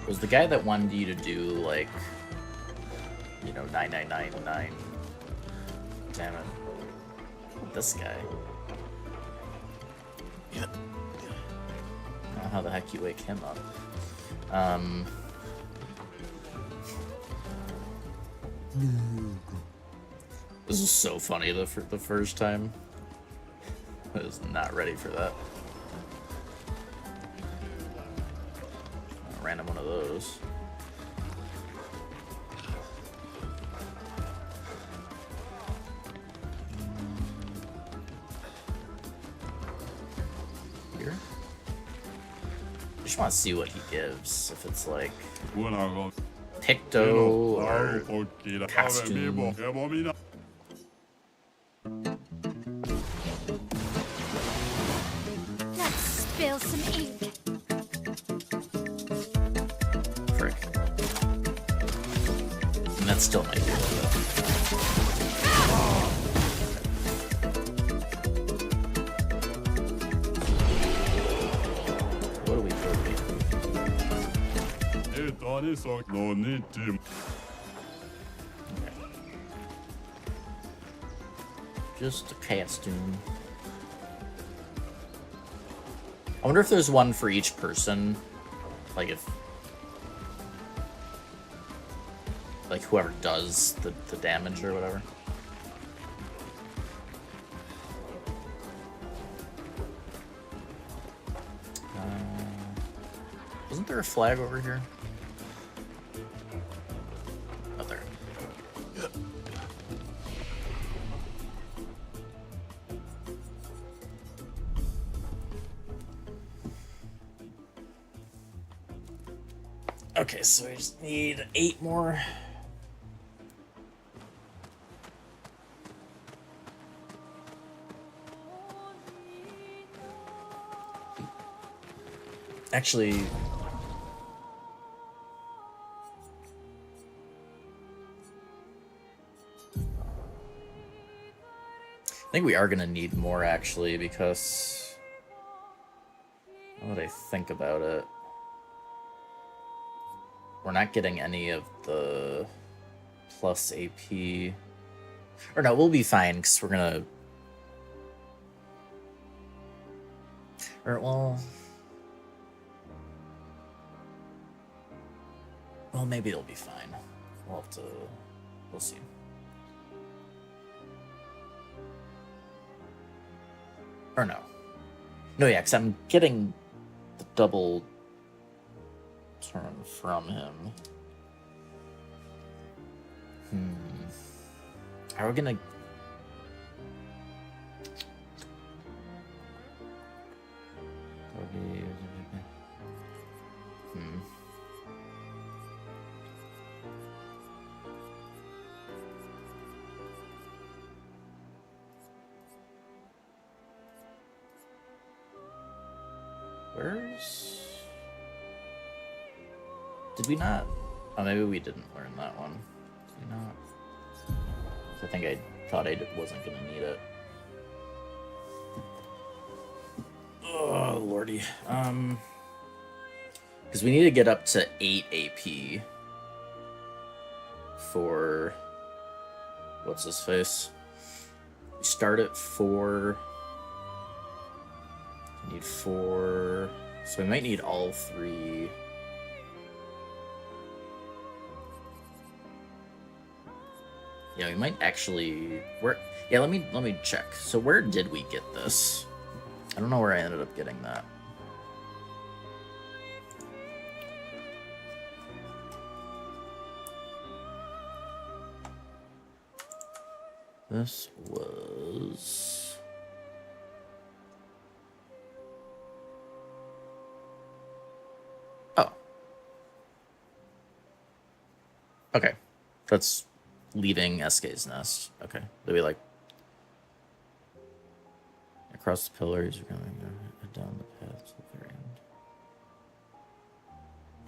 Was the guy that wanted you to do, like, you know, 9999? Damn it. This guy. I don't know how the heck you wake him up. This was so funny the first time. I was not ready for that. I ran him one of those. Here? I just want to see what he gives. If it's like Picto or costume. Let's spill some ink. Frick. And that still might be a little bit. What do we do? Just a costume. I wonder if there's one for each person. Like if... like whoever does the damage or whatever. Wasn't there a flag over here? Oh, there. Okay, so we just need 8 more. Actually, I think we are gonna need more actually, because now that I think about it, we're not getting any of the plus AP. Or no, we'll be fine because we're gonna. Or well, maybe it'll be fine. We'll have to. We'll see. Or no. No, yeah, because I'm getting the double turn from him. Are we gonna... Where's... Did we not? Oh, maybe we didn't learn that one. Did we not? I think I thought I wasn't gonna need it. Oh, lordy. Because we need to get up to 8 AP for... What's his face? We start at 4... We need 4... So we might need all 3... Yeah, we might actually... Where? Yeah, let me check. So where did we get this? I don't know where I ended up getting that. This was... Oh. Okay. That's leaving SK's nest. Okay. Do we like... Across the pillars, we're going down the path to the very end.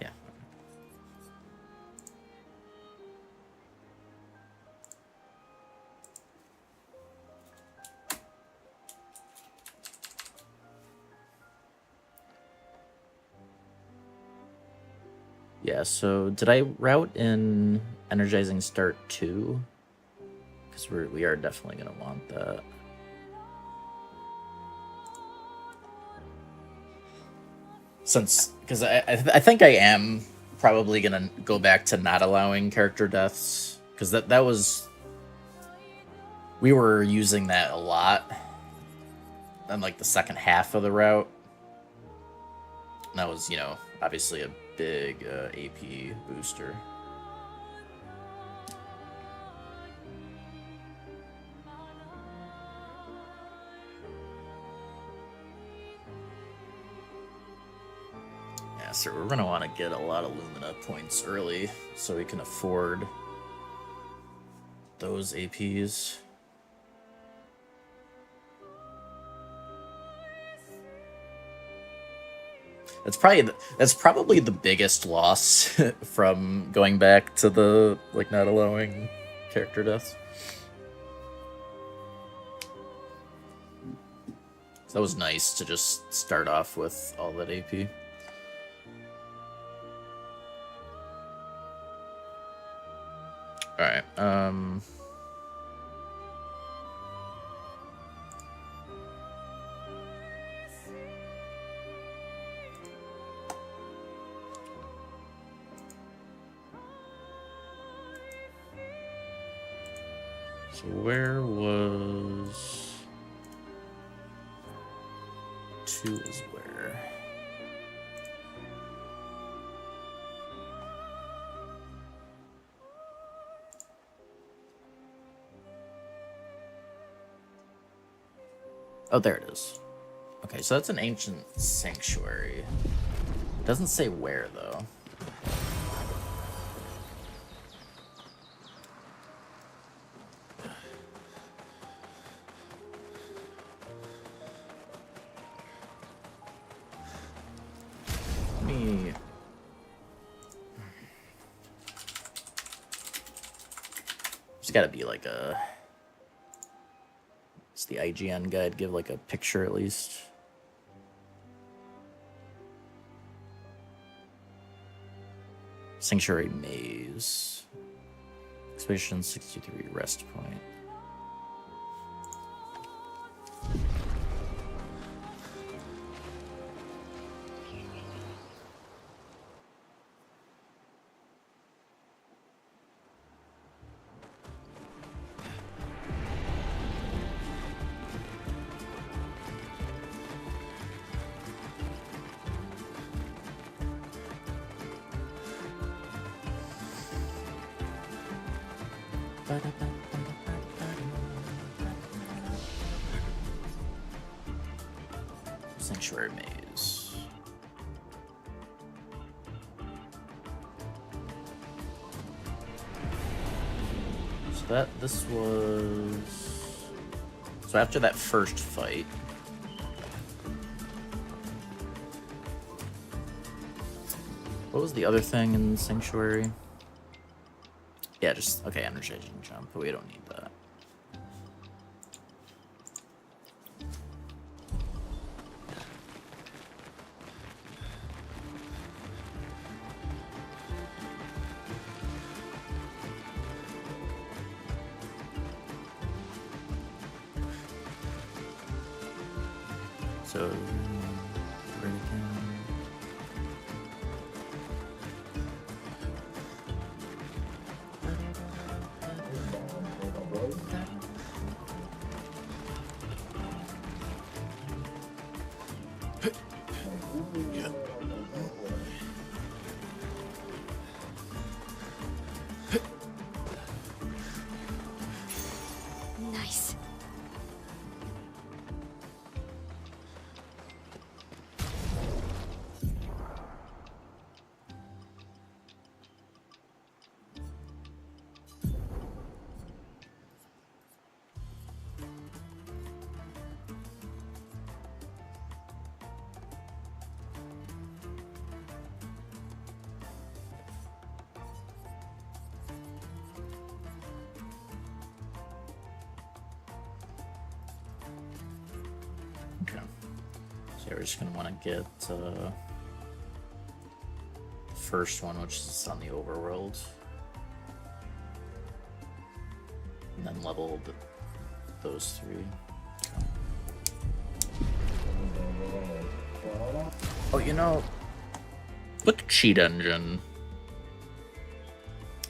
Yeah. Yeah, so did I route in Energizing Start 2? Because we are definitely going to want that. Because I think I am probably going to go back to not allowing character deaths. Because that was... We were using that a lot in like the second half of the route. And that was, you know, obviously a big AP booster. Yeah, so we're going to want to get a lot of Lumina points early so we can afford those APs. That's probably the biggest loss from going back to the like not allowing character deaths. So that was nice to just start off with all that AP. All right. So where was 2 is where? Oh, there it is. Okay, so that's an ancient sanctuary. It doesn't say where, though. There's gotta be like a... Does the IGN guide give like a picture at least? Sanctuary Maze. Expedition 63 Rest Point. Sanctuary Maze. So this was... So after that first fight... What was the other thing in Sanctuary? Yeah, just... Okay, Energizing Jump, but we don't need that. So, where again? Nice. Okay. So we're just gonna want to get first one, which is on the overworld. And then leveled those 3. Oh, you know, with the cheat engine.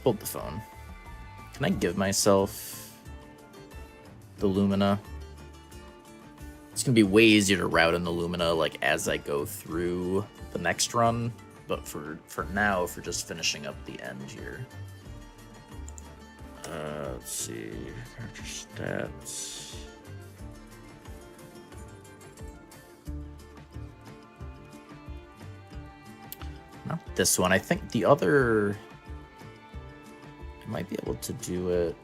Hold the phone. Can I give myself the Lumina? It's gonna be way easier to route in the Lumina like as I go through the next run, but for now, for just finishing up the end here. Let's see, character stats. Not this one. I think the other. I might be able to do it.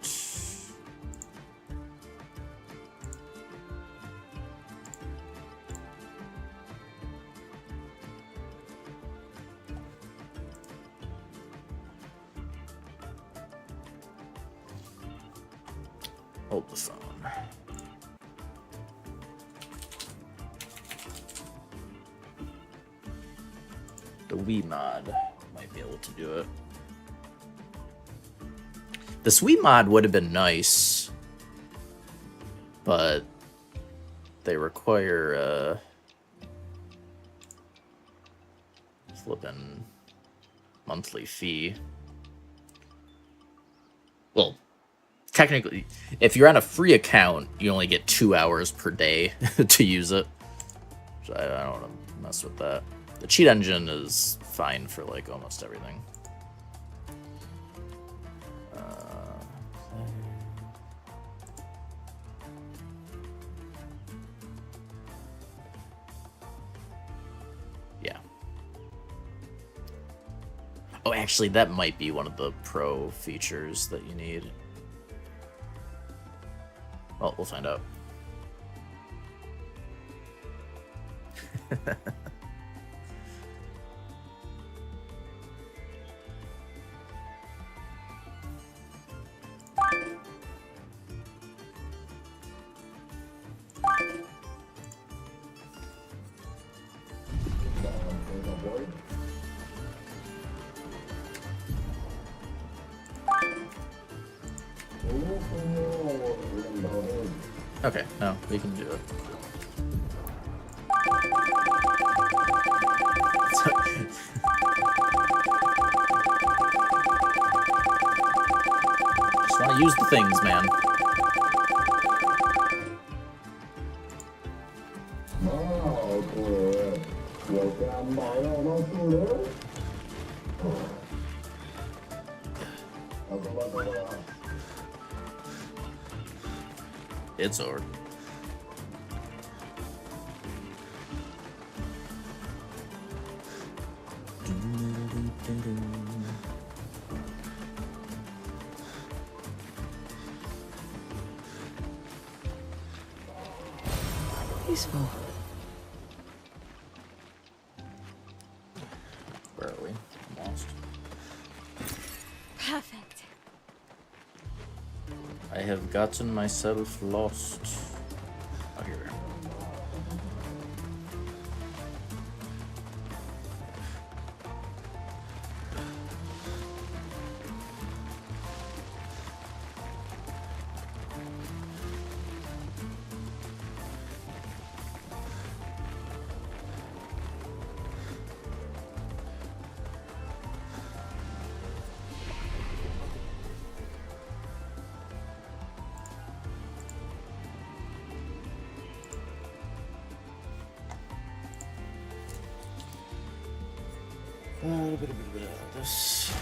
Hold the phone. The Wii mod might be able to do it. The Wii mod would have been nice, but they require a flippin' monthly fee. Well, technically, if you're on a free account, you only get 2 hours per day to use it. So I don't want to mess with that. The cheat engine is fine for like almost everything. Yeah. Oh, actually, that might be one of the pro features that you need. Well, we'll find out. Okay, no, we can do it. Just want to use the things, man. It's over. Peaceful. Where are we? I'm lost. Perfect. I have gotten myself lost. Oh, here. A bit of this.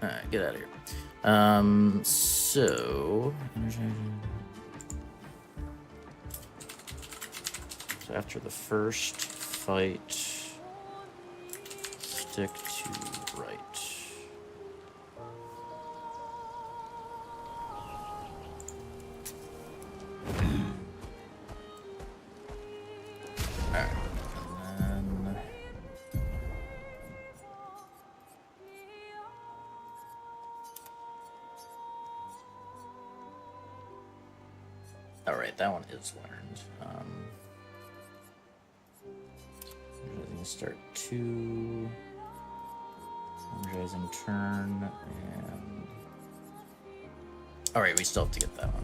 Alright, get out of here. So after the first fight, stick to right. Alright, that one is learned. Energizing start 2. Energizing turn, and... Alright, we still have to get that one.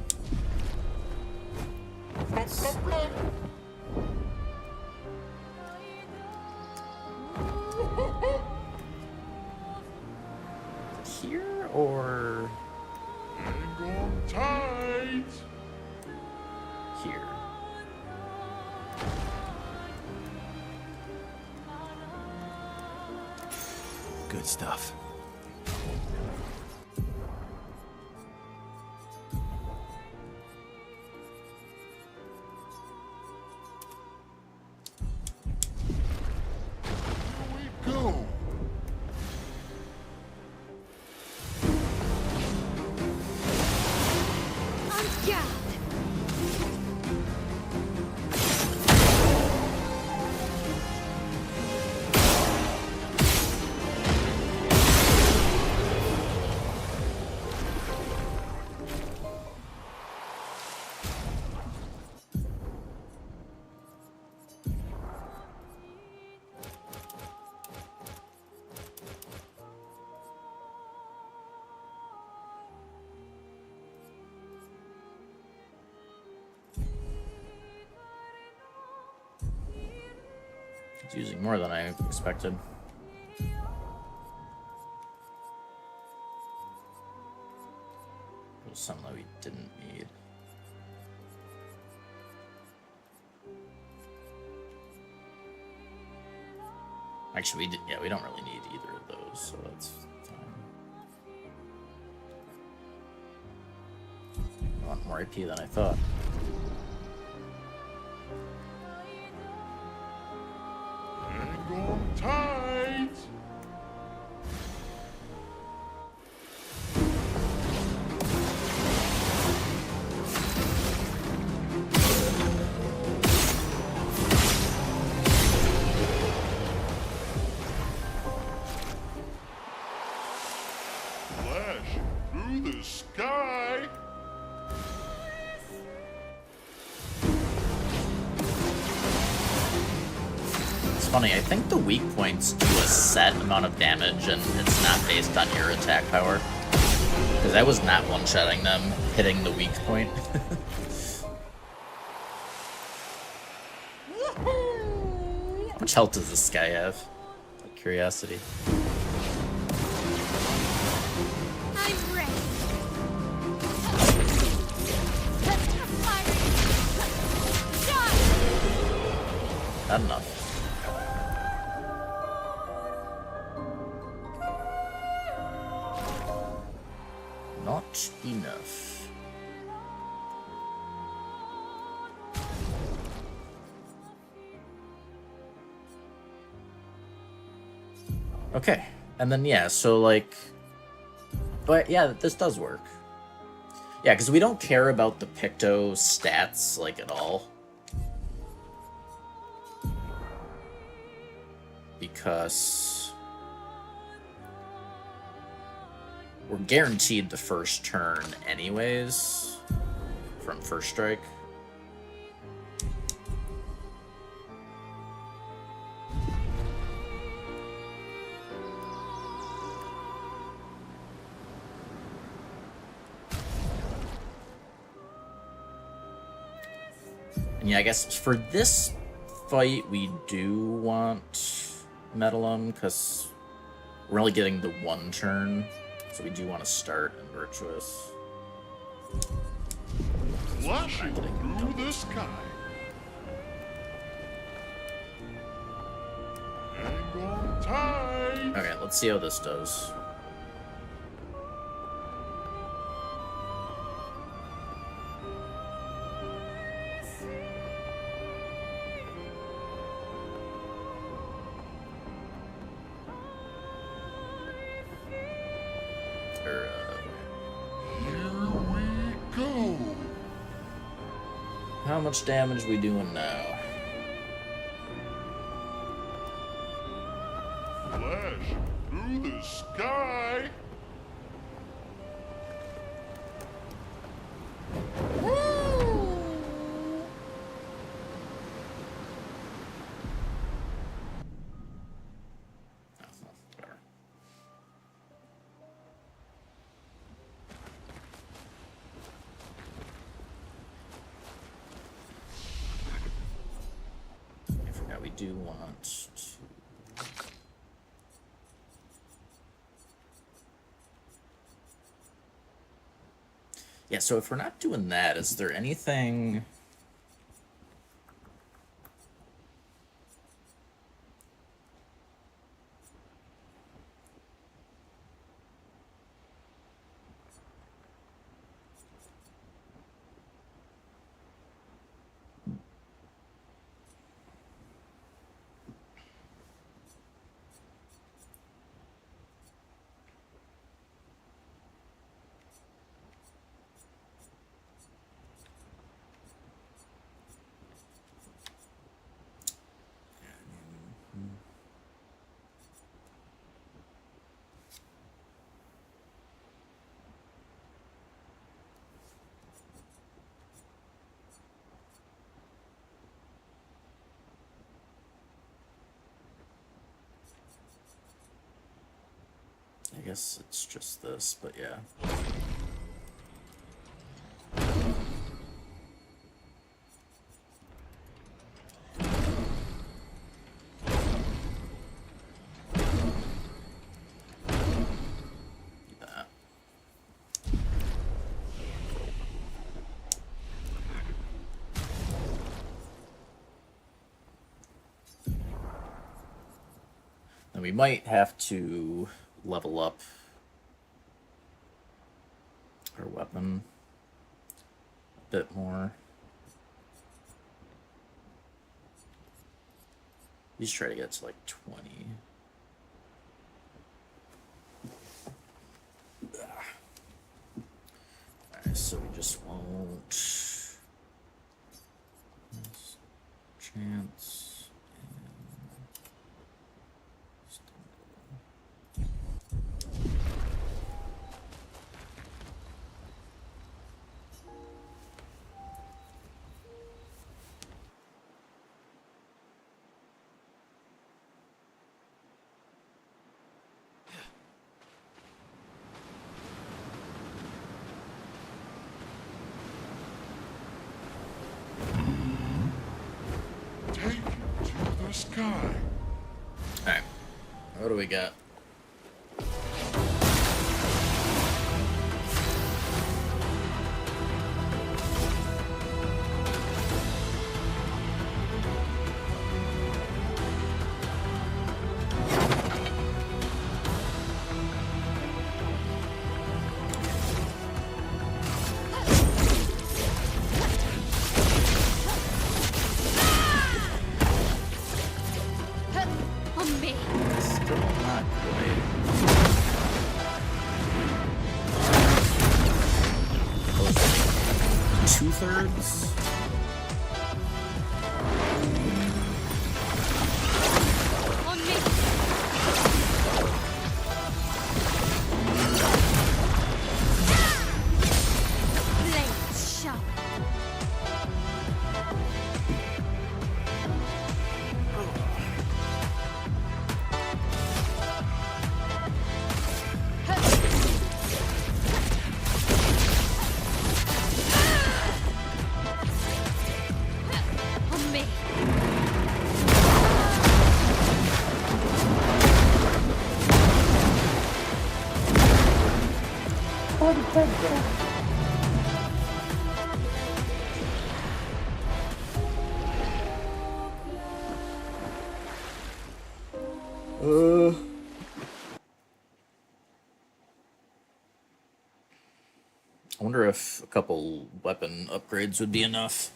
Here, or... Hang on tight. Here. Good stuff. Go. On guard! It's using more than I expected. It was something that we didn't need. Actually, we don't really need either of those, so that's fine. I want more AP than I thought. Hang on tight. Flash through the sky. It's funny, I think the weak points do a set amount of damage and it's not based on your attack power. Because I was not one-shotting them, hitting the weak point. How much health does this guy have? Out of curiosity. I'm ready. Not enough. Not enough. Okay, and then yeah, so like, but yeah, this does work. Yeah, because we don't care about the Picto stats like at all. Because we're guaranteed the first turn anyways from first strike. And yeah, I guess for this fight we do want Metalum, because we're only getting the one turn, so we do want to start in Virtuous. Flashing through the sky. Hang on tight. Okay, let's see how this does. Here we go. How much damage we doing now? Flash through the sky. Woo! do want to... Yeah, so if we're not doing that, is there anything... I guess it's just this, but yeah. That. And we might have to level up our weapon a bit more. Let's try to get to like 20. Alright, so we just won't chance. Take you to the sky. Alright, what do we got? On me. Still not quite. Two-thirds? On me. Blades sharp. On me. I wonder if a couple weapon upgrades would be enough.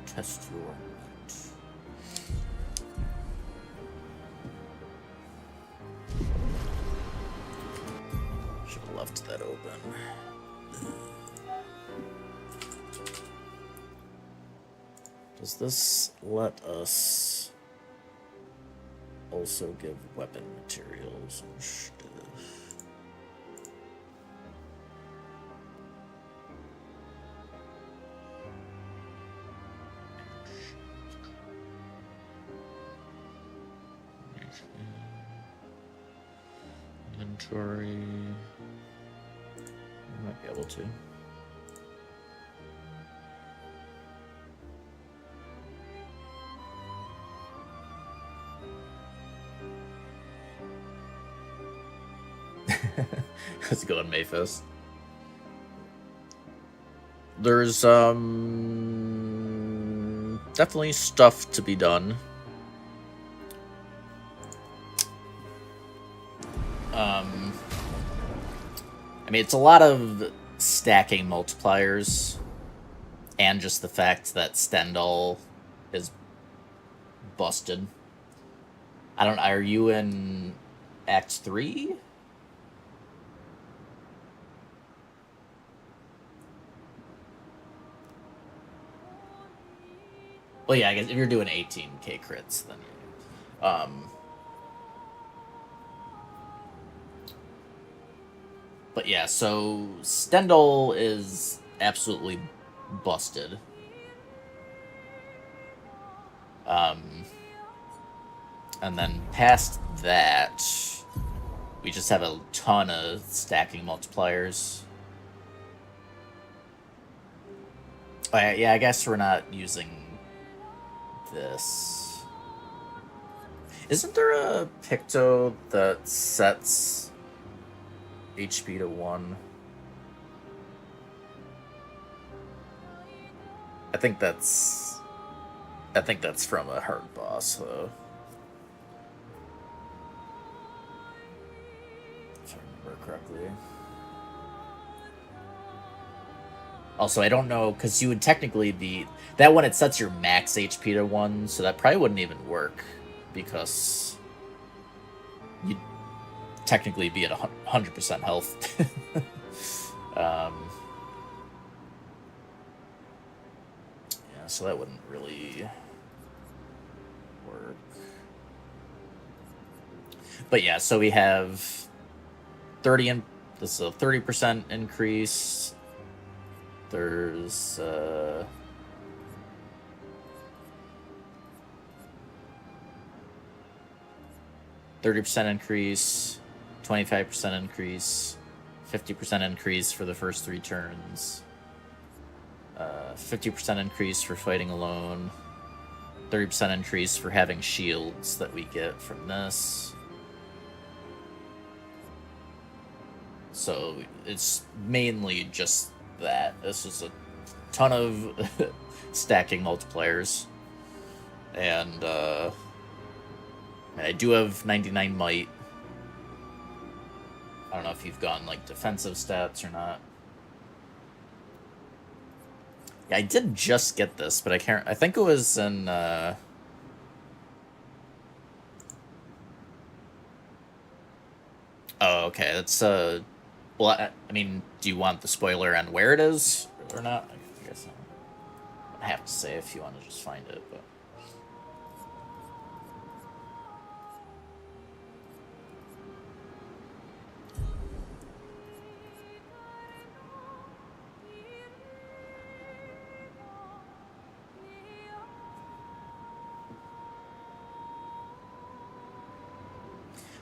Test your might. Should have left that open. Does this let us also give weapon materials and stuff? Inventory. Might be able to. Let's go on Mayfest. There's definitely stuff to be done. I mean, it's a lot of stacking multipliers, and just the fact that Stendhal is busted. I don't. Are you in Act 3? Well, yeah, I guess if you're doing 18k crits, then but yeah, so Stendhal is absolutely busted. And then past that, we just have a ton of stacking multipliers. Oh, yeah, I guess we're not using this. Isn't there a Picto that sets HP to 1? I think that's from a hard boss, though. If I remember correctly. Also, I don't know, because you would technically be... That one, it sets your max HP to 1, so that probably wouldn't even work, because you'd technically be at 100% health. Yeah, so that wouldn't really work. But yeah, so we have 30 and this is a 30% increase. There's 30% increase, 25% increase, 50% increase for the first 3 turns, 50% increase for fighting alone, 30% increase for having shields that we get from this. So it's mainly just that. This is a ton of stacking multipliers. And I do have 99 might. I don't know if you've gone like defensive stats or not. Yeah, I did just get this, but I can't. I think it was in. Oh, okay. That's well, I mean, do you want the spoiler on where it is or not? I guess I have to say if you want to just find it, but.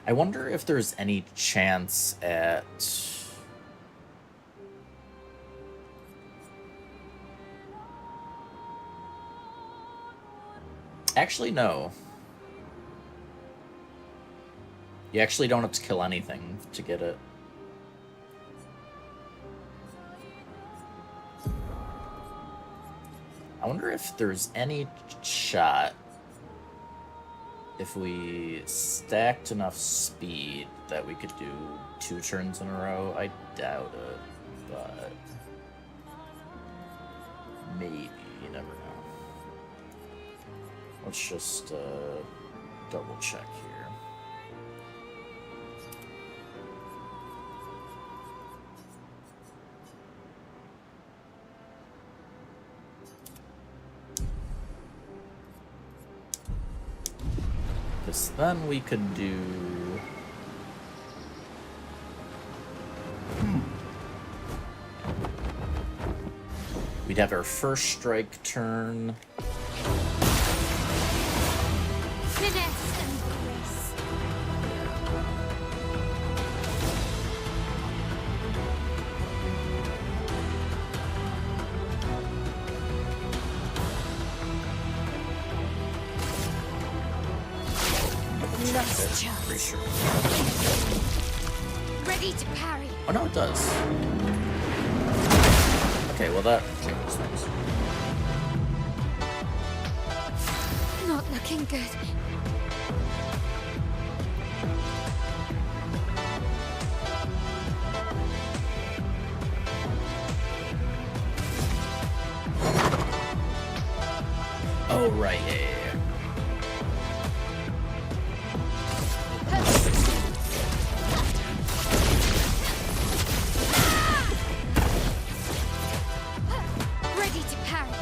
I wonder if there's any chance at... Actually, no. You actually don't have to kill anything to get it. I wonder if there's any shot if we stacked enough speed that we could do 2 turns in a row. I doubt it, but maybe, you never know. Let's just double check here. Because then we could do... We'd have our first strike turn. Finesse and grace. Lost chance. Pretty sure. Ready to parry. Oh no, it does. Okay, well that changes things. Not looking good. Oh right, yeah. Ready to parry.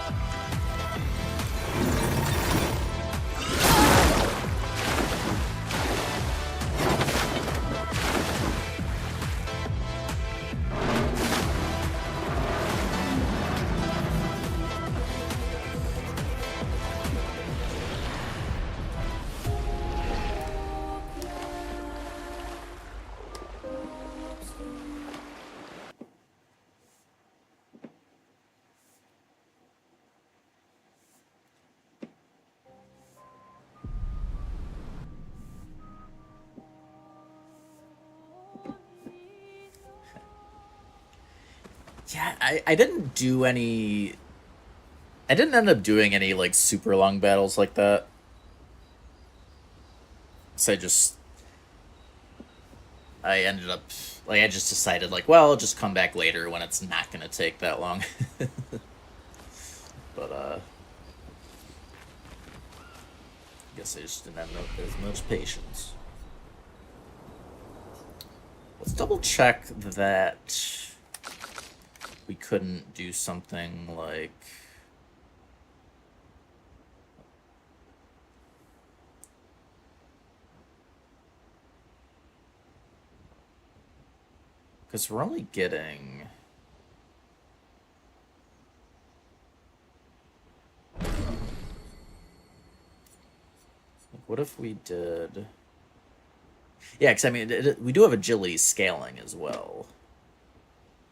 Yeah, I didn't do any... I didn't end up doing any, like, super long battles like that. So I ended up... Like, I just decided, like, well, I'll just come back later when it's not gonna take that long. But, I guess I just didn't have as much patience. Let's double check that we couldn't do something like... Because we're only getting... What if we did... Yeah, because I mean, we do have agility scaling as well.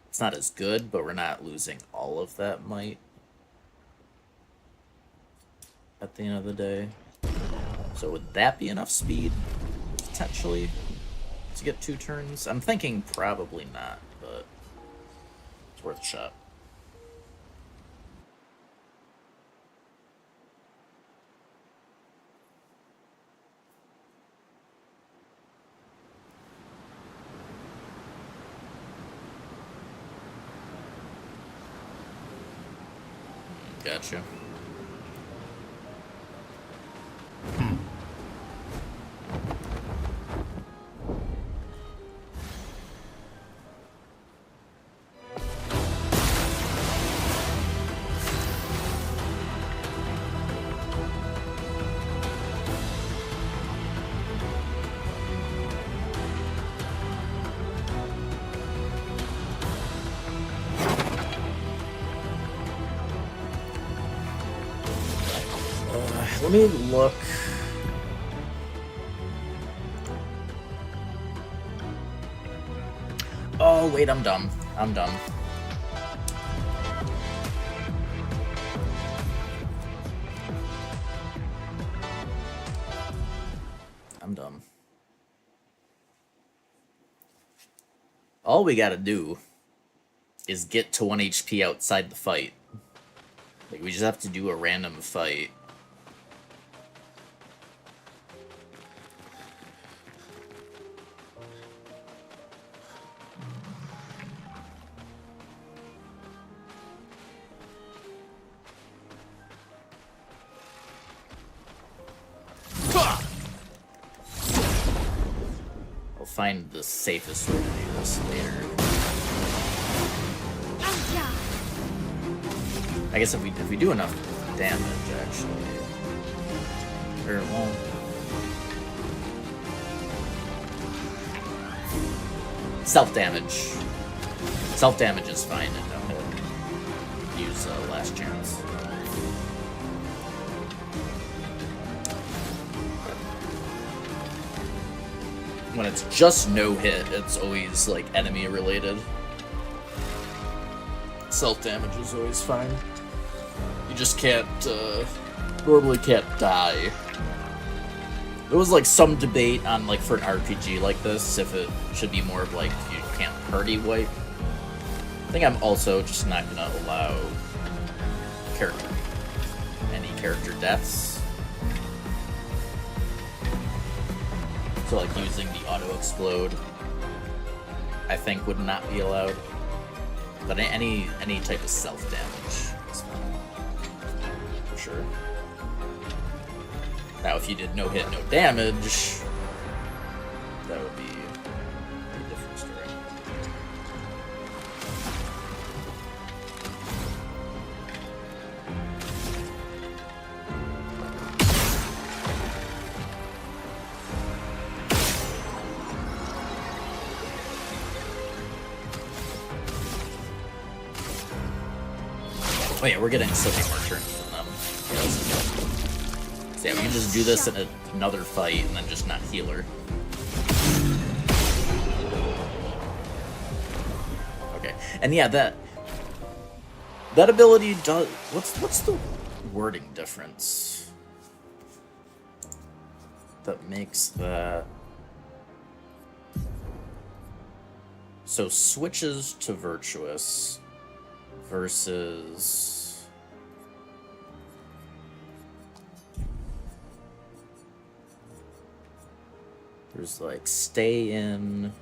It's not as good, but we're not losing all of that might at the end of the day. So would that be enough speed, potentially, to get 2 turns? I'm thinking probably not, but it's worth a shot. Gotcha. Let me look. Oh, wait, I'm dumb. I'm dumb. I'm dumb. All we gotta do is get to 1 HP outside the fight. Like, we just have to do a random fight. find the safest way to do this later. I guess if we do enough damage, actually, or it won't. Self-damage. Self-damage is fine and no hit. Use last chance. When it's just no hit, it's always like enemy related. Self-damage is always fine. You just can't, normally can't die. There was like some debate on like for an RPG like this if it should be more of like you can't party wipe. I think I'm also just not gonna allow any character deaths. So like using the auto explode, I think would not be allowed. But any type of self damage is fine for sure. Now, if you did no hit, no damage, that would be a different story. Oh yeah, we're getting so many more turns from them. So yeah, we can just do this in another fight and then just not heal her. Okay, and yeah, that ability does. What's the wording difference that makes that? So switches to virtuous versus. There's like stay in.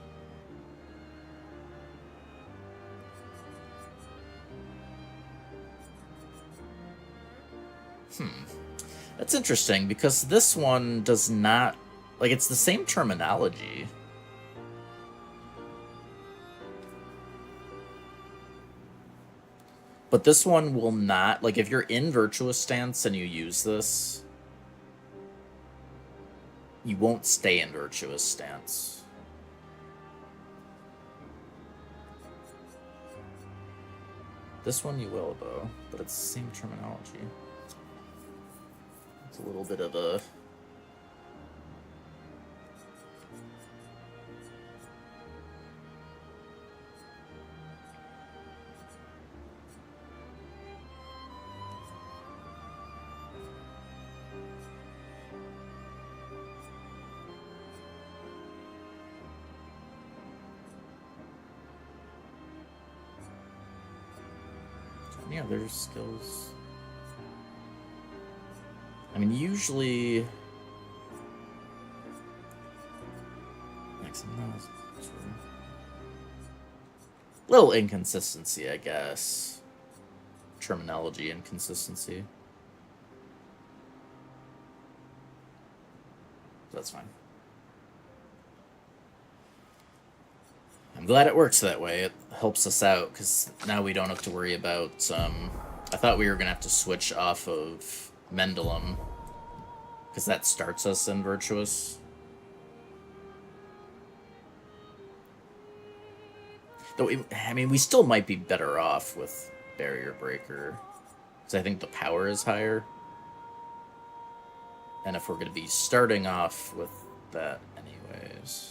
That's interesting because this one does not, like, it's the same terminology. But this one will not, like, if you're in virtuous stance and you use this, you won't stay in virtuous stance. This one you will, though, but it's the same terminology. It's a little bit of a... Any other skills? I mean, usually... Little inconsistency, I guess. Terminology inconsistency. That's fine. I'm glad it works that way. It helps us out, because now we don't have to worry about, I thought we were going to have to switch off of Mendulum, because that starts us in Virtuous. Though, I mean, we still might be better off with Barrier Breaker, because I think the power is higher. And if we're going to be starting off with that anyways...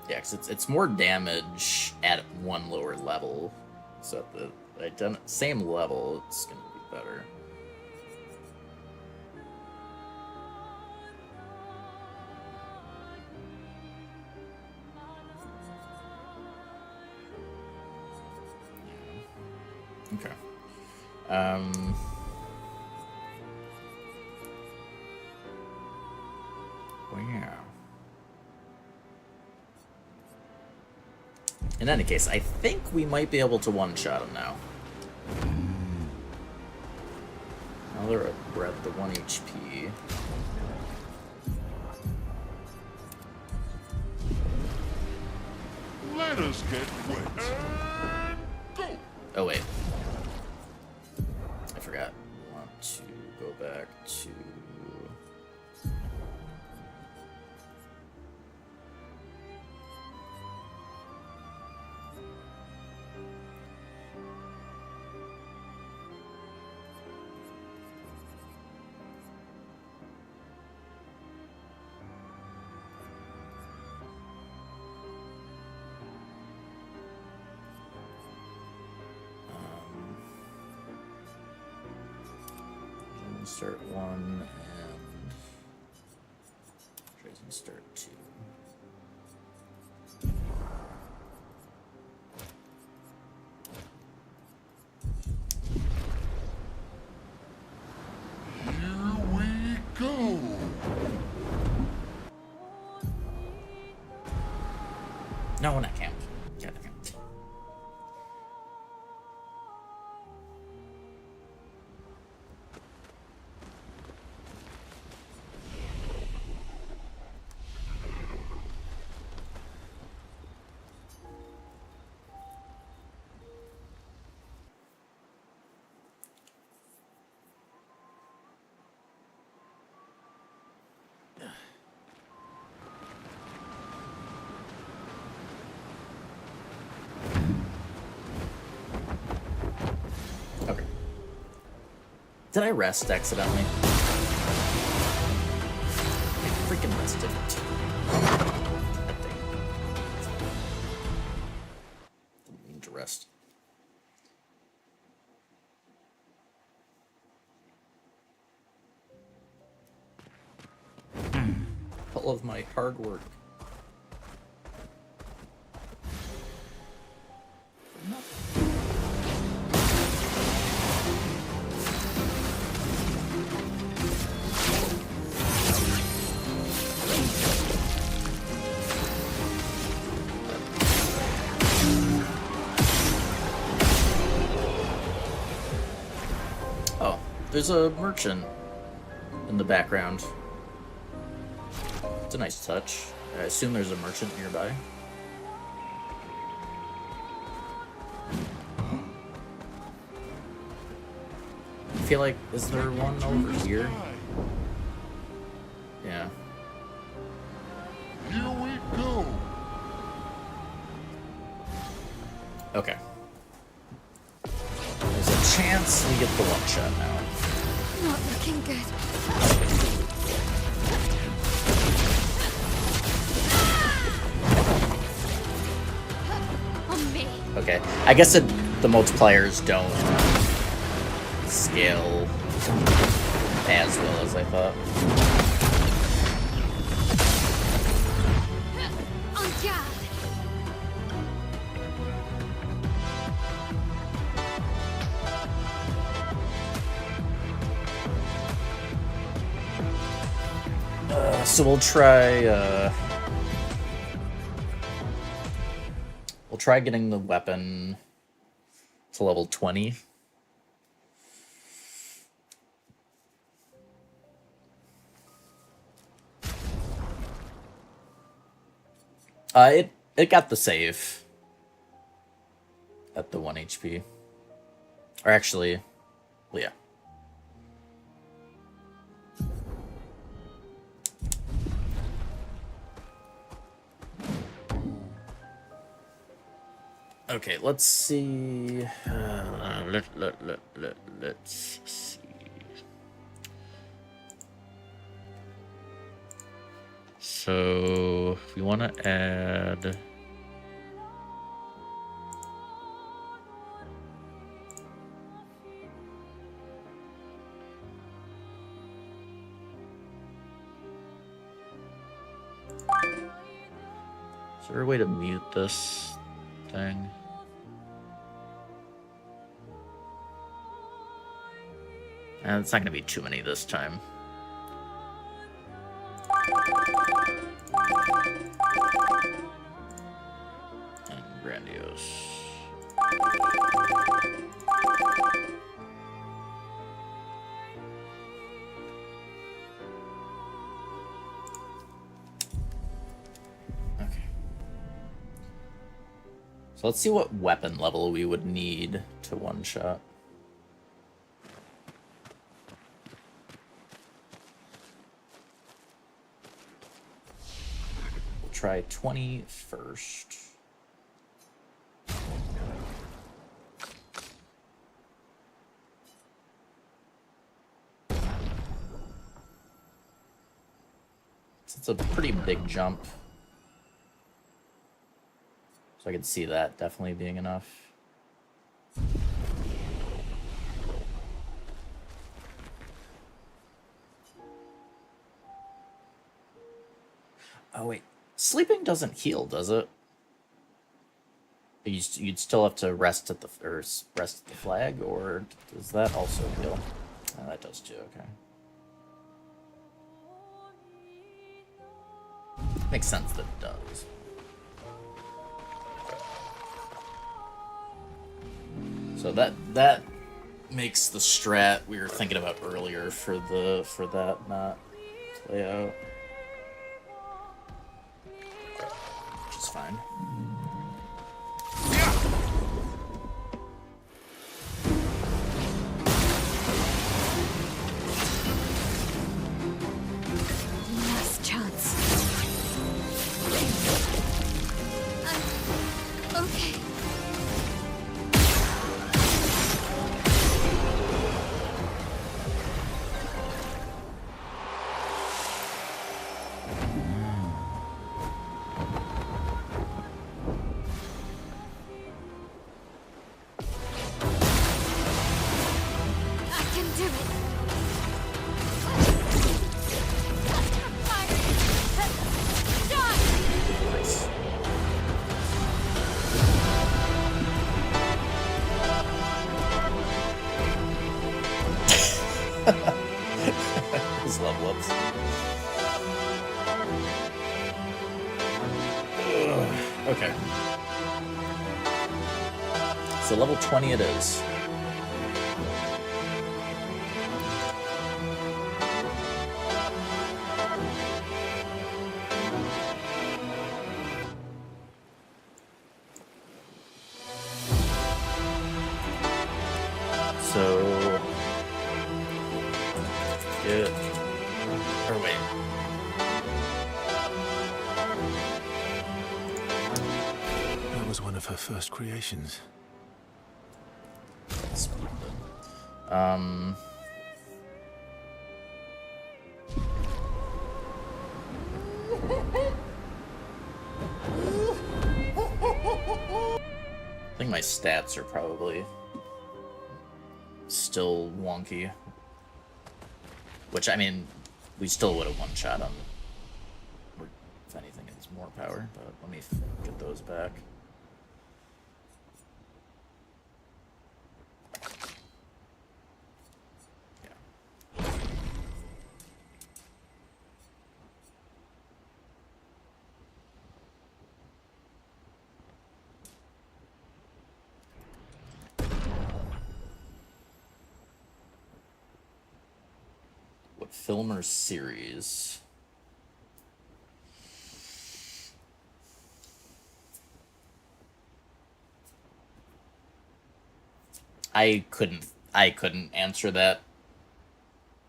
Yeah, because it's more damage at one lower level. So at the same level, it's going to be better. Yeah. Okay. In any case, I think we might be able to one-shot him now. Now we're at the 1 HP. Let us get wet and go. Oh wait, I forgot. I want to go back to. Start 1 and Drazen start 2. Here we go. No, not camp. God damn it. Okay. Did I rest accidentally? I freaking rested. That thing. Didn't mean to rest. All of my hard work. Oh, there's a merchant in the background. It's a nice touch. I assume there's a merchant nearby. I feel like, is there one over here? Yeah. Here we go. Okay. There's a chance we get the one shot now. Not looking good. On me. Okay. I guess the multipliers don't scale as well as I thought. On guard. So we'll try getting the weapon to level 20. It got the save at the 1 HP. Or actually, well, yeah. Okay, let's see. Let's see. So we want to add. Is there a way to mute this thing? And it's not going to be too many this time. And grandiose. Okay. So let's see what weapon level we would need to one-shot. We'll try 20 first. It's a pretty big jump. So I could see that definitely being enough. Oh wait, sleeping doesn't heal, does it? You'd still have to rest at the rest at the flag, or does that also heal? Oh, that does too. Okay. Makes sense that it does. So that makes the strat we were thinking about earlier for that not play out. Which is fine. Last chance. Okay. I can do it. Nice. His level ups. Ugh, okay. So level 20 it is. So yeah. Or wait. That was one of her first creations. Um. I think my stats are probably still wonky. Which, I mean, we still would have one shot on, or if anything, it's more power, but let me get those back. What film or series? I couldn't answer that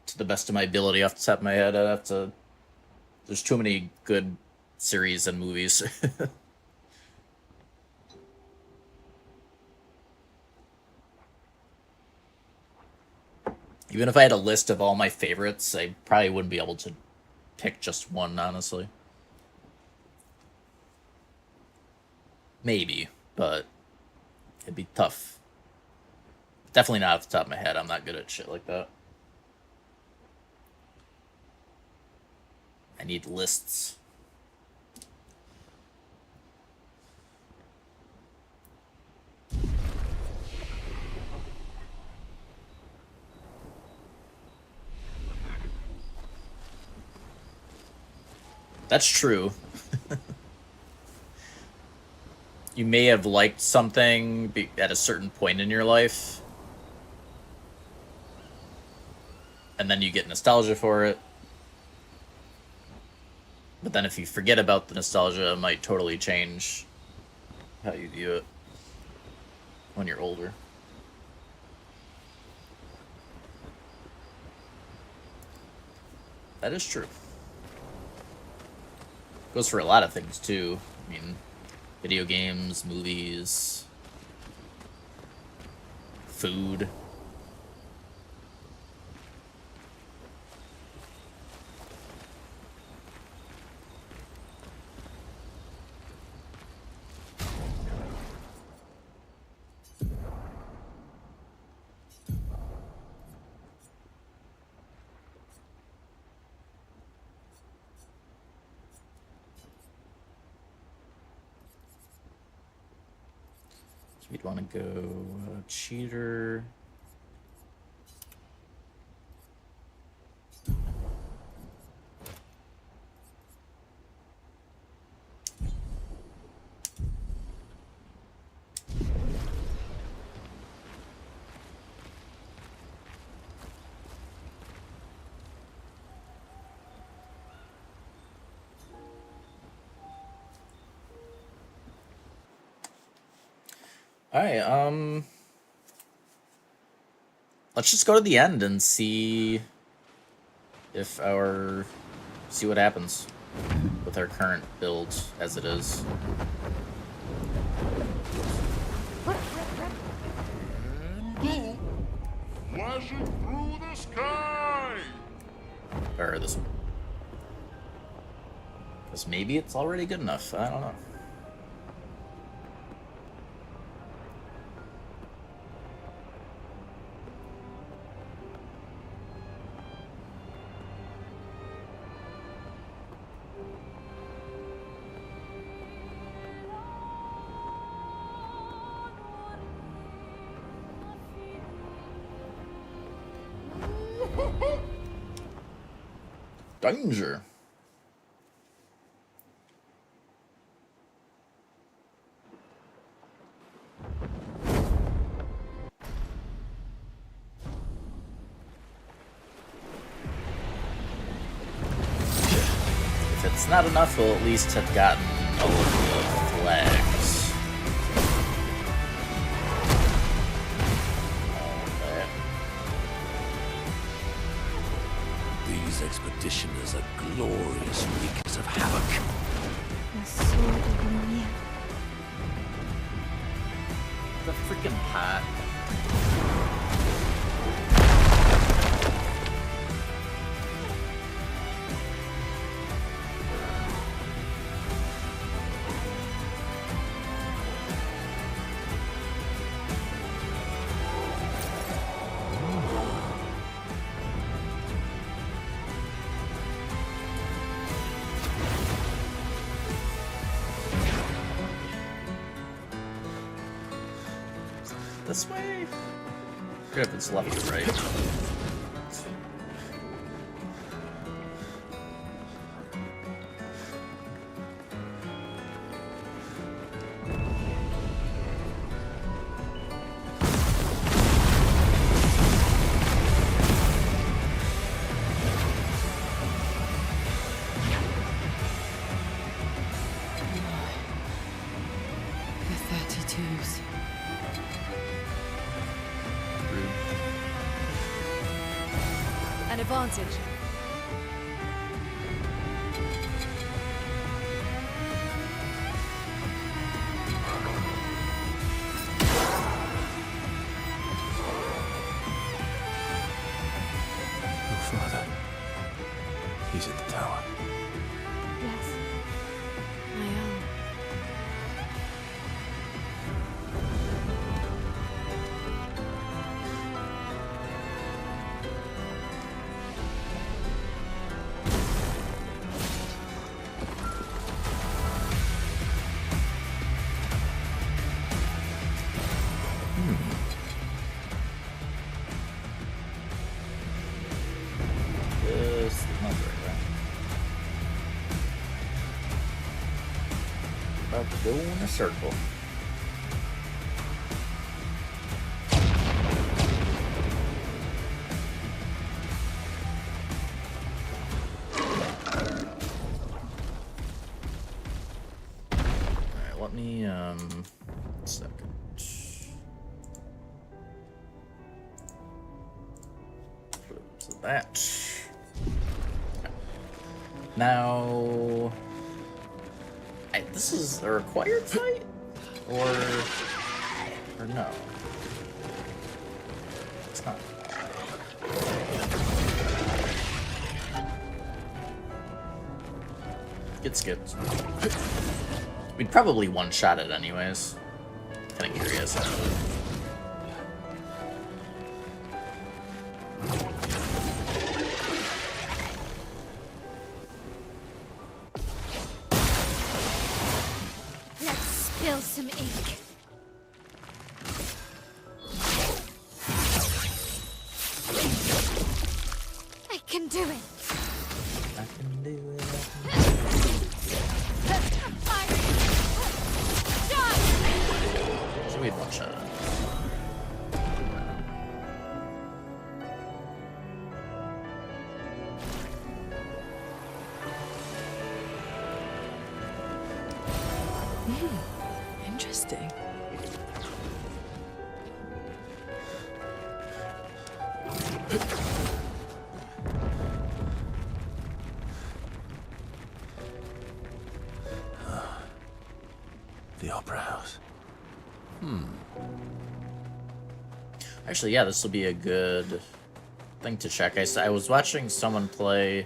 to the best of my ability off the top of my head. I'd have to. There's too many good series and movies. Even if I had a list of all my favorites, I probably wouldn't be able to pick just one, honestly. Maybe, but it'd be tough. Definitely not off the top of my head. I'm not good at shit like that. I need lists. That's true. you may have liked something at a certain point in your life, and then you get nostalgia for it. But then if you forget about the nostalgia, it might totally change how you view it when you're older. That is true. Goes for a lot of things too. I mean, video games, movies, food. We'd want to go cheater. Alright, let's just go to the end and see what happens with our current build as it is. Flashing through the sky! Or this one. Because maybe it's already good enough. I don't know. Danger. If it's not enough, we'll at least have gotten all of the flags. These expeditioners are glorious wreakers of havoc. The sword of Lumiere. The freaking pot. This way? I forget if it's left or right. The 32s. An advantage. Your father. He's at the tower. Yes. I am. This is not right, right? About to go in a circle. So that. Now, this is a required fight, or no? It's not. Get skipped. We'd probably one-shot it anyways. Kinda curious. Let's spill some ink. I can do it. I can do it. Should we one-shot it? Interesting. The Opera House. Actually, yeah, this will be a good thing to check. I was watching someone play.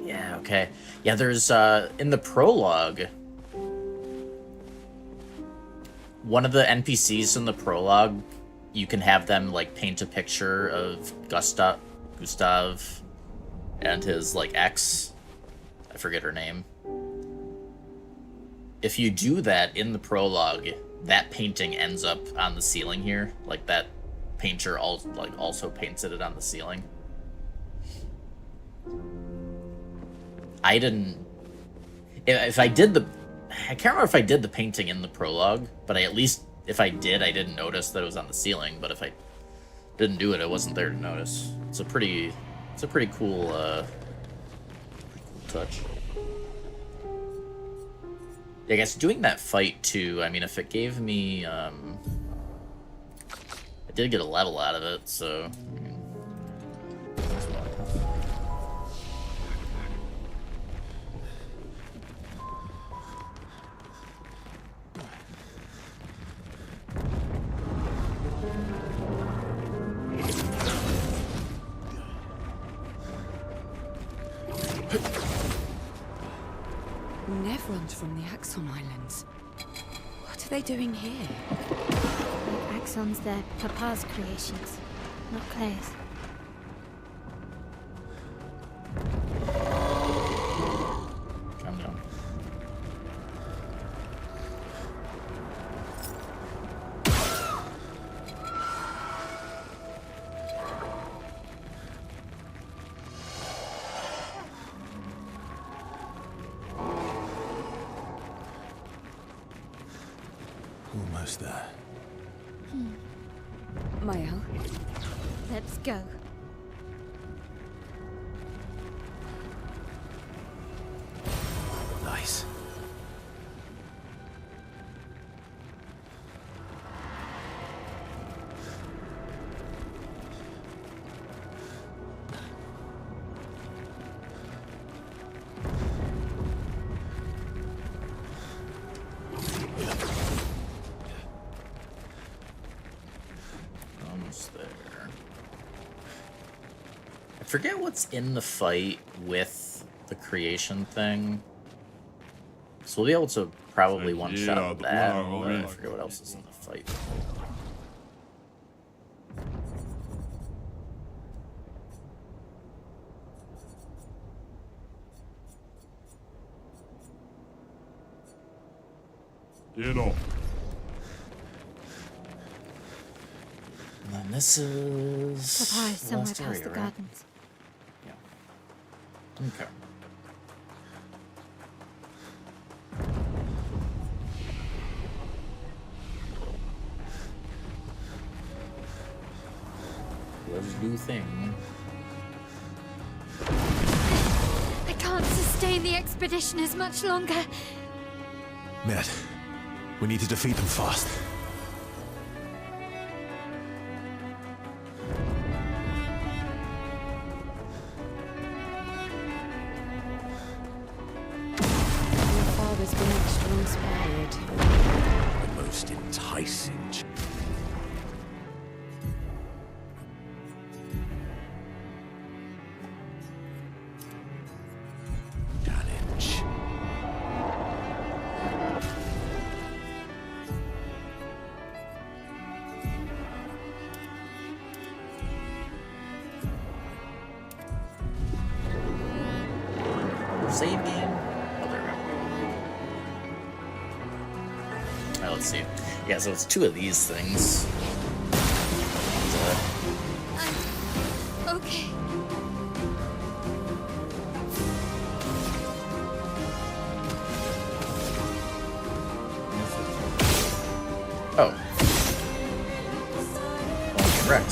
Yeah, okay. Yeah, there's, in the prologue, one of the NPCs in the prologue, you can have them, like, paint a picture of Gustav and his, like, ex. I forget her name. If you do that in the prologue, that painting ends up on the ceiling here. Like, that painter also painted it on the ceiling. I didn't... If I did the... I can't remember if I did the painting in the prologue, but if I did, I didn't notice that it was on the ceiling, but if I didn't do it, it wasn't there to notice. It's a pretty cool, touch. I guess doing that fight, too, I mean, if it gave me, I did get a level out of it, so... I mean, that's well. Nevrons from the Axon Islands. What are they doing here? The Axons, they're Papa's creations, not Claire's. Calm down. Almost there. Mael? Let's go. Nice. Almost there. I forget what's in the fight with the creation thing. So we'll be able to probably one-shot that, but I forget what else is in the fight. You know. And then this is... Papa is somewhere last past area, the right? gardens. Yeah. Okay. Let's do thing. I can't sustain the expedition as much longer. Ned, we need to defeat them fast. Save game. Oh, there we go. Alright, let's see. Yeah, so it's 2 of these things. I'm okay. Oh. Oh, correct.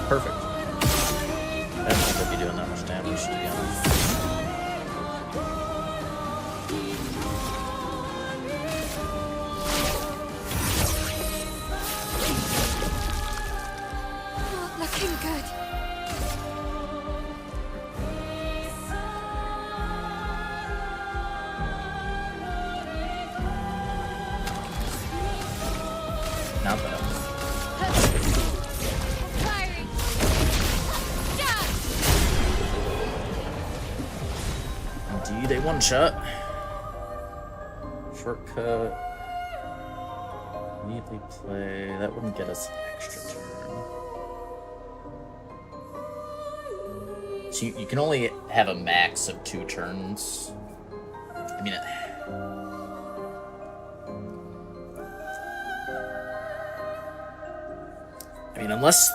Perfect. I don't think I'd be doing that much damage, to be honest. Not looking good. Not bad. Firing. Done. Indeed, a one-shot. Shortcut. Immediately play. That wouldn't get us an extra turn. So you can only have a max of 2 turns. I mean, unless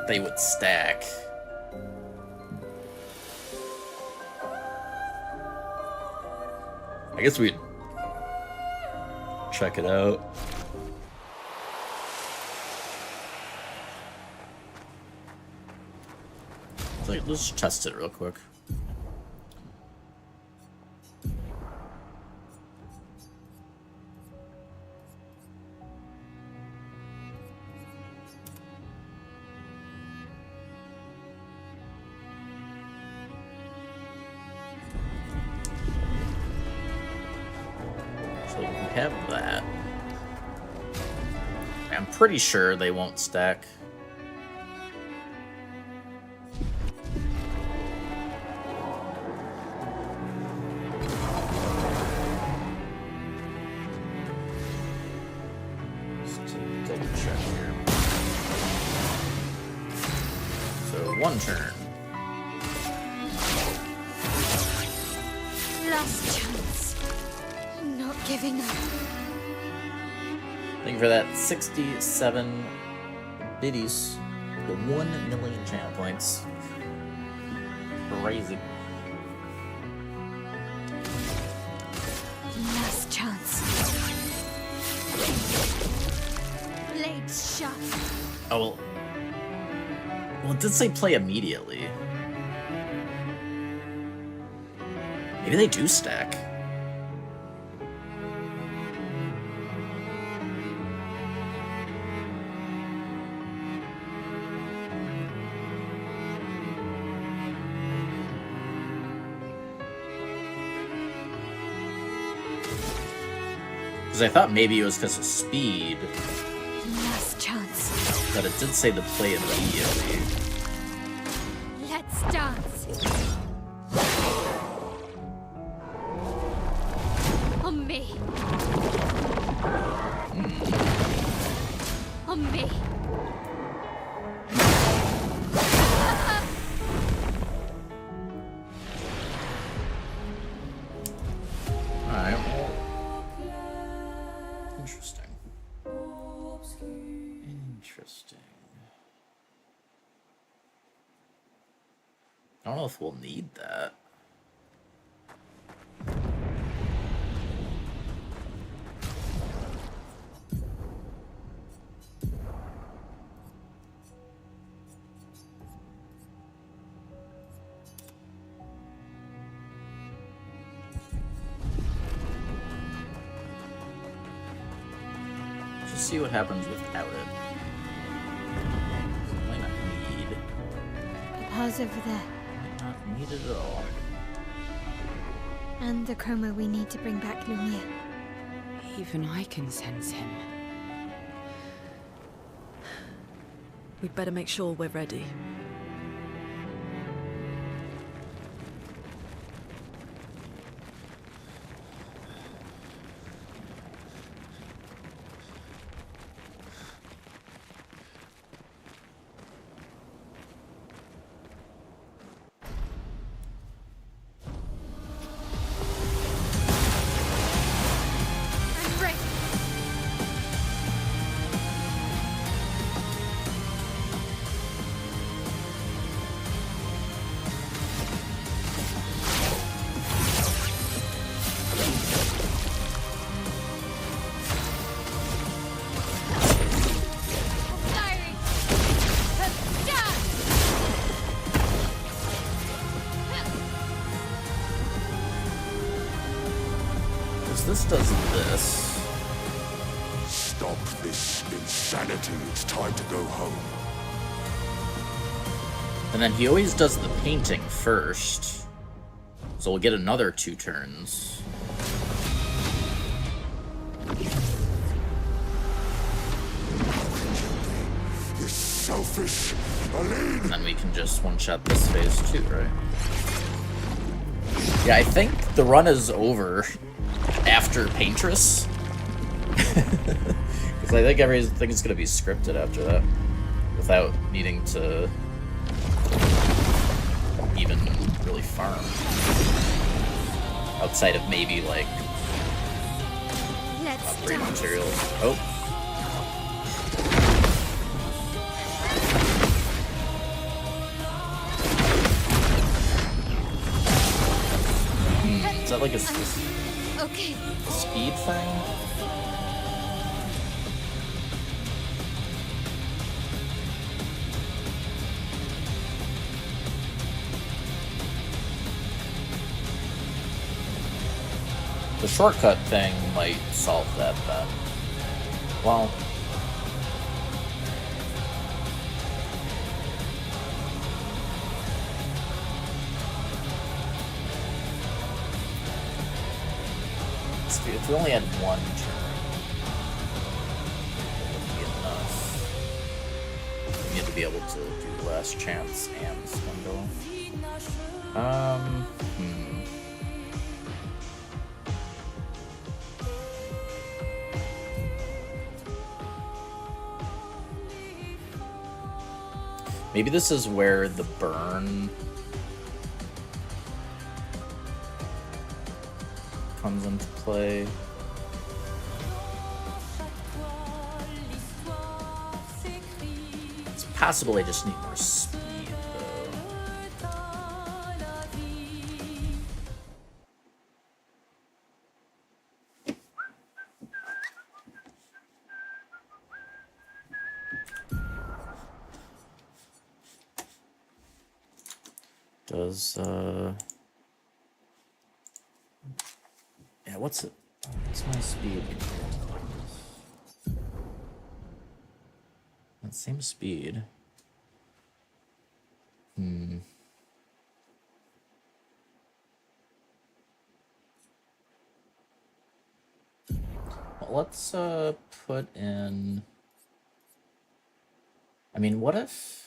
they would stack. I guess we'd check it out. So let's test it real quick. So we have that. I'm pretty sure they won't stack. Just to double check here. So 1 turn. Last chance. I'm not giving up. Thank you for that 67 biddies. The 1 million channel points. Crazy. Last chance. Blades sharp. Oh, well. Well, it did say play immediately. Maybe they do stack. Because I thought maybe it was because of speed, Last chance. but it did say to play immediately. Let's dance. On me. On me. Alright. Interesting. Interesting. I don't know if we'll need that. Just see what happens without it. Might not need. Papa's over there. Might not need it at all. And the chroma we need to bring back Lumiere. Even I can sense him. We'd better make sure we're ready. this does this. Stop this insanity. It's time to go home. And then he always does the painting first. So we'll get another 2 turns. You selfish Aline! And then we can just one-shot this phase too, right? Yeah, I think the run is over after Paintress. Because I think everything's going to be scripted after that. Without needing to even really farm. Outside of maybe, like, upgrade materials. Oh. Is that like a speed thing? The shortcut thing might solve that then. Well, if we only had 1 turn, it wouldn't be enough. We need to be able to do Last Chance and Swindle. Maybe this is where the burn comes into play. It's possible I just need more speed, though. Does, yeah, what's my speed? That same speed. Well, let's, put in... I mean, what if...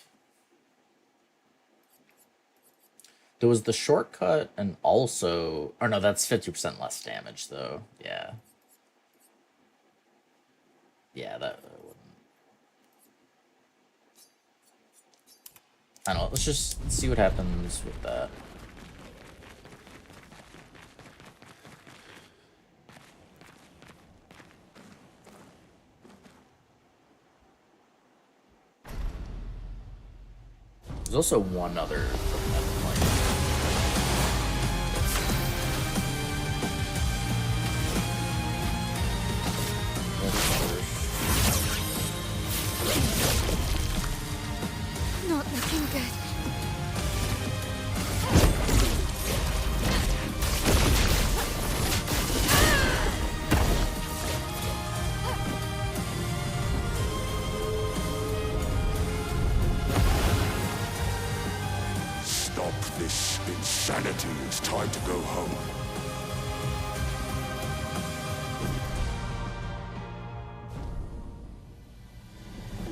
There was the shortcut and also... Or no, that's 50% less damage, though. Yeah. Yeah, that wouldn't... I don't know, let's just see what happens with that. There's also one other... Not looking good. Stop this insanity. It's time to go home.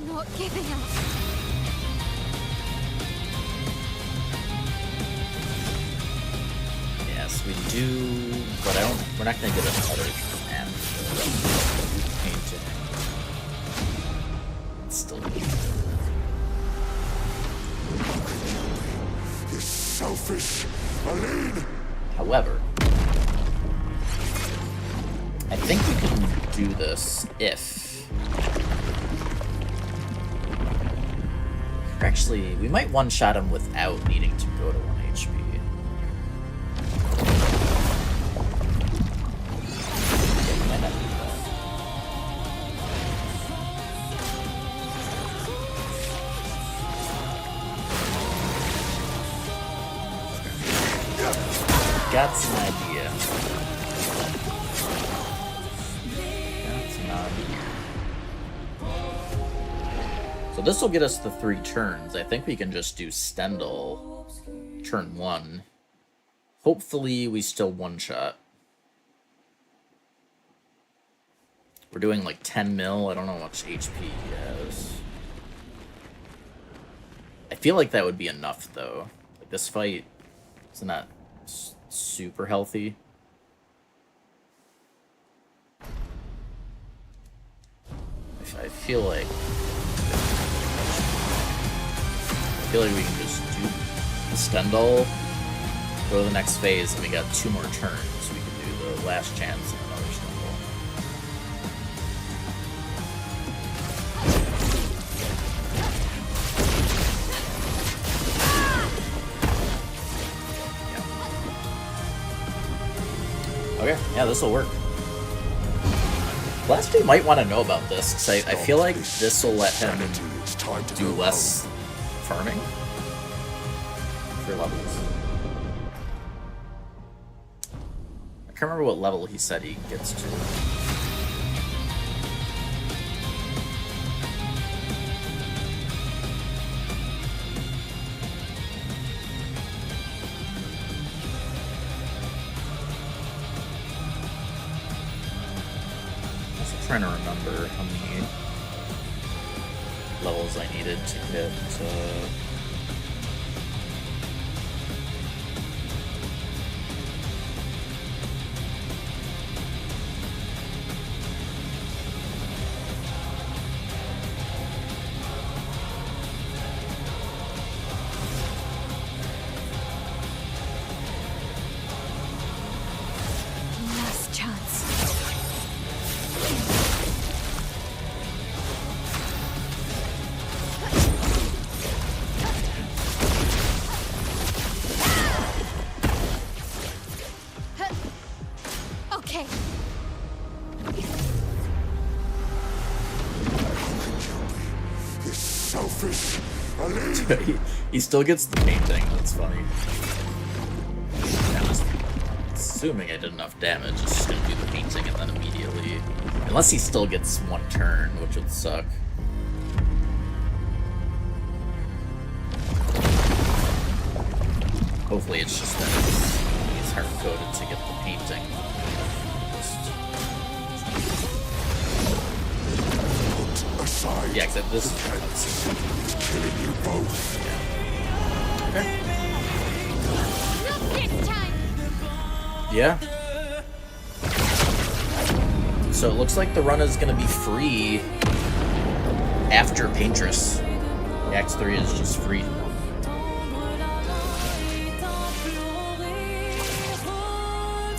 Not giving up. Yes, we do, but we're not gonna get another and painting. It's still good. You selfish Aline! However, I think we can do this if... Actually, we might one-shot him without needing to go to 1 HP. Yeah, we might not do that. Got some idea. So this will get us the 3 turns. I think we can just do Stendhal turn 1. Hopefully we still one-shot. We're doing like 10 mil. I don't know how much HP he has. I feel like that would be enough, though. Like, this fight is not super healthy. I feel like we can just do the Stendhal, go to the next phase, and we got 2 more turns. We can do the last chance and another Stendhal. Yeah. Okay, yeah, this will work. Blasty might want to know about this, because I feel like this will let him do less farming for levels. I can't remember what level he said he gets to. Trying to remember how many levels I needed to get Last chance. Okay. This selfish elite. he still gets the painting. That's funny. Yeah, assuming I did enough damage, it's just gonna do the painting and then immediately, unless he still gets 1 turn, which would suck. Hopefully it's just that he's hard-coded to get the painting. Aside. Yeah, except this is Killing you both. okay. Not this time. Yeah. So it looks like the run is gonna be free after Paintress. Act 3 is just free.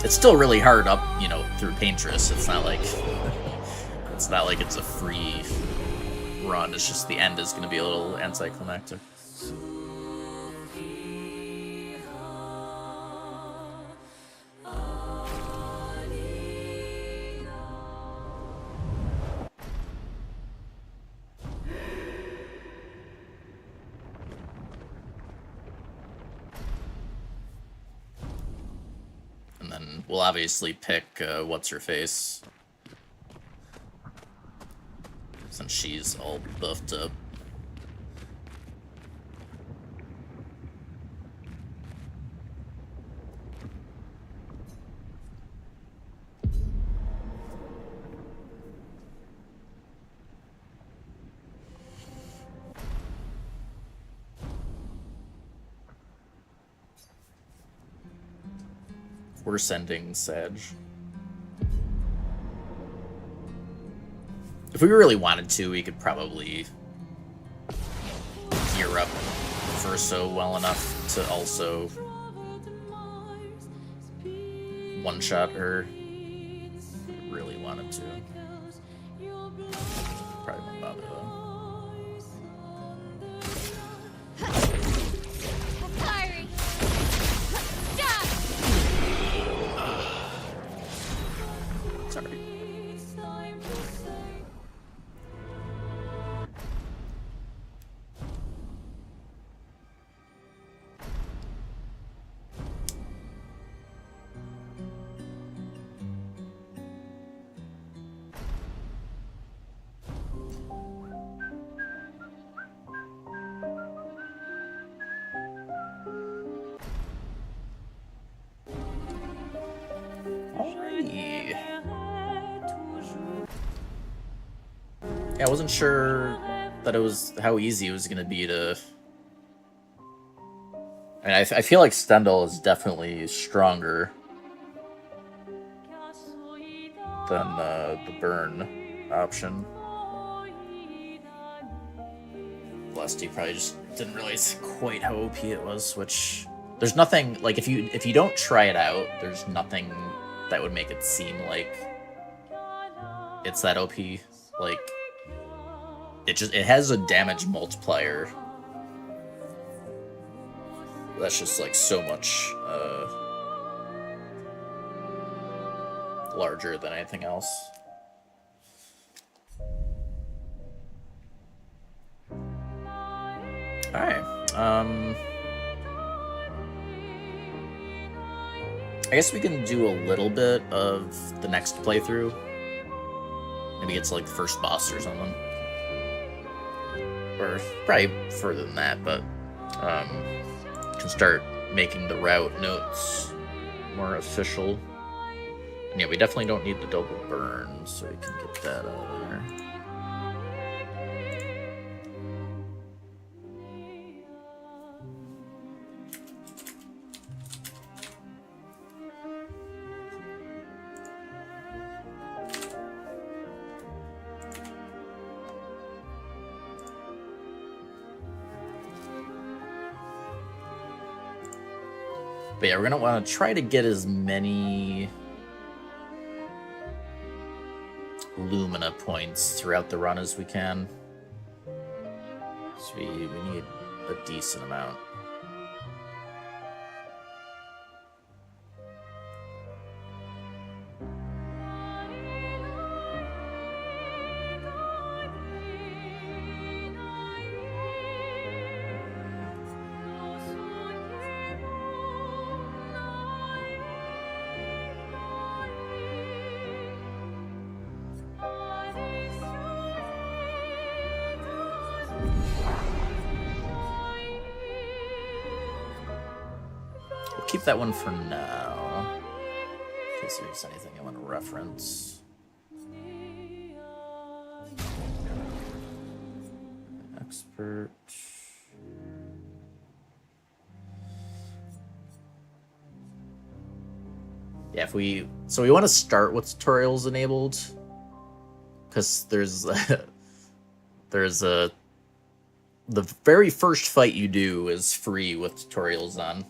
It's still really hard up, you know, through Paintress. It's not like it's a free run. It's just the end is going to be a little anticlimactic. And then we'll obviously pick what's-her-face, since she's all buffed up. We're sending Sag. If we really wanted to, we could probably gear up Verso well enough to also one-shot her. If we really wanted to. Probably won't bother though. Fiery. Stop. Sorry. Yeah, I wasn't sure that it was how easy it was gonna be to. I mean, I feel like Stendhal is definitely stronger than the burn option. Lusty probably just didn't realize quite how OP it was, which there's nothing like if you don't try it out, there's nothing that would make it seem like it's that OP. Like it has a damage multiplier that's just like so much larger than anything else. Alright, I guess we can do a little bit of the next playthrough. Maybe get to like the first boss or something. Or probably further than that, but can start making the route notes more official. And yeah, we definitely don't need the double burn, so we can get that out of there. But yeah, we're gonna want to try to get as many Lumina points throughout the run as we can. So we need a decent amount. Keep that one for now, in case there's anything I want to reference. Expert. Yeah, we want to start with tutorials enabled, because there's the very first fight you do is free with tutorials on.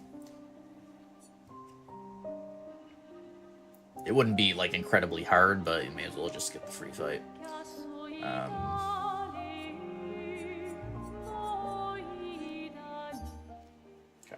It wouldn't be like incredibly hard, but you may as well just skip the free fight. Okay.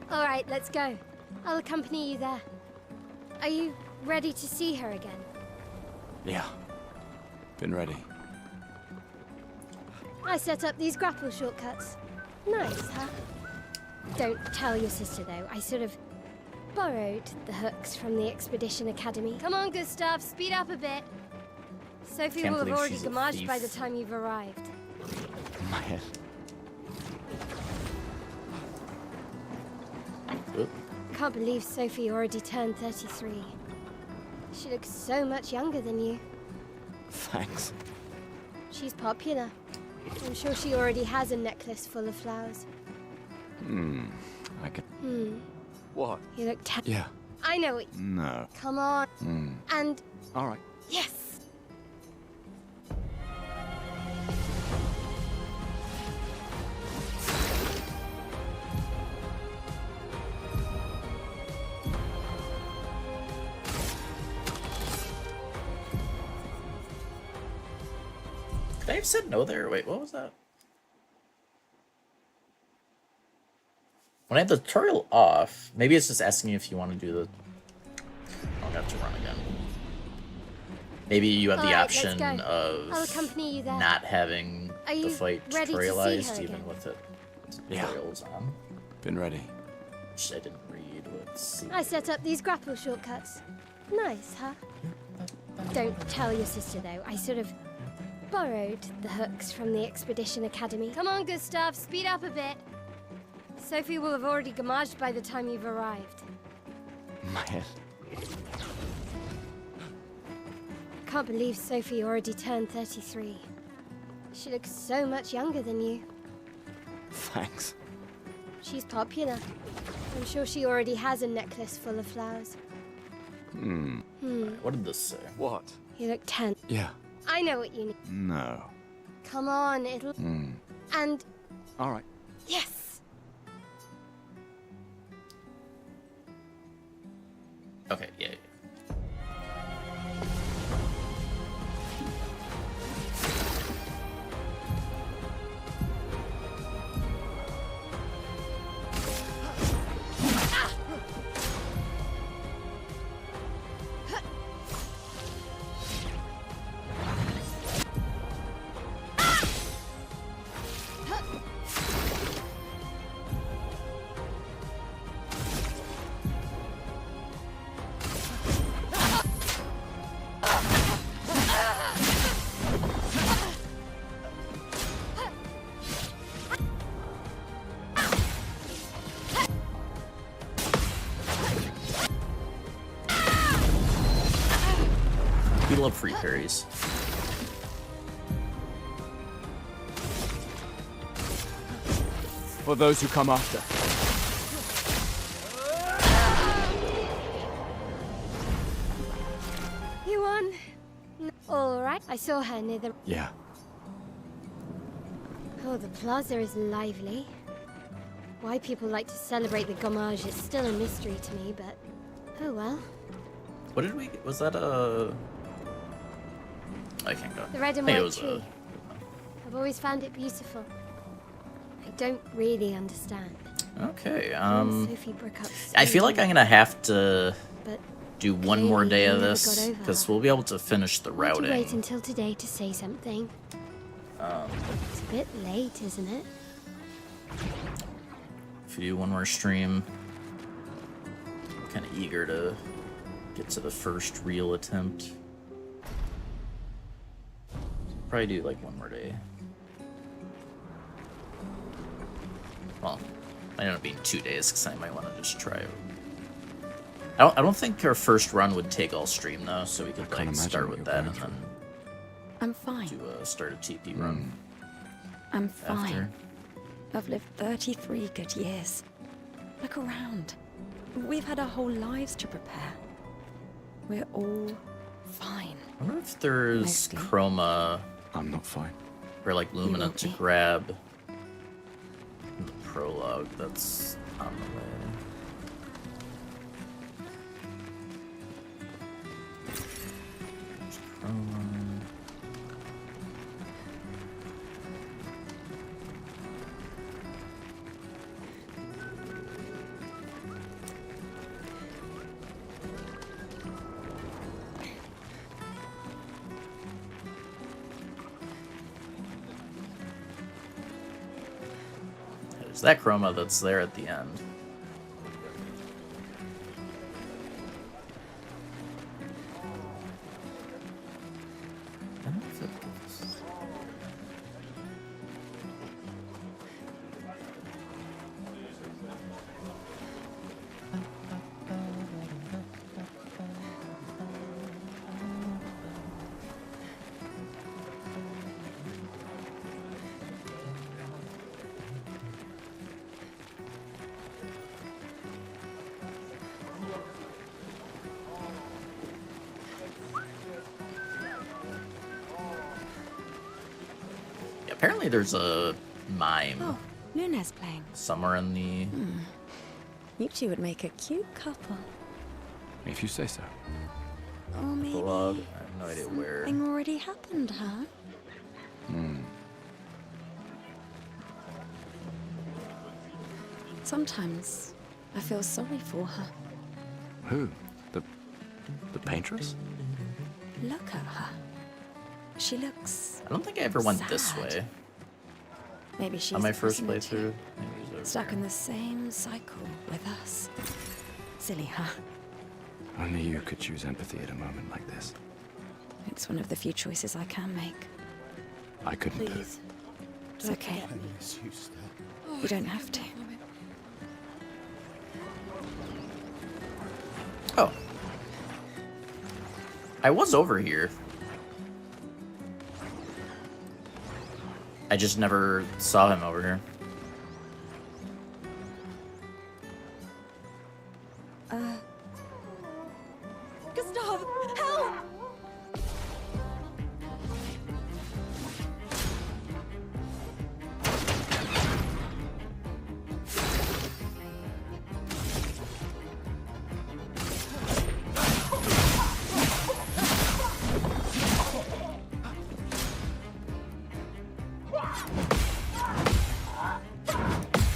All right, let's go. I'll accompany you there. Are you ready to see her again? Yeah. Been ready. I set up these grapple shortcuts. Nice, huh? Don't tell your sister, though. I sort of borrowed the hooks from the Expedition Academy. Come on, Gustav, speed up a bit. Sophie Can't will have believe already she's a gamaged thief. by the time you've arrived. My head. Oop. Can't believe Sophie already turned 33. She looks so much younger than you. Thanks. She's popular. I'm sure she already has a necklace full of flowers. I could... What? You look Yeah. I know it. No. Come on. And All right. yes! Could I have said no there? Wait, what was that? When I have the tutorial off, maybe it's just asking you if you want to do the... I'll have to run again. Maybe you have the Alright, let's option go. of I'll accompany you there. not having Are the you fight ready to see tutorialized, her even again? with it Yeah. tutorials on. Been ready. Which I didn't read. Let's see. I set up these grapple shortcuts. Nice, huh? Don't tell your sister, though. I sort of borrowed the hooks from the Expedition Academy. Come on, Gustav, speed up a bit. Sophie will have already gamaged by the time you've arrived. My head. Can't believe Sophie already turned 33. She looks so much younger than you. Thanks. She's popular. I'm sure she already has a necklace full of flowers. What did this say? What? You look tense. Yeah. I know what you need. No. Come on, it'll... And... All right. Yes! Okay, yeah. We love free parries. For those who come after. You won. All right. I saw her near the... Yeah. Oh, the plaza is lively. Why people like to celebrate the gommage is still a mystery to me, but... Oh well. What did we... Was that a... I can't go. The red and I think it white was tree. I've always found it beautiful. I don't really understand. Okay, Sophie broke up I feel like I'm gonna have to But do one more day of clearly you never this, got over because her. we'll be able to finish the Want to wait routing. until today to say something. It's a bit late, isn't it? If you do one more stream, I'm kind of eager to get to the first real attempt. Probably do like one more day. Well, might end up being 2 days because I might want to just try it. I don't think our first run would take all stream though, so we could can't like imagine start what with you're that going and then I'm fine. do start a TP run I'm fine. after. I've lived 33 good years. Look around. We've had our whole lives to prepare. We're all fine. I wonder if there's Mostly. chroma I'm not fine. or like Lumina won't to be. grab in the prologue that's on the way. There's chroma. There's that chroma that's there at the end. I don't know if it gives- Yeah, apparently there's a mime Oh, Luna's playing. somewhere in the... You two would make a cute couple. If you say so. Or maybe Prologue. I have no idea where. something already happened, huh? Sometimes I feel sorry for her. Who? The paintress? Look at her. She looks. I don't think I ever went this sad. way. Maybe she's On my the first prisoner playthrough. too. Maybe it was over Stuck here. in the same cycle with us. Silly, huh? Only you could choose empathy at a moment like this. It's one of the few choices I can make. I couldn't do it. Please. It's okay. You don't have to. Oh. I was over here. I just never saw him over here. Gustav, help!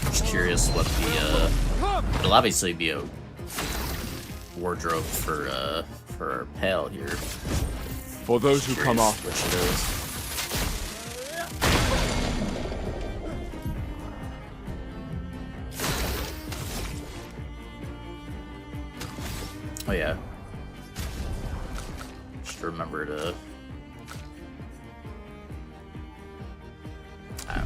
Just curious what the it'll obviously be a wardrobe for Pale here. For those who come Curious off, which it is. Oh yeah. Just remember to. Ah.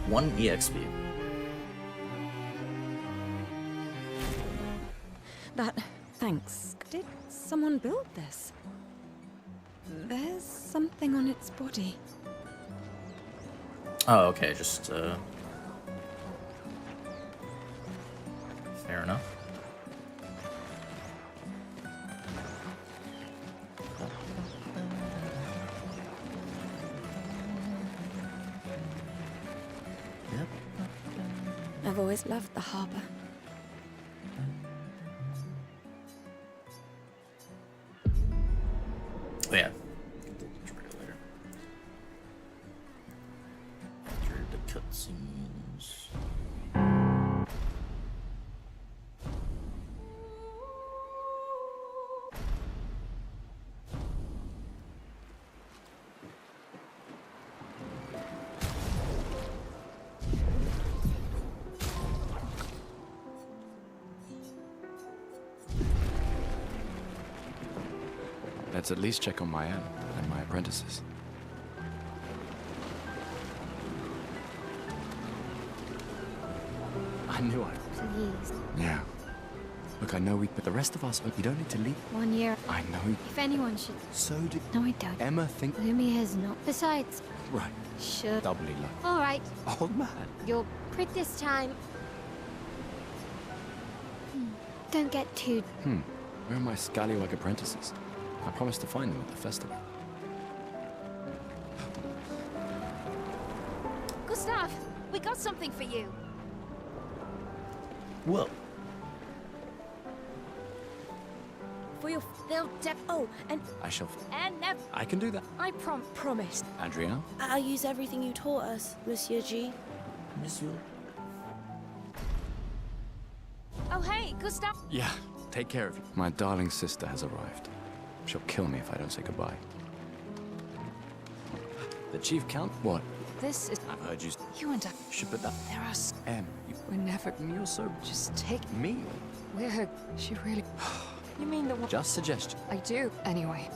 One EXP. Thanks. Did someone build this? There's something on its body. Oh, okay, just fair enough. I've always loved the harbor. Oh yeah. Trailer. After the cutscenes. let's at least check on Mayan and my apprentices. I knew I... Please. Yeah. Look, I know but the rest of us, you don't need to leave. 1 year. I know. If anyone should. So did... No, I don't. Emma think... Lumia's not. Besides. Right. Sure. Doubly lucky. All right. Old man. You'll print this time. Don't get too. Where are my scallywag apprentices? I promised to find them at the festival. Gustav, we got something for you. Whoa. For your... They'll Oh, and... I shall... And never... I can do that. I promise. Adriana? I'll use everything you taught us, Monsieur G. Monsieur. Oh, hey, Gustav. Yeah, take care of you. My darling sister has arrived. She'll kill me if I don't say goodbye. The Chief Count? What? This is... I've heard you... You and I... Should put that... There are... We're never... You're so... Just take... Me? We're her... She really... You mean the one... Just suggestion. I do. Anyway.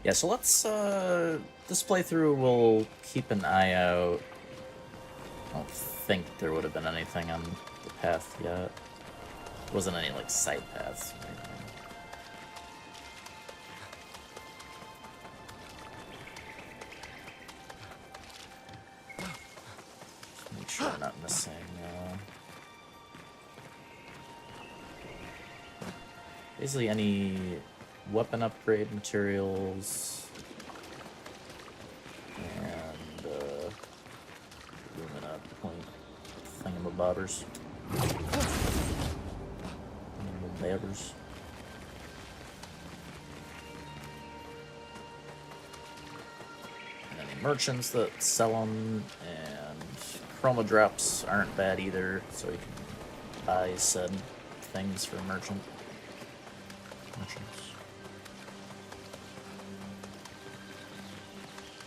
Yeah, so let's, this playthrough we'll keep an eye out. I don't think there would have been anything on the path yet. Wasn't any, like, side paths or anything. Just make sure I'm not missing, basically any weapon upgrade materials and Lumina point thingamabobbers. Thingamabobbers. And any merchants that sell them, and chroma drops aren't bad either, so you can buy said things for merchants.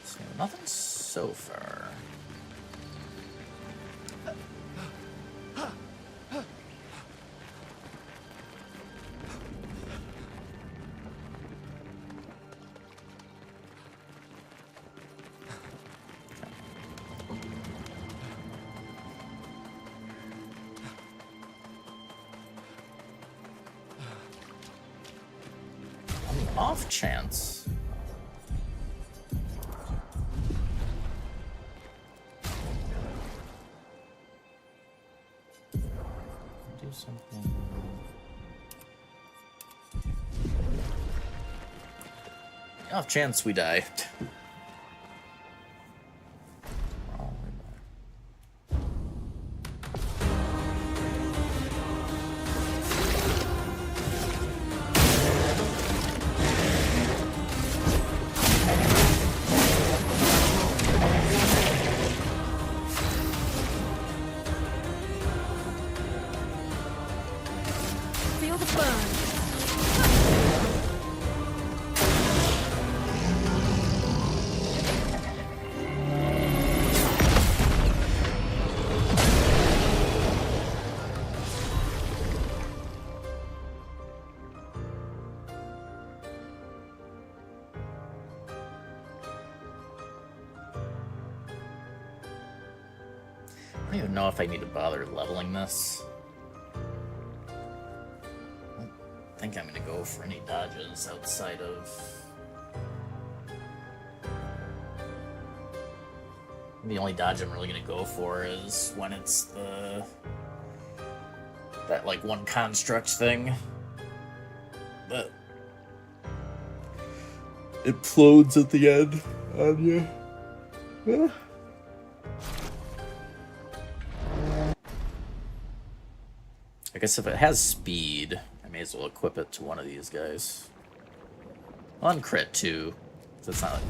So nothing so far. Off chance. Do something. Off chance we die. Feel the burn. I don't even know if I need to bother leveling this. I think I'm gonna go for any dodges outside of... The only dodge I'm really gonna go for is when it's the... that, like, one construct thing. That... it implodes at the end on you. Yeah. I guess if it has speed, I may as well equip it to one of these guys. On crit too, so it's not like,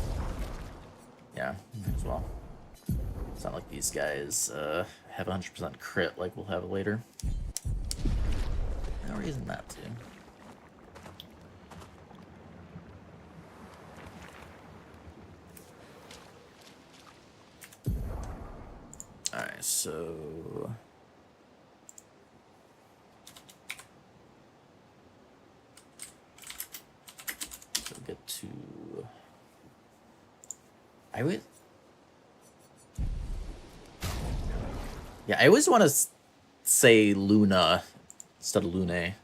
yeah, as well. It's not like these guys have 100% crit like we'll have later. No reason not to. Alright, so... get to... I would... Yeah, I always want to say Luna instead of Lune.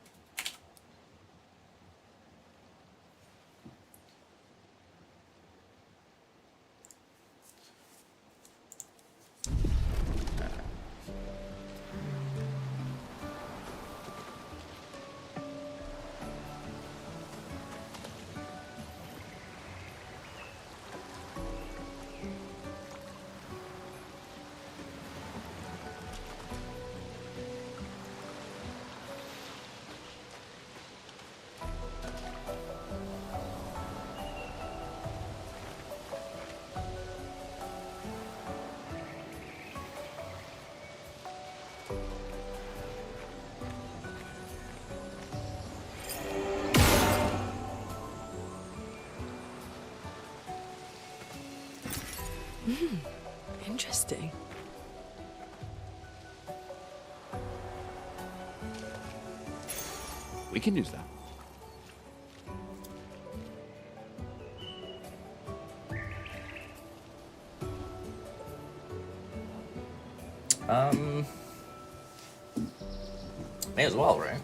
Interesting. We can use that. May as well, right?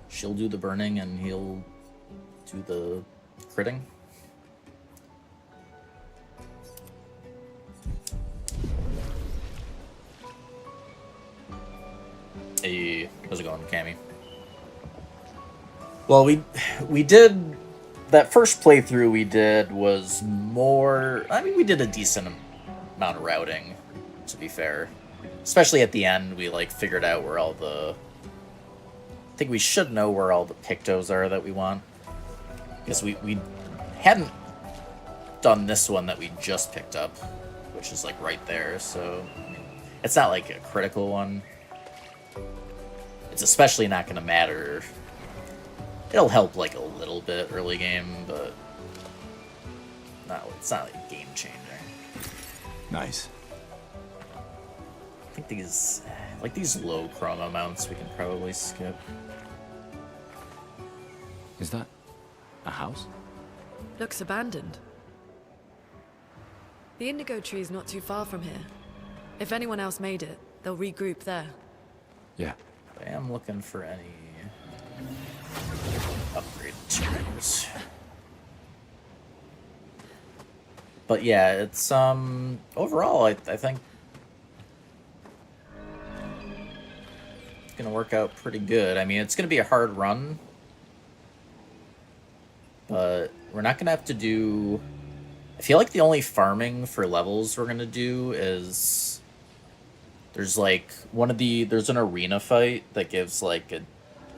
She'll do the burning and he'll do the critting. Hey, how's it going, Cammy? Well, we did that first playthrough we did was more. I mean, we did a decent amount of routing, to be fair. Especially at the end, we like figured out where all the. I think we should know where all the pictos are that we want, because we hadn't done this one that we just picked up, which is like right there. So I mean, it's not like a critical one. It's especially not going to matter. It'll help like a little bit early game, but it's not like game changer. Nice. I think these low chroma mounts we can probably skip. Is that a house? Looks abandoned. The indigo tree is not too far from here. If anyone else made it, they'll regroup there. Yeah. I am looking for any upgrade materials. But yeah, it's overall I think it's gonna work out pretty good. I mean, it's gonna be a hard run, but we're not gonna have to do. I feel like the only farming for levels we're gonna do is there's like there's an arena fight that gives like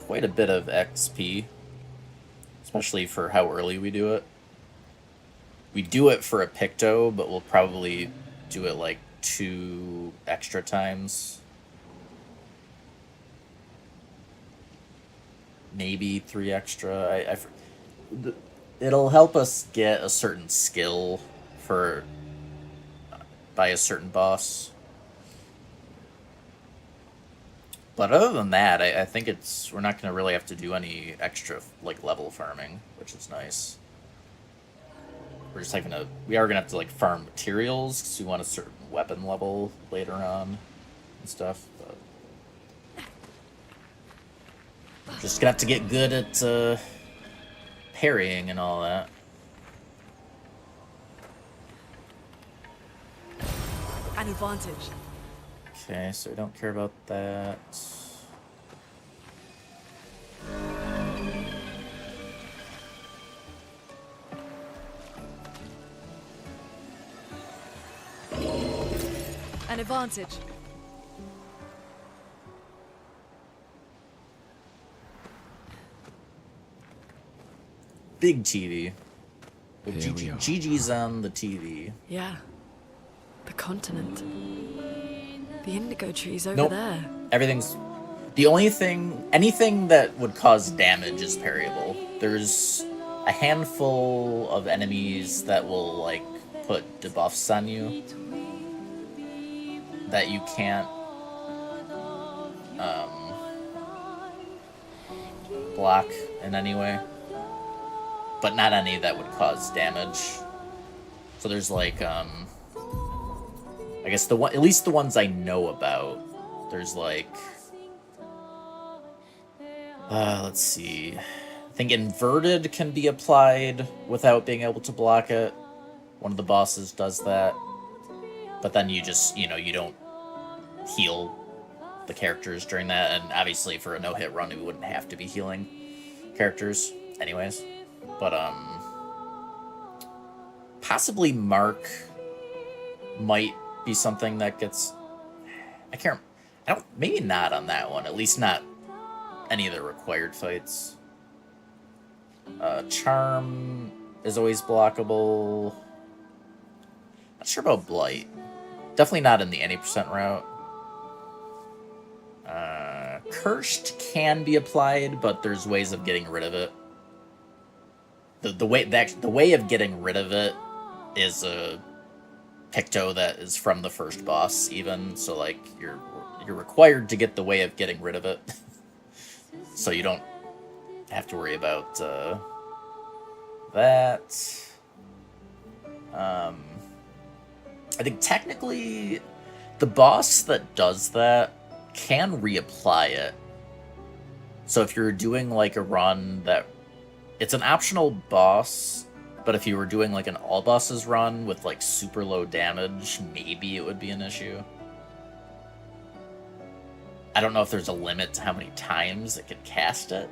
quite a bit of XP, especially for how early we do it. We do it for a Picto, but we'll probably do it like 2 extra times. Maybe 3 extra. It'll help us get a certain skill by a certain boss. But other than that, I think we're not going to really have to do any extra like level farming, which is nice. We're just we are gonna have to like farm materials because we want a certain weapon level later on and stuff. But just gonna have to get good at parrying and all that. An advantage. Okay, so we don't care about that. An advantage. Big TV. Here we are. GG's on the TV. Yeah. The continent. The indigo tree's over Nope. there. Everything's... The only thing... Anything that would cause damage is parryable. There's a handful of enemies that will, like, put debuffs on you that you can't block in any way. But not any that would cause damage. So there's, like, I guess at least the ones I know about. There's like, let's see. I think inverted can be applied without being able to block it. One of the bosses does that. But then you just, you don't heal the characters during that. And obviously for a no-hit run, we wouldn't have to be healing characters anyways. But, possibly Mark might be something that gets... maybe not on that one. At least not any of the required fights. Charm is always blockable. Not sure about Blight. Definitely not in the 80% route. Cursed can be applied, but there's ways of getting rid of it. The way of getting rid of it is a Picto that is from the first boss, even. So, like, you're required to get the way of getting rid of it. So you don't have to worry about that. I think technically the boss that does that can reapply it. So if you're doing like a run that it's an optional boss, but if you were doing like an all bosses run with like super low damage, maybe it would be an issue. I don't know if there's a limit to how many times it can cast it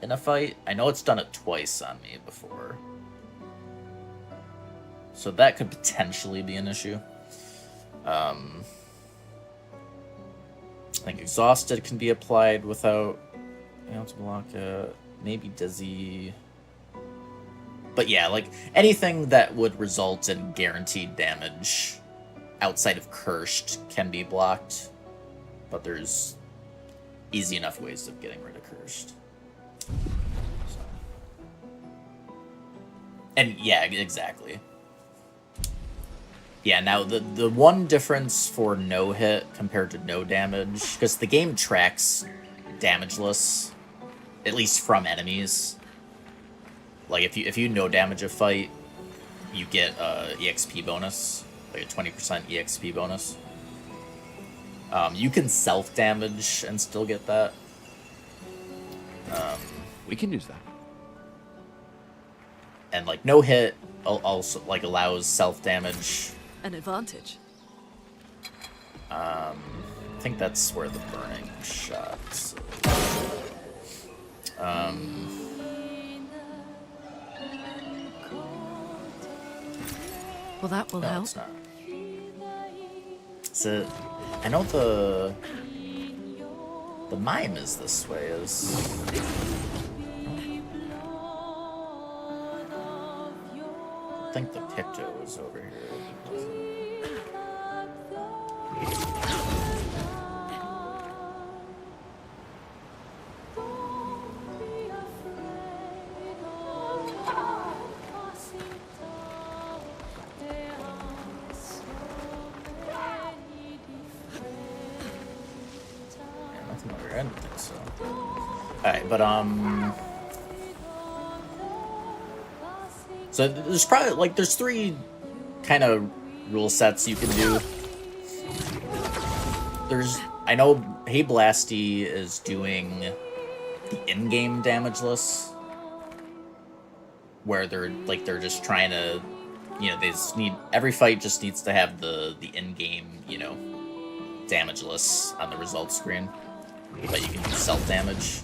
in a fight. I know it's done it twice on me before. So that could potentially be an issue. I think Exhausted can be applied without to block it. Maybe Dizzy. But yeah, like anything that would result in guaranteed damage outside of Cursed can be blocked. But there's easy enough ways of getting rid of Cursed. So. And yeah, exactly. Yeah, now the one difference for no hit compared to no damage, because the game tracks damageless, at least from enemies. Like if you no damage a fight, you get a EXP bonus, like a 20% EXP bonus. You can self damage and still get that. We can use that. And like no hit also like allows self damage. An advantage. I think that's where the burning shots. Well, that will no, help. It's not. So, I know the mime is this way. I think the Picto is over here. Nothing over here. I don't think so. Alright, but so there's probably like there's three kind of rule sets you can do. I know Hey Blasty is doing the in-game damageless, where they're just trying to, they just need every fight just needs to have the in-game, damageless on the results screen, but you can do self-damage.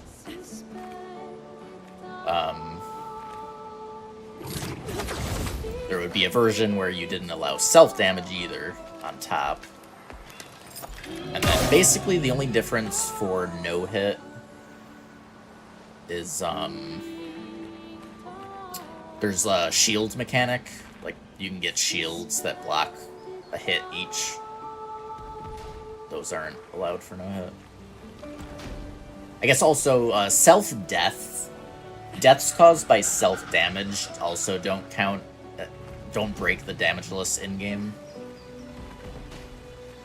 There would be a version where you didn't allow self-damage either on top. And then basically the only difference for no hit is there's a shield mechanic. Like you can get shields that block a hit each. Those aren't allowed for no hit. I guess also self-death. Deaths caused by self-damage also don't count. Don't break the damageless in-game.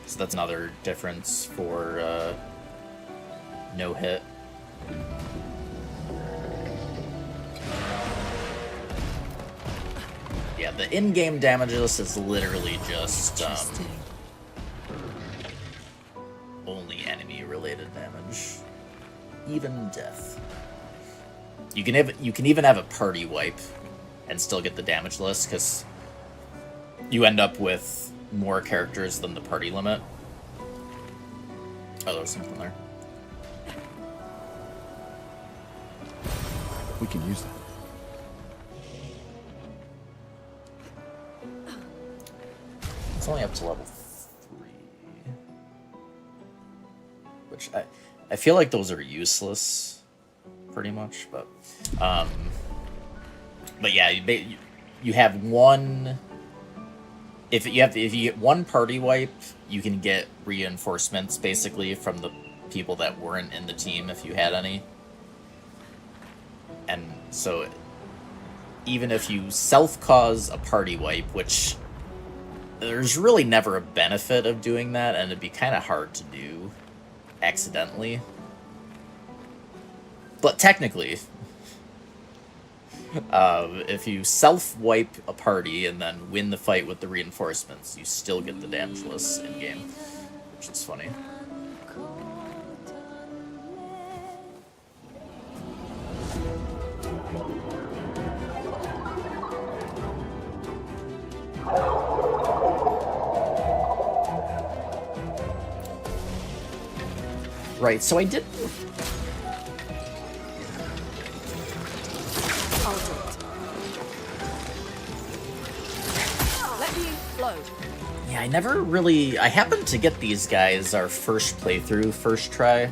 So that's another difference for no hit. Yeah, the in-game damageless is literally just only enemy-related damage, even death. You can even have a party wipe and still get the damageless because you end up with more characters than the party limit. Oh, there was something there. We can use that. It's only up to level 3. Which I feel like those are useless, pretty much, but yeah, you have one. If you get one party wipe, you can get reinforcements basically from the people that weren't in the team if you had any. And so even if you self-cause a party wipe, which there's really never a benefit of doing that, and it'd be kind of hard to do accidentally. But technically, If you self-wipe a party and then win the fight with the reinforcements, you still get the Dauntless in-game, which is funny. Right, so I did... Let me explode. Yeah, I never really... I happened to get these guys our first playthrough, first try.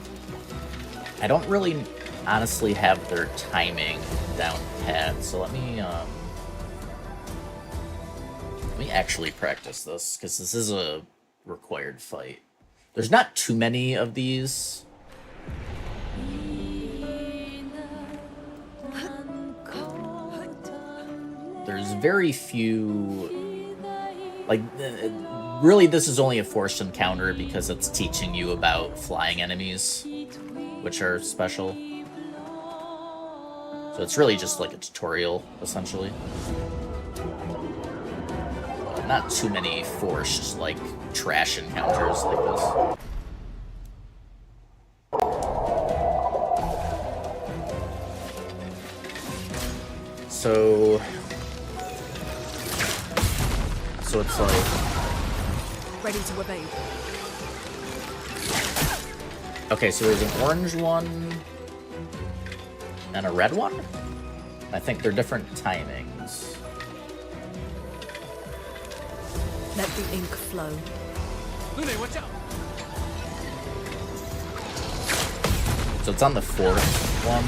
I don't really honestly have their timing down pat, so let me actually practice this, because this is a required fight. There's not too many of these. There's very few... Like, really this is only a forced encounter because it's teaching you about flying enemies, which are special. So it's really just like a tutorial, essentially. Not too many forced, like, trash encounters like this. So it's like... Ready to evade. Okay, so there's an orange one and a red one? I think they're different timings. Let the ink flow. Lune, watch out! So it's on the fourth one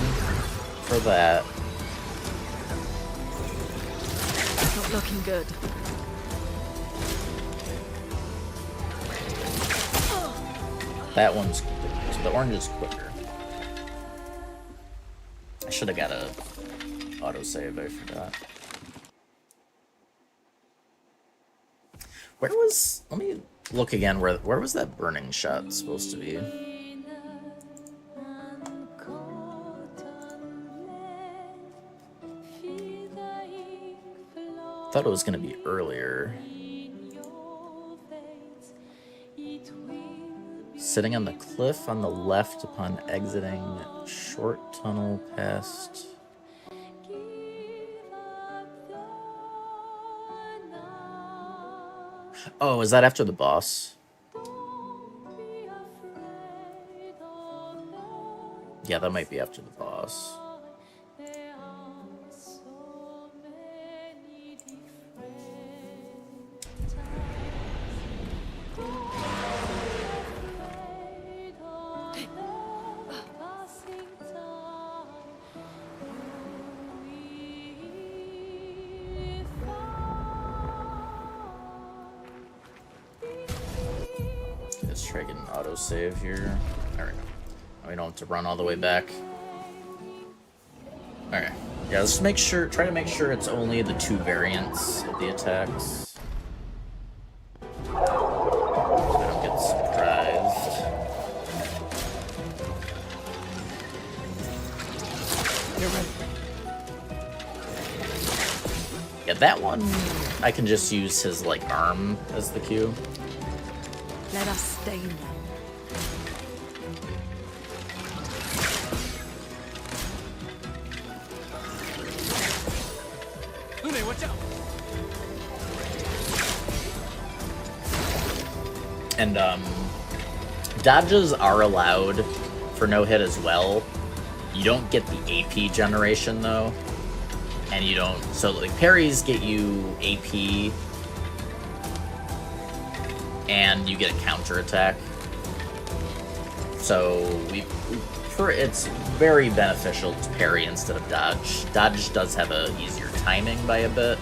for that. Not looking good. That one's... So the orange is quicker. I should have got a autosave, I forgot. Where was... Let me look again. Where was that burning shot supposed to be? I thought it was going to be earlier. Sitting on the cliff on the left upon exiting short tunnel past... Oh, is that after the boss? Yeah, that might be after the boss. Let's try getting an autosave here. There we go. We don't have to run all the way back. Alright. Yeah, let's make sure, try to make sure it's only the two variants of the attacks. So I don't get surprised. You're ready. Yeah, that one, I can just use his, like, arm as the cue. Let us stain them. Lune, watch out! And, dodges are allowed for no-hit as well. You don't get the AP generation, though. And you don't... So, like, parries get you AP... and you get a counterattack. So it's very beneficial to parry instead of dodge. Dodge does have a easier timing by a bit,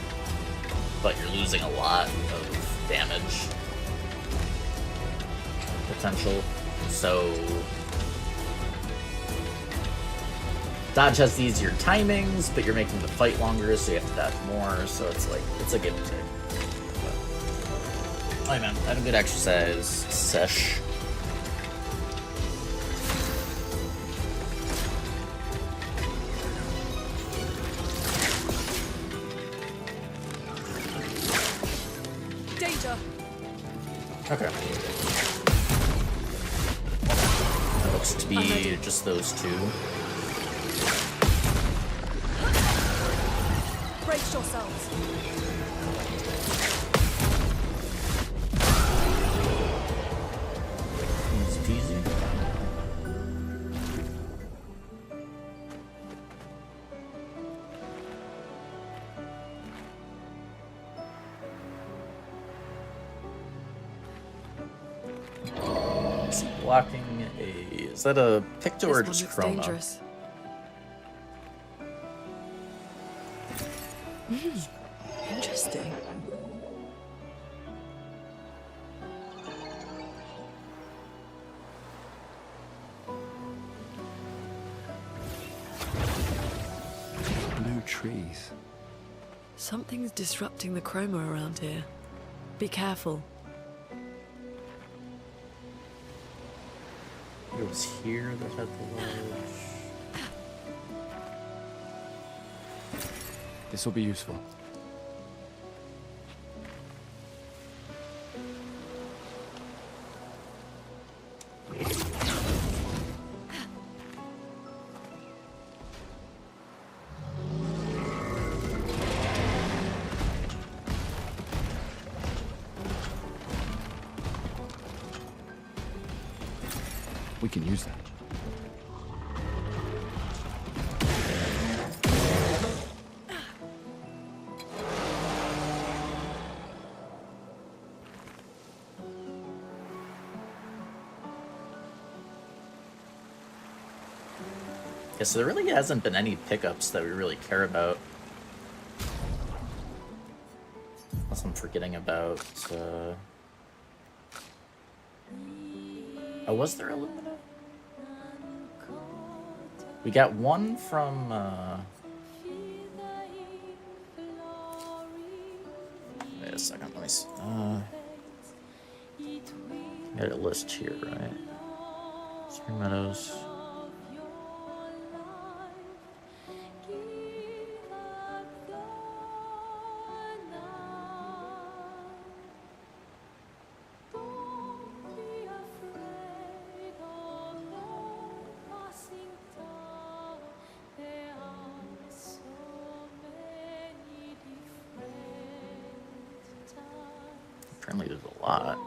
but you're losing a lot of damage potential. So dodge has the easier timings, but you're making the fight longer, so you have to dodge more. So it's like, it's a give and take. Alright, man, had a good exercise sesh. Danger! Okay. That looks to be just those two. Brace yourselves. Easy peasy. Is he blocking a... Is that a Picto or just Chroma? Dangerous. Interesting. Blue trees. Something's disrupting the chroma around here. Be careful. It was here that had the ledge. This will be useful. We can use that. Yeah, so there really hasn't been any pickups that we really care about. Unless I'm forgetting about... Oh, was there Illumina? We got one from... Wait a second, let me see. Got a list here, right? Spring Meadows... Apparently there's a lot.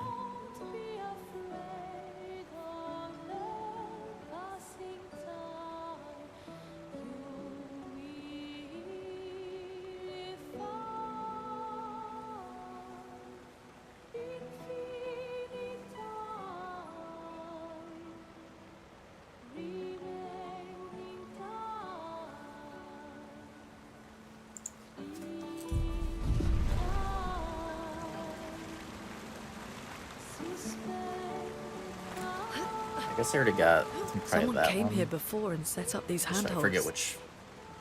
I guess I already got probably Someone that came one. here before and set up these handholds. I forget which.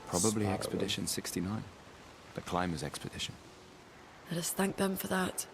Probably spot it Expedition 69. The Climbers Expedition. Let us thank them for that.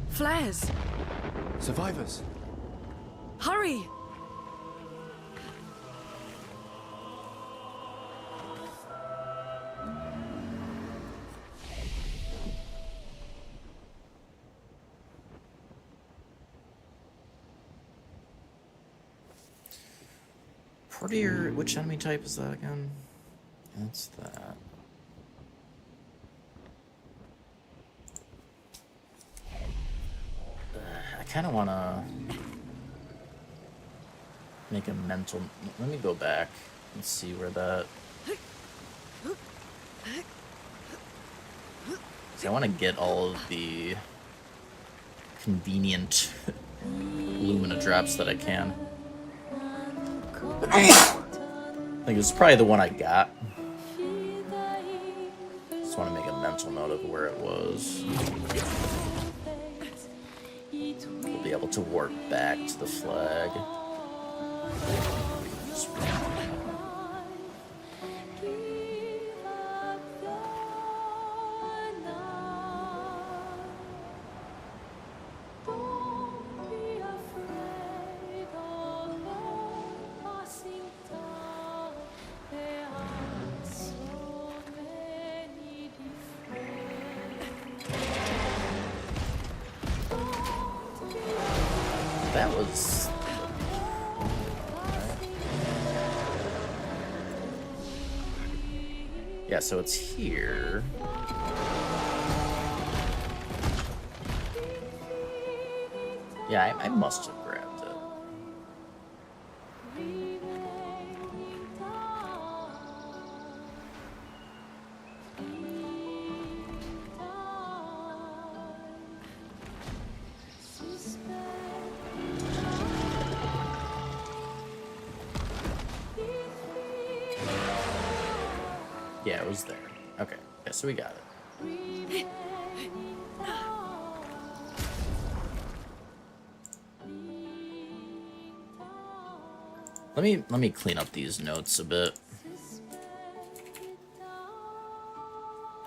Flares! Survivors! Hurry! Portier, which enemy type is that again? That's that. I kind of want to make a mental... Let me go back and see where that I want to get all of the convenient Lumina drops that I can. I think it's probably the one I got. Just want to make a mental note of where it was. We'll be able to warp back to the flag. That was... Yeah, so it's here. Yeah, I must have grabbed it. Yeah, it was there. Okay, yeah, so we got it. Let me clean up these notes a bit.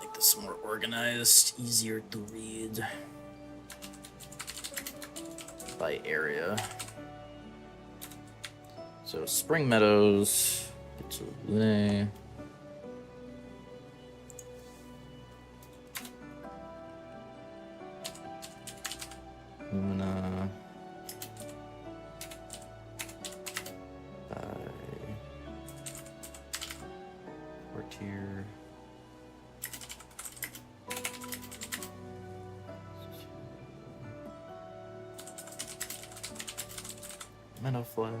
Make this more organized, easier to read by area. So Spring Meadows, get to Lune. Lumina by Courtier. Meadow flag.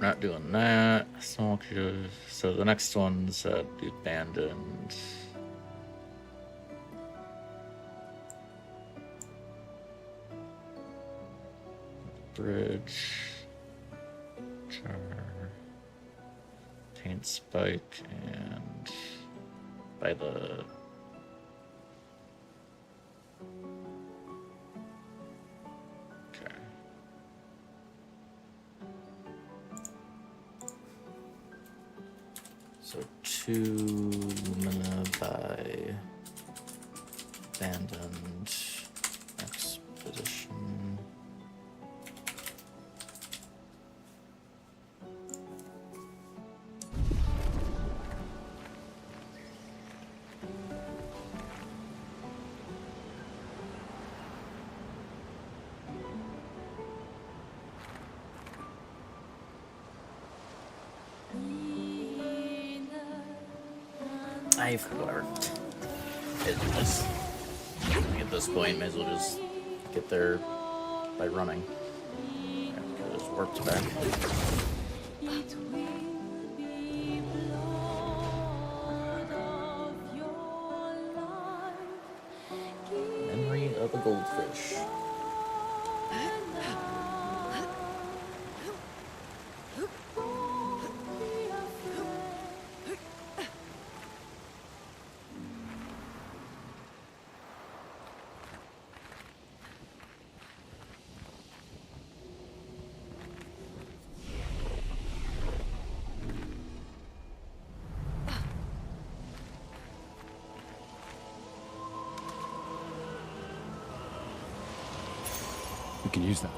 Not doing that. So the next one's the abandoned. Bridge, Char, Taint Spike, and by the okay. So 2 Lumina by abandoned expedition. Whatever. At this point, may as well just get there by running. Okay, just warped back. Memory of a goldfish. We can use that.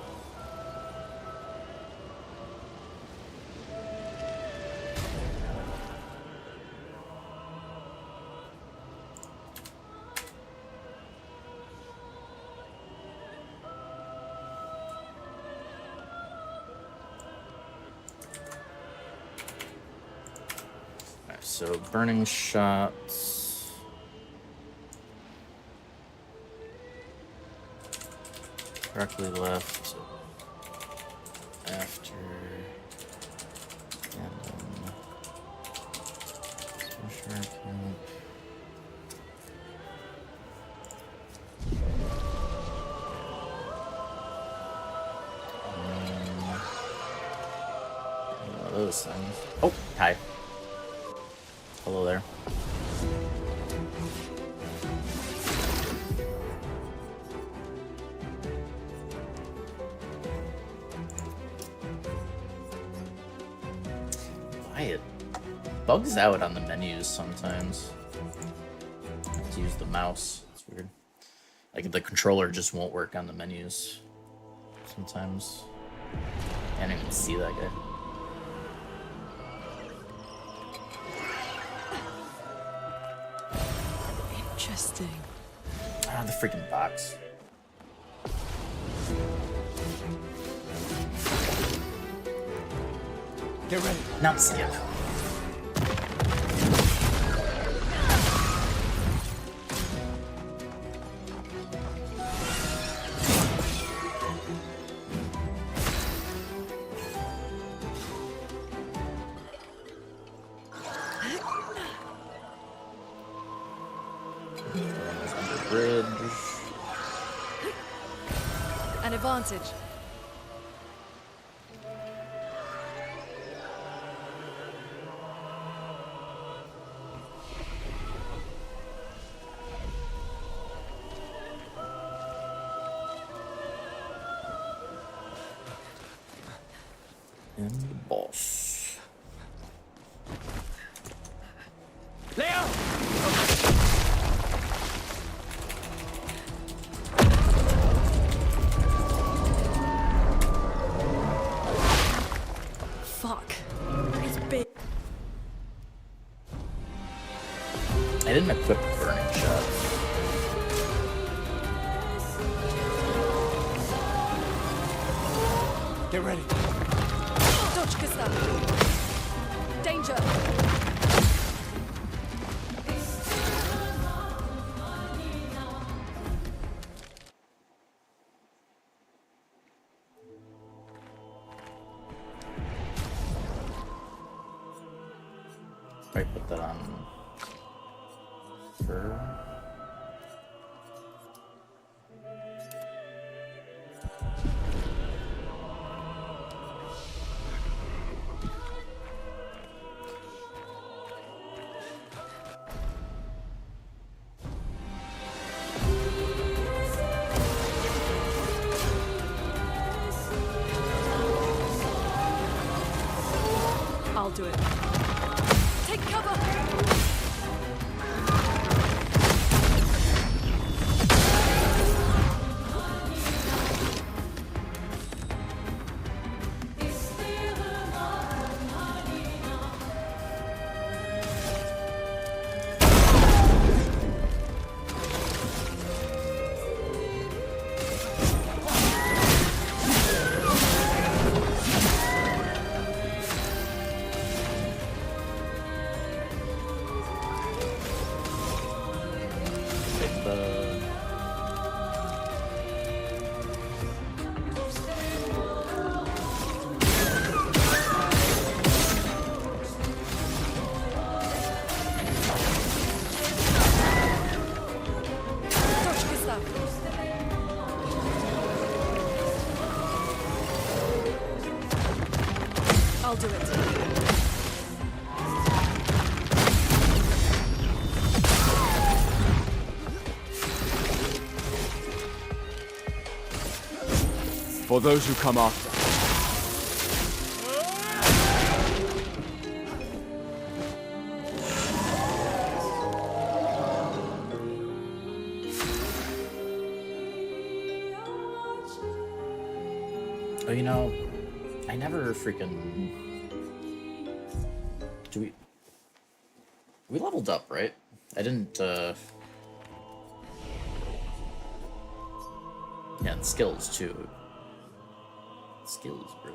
Alright, so burning shots. Directly left after and then sharp camp. those things. Oh, hi. Hello there. Why it bugs out on the menus sometimes. I have to use the mouse. It's weird. Like the controller just won't work on the menus sometimes. I don't even see that guy. Interesting. Ah, the freaking box. Get ready. Not skip. Bridge. An advantage. And the boss. Leo! Fuck. It's big. I didn't equip burning shot. Get ready. Dodge, Gustav. Danger. Right, put that on fur. I'll do it. Take cover! Take the... Dodge, Gustav. I'll do it. For those who come after. Oh, you know, I never freaking... We leveled up, right? I didn't, Yeah, and skills, too. Skills, bro.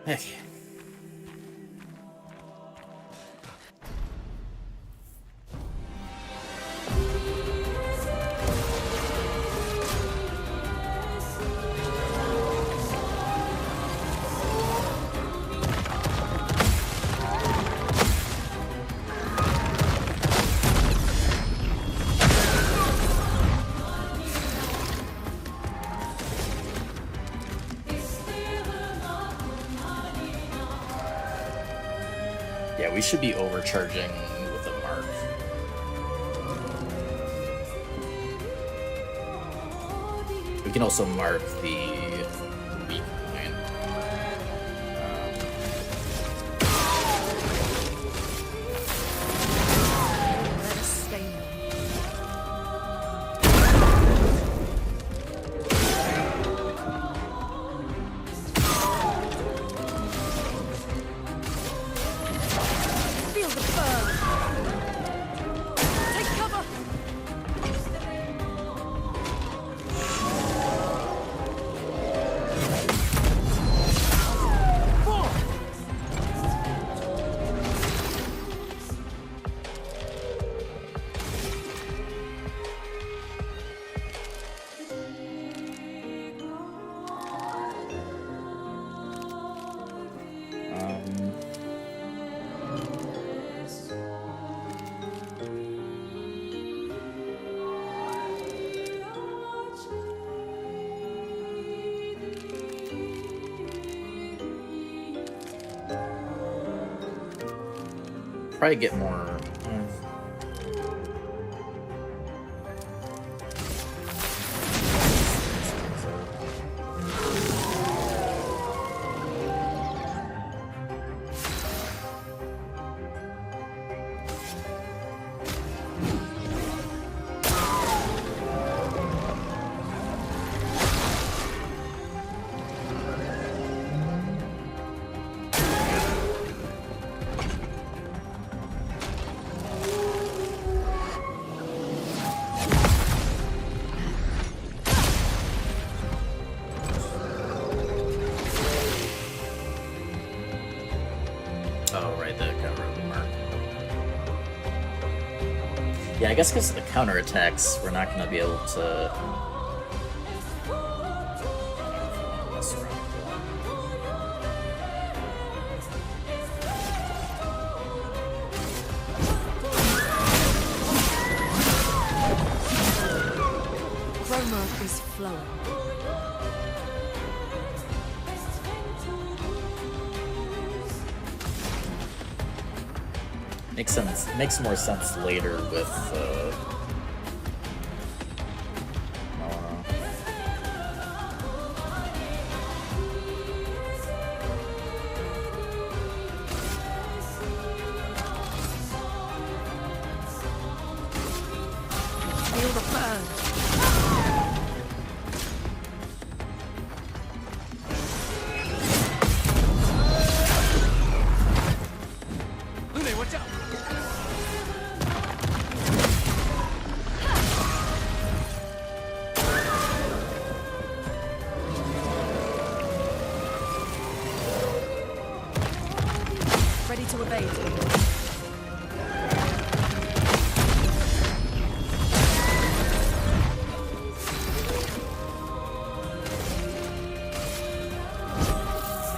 Okay. Yeah, we should be overcharging with a mark. We can also mark the weak point. Let us stain them. Feel the burn. Take cover. Probably get more. Oh, right, the cover mark. Yeah, I guess because of the counterattacks, we're not going to be able to. Mess around. Chroma is flowing. Makes sense. Makes more sense later with. Feel the burn. Lune, watch out! Ready to evade.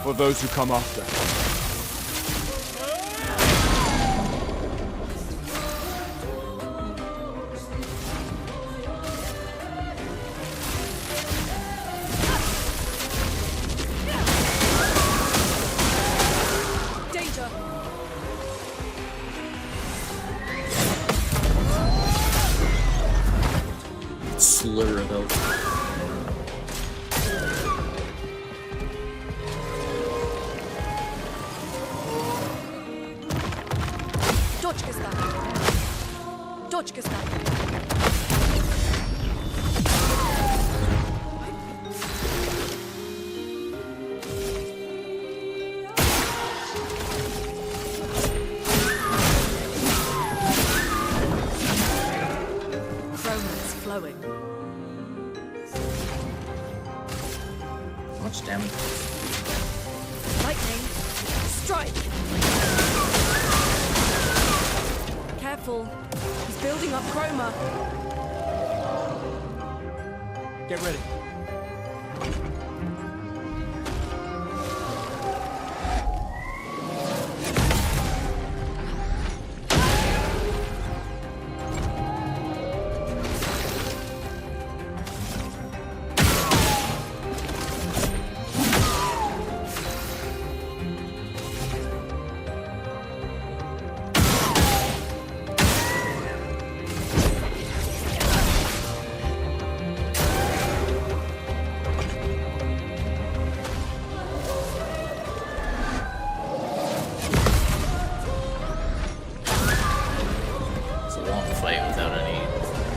For those who come after. Danger. Slur of health. Точка ставлю. Точка ставлю. Chroma is flowing. How much damage? Lightning. strike! Careful. He's building up Chroma. Get ready.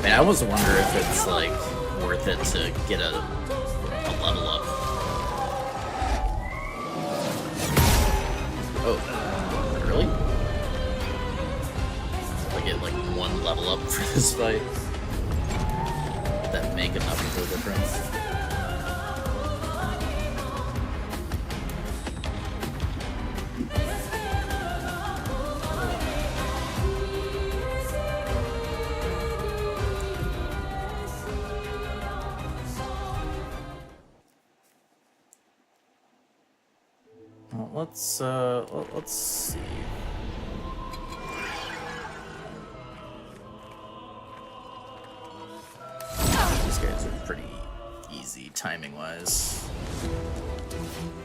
I almost wonder if it's like worth it to get a level up. Oh, really? I get like one level up for this fight. Would that make enough of a difference? Let's see. These guys are pretty easy timing-wise.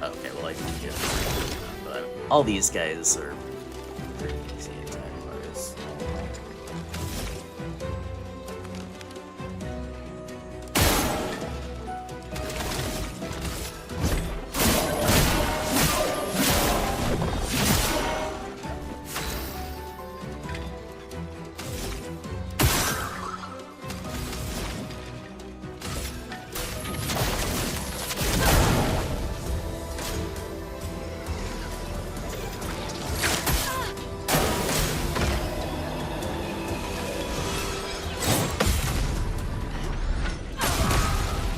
Okay, well I can get, but all these guys are pretty easy timing-wise.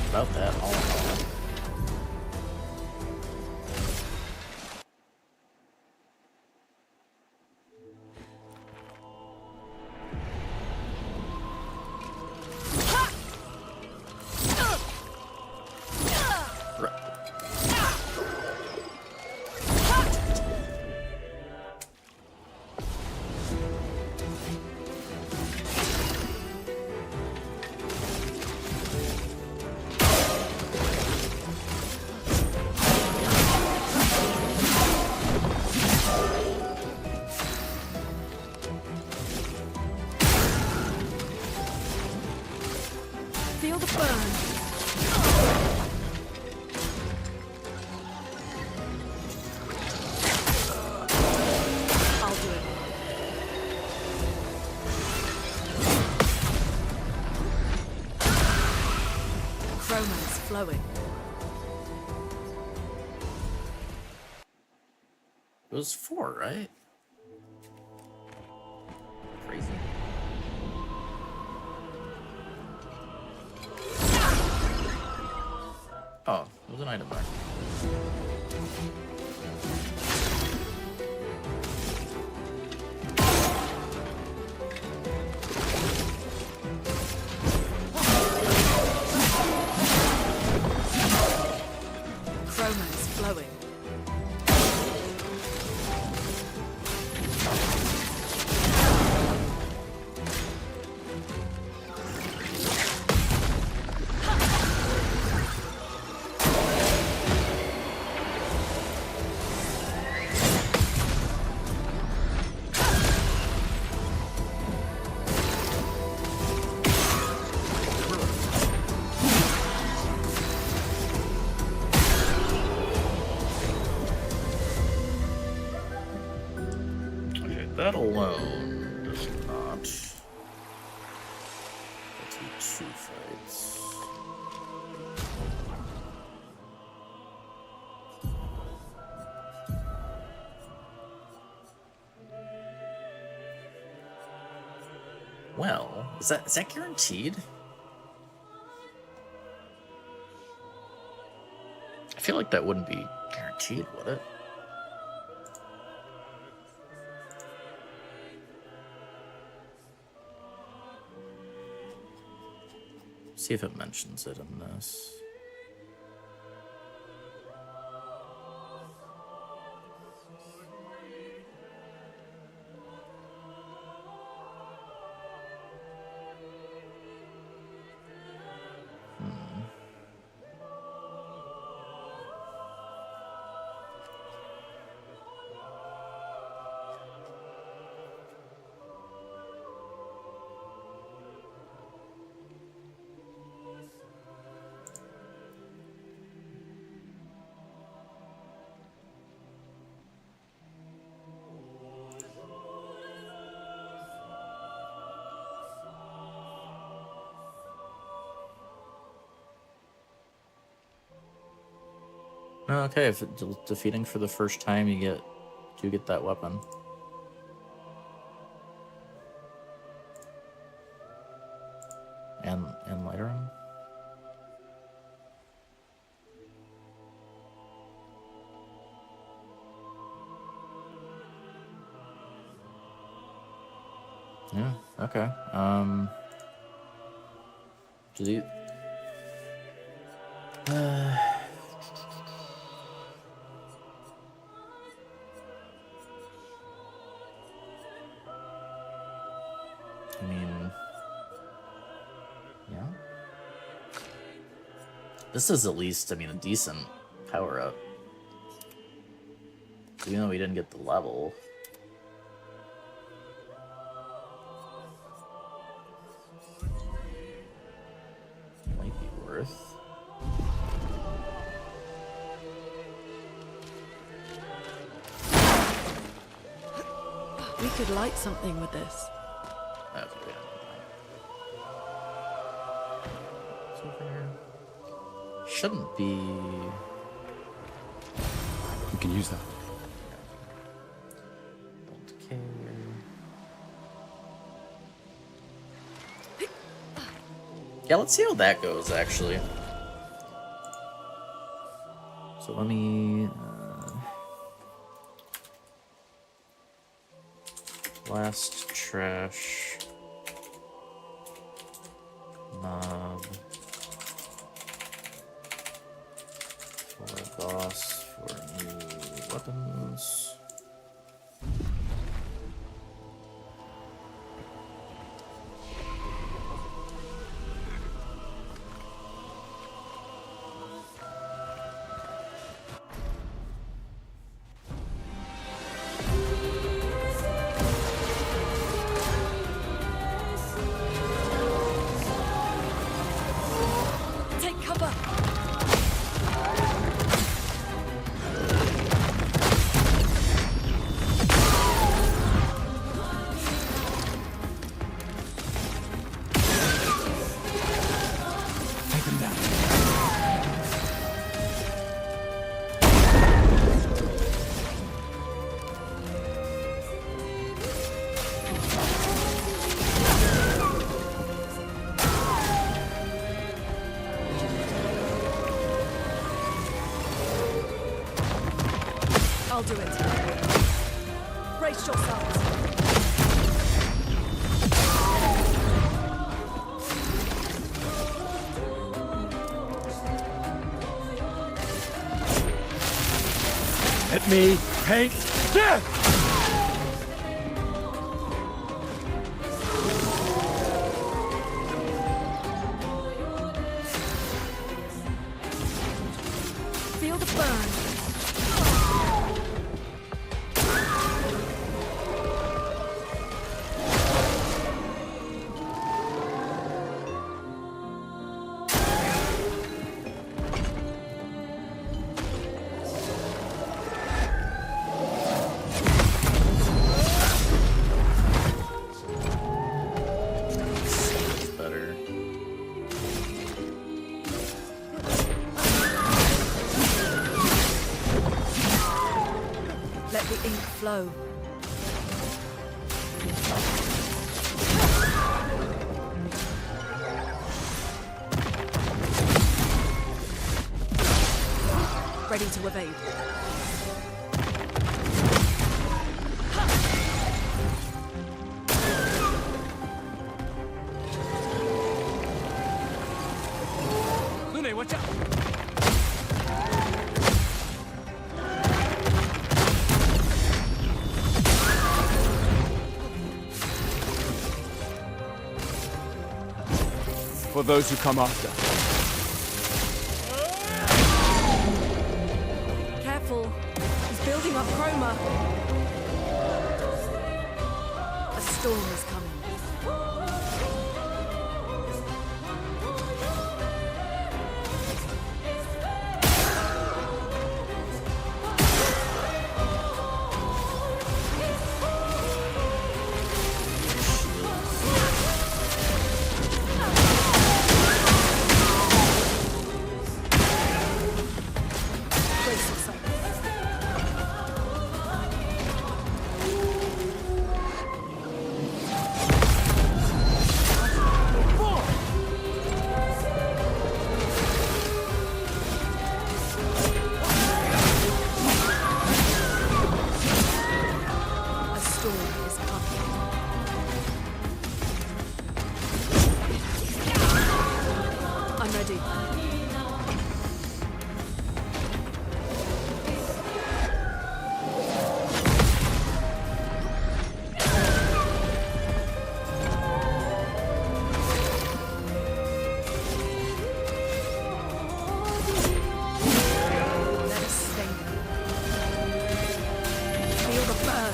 About that all in all. Feel the burn. I'll do it. Chroma's flowing. It was 4, right? Crazy. Oh, it was an item back. Chroma's flowing. That alone does not do 2 fights. Well, is that guaranteed? I feel like that wouldn't be guaranteed, would it? See if it mentions it in this. Okay, if defeating for the first time, you get that weapon. And Lightering. Yeah. Okay. Delete. I mean, yeah. This is at least, I mean, a decent power up. Even though we didn't get the level. Might be worth. We could light something with this. Okay, yeah. What's over here? Shouldn't be. We can use that. Don't care. Yeah, let's see how that goes, actually. So let me. Last trash. Mob. For a boss, for new weapons. Take cover! Take them down. I'll do it. Brace yourselves. Let me paint death! Feel the burn. Better. Let the ink flow. Ready to evade. 里，我这。 For those who come after. Careful. He's building up chroma. A storm is coming. Brace yourself. A storm is coming. I'm ready. Let us stay. Feel the burn.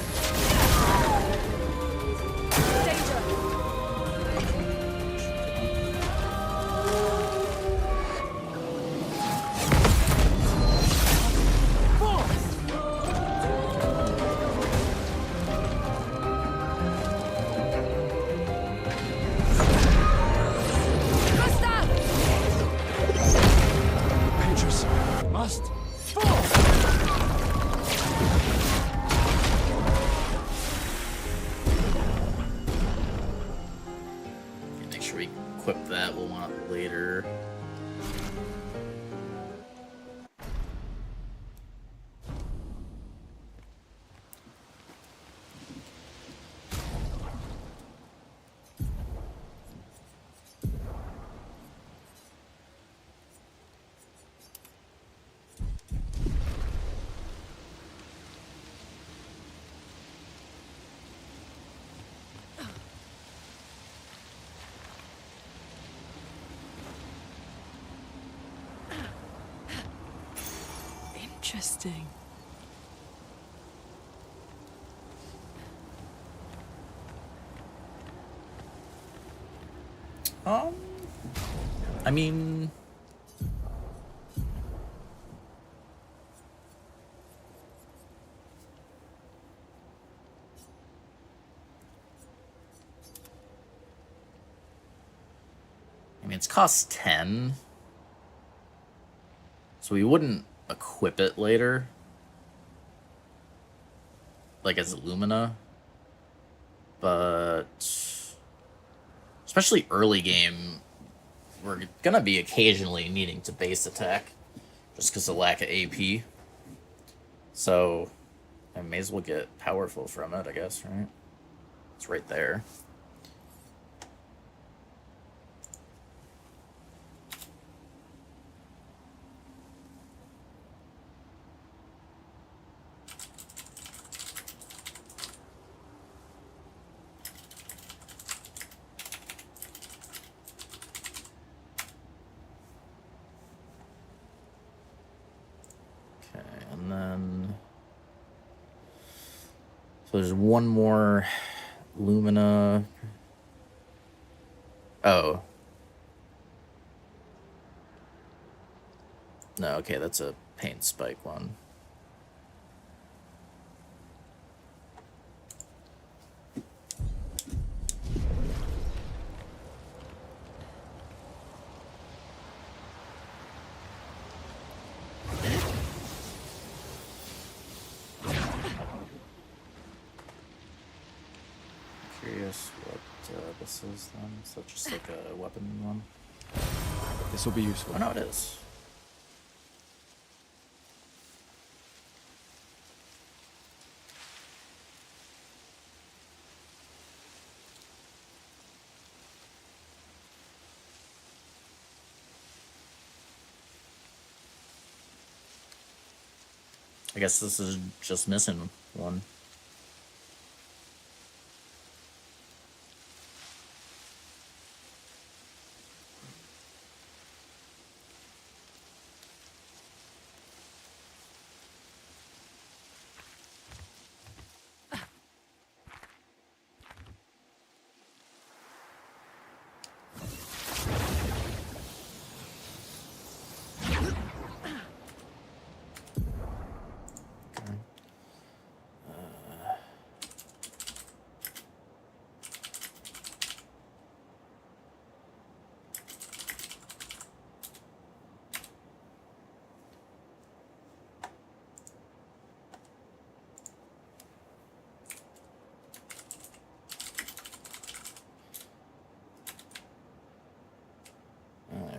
Danger! Gustav! Dangerous. Must. Okay, make sure we equip that. We'll want it later. Interesting. I mean, it's cost 10, so we wouldn't equip it later, like as Lumina, but especially early game, we're gonna be occasionally needing to base attack just because of lack of AP. So I may as well get powerful from it, I guess, right? It's right there. And then, so there's one more Lumina. Oh. No, okay, that's a paint spike one. Curious what this is then. Is that just like a weapon one? This will be useful. Oh no, it is. I guess this is just missing one.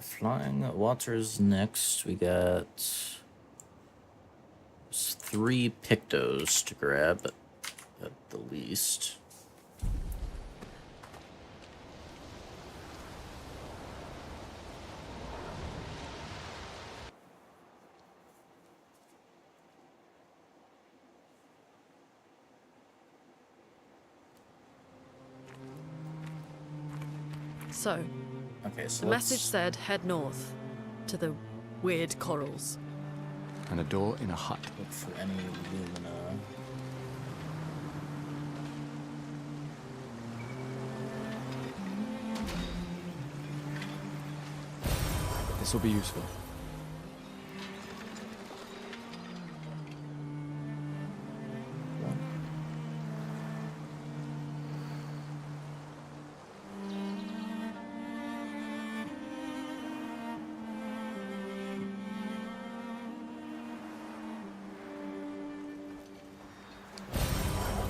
Flying Waters next. We got 3 Pictos to grab at the least. So, okay, so the message said head north to the weird corals. And a door in a hut. Look for any lumina. This will be useful.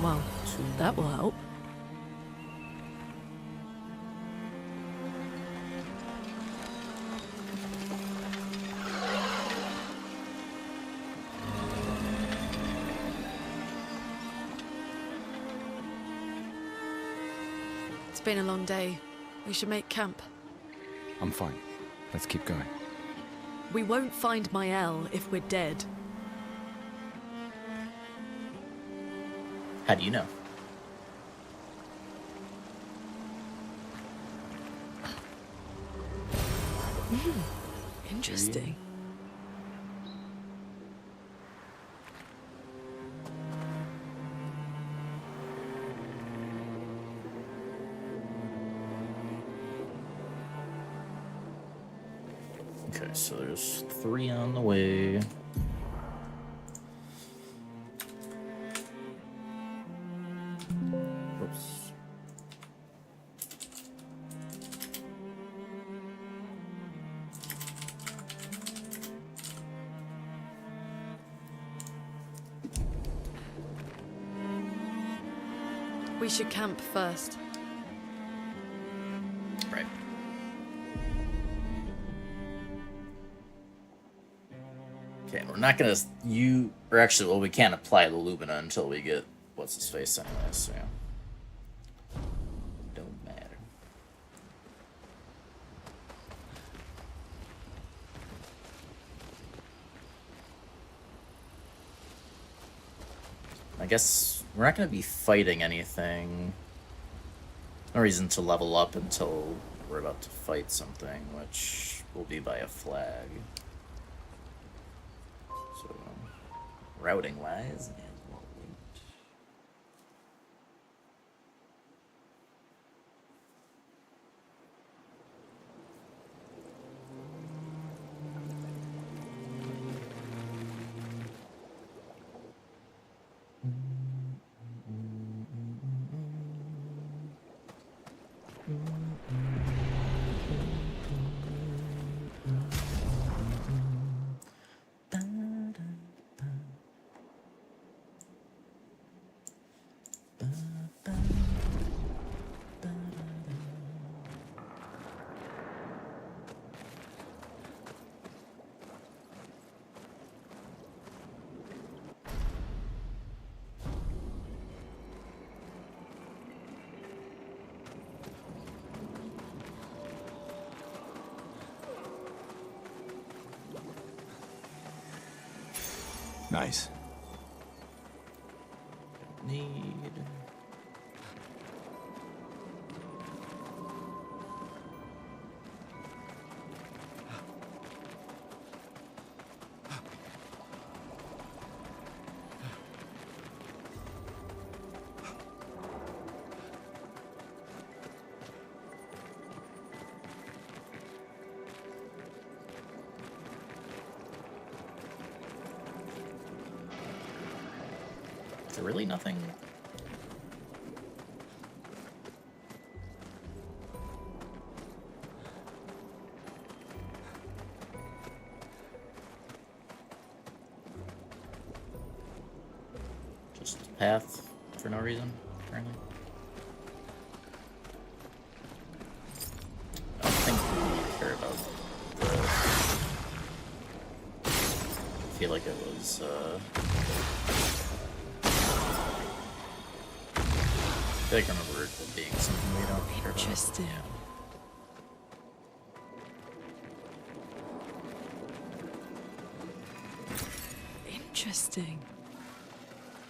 Well, that will help. It's been a long day. We should make camp. I'm fine. Let's keep going. We won't find Mael if we're dead. How do you know? Interesting. Okay, so there's 3 on the way. Oops. We should camp first. Right. Okay, we're not gonna or actually, well, we can't apply the Lumina until we get what's his face anyway, so yeah. Don't matter. I guess we're not gonna be fighting anything. No reason to level up until we're about to fight something, which will be by a flag. So, routing wise, and we'll wait. Nice. need. Is there really nothing? Just a path for no reason, apparently. I don't think we care about this. I feel like it was, I think I remember it being something we don't care about. Interesting. Interesting.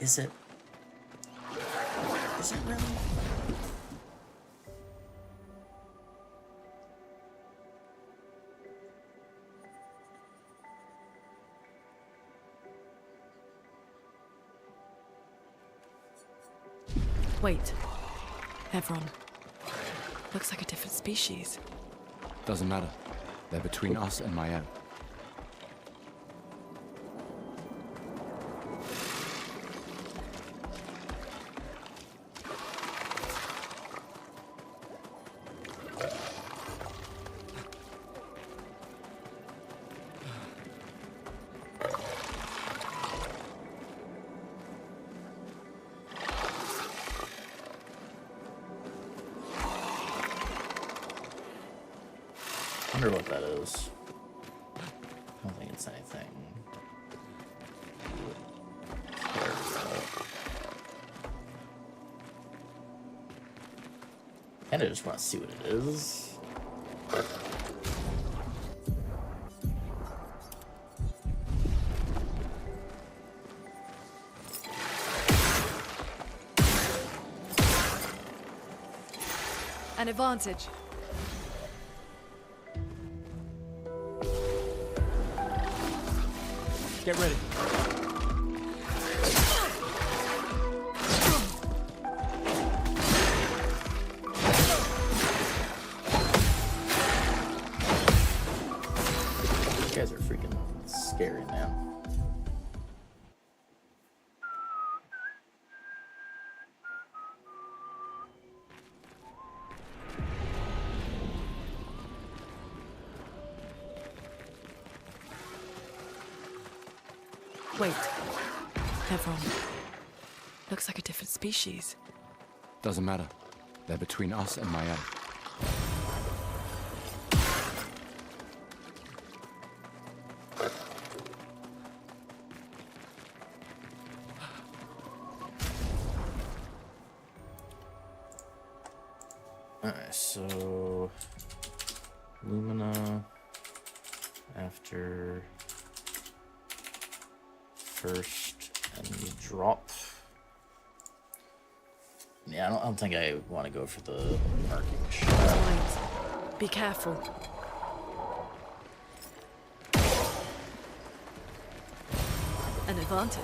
Is it? Is it really? Wait. Evron. Looks like a different species. Doesn't matter. They're between us and Mael. I wonder what that is. I don't think it's anything. I care about. And I just want to see what it is. An advantage. Get ready. You guys are freaking scary, man. Wait. Evron. Looks like a different species. Doesn't matter. They're between us and Mael. Alright, so Lumina after first enemy drop. Yeah, I don't think I want to go for the marking shot. Right. Be careful. An advantage.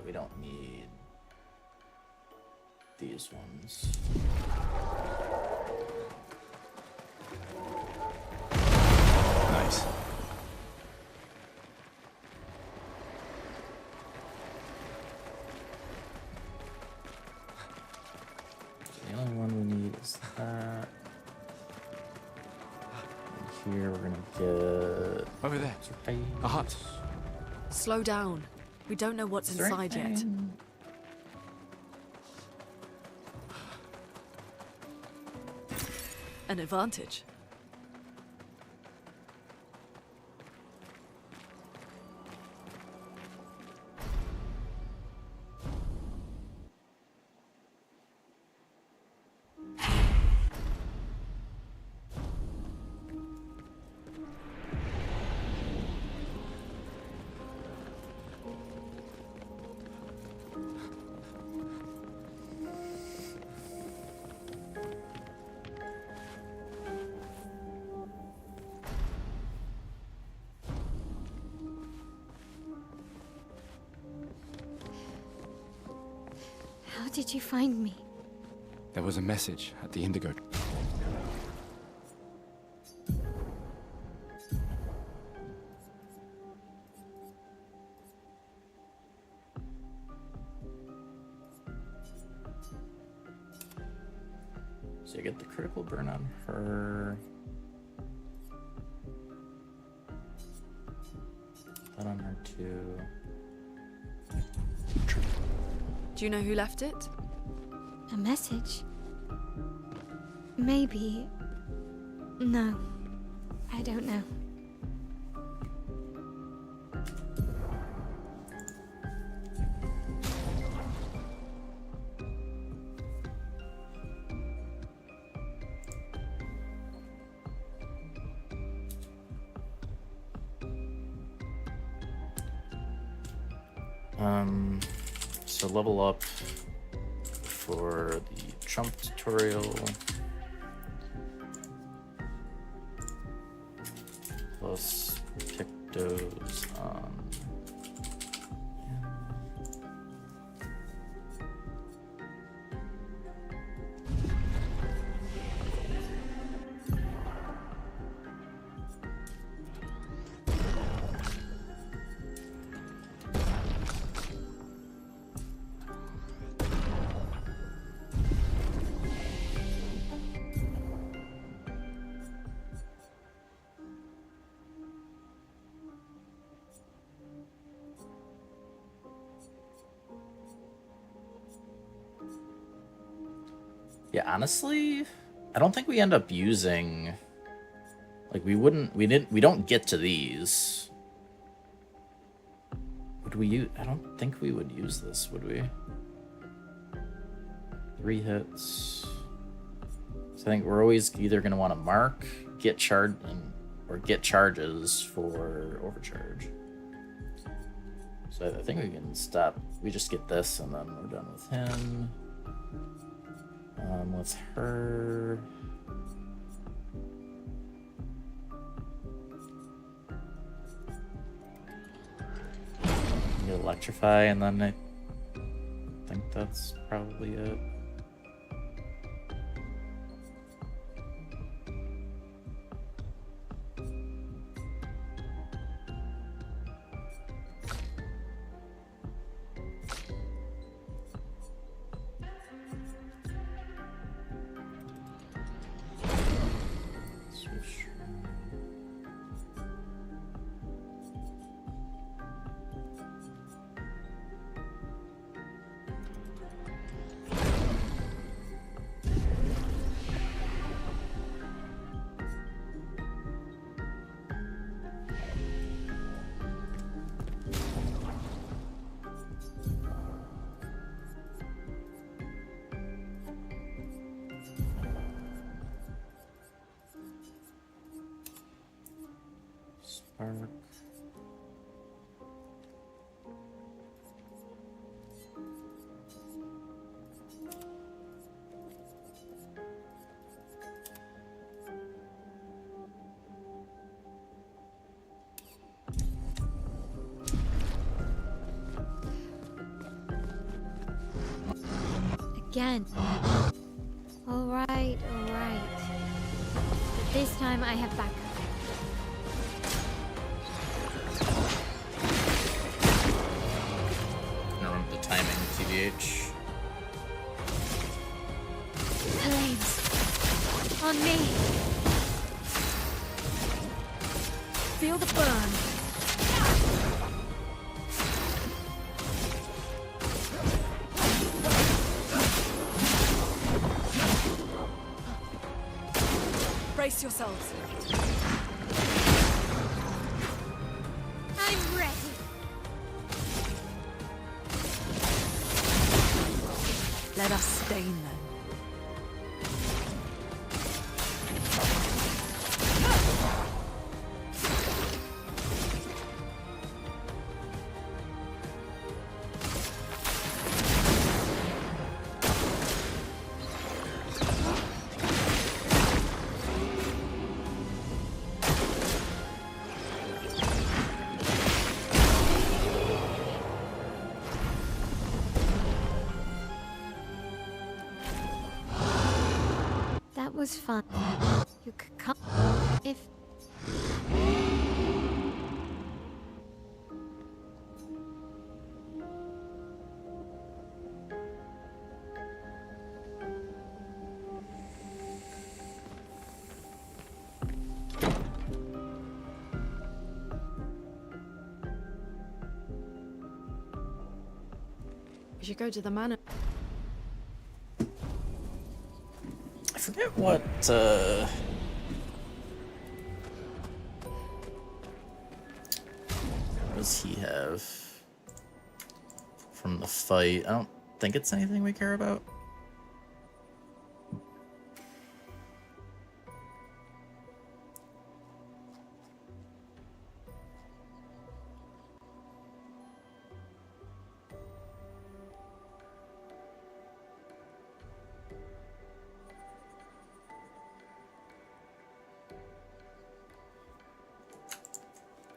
We don't need these ones. Nice. The only one we need is that. And here we're gonna get over there. A hut. Slow down. We don't know what's inside yet. an advantage. How did you find me? There was a message at the Indigo. So you get the critical burn on her. That on her too. Do you know who left it? A message? Maybe. No. I don't know. So level up for the jump tutorial. Plus Pictos on. Yeah, honestly, I don't think we end up using, like, we don't get to these. Would we use, I don't think we would use this, would we? 3 hits. So I think we're always either going to want to mark, get charged, or get charges for overcharge. So I think we can stop, we just get this and then we're done with him. With her. Get electrify, and then I think that's probably it. Spark. Again. All right, all right. But this time I have backup. Remember the timing, TBH. Flames. On me. Feel the burn. Brace yourselves. I'm ready. Let us stain them. That was fun. You could come if... We should go to the manor. I forget what does he have from the fight? I don't think it's anything we care about.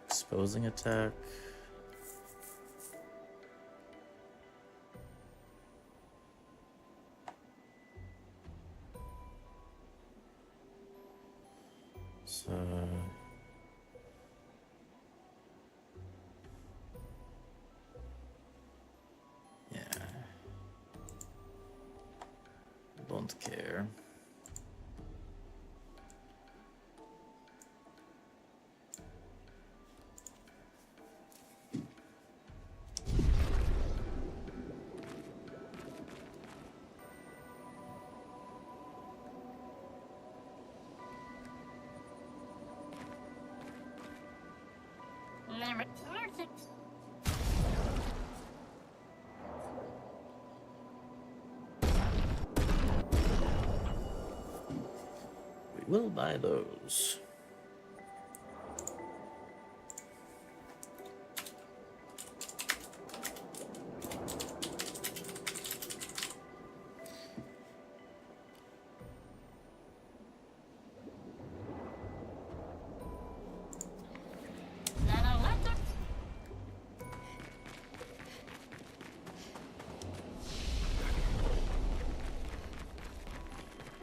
Exposing attack. So yeah, don't care. We will buy those.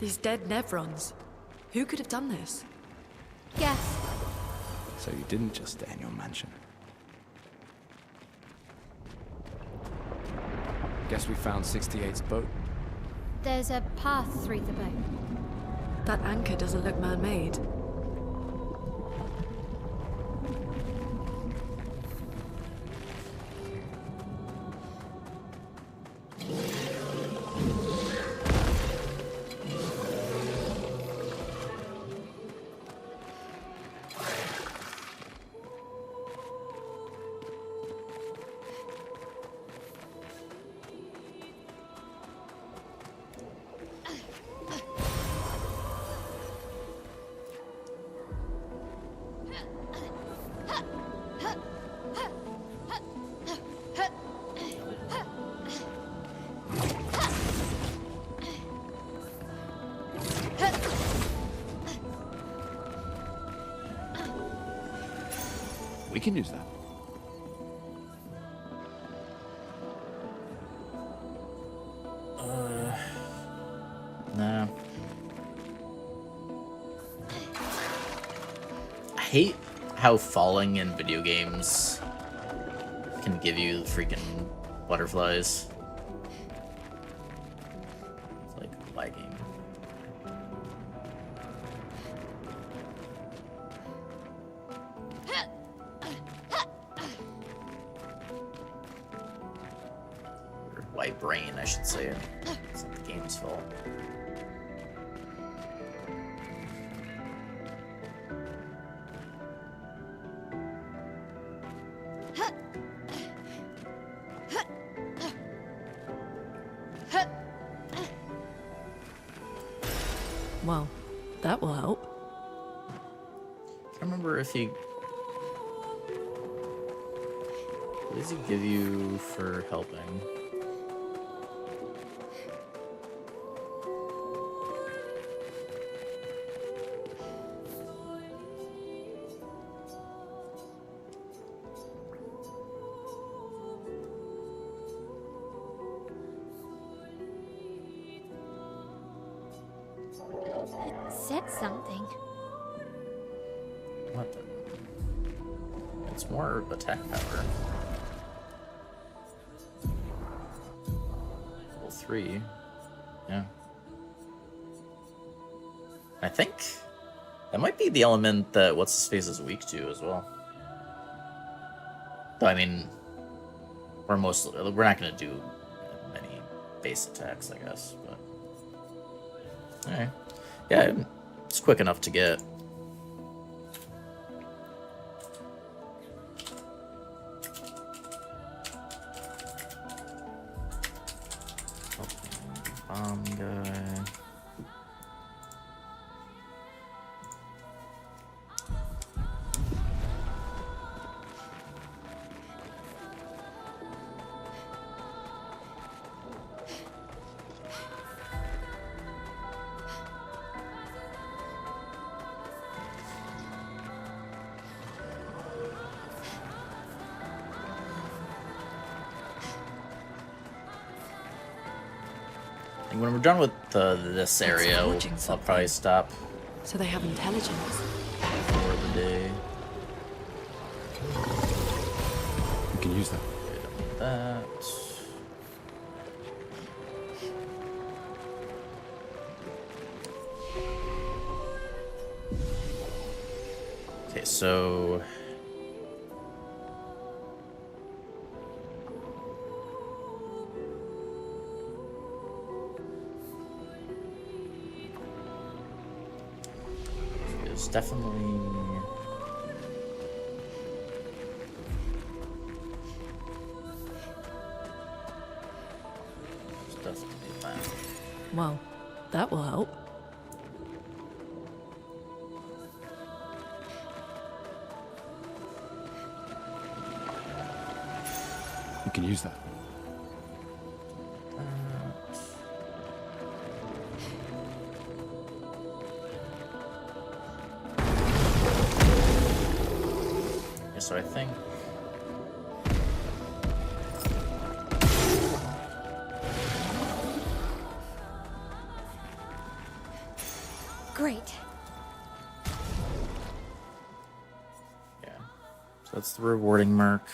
These dead Nevrons. Who could have done this? Yes. So you didn't just stay in your mansion. Guess we found 68's boat. There's a path through the boat. That anchor doesn't look man-made. We can use that. Nah. I hate how falling in video games can give you freaking butterflies. It's like lagging. Or white brain, I should say. It's not the game's fault. Well, that will help. I remember if he... What does he give you for helping? It said something. What the... It's more attack power. Level 3. Yeah. I think that might be the element that What's-His-Face is weak to as well. Though, I mean, we're not going to do many base attacks, I guess, but... Alright. Yeah, it's quick enough to get. Bomb guy. And when we're done with this area, I'll probably stop So they have intelligence. for the day. You can use that. That. Okay, so... It's definitely... It's definitely that. Well, that will help. You can use that. Yeah, so I think... Great. Yeah. So that's the rewarding mark.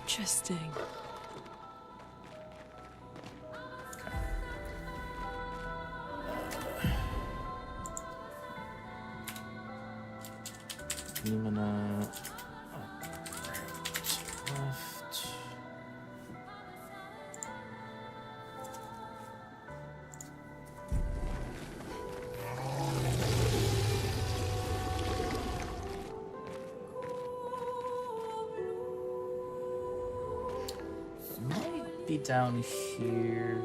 Interesting. Lumina. Left. Might be down here.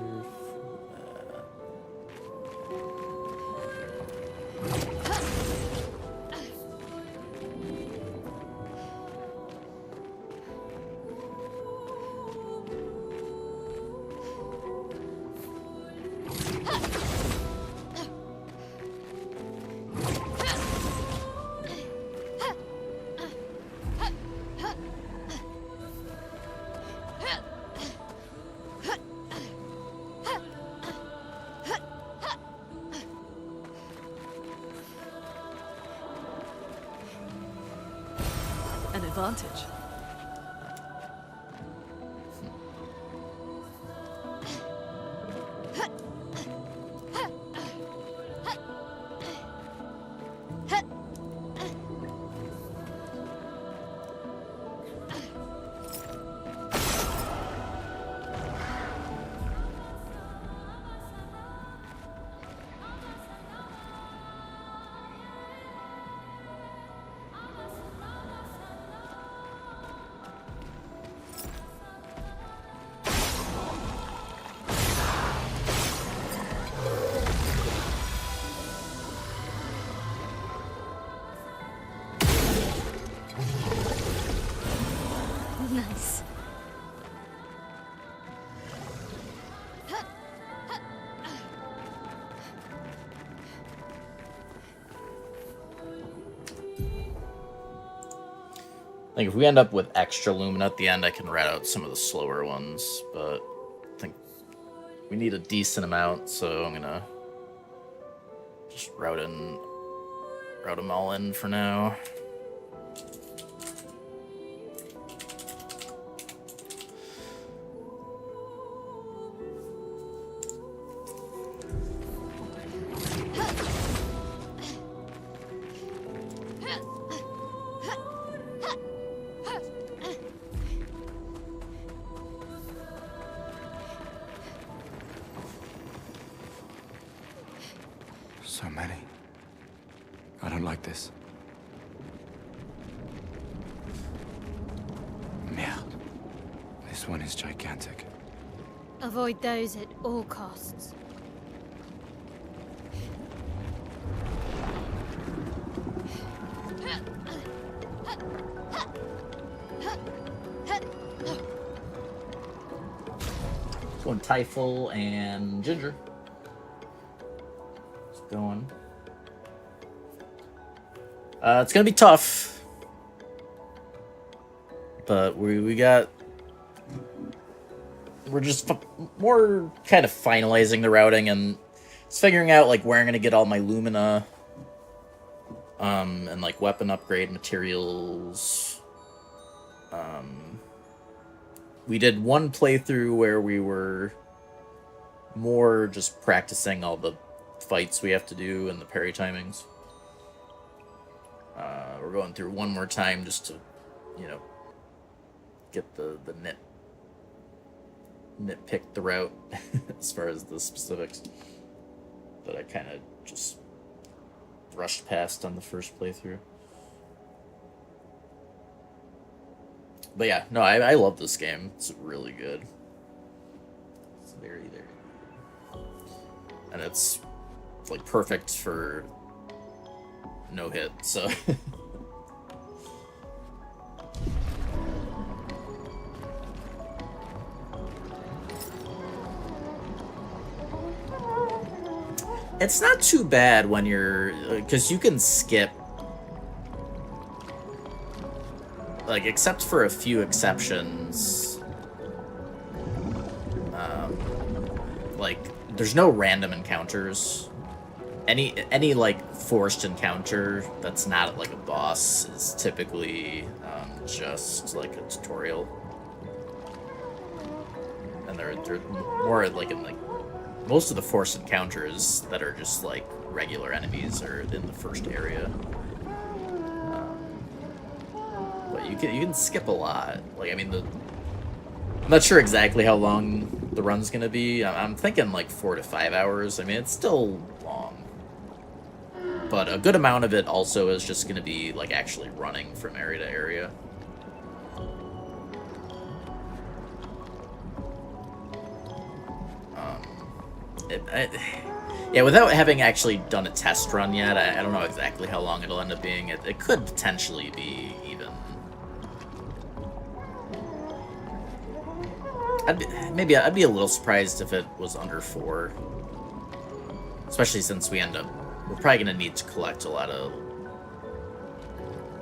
An advantage. Nice. Like, if we end up with extra Lumina at the end, I can rat out some of the slower ones, but I think we need a decent amount, so I'm gonna just route them all in for now. So many. I don't like this. Merde. This one is gigantic. Avoid those at all costs. Going Typhul and Ginger. It's going. It's gonna be tough, but we're just more kind of finalizing the routing and just figuring out like where I'm gonna get all my Lumina, and like weapon upgrade materials. We did one playthrough where we were more just practicing all the fights we have to do and the parry timings. We're going through one more time just to, you know, get the nitpick the route as far as the specifics that I kind of just brushed past on the first playthrough. But yeah, no, I love this game. It's really good. It's very, very good. And it's like perfect for no hit, so. It's not too bad when you're, because you can skip, like, except for a few exceptions, like, there's no random encounters. Any like forced encounter that's not like a boss is typically just like a tutorial, and they're more like in like most of the forced encounters that are just like regular enemies are in the first area. you can skip a lot. Like, I mean, I'm not sure exactly how long the run's gonna be. I'm thinking like 4 to 5 hours. I mean, it's still long, but a good amount of it also is just gonna be like actually running from area to area. Yeah, without having actually done a test run yet, I don't know exactly how long it'll end up being. It could potentially be even. I'd be a little surprised if it was under 4. Especially since we're probably going to need to collect a lot of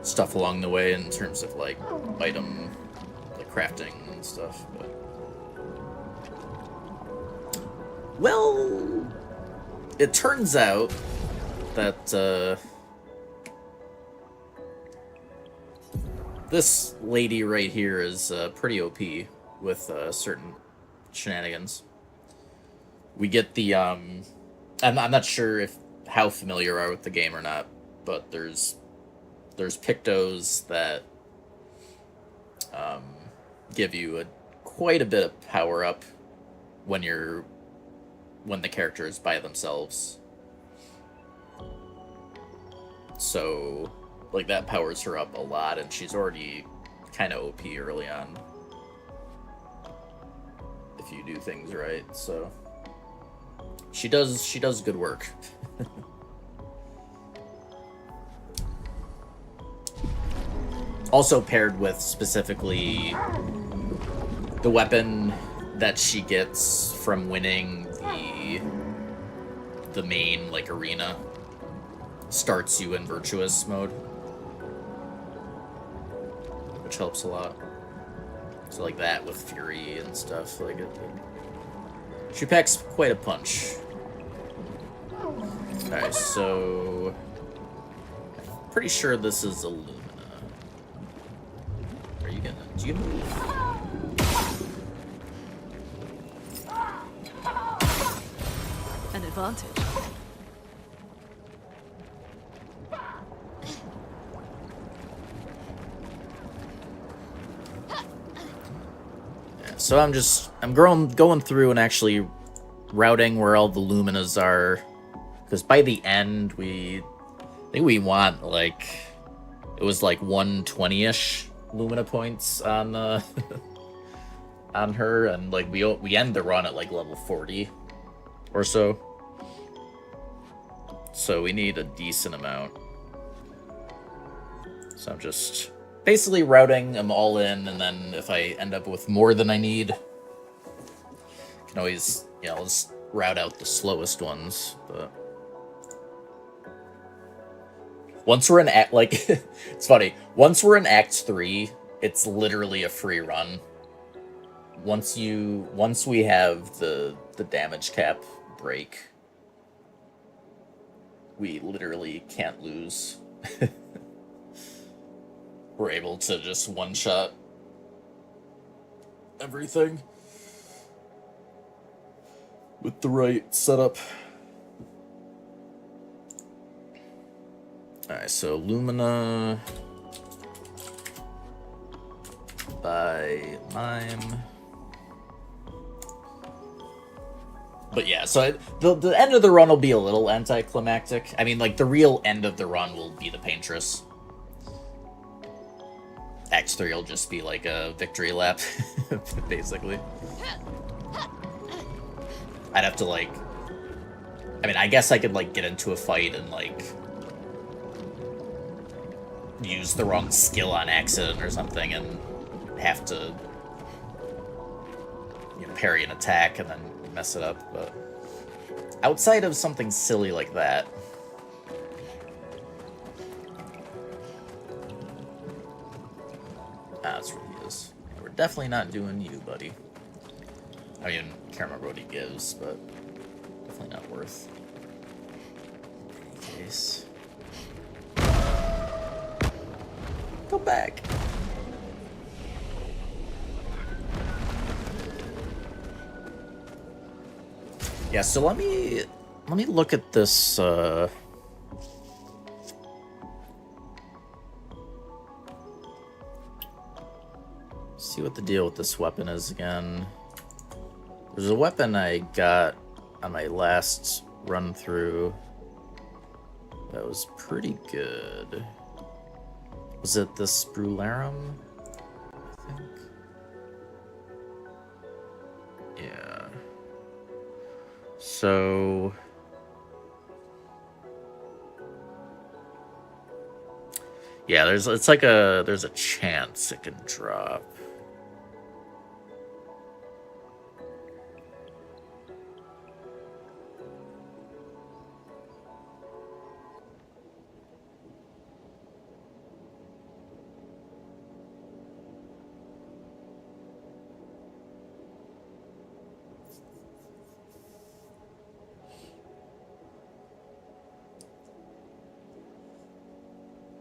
stuff along the way in terms of, like, item, like, crafting and stuff, but... Well, it turns out that this lady right here is pretty OP with certain shenanigans. We get the I'm not sure how familiar you are with the game or not, but there's Pictos that give you quite a bit of power up when the character is by themselves. So, like, that powers her up a lot, and she's already kind of OP early on. If you do things right, so... She does good work. Also paired with, specifically, the weapon that she gets from winning the main, like, arena starts you in virtuous mode, which helps a lot. So like that with Fury and stuff, like she packs quite a punch. Alright, so I'm pretty sure this is Illumina. Do you move? An advantage. Yeah, so I'm going through and actually routing where all the Luminas are, because by the end I think we want, like, it was like 120-ish Lumina points on on her, and like we end the run at like level 40 or so. So we need a decent amount. So I'm just basically routing them all in, and then if I end up with more than I need, I can always, I'll just route out the slowest ones. But once we're in it's funny. Once we're in Act 3, it's literally a free run. Once we have the damage cap break, we literally can't lose. We're able to just one-shot everything with the right setup. Alright, so Lumina by Mime. But yeah, so the end of the run will be a little anticlimactic. I mean, like, the real end of the run will be the Paintress. Act 3 will just be like a victory lap, basically. I'd have to, like... I mean, I guess I could, like, get into a fight and, like, use the wrong skill on accident or something and have to, parry an attack and then mess it up, but outside of something silly like that, that's what he is. We're definitely not doing you, buddy. I mean, can't remember what he gives, but definitely not worth. In any case, go back. Yeah, so let me look at this see what the deal with this weapon is again. There's a weapon I got on my last run through that was pretty good. Was it the Sprularum? I think. Yeah. So yeah, there's a chance it can drop.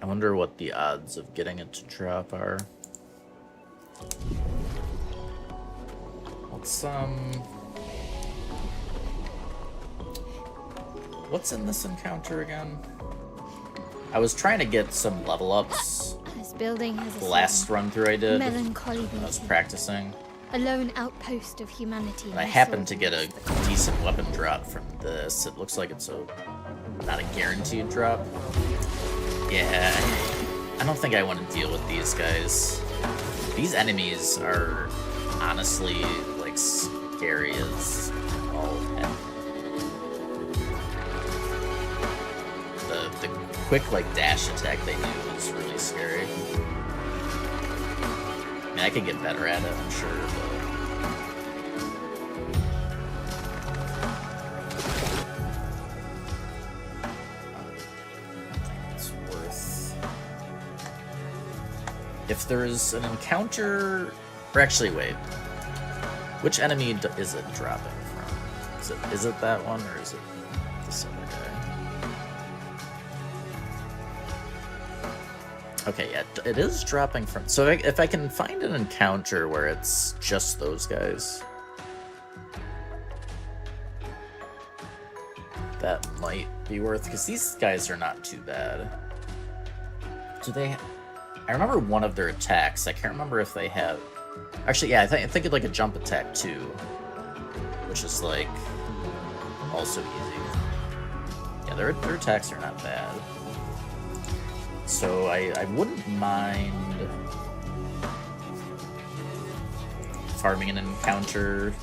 I wonder what the odds of getting it to drop are. What's in this encounter again? I was trying to get some level ups. This building has The last run through I did. melancholy when I was beauty. practicing. A lone outpost of humanity. And I happened to get a decent weapon drop from this. It looks like it's not a guaranteed drop. Yeah, I don't think I want to deal with these guys. These enemies are honestly like scary as all heck. The quick like dash attack they do is really scary. I mean, I could get better at it, I'm sure, but if there's an encounter, or actually, wait, which enemy is it dropping from? Is it that one, or is it this other guy? Okay, yeah, it is dropping from. So if I can find an encounter where it's just those guys, that might be worth. Because these guys are not too bad. Do they? I remember one of their attacks. I can't remember if they have. Actually, yeah, I think it's like a jump attack too, which is like also easy. Yeah, their attacks are not bad. So I wouldn't mind farming an encounter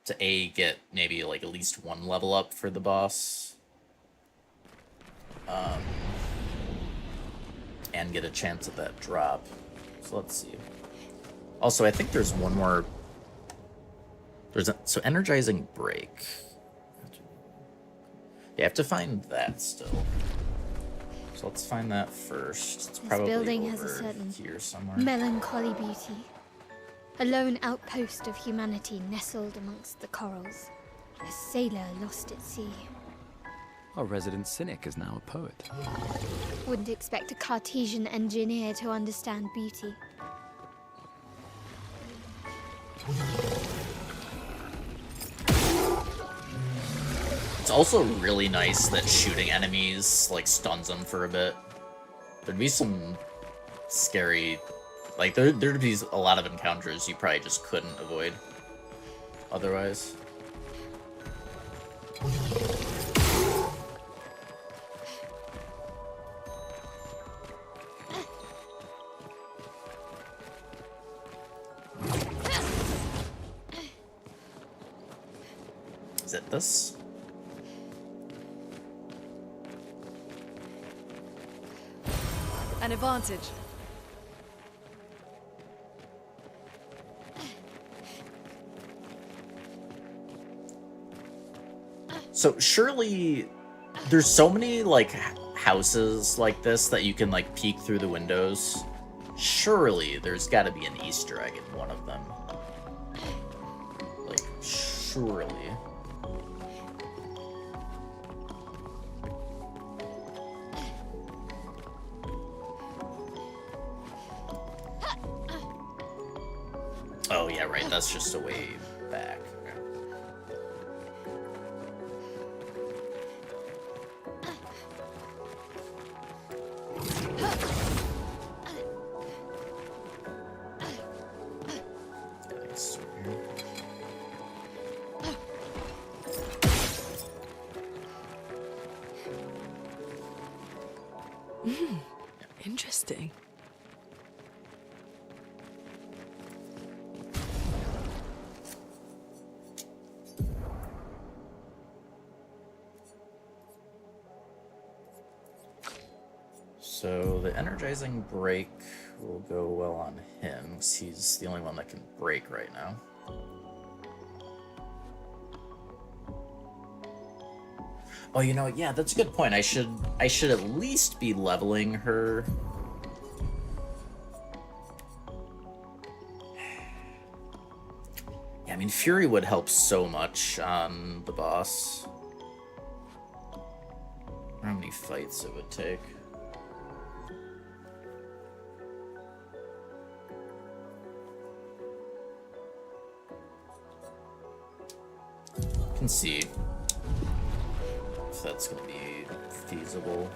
to get maybe like at least one level up for the boss. And get a chance at that drop. So let's see. Also, I think there's one more. So energizing break. Yeah, I have to find that still. So let's find that first. It's probably This building over has a certain here somewhere. melancholy beauty. A lone outpost of humanity nestled amongst the corals. A sailor lost at sea. Our resident cynic is now a poet. Wouldn't expect a Cartesian engineer to understand beauty. It's also really nice that shooting enemies like stuns them for a bit. There'd be some scary, like there'd be a lot of encounters you probably just couldn't avoid otherwise. Is it this? An advantage. So surely there's so many like houses like this that you can like peek through the windows. Surely there's got to be an Easter egg in one of them. Like surely. Oh yeah, right. That's just a way back. Interesting. So the energizing break will go well on him, 'cause he's the only one that can break right now. Oh, you know, yeah, that's a good point. I should at least be leveling her. Yeah, I mean, Fury would help so much on the boss. I wonder how many fights it would take. Can see if that's gonna be feasible.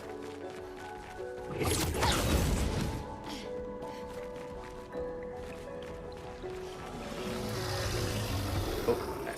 Oh, okay.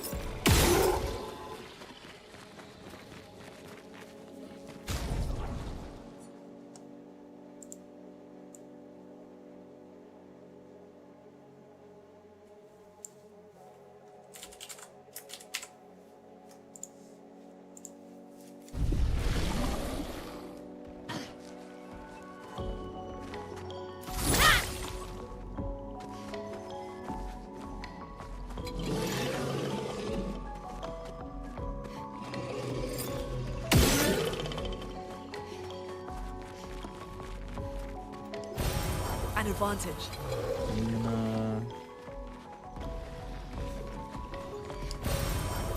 An advantage.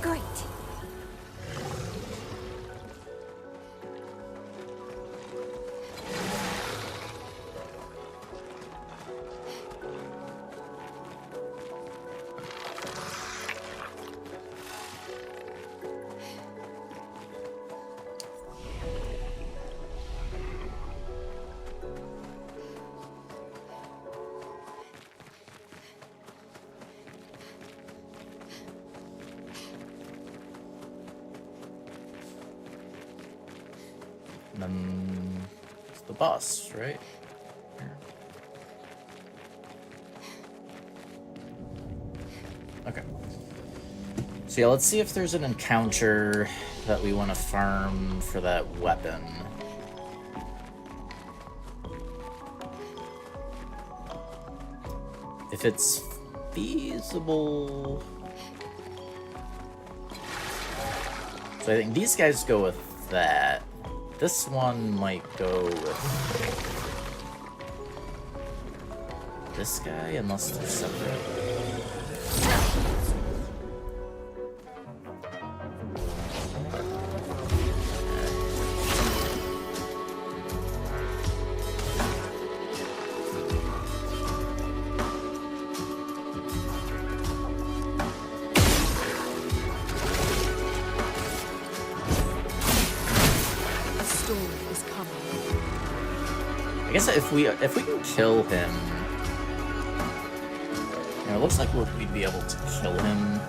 Great. And then it's the boss, right? Okay. So yeah, let's see if there's an encounter that we want to farm for that weapon. If it's feasible. So I think these guys go with that. This one might go with this guy, unless they're separate. I guess if we can kill him, you know, it looks like we'd be able to kill him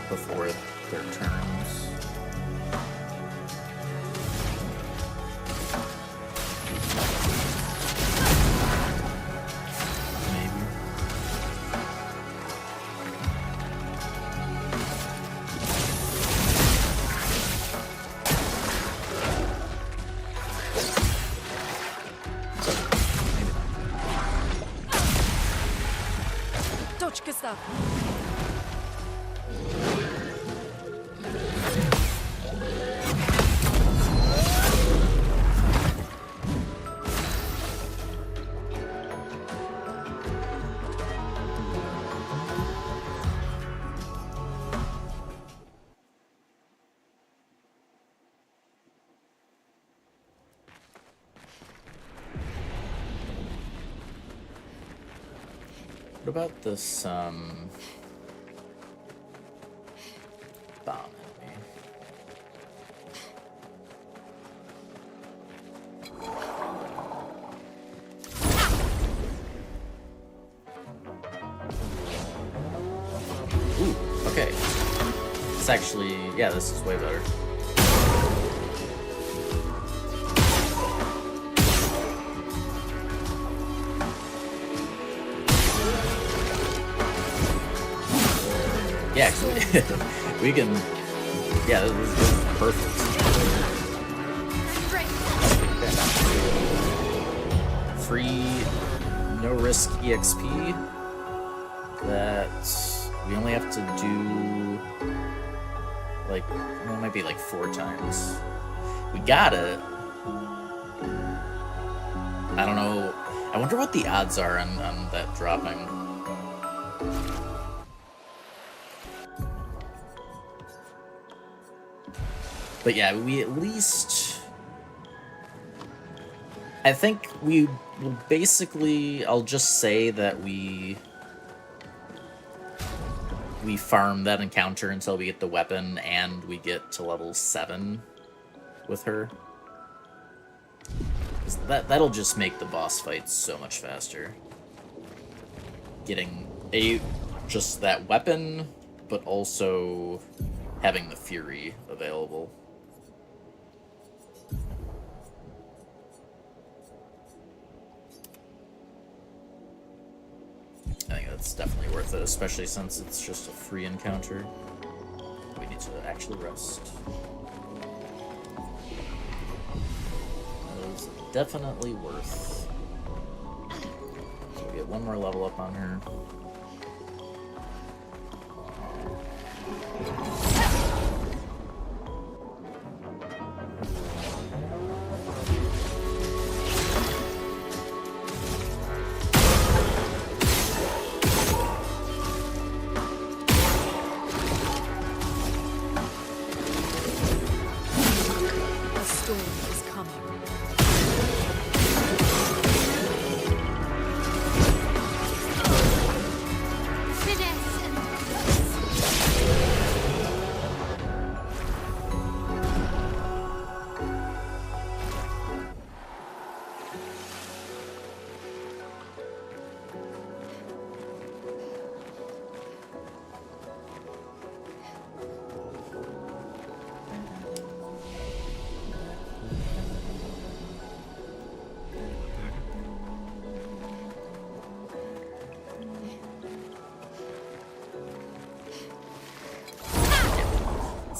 before their turns. Dodge, Gustav. What about this, bomb enemy? Ooh, okay. It's actually, yeah, this is way better. We can. Yeah, this is perfect. Free, no risk EXP. That we only have to do like, well, it might be like 4 times. We got it. I don't know. I wonder what the odds are on that dropping. But yeah, we at least... I think we will basically... I'll just say that we farm that encounter until we get the weapon and we get to level 7 with her. 'Cause that'll just make the boss fights so much faster. Getting just that weapon, but also having the Fury available. I think that's definitely worth it, especially since it's just a free encounter. We need to actually rest. That is definitely worth. So we get 1 more level up on her.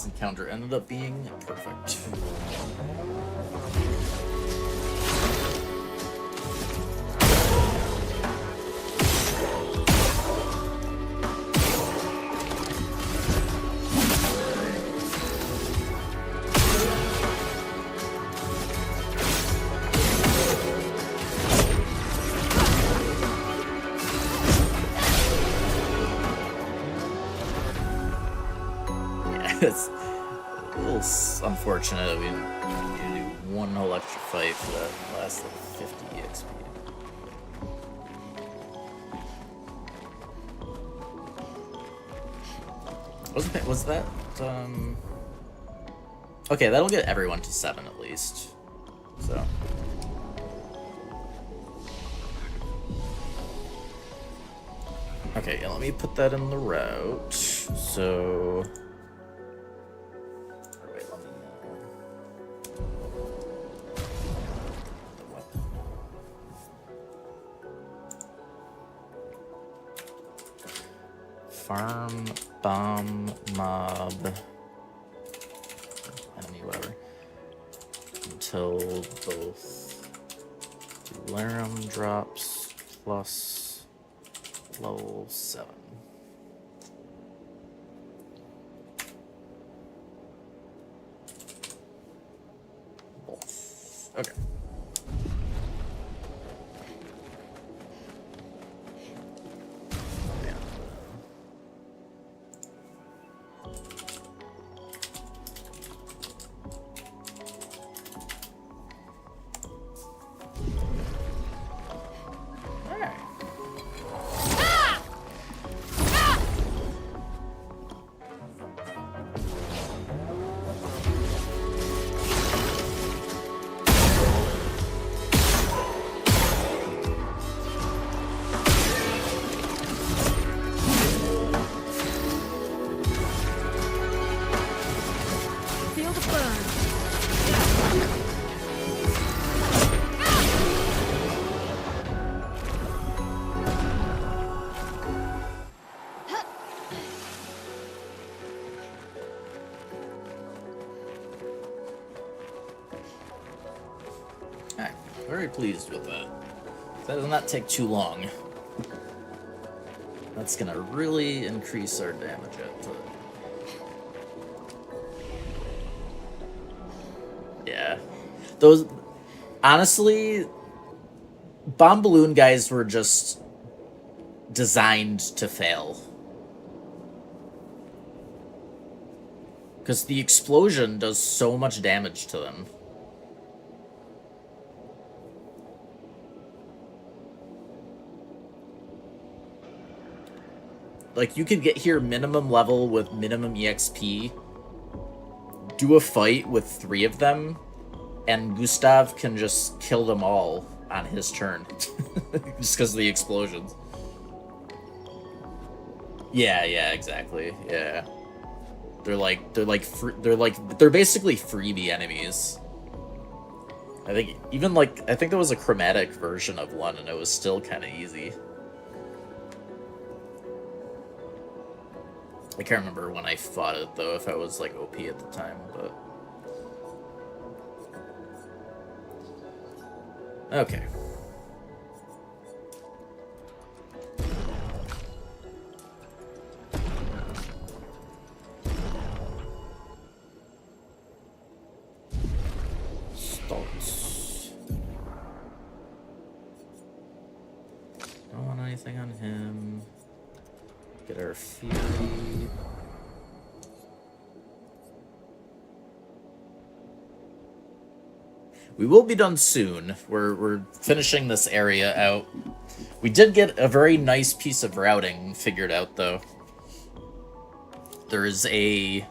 Encounter ended up being perfect. Yeah, it's a little unfortunate that we need to do 1 whole extra fight for that last like 50 EXP. Was that okay, that'll get everyone to 7 at least. So okay, yeah, let me put that in the route. So farm, bomb, mob, enemy, whatever, until both Larum drops plus level 7. Okay. Okay, very pleased with that. That does not take too long. That's gonna really increase our damage output. Yeah. Those... Honestly, bomb balloon guys were just designed to fail. Because the explosion does so much damage to them. Like, you could get here minimum level with minimum EXP, do a fight with 3 of them, and Gustav can just kill them all on his turn. Just because of the explosions. Yeah, exactly. Yeah. They're basically freebie enemies. I think there was a chromatic version of one and it was still kind of easy. I can't remember when I fought it though, if I was like OP at the time, but okay. Stoltz. Don't want anything on him. Get our Fury. We will be done soon. We're finishing this area out. We did get a very nice piece of routing figured out, though. There's an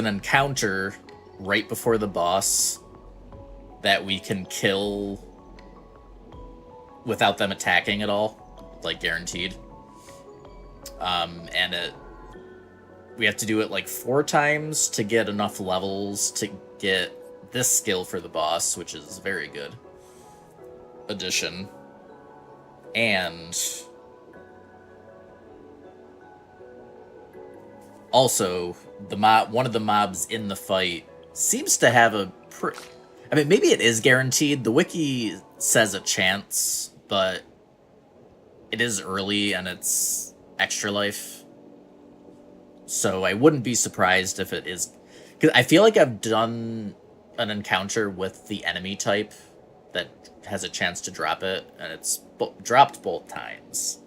encounter right before the boss that we can kill without them attacking at all, like guaranteed. We have to do it like 4 times to get enough levels to get this skill for the boss, which is a very good addition. And also, one of the mobs in the fight seems to have I mean, maybe it is guaranteed. The wiki says a chance, but it is early and it's extra life. So I wouldn't be surprised if it is... Because I feel like I've done an encounter with the enemy type that has a chance to drop it, and it's dropped both times.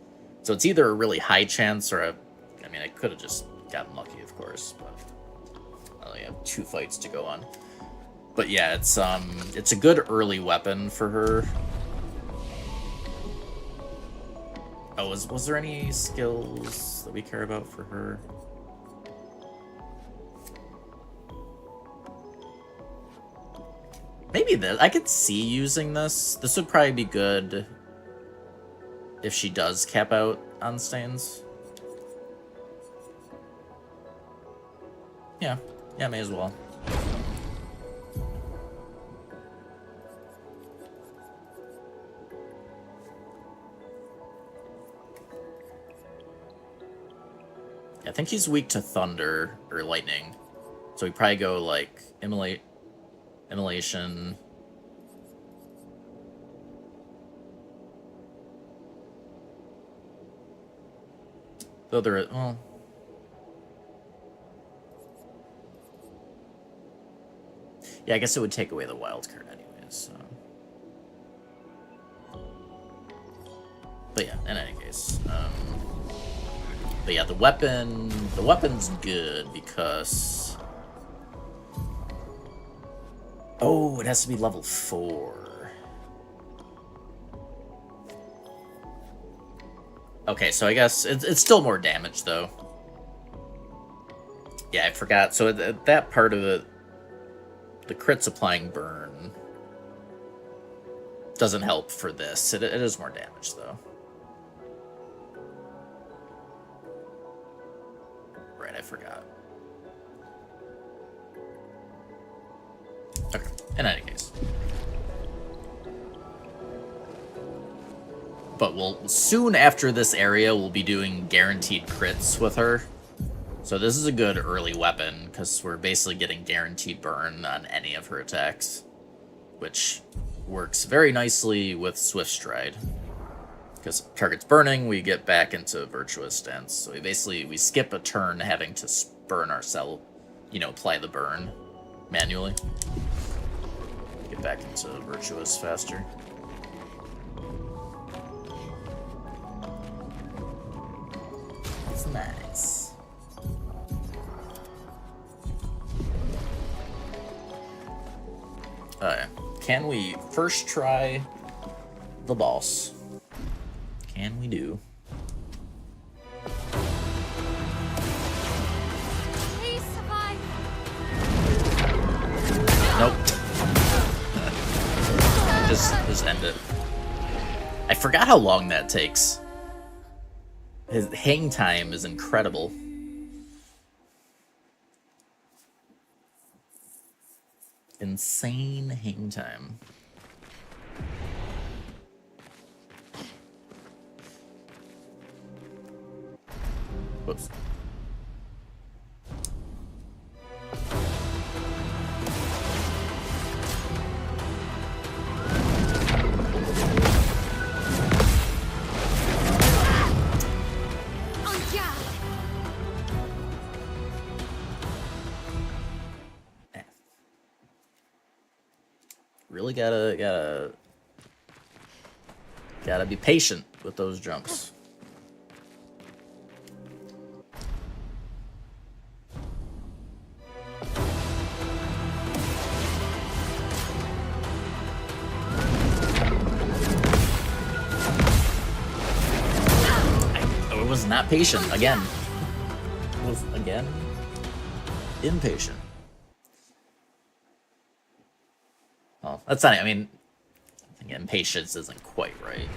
So it's either a really high chance or I mean, I could have just gotten lucky, of course, but I only have 2 fights to go on. But yeah, it's a good early weapon for her. Oh, was there any skills that we care about for her? Maybe this. I could see using this. This would probably be good if she does cap out on stains. Yeah, may as well. I think he's weak to thunder or lightning, so we probably go like Immolation. Though there, well, yeah, I guess it would take away the wild card anyways. So. But yeah, in any case, but yeah, the weapon's good because. Oh, it has to be level 4. Okay, so I guess it's still more damage, though. Yeah, I forgot. So that part of it, the crits applying burn, doesn't help for this. It is more damage, though. Right, I forgot. Okay, in any case. But soon after this area, we'll be doing guaranteed crits with her. So this is a good early weapon, because we're basically getting guaranteed burn on any of her attacks, which works very nicely with Swift Stride. Because target's burning, we get back into Virtuous Stance. So we skip a turn having to burn ourselves, you know, apply the burn manually. Get back into Virtuous faster. That's nice. Can we first try the boss? Can we do? Please survive. Nope. Just end it. I forgot how long that takes. His hang time is incredible. Insane hang time. Whoops. On guard. Really gotta be patient with those jumps. I was not patient again. Was again impatient. Well, that's not. I mean, I think impatience isn't quite right.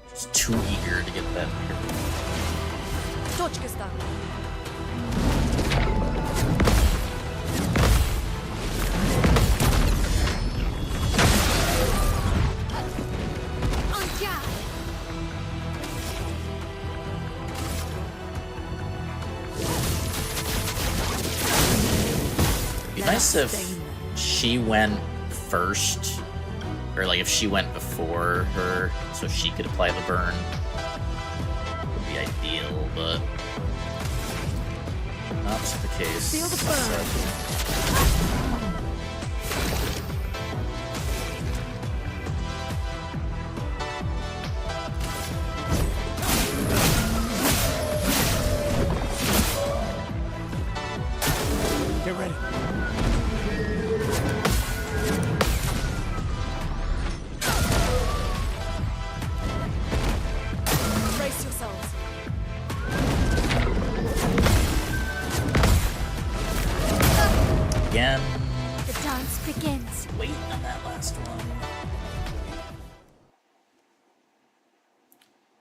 Just too eager to get that. Точка ста. On guard. It'd be nice if she went first, or like if she went before her, so she could apply the burn. Would be ideal, but not the case. Feel the burn. Get ready. Brace yourselves. Again, The dance begins. wait on that last one.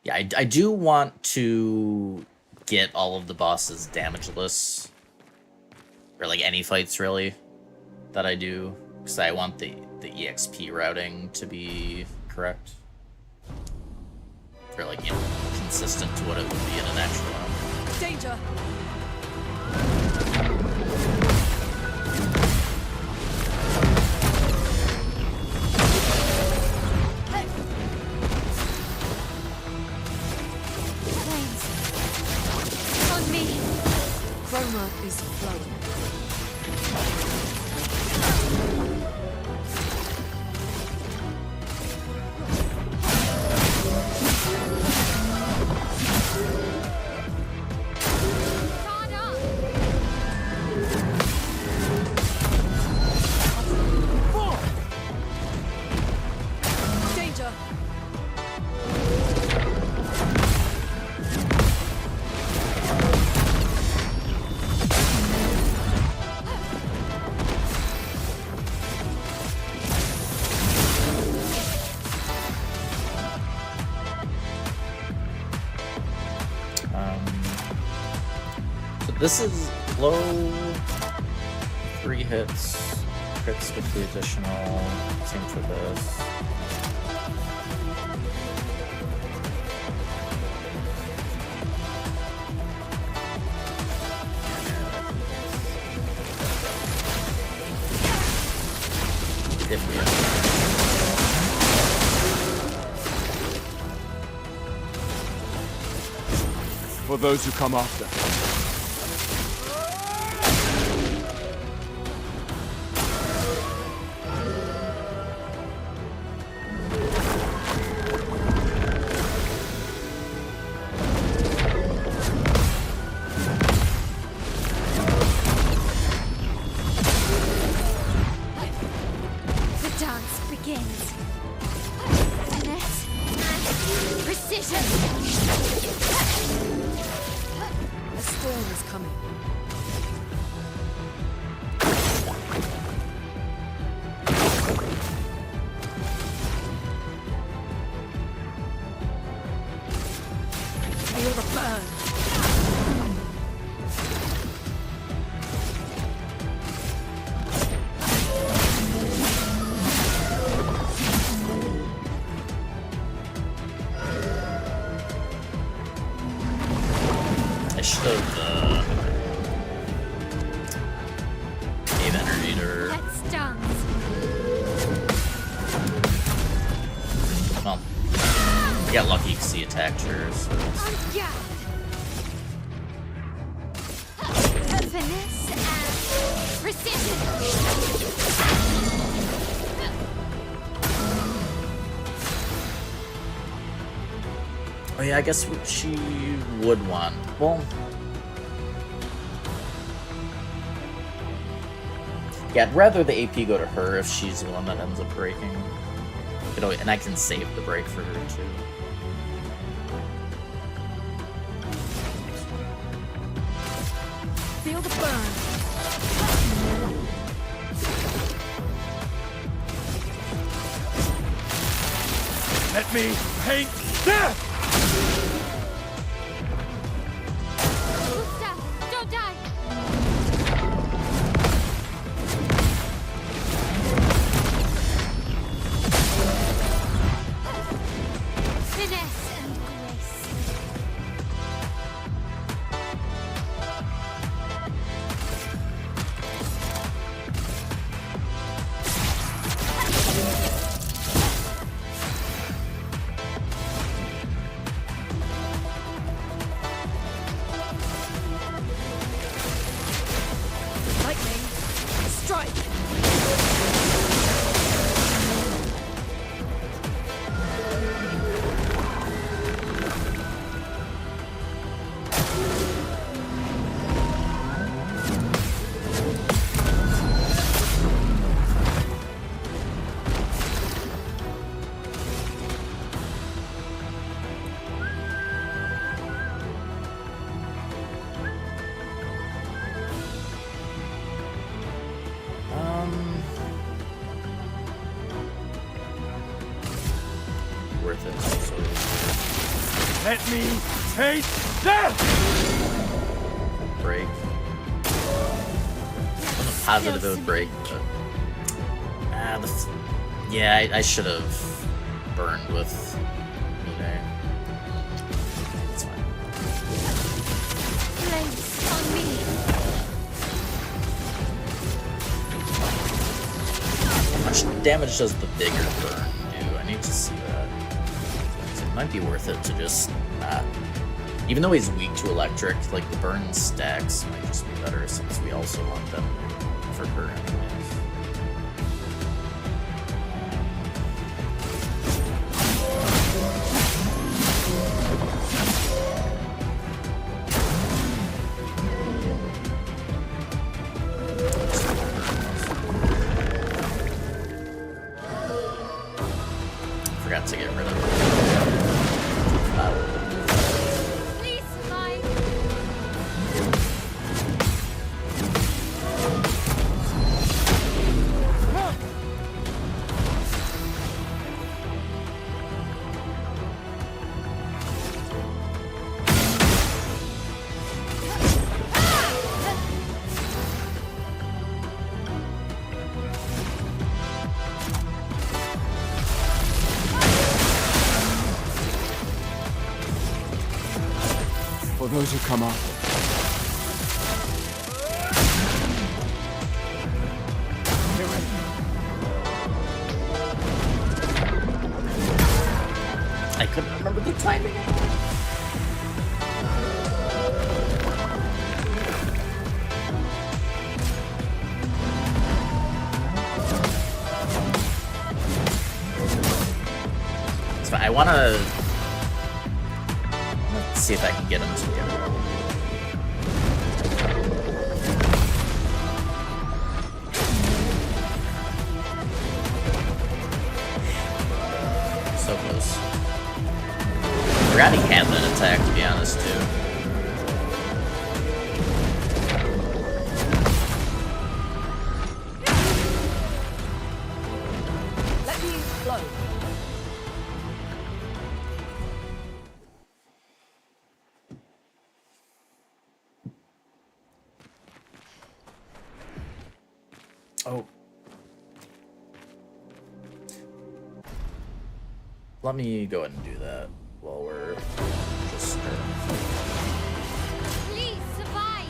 Yeah, I do want to get all of the bosses damageless. Or like any fights really that I do, because I want the EXP routing to be correct. Or like, you know, consistent to what it would be in an actual round. Danger. Flames. On me. Chroma is flowing. Guard up. Danger. So this is low 3 hits, crits with the additional, same for this. For those who come after. The dance begins. Finesse and precision. A storm is coming. Feel the burn. I should have gave energy to her. Let's dance. Well, I got lucky because he attacked her. So. Oh, yeah. Finesse and precision. Oh yeah, I guess she would want. Well, yeah, I'd rather the AP go to her if she's the one that ends up breaking. You know, and I can save the break for her too. Feel the burn. Let me paint death! Gustav, don't die. Finesse and grace. Lightning. Strike. Worth it. So. Let me taste death! Break. I'm positive it would break, but yeah, I should have burned with Mune. It's fine. Place on me. How much damage does the bigger burn do? I need to see that. So it might be worth it to just not. Even though he's weak to electric, like the burn stacks might just be better since we also want them for her anyways. Forgot to get rid of it. Please survive. For those who come after. I couldn't remember the timing. I wanna... Let's see if I can get him to get roll. So close. Forgot he had that attack, to be honest, too. Let me flow. Oh. Let me go ahead and do that while we're just starting. Please survive.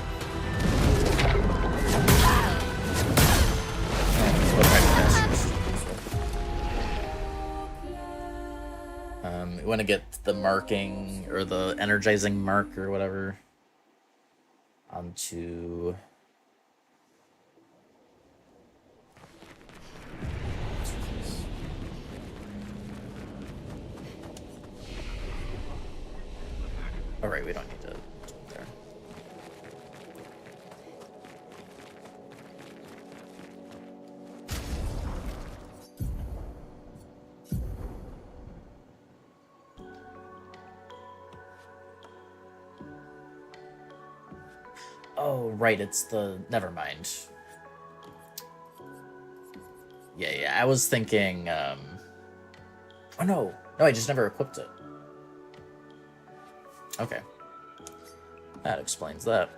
We want to get the marking or the energizing mark or whatever onto. All right, we don't need to do it there. Oh, right, it's the... Never mind. Yeah, I was thinking, Oh, no. No, I just never equipped it. Okay. That explains that.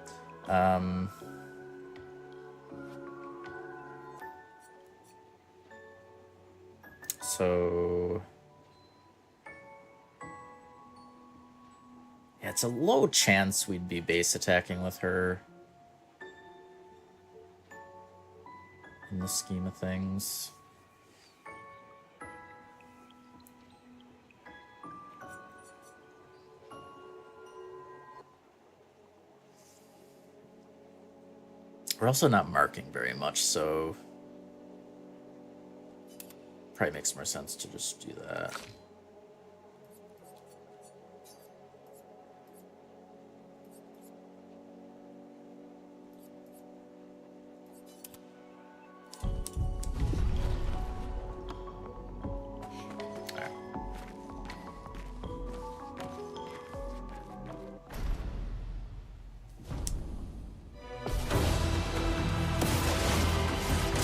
So... Yeah, it's a low chance we'd be base attacking with her. In the scheme of things. We're also not marking very much, so probably makes more sense to just do that.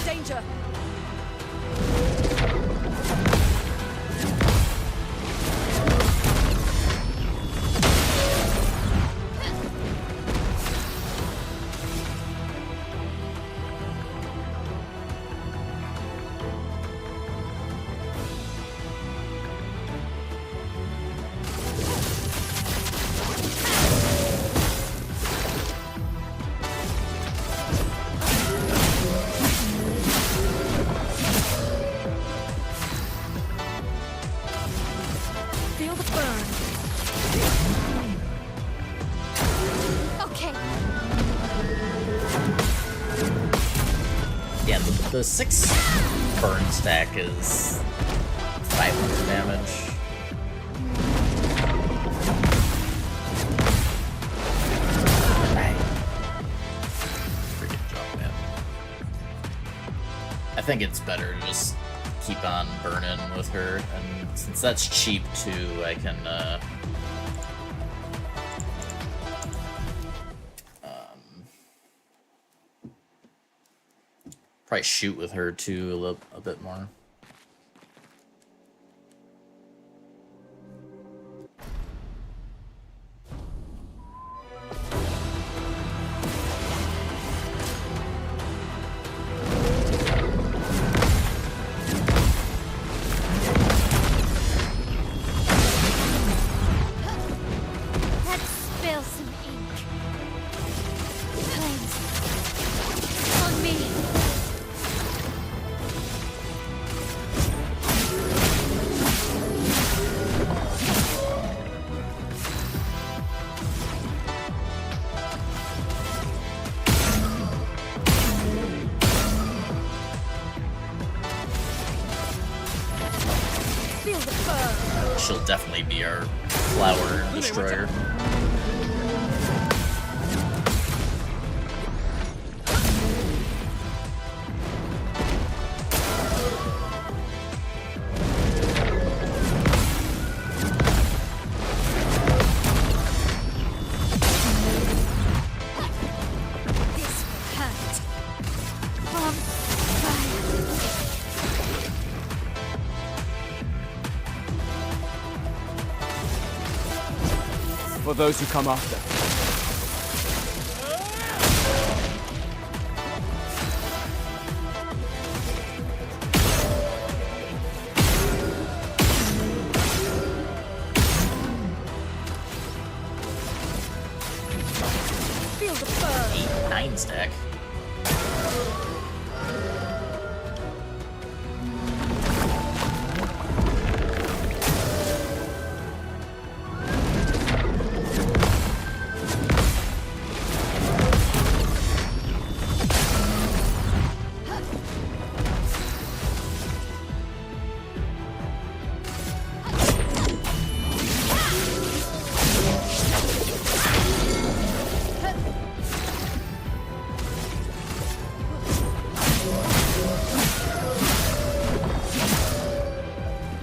Danger! Feel the burn. Okay. Yeah, the 6 burn stack is 500 damage. Pretty good job, man. I think it's better to just keep on burning with her, and since that's cheap too, I can probably shoot with her too a bit more. Let's spill some ink. Please. On me. Feel the burn. she'll definitely be our flower destroyer. For those who come after. Feel the fur. 9 stack.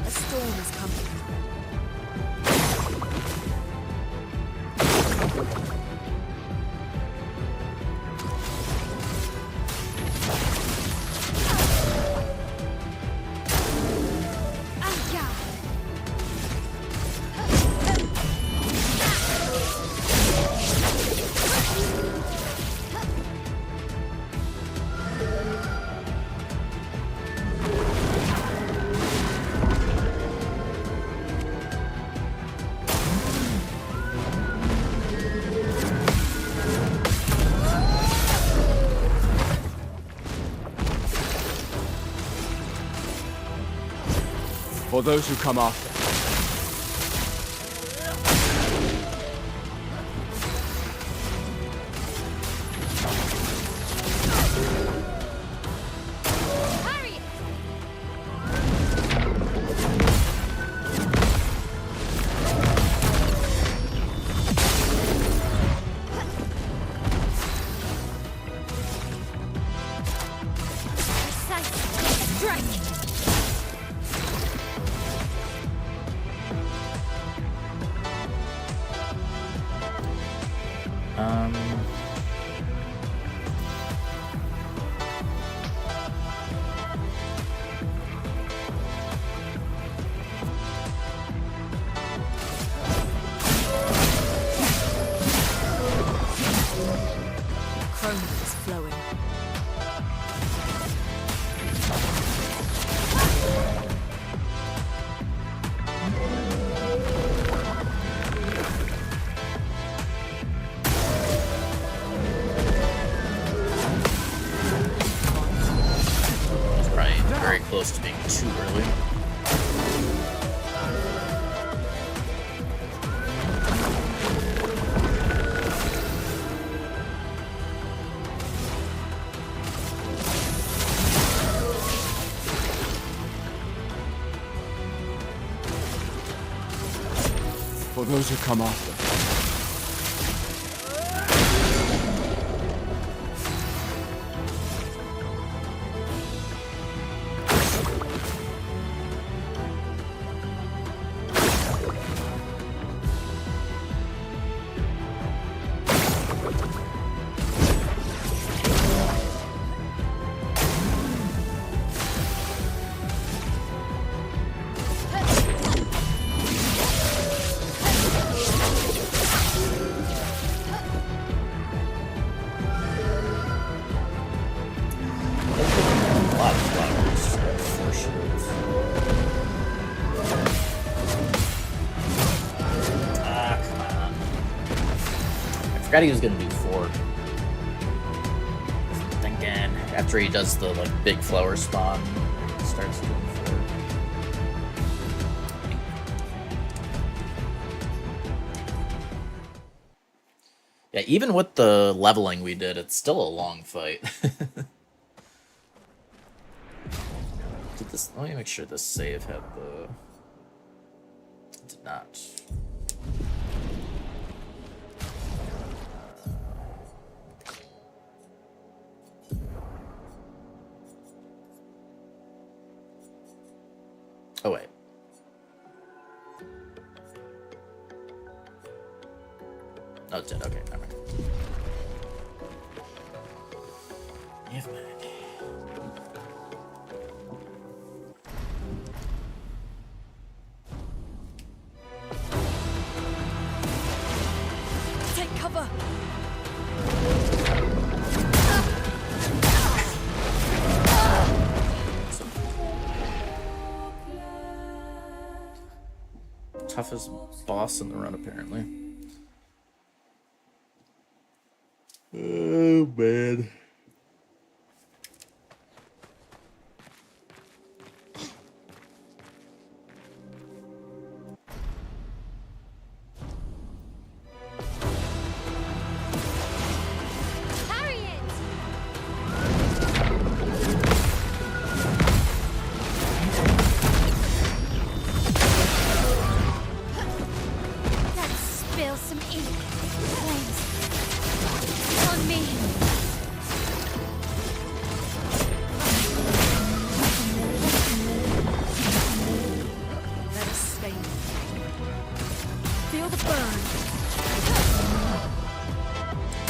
A storm is coming. For those who come after. Chrome is flowing. It's probably very close to being too early. For those who come after. A lot of flowers, unfortunate. Ah, come on. I forgot he was gonna do 4. Thinking after he does the like big flower spawn, he starts doing 4. Yeah, even with the leveling we did, it's still a long fight. Did this? Let me make sure this save had the. did not. Oh wait. No, it did. Okay, never mind. Never mind. Take cover! Toughest boss in the run, apparently. Oh, man. Spill some ink. Flames. On me. Let us stay. Feel the burn.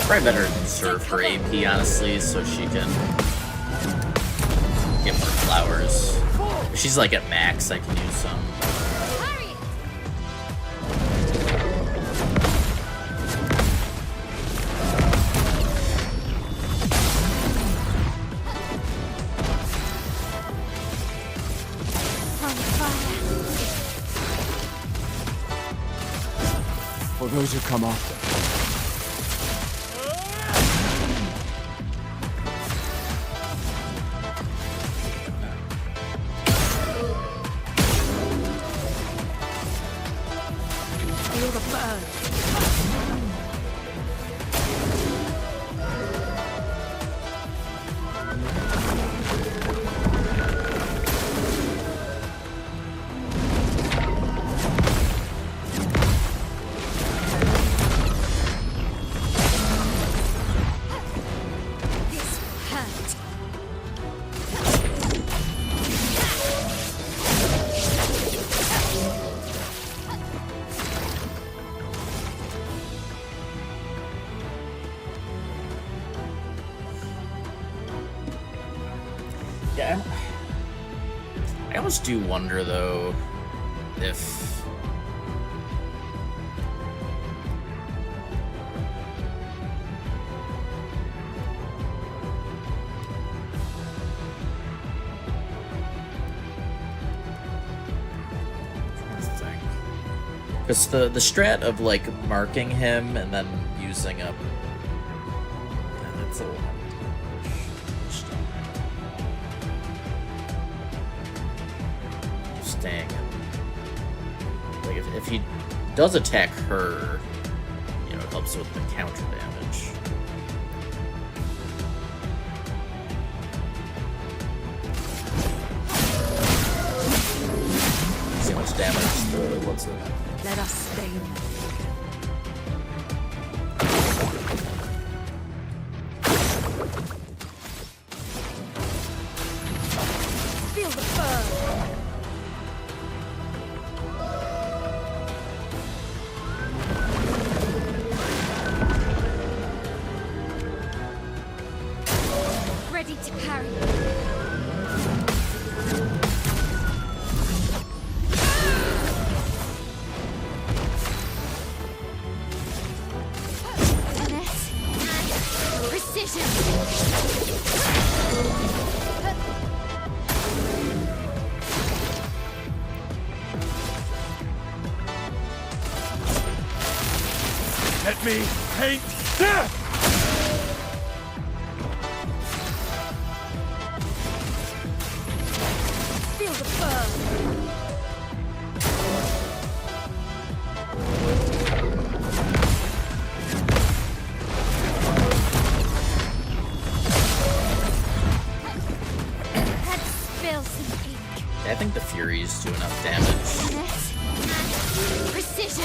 Probably better than serve her AP, honestly, so she can get more flowers. If she's like at max, I can use some. For those who come after. Feel the burn. This will hurt. Yeah, I almost do wonder, though, if... Because the strat of, like, marking him and then using a... That's a lot. Staying. Like, if he does attack her, you know, it helps with the counter damage. See how much damage what's it? Let us stay. Feel the burn. Ready to parry. Finesse and precision. Let me paint death! Feel the burn. Let's spill some ink. I think the Furies do enough damage. Finesse and It's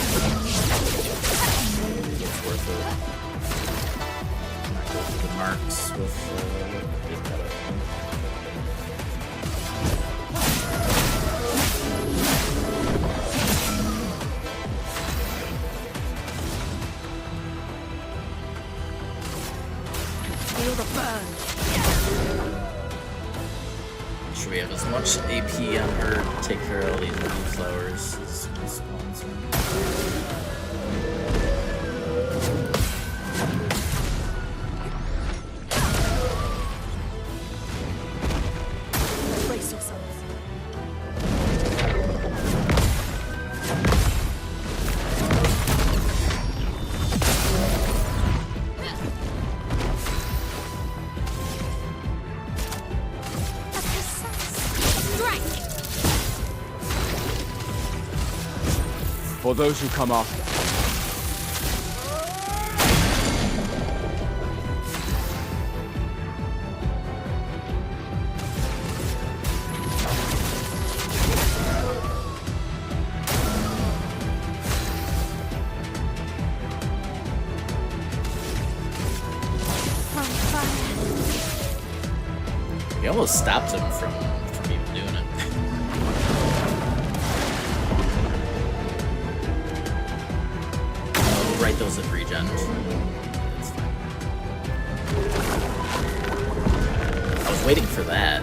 worth it. I go for the marks with Feel the burn. Should we have as much AP on her to take care of all these blue flowers as possible? Brace yourselves. For those who come after. We almost stopped him from even doing it. Oh, right, those have regen. That's fine. I was waiting for that.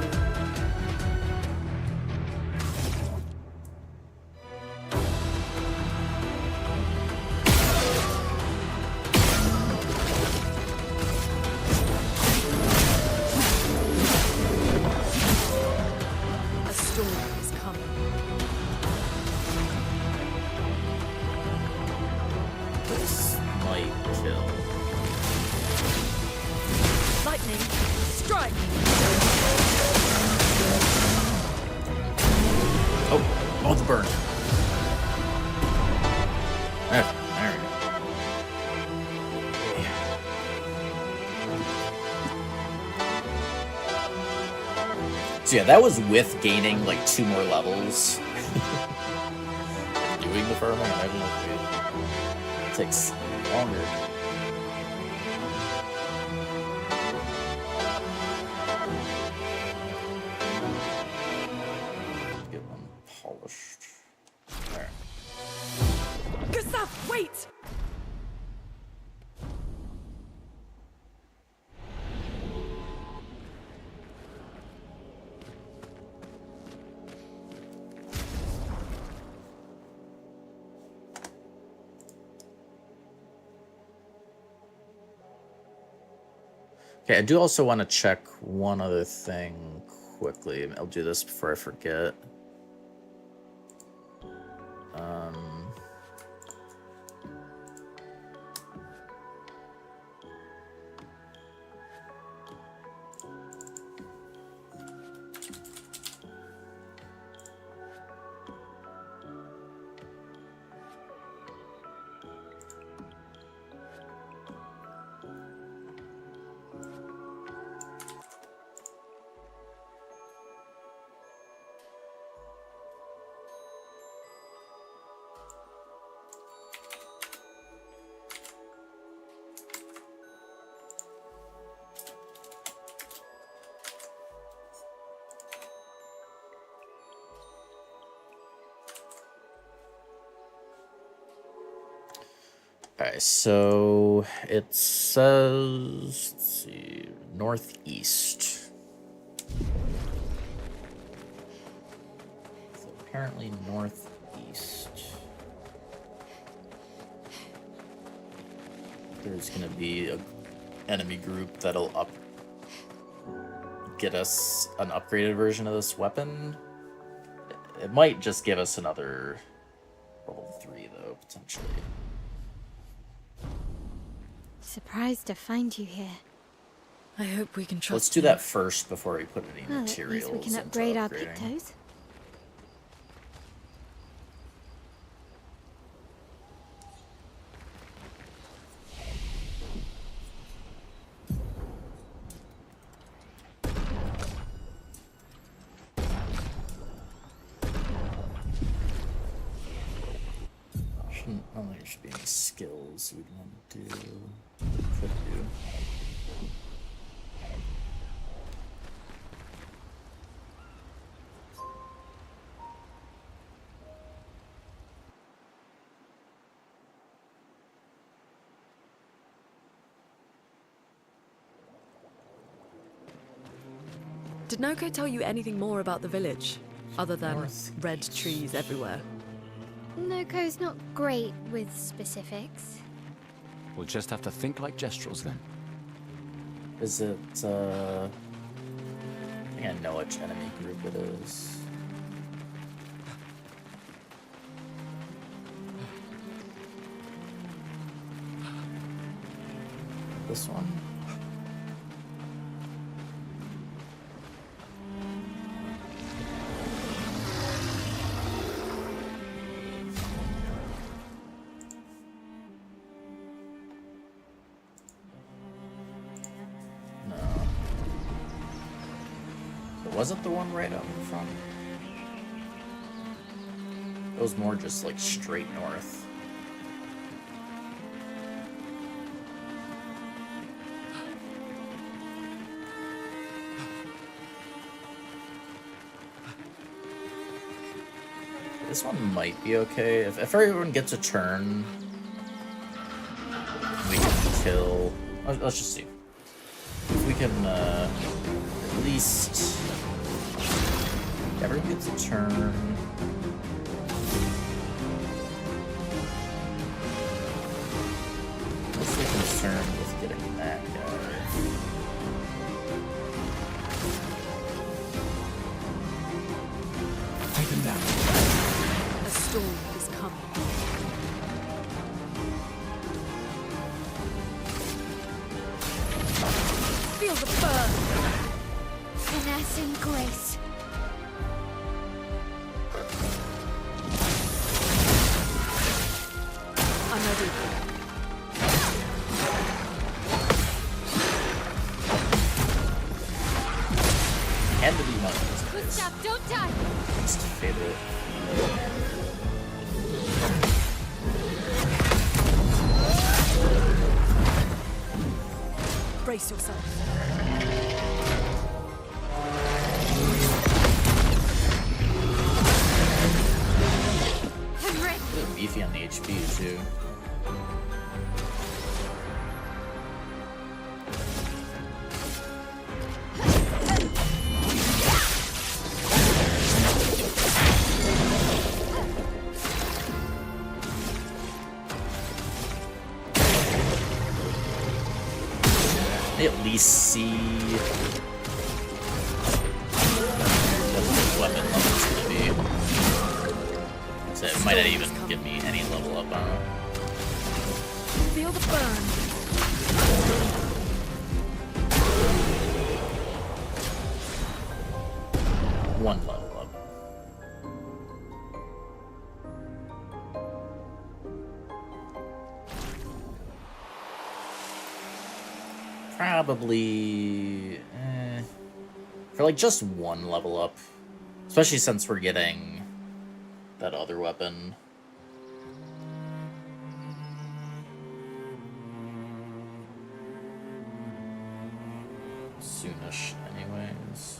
A storm is coming. This might kill. Lightning, strike! Oh, the burn. There we go. So yeah, that was with gaining like 2 more levels. Doing the farming, imagine if it takes longer. Get one polished. There. Gustav, wait! Okay, I do also want to check one other thing quickly. I'll do this before I forget. Okay, so it says, let's see, northeast. So apparently northeast. There's gonna be an enemy group that'll get us an upgraded version of this weapon. It might just give us another level 3 though, potentially. Surprised to find you here. I hope we can trust Let's do that first before we put any Well, at materials least we can into upgrade our upgrading. Pictos. I don't think there should be any skills we'd want to do. Could do. Did Noko tell you anything more about the village, other than red trees everywhere? Noko's not great with specifics. We'll just have to think like Gestrels then. Is it, I think I know which enemy group it is. This one? Was it the one right up in front? It was more just like straight north. This one might be okay. If everyone gets a turn, we can kill. Let's just see. If we can at least. Everyone gets a turn. Mostly concerned with getting that guy. Take him down. A storm is coming. Feel the burn. Finesse and grace. I'm ready. Had to be one of these guys. Gustav, don't die! Least favorite. Brace yourself. I'm ready. A little beefy on the HP too. They at least see what the weapon level's gonna be. So it might not even give me any level up on it. Feel the burn. One level up. Probably for like just one level up, especially since we're getting that other weapon. Soonish, anyways.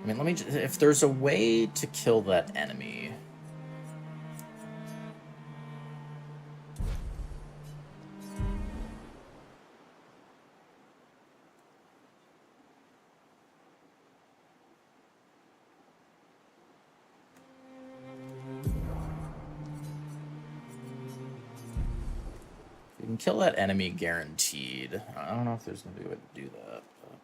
I mean, let me just, if there's a way to kill that enemy. You can kill that enemy guaranteed. I don't know if there's gonna be a way to do that. But...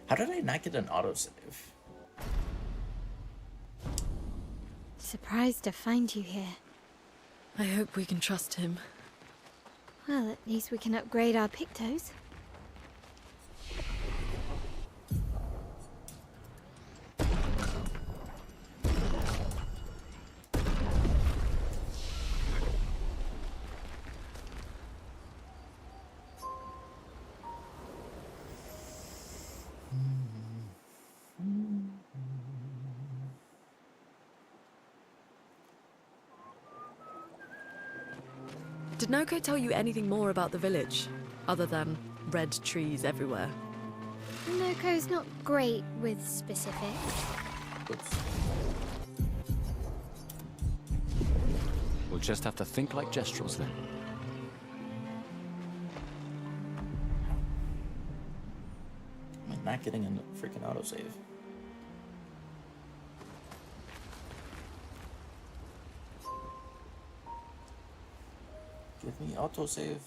How did I not get an autosave? surprised to find you here. I hope we can trust him. Well, at least we can upgrade our Pictos. Did Noko tell you anything more about the village, other than red trees everywhere? Noko's not great with specifics. We'll just have to think like Gestrels then. Am I not getting a freaking autosave? Give me autosave.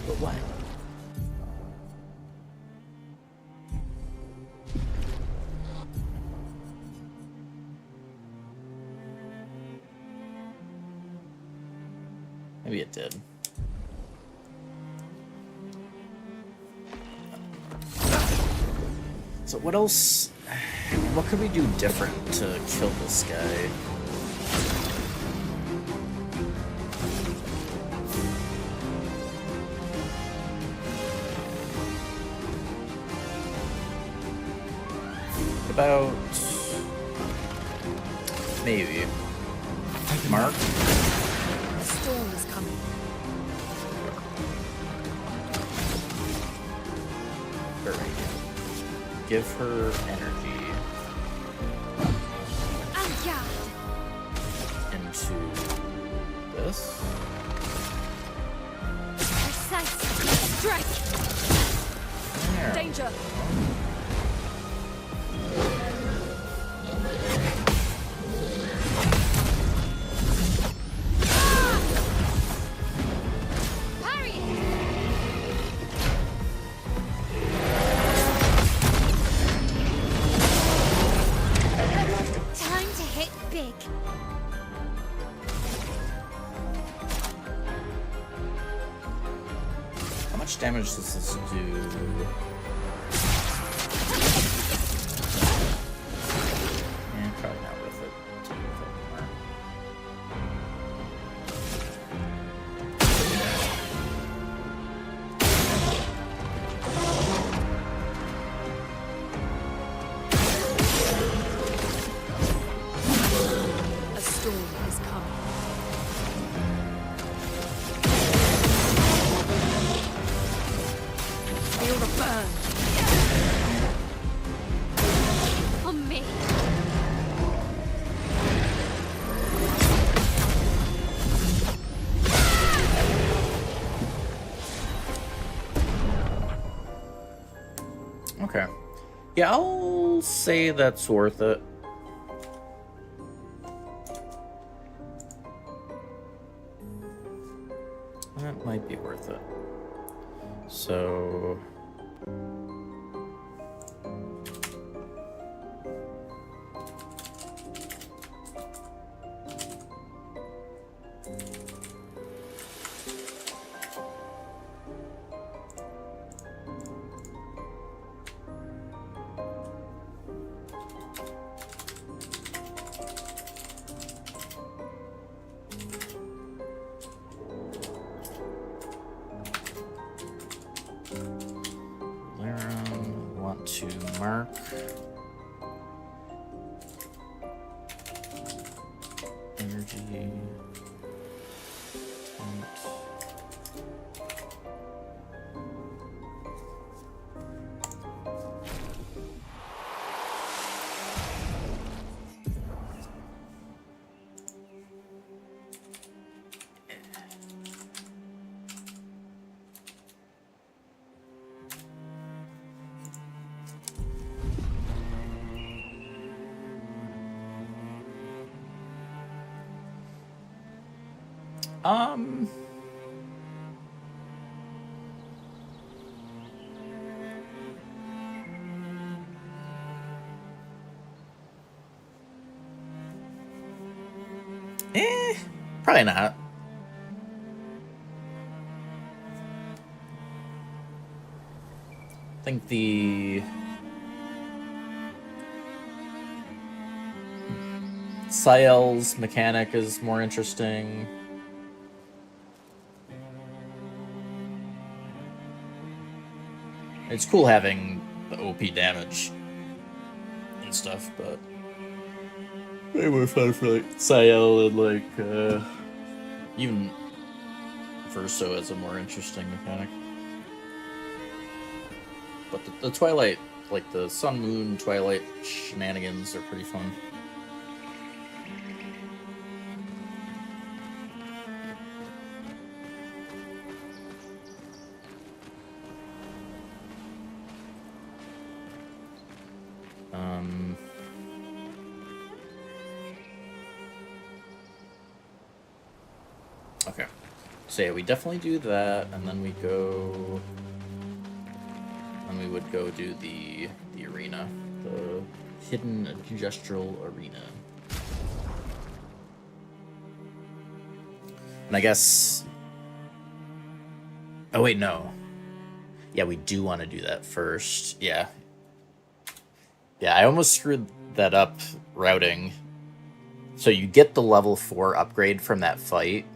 But why? Maybe it did. So what else? What could we do different to kill this guy? What about maybe Mark? A storm is coming. Give her energy into this. Precise strike. There. Danger! How much damage does this do? Yeah, probably not worth it to use anymore. A storm is coming. Feel the burn. On me. Okay. Yeah, I'll say that's worth it. That might be worth it. So... want to mark energy. Um... Probably not. I think the Ciel's mechanic is more interesting. It's cool having the OP damage and stuff, but way more fun for like Ciel and like even Verso has a more interesting mechanic. But the Twilight, like the Sun Moon Twilight shenanigans are pretty fun. Okay. So yeah, we definitely do that, and then we go... And we would go do the arena. The Hidden Gestural Arena. And I guess... Oh wait, no. Yeah, we do want to do that first. Yeah. Yeah, I almost screwed that up routing. So you get the level 4 upgrade from that fight.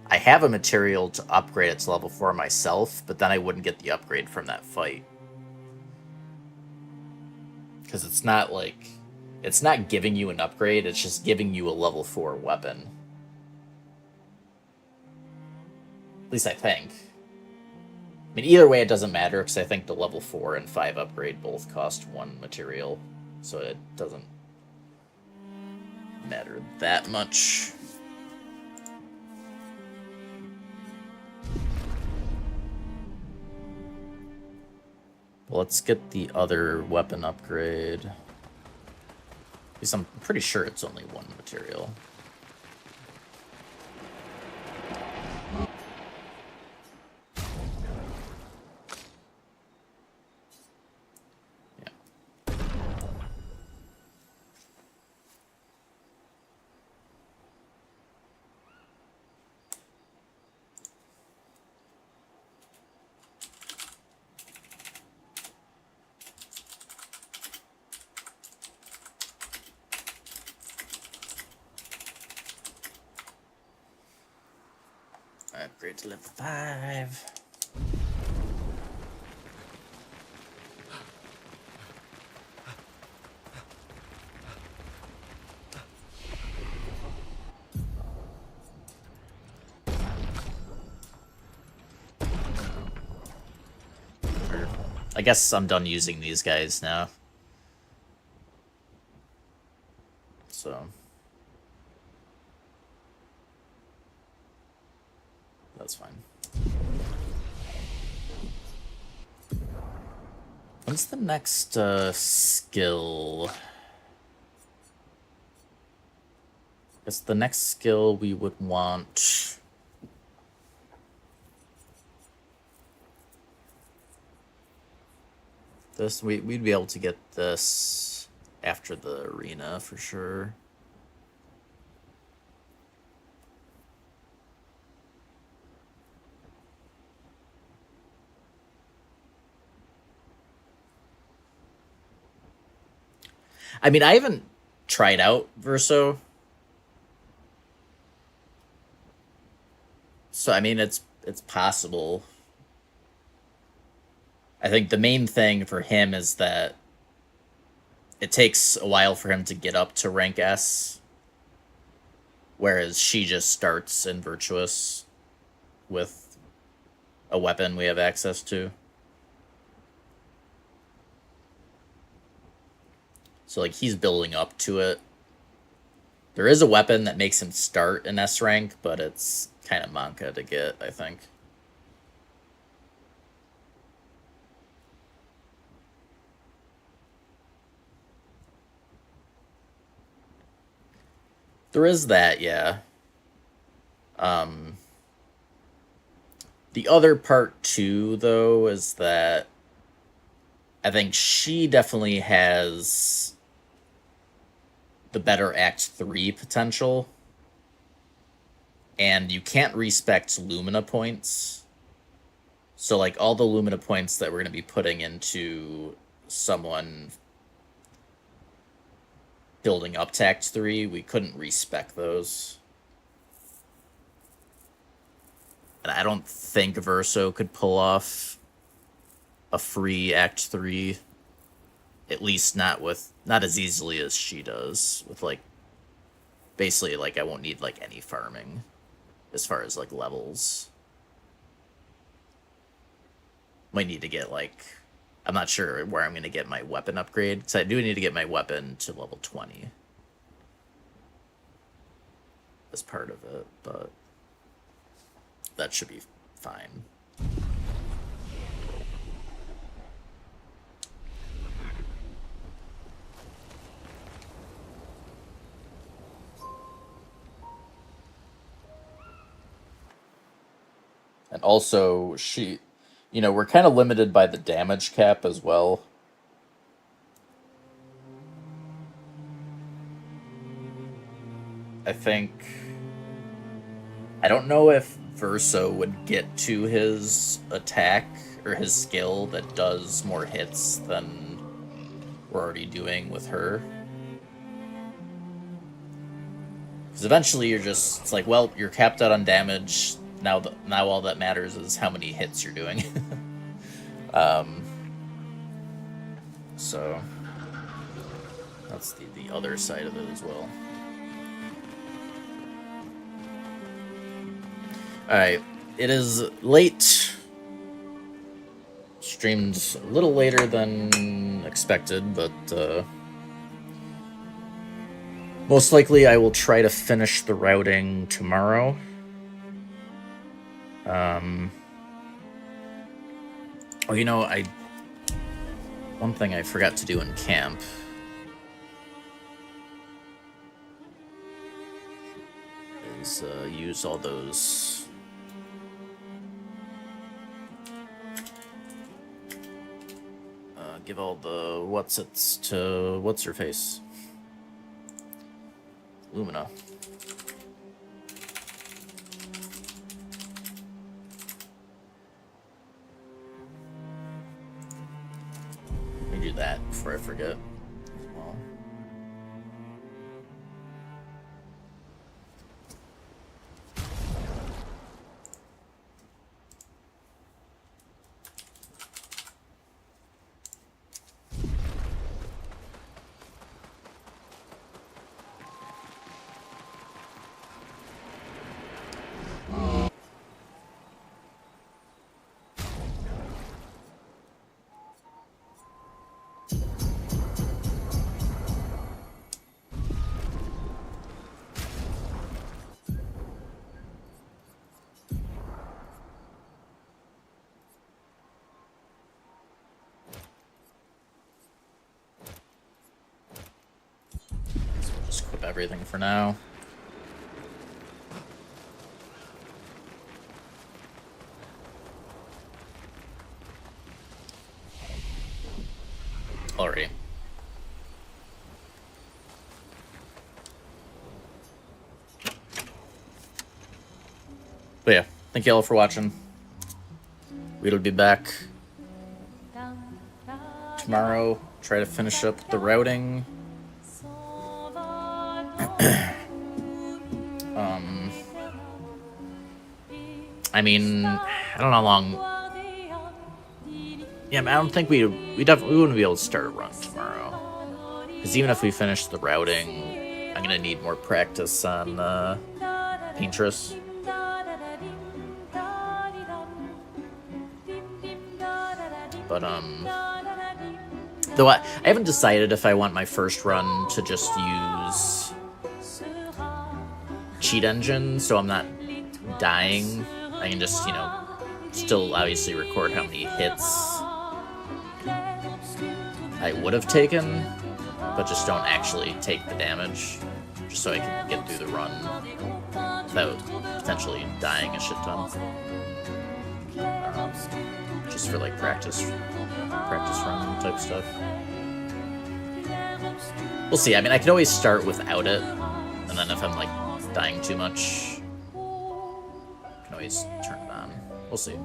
I have a material to upgrade it to level 4 myself, but then I wouldn't get the upgrade from that fight. Because it's not like... It's not giving you an upgrade, it's just giving you a level 4 weapon. At least I think. I mean, either way it doesn't matter, because I think the level 4 and 5 upgrade both cost 1 material. So it doesn't matter that much. Well, let's get the other weapon upgrade. Because I'm pretty sure it's only 1 material. Upgrade to level 5. I guess I'm done using these guys now. So... That's fine. What's the next skill? I guess the next skill we would want... This, we'd be able to get this after the arena for sure. I mean, I haven't tried out Verso. So, I mean, it's possible. I think the main thing for him is that it takes a while for him to get up to rank S. Whereas she just starts in Virtuous with a weapon we have access to. So, like, he's building up to it. There is a weapon that makes him start in S rank, but it's kind of manca to get, I think. There is that, yeah. The other part too, though, is that I think she definitely has the better Act 3 potential. And you can't respect Lumina points. So, like, all the Lumina points that we're going to be putting into someone building up to Act 3, we couldn't respec those. And I don't think Verso could pull off a free Act 3. At least not as easily as she does. With, like, basically, like, I won't need, like, any farming as far as, like, levels. Might need to get, like, I'm not sure where I'm going to get my weapon upgrade, because I do need to get my weapon to level 20 as part of it, but that should be fine. And also, you know, we're kind of limited by the damage cap as well. I don't know if Verso would get to his attack or his skill that does more hits than we're already doing with her. Because eventually it's like, well, you're capped out on damage. Now all that matters is how many hits you're doing. So that's the other side of it as well. Alright, it is late. Streamed a little later than expected, but most likely I will try to finish the routing tomorrow. Oh, you know, one thing I forgot to do in camp is use all those give all the what's-its to what's-her-face? Lumina. Let me do that before I forget as well. Everything for now. Alrighty. But yeah, thank you all for watching. We'll be back tomorrow. Try to finish up the routing. I mean, I don't know how long. Yeah, I don't think we wouldn't be able to start a run tomorrow. Because even if we finish the routing, I'm gonna need more practice on Paintress. But though I haven't decided if I want my first run to just use cheat engine, so I'm not dying. I can just, you know, still obviously record how many hits I would have taken, but just don't actually take the damage, just so I can get through the run without potentially dying a shit ton. Just for like practice run type stuff. We'll see. I mean, I can always start without it, and then if I'm like dying too much, I can always turn it on. We'll see.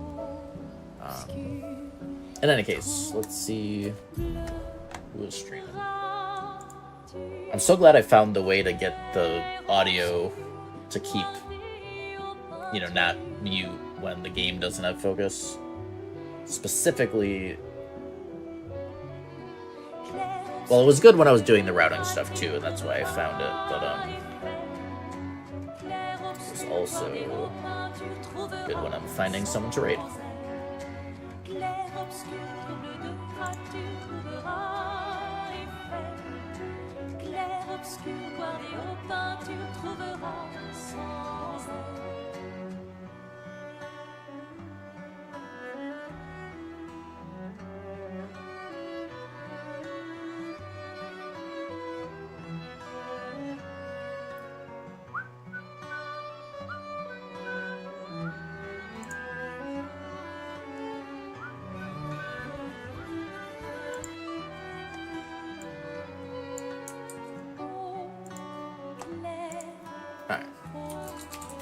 In any case, let's see who is streaming. I'm so glad I found the way to get the audio to keep, you know, not mute when the game doesn't have focus. Specifically, well, it was good when I was doing the routing stuff too, and that's why I found it, but it's also good when I'm finding someone to raid.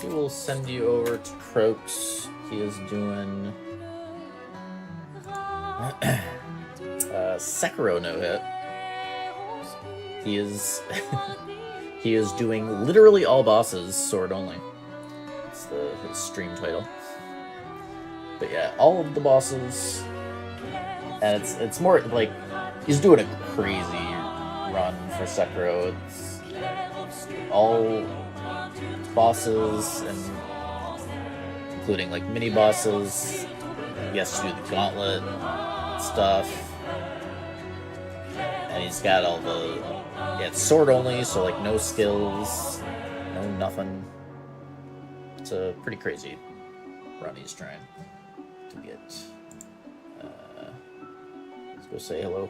We will send you over to Croaks. He is doing Sekiro no hit. He is he is doing literally all bosses sword only. It's his stream title. But yeah, all of the bosses, and it's more like he's doing a crazy run for Sekiro. It's all bosses, and including like mini bosses. He has to do the gauntlet stuff, and he's got all the it's sword only, so like no skills, no nothing. It's a pretty crazy run he's trying to get. Let's go say hello.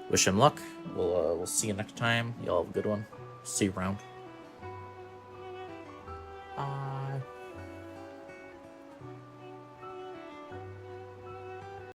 Wish him luck. We'll see you next time. Y'all have a good one. See you around.